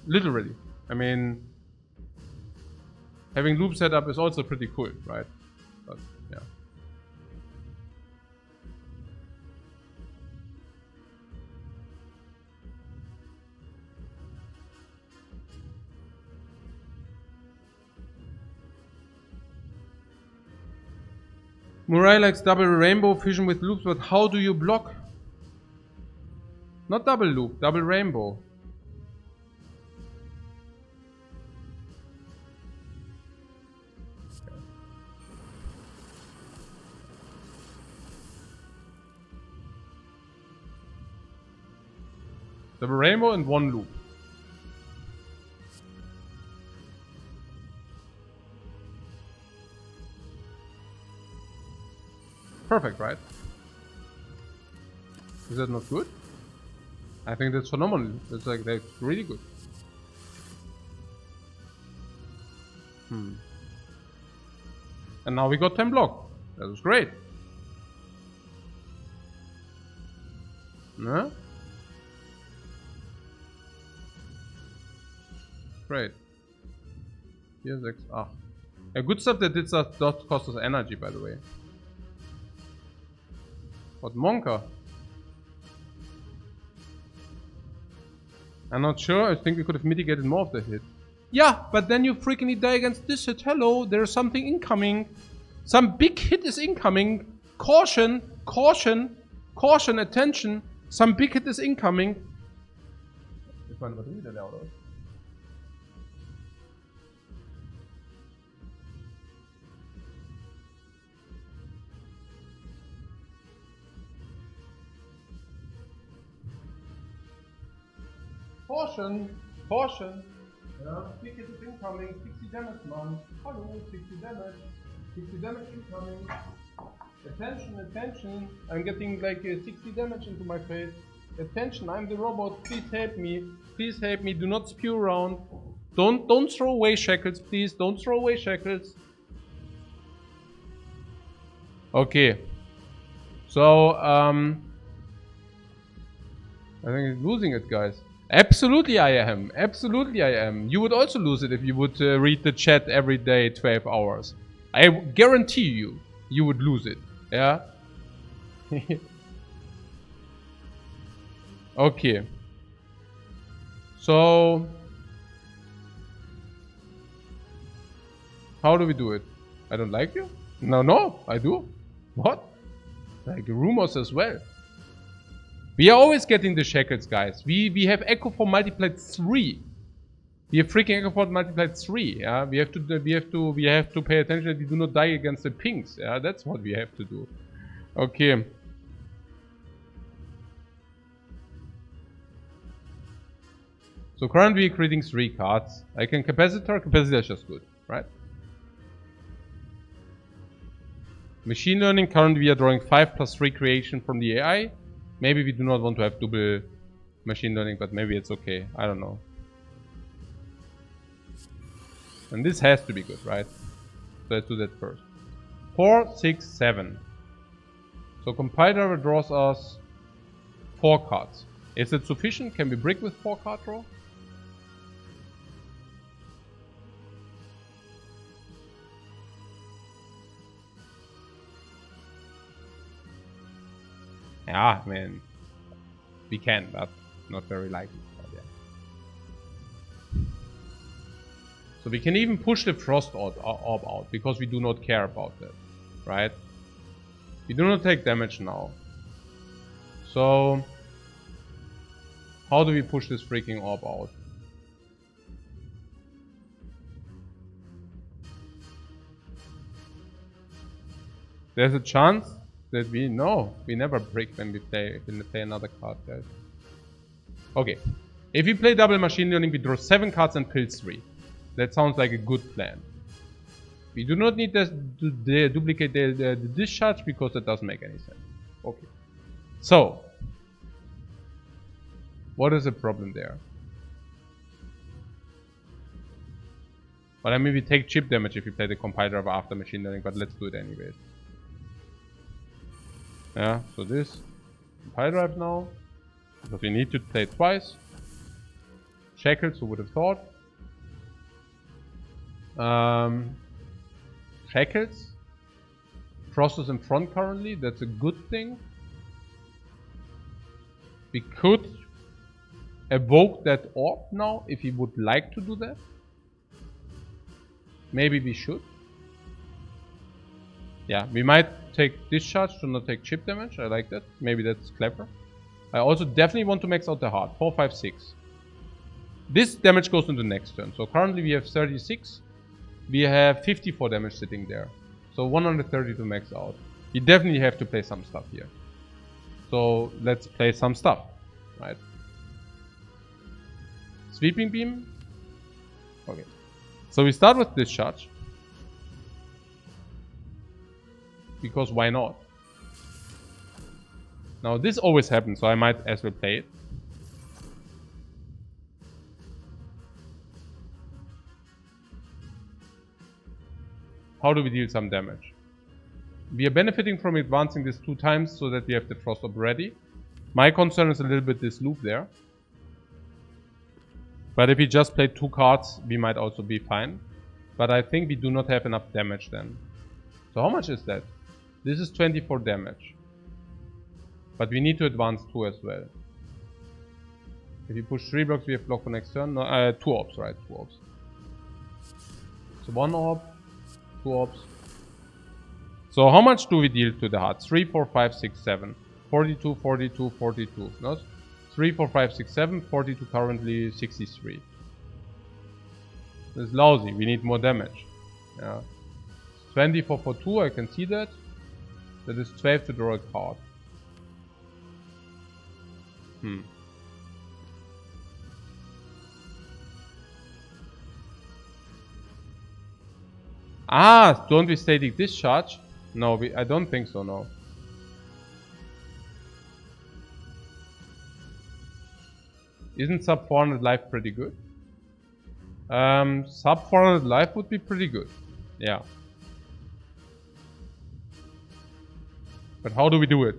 literally. I mean, having loop setup is also pretty cool, right? But, yeah. Murai likes double rainbow fusion with loops, but how do you block? Not double loop, double rainbow. Double rainbow and one loop. Perfect, right? Is that not good? I think that's phenomenal. It's like, that's really good. And now we got 10 block. That was great. No? Great. Here's X. Ah. A good stuff that did not cost us energy, by the way. What Monka? I'm not sure. I think we could have mitigated more of the hit. Yeah, but then you freaking die against this hit. Hello, there's something incoming. Some big hit is incoming. Caution, caution, caution, attention. Some big hit is incoming. Ist meine Batterie wieder leer, oder? Caution, caution. Yeah, big hit is incoming. 60 damage, man. Hello, 60 damage. 60 damage incoming. Attention, attention. I'm getting like 60 damage into my face. Attention, I'm the robot. Please help me. Please help me. Do not spew around. Don't throw away shackles, please. Don't throw away shackles. Okay. So, I think he's losing it, guys. Absolutely I am. Absolutely I am. You would also lose it if you would read the chat every day 12 hours. I guarantee you, you would lose it. Yeah? Okay. So, how do we do it? I don't like you? No, I do. What? Like rumors as well. We are always getting the shackles, guys. We have Echo for multiplied 3. We have freaking Echo for multiplied 3. Yeah, we have to pay attention that we do not die against the pinks. Yeah, that's what we have to do. Okay. So currently we're creating 3 cards. I can capacitor is just good, right? Machine learning, currently we are drawing 5 plus 3 creation from the AI. Maybe we do not want to have double machine learning, but maybe it's okay. I don't know. And this has to be good, right? So let's do that first. 4, 6, 7. So compiler draws us 4 cards. Is it sufficient? Can we brick with 4 card draw? Yeah, I mean, we can, but not very likely. But yeah. So we can even push the frost orb out because we do not care about that, right? We do not take damage now. So how do we push this freaking orb out? There's a chance that we never break when we play another card, guys. Okay. If we play double machine learning, we draw 7 cards and kill 3. That sounds like a good plan. We do not need to duplicate the discharge because that doesn't make any sense. Okay. So, what is the problem there? Well, I mean, we take chip damage if we play the compile driver after machine learning, but let's do it anyways. Yeah, so this compile drive now, because we need to play it twice. Shackles, who would have thought? Shackles. Frost is in front currently, that's a good thing. We could evoke that orb now if we would like to do that. Maybe we should. Yeah, we might take discharge to not take chip damage. I like that. Maybe that's clever. I also definitely want to max out the heart. 4, 5, 6. This damage goes into next turn. So currently we have 36. We have 54 damage sitting there. So 130 to max out. We definitely have to play some stuff here. So let's play some stuff. Right. Sweeping beam. Okay. So we start with discharge. Because why not? Now this always happens, so I might as well play it. How do we deal some damage? We are benefiting from advancing this 2 times so that we have the Frost Orb ready. My concern is a little bit this loop there. But if we just play 2 cards, we might also be fine. But I think we do not have enough damage then. So how much is that? This is 24 damage. But we need to advance 2 as well. If you push 3 blocks, we have block for next turn. No, 2 orbs, right? 2 orbs. So 1 orb, 2 orbs. So how much do we deal to the heart? 3, 4, 5, 6, 7. 42, 42, 42. No? 3, 4, 5, 6, 7. 42 currently 63. This is lousy. We need more damage. Yeah. 24 for 2, I can see that. That is 12 to draw a card. Ah, don't we static discharge? No, I don't think so, no. Isn't sub 400 life pretty good? Sub 400 life would be pretty good. Yeah. But how do we do it?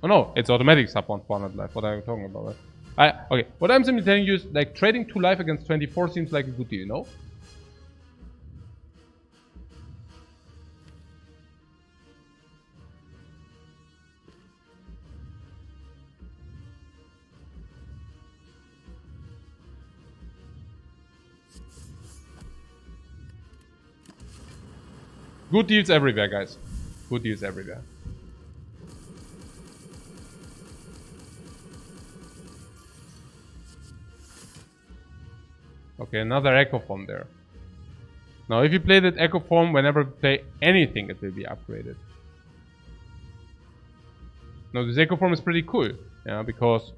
Oh no, it's automatic sub 400 life. What are you talking about? Okay, what I'm simply telling you is like trading 2 life against 24 seems like a good deal, no? Good deals everywhere, guys. Good deals everywhere. Okay, another Echo Form there. Now, if you play that Echo Form, whenever you play anything, it will be upgraded. Now, this Echo Form is pretty cool. Yeah, because...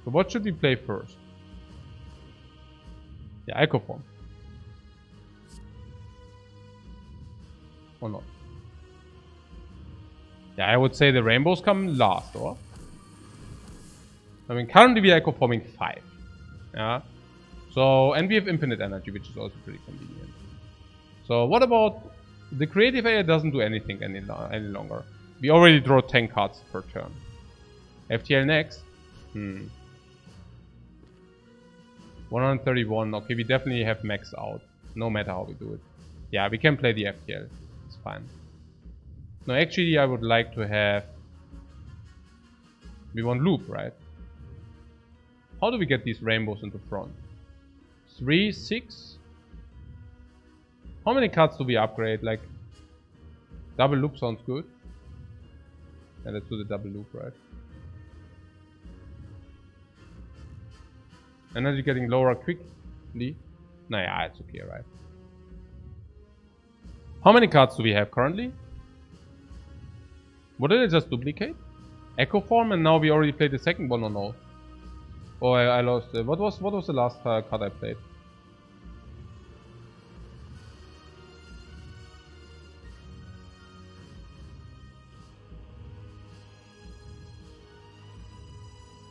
So what should we play first? Yeah, Echo Form. Or not? Yeah, I would say the rainbows come last, or? I mean, currently we are Echo Forming 5. Yeah. So, and we have infinite energy, which is also pretty convenient. So, what about... The creative area doesn't do anything any longer. We already draw 10 cards per turn. FTL next. 131. Okay, we definitely have max out. No matter how we do it. Yeah, we can play the FTL. It's fine. No, actually, I would like to have... We want loop, right? How do we get these rainbows into front? 3, 6? How many cards do we upgrade? Like... Double loop sounds good. And let's do the double loop, right? Energy getting lower quickly. Naja, it's okay, right? How many cards do we have currently? What did I just duplicate? Echo form, and now we already played the second one or no? Oh, I lost it. What was the last card I played?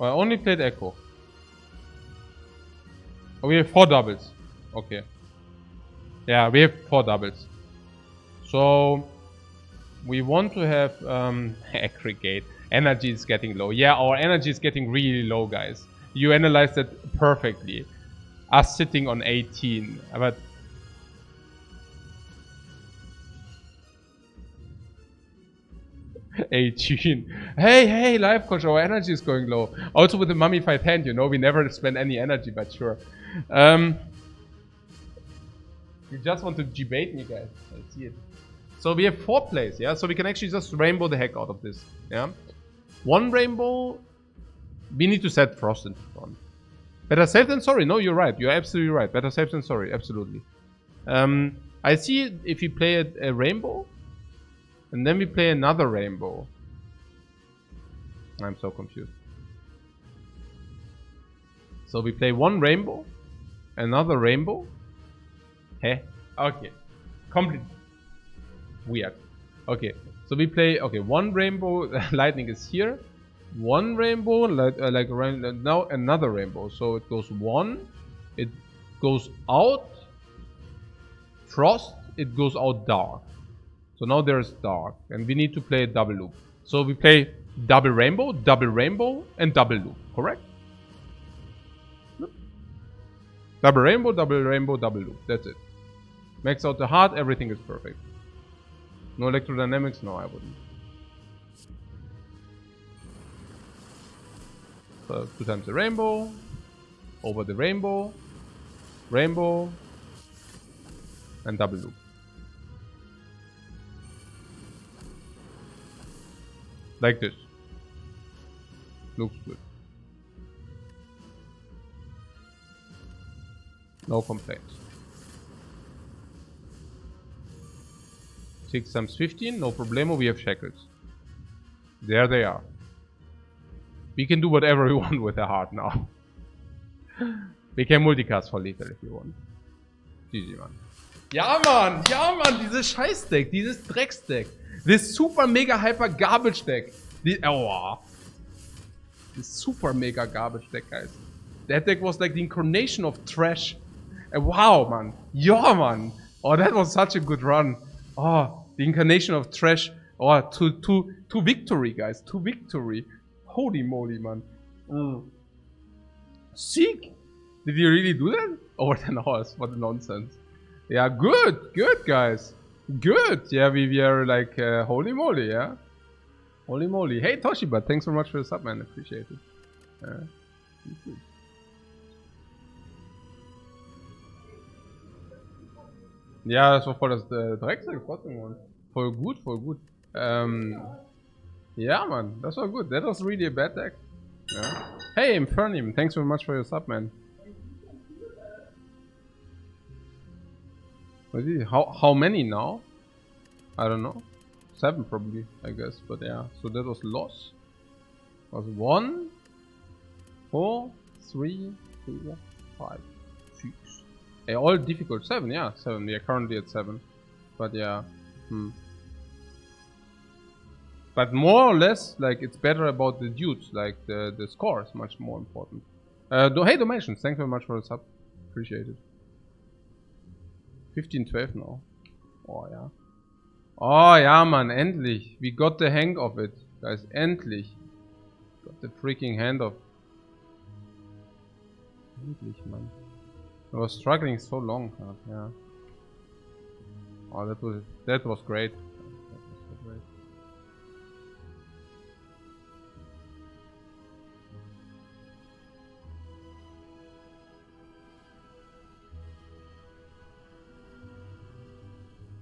Oh, I only played Echo. Oh, we have 4 doubles. Okay. Yeah, we have 4 doubles. So we want to have aggregate. Energy is getting low. Yeah, our energy is getting really low, guys. You analyzed it perfectly. Us sitting on 18, but 18. Hey, Lifecoach, our energy is going low. Also with the mummified hand, you know, we never spend any energy, but sure. You just want to debate me, guys. I see it. So we have 4 plays, yeah? So we can actually just rainbow the heck out of this, yeah? 1 rainbow, we need to set Frost into front. Better safe than sorry. No, you're right. You're absolutely right. Better safe than sorry. Absolutely. I see if we play a rainbow, and then we play another rainbow. I'm so confused. So we play 1 rainbow, another rainbow. Heh? Okay. Complete. Weird. Okay. So we play, okay, 1 rainbow, lightning is here. 1 rainbow, now another rainbow. So it goes 1, it goes out, frost, it goes out dark. So now there's dark, and we need to play a double loop. So we play double rainbow, and double loop, correct? Double rainbow, double loop, that's it. Max out the heart, everything is perfect. No electrodynamics? No, I wouldn't. So 2 times the rainbow, over the rainbow, rainbow, and double loop. Like this. Looks good. No complaints. 6 times 15, no problemo, we have shackles. There they are. We can do whatever we want with the heart now. We can multicast for lethal if you want. GG, man. Ja, Mann, dieses Scheißdeck, dieses Drecksdeck. This super mega hyper garbage deck. This super mega garbage deck, guys. That deck was like the incarnation of trash. Wow, man. Yeah, man. Oh, that was such a good run. Oh, the incarnation of trash. Oh, to victory, guys. To victory. Holy moly, man. Sick. Did you really do that? Over 10 hours. What nonsense. Yeah, good, guys. Good. Yeah, we are like, holy moly, yeah. Holy moly. Hey, Toshiba, thanks so much for the sub, man. Appreciate it. Ja, das war voll das Drecksack, trotzdem, Mann. Voll gut. Ja, man, das war gut. That was really a bad deck. Yeah. Hey, Infernium, thanks very much for your sub, man. How many now? I don't know. 7 probably, I guess. But yeah, so that was loss. Was 1, 4, 3, 4, 5, 6. All difficult. 7, yeah, 7. We are currently at 7. But yeah. But more or less, like, it's better about the dudes. Like, the score is much more important. Hey, Donations, thanks very much for the sub. Appreciate it. 15-12 now. Oh, yeah. Oh, ja, man, endlich. We got the hang of it, guys. Endlich. Got the freaking hand of. Endlich, man. I was struggling so long. Yeah. Oh, that was great. That was so great.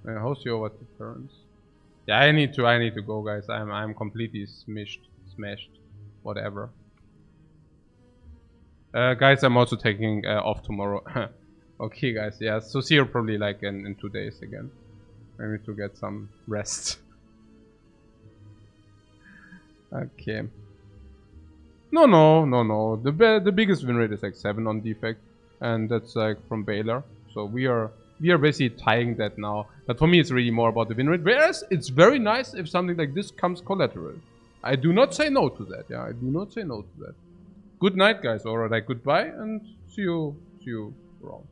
How's your turns? Yeah, I need to go, guys. I'm completely smashed, whatever. Guys, I'm also taking off tomorrow. Okay, guys. Yeah. So see you probably like in 2 days again. I need to get some rest. Okay. No. The biggest win rate is like 7 on Defect, and that's like from Baylor. So we are basically tying that now. But for me, it's really more about the win rate. Whereas it's very nice if something like this comes collateral. I do not say no to that. Yeah, I do not say no to that. Good night, guys. Or like goodbye, and see you around.